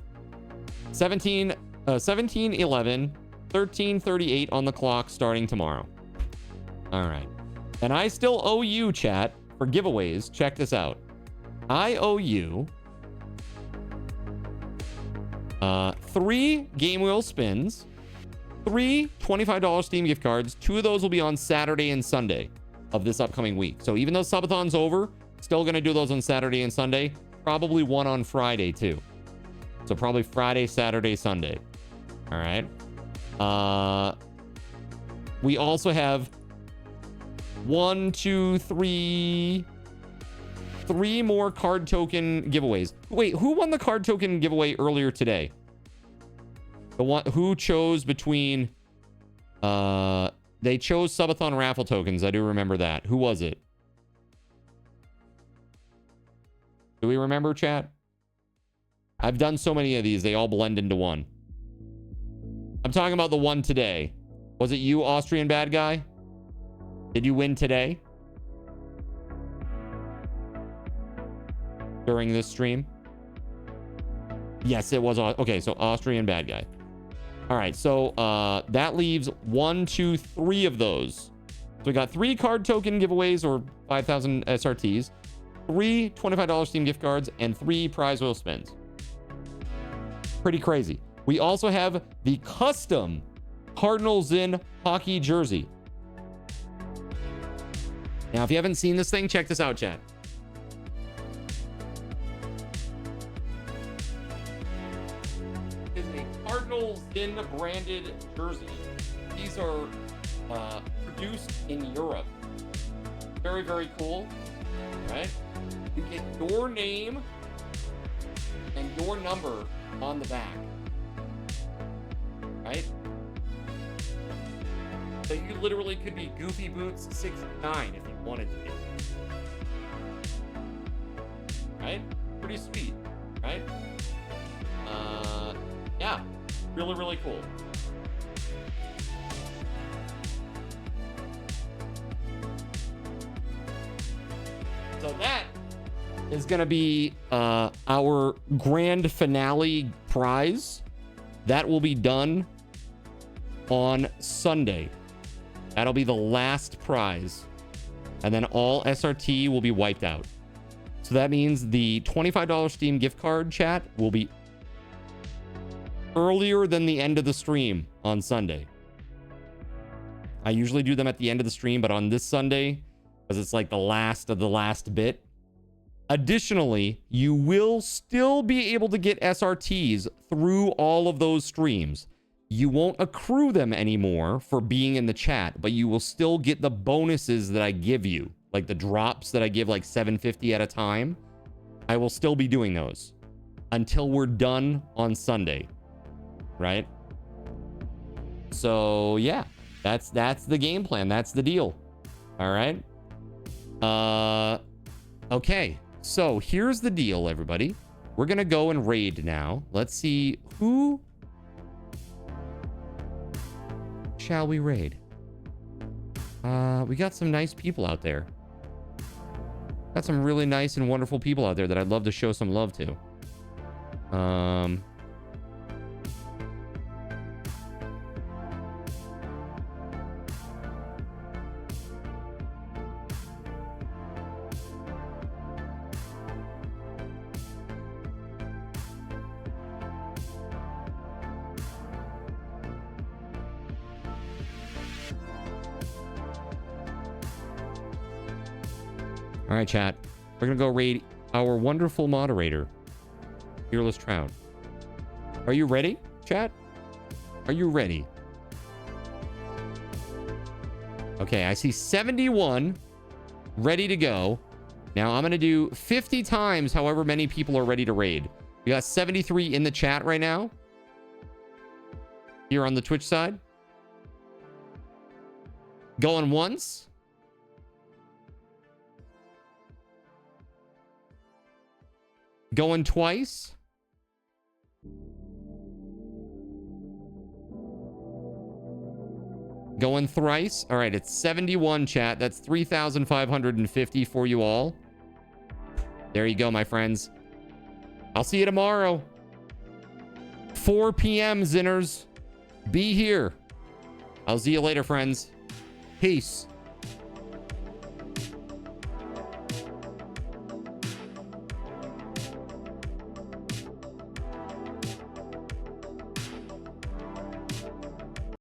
17:11, 13:38 on the clock starting tomorrow. All right. And I still owe you, chat, for giveaways. Check this out. I owe you 3 Game Wheel spins, 3 $25 Steam gift cards. 2 of those will be on Saturday and Sunday of this upcoming week. So even though Subathon's over, still going to do those on Saturday and Sunday. Probably one on Friday too. So probably Friday, Saturday, Sunday. All right. We also have 3 more card token giveaways. Wait, who won the card token giveaway earlier today? The one who chose between they chose Subathon raffle tokens. I do remember that. Who was it? Do we remember, chat? I've done so many of these, they all blend into one. I'm talking about the one today. Was it you, Austrian bad guy? Did you win today? During this stream? Yes, it was. Okay, so Austrian bad guy. All right, so that leaves 1, 2, 3 of those. So we got 3 card token giveaways or 5,000 SRTs, 3 $25 Steam gift cards, and 3 prize wheel spins. Pretty crazy. We also have the custom Cardinals in hockey jersey. Now, if you haven't seen this thing, check this out, chat. It's a Cardinals in branded jersey. These are produced in Europe. Very, very cool. Right? You get your name and your number on the back. Right? So you literally could be Goofy Boots 69 if you wanted to be. Right? Pretty sweet, right? Yeah. Really, really cool. So that is going to be our grand finale prize. That will be done on Sunday. That'll be the last prize. And then all SRT will be wiped out. So that means the $25 Steam gift card, chat, will be earlier than the end of the stream on Sunday. I usually do them at the end of the stream, but on this Sunday, because it's like the last of the last bit. Additionally, you will still be able to get SRTs through all of those streams. You won't accrue them anymore for being in the chat, but you will still get the bonuses that I give you, like the drops that I give like 750 at a time. I will still be doing those until we're done on Sunday, right? So yeah, that's the game plan. That's the deal. All right. Okay. So here's the deal, everybody. We're gonna go and raid now. Let's see who shall we raid. We got some nice people out there. Got some really nice and wonderful people out there that I'd love to show some love to. All right, chat. We're going to go raid our wonderful moderator, Fearless Trout. Are you ready, chat? Are you ready? Okay, I see 71 ready to go. Now I'm going to do 50 times however many people are ready to raid. We got 73 in the chat right now. Here on the Twitch side. Going once. Going twice. Going thrice. All right, it's 71, chat. That's 3,550 for you all. There you go, my friends. I'll see you tomorrow. 4 p.m., Zinners. Be here. I'll see you later, friends. Peace.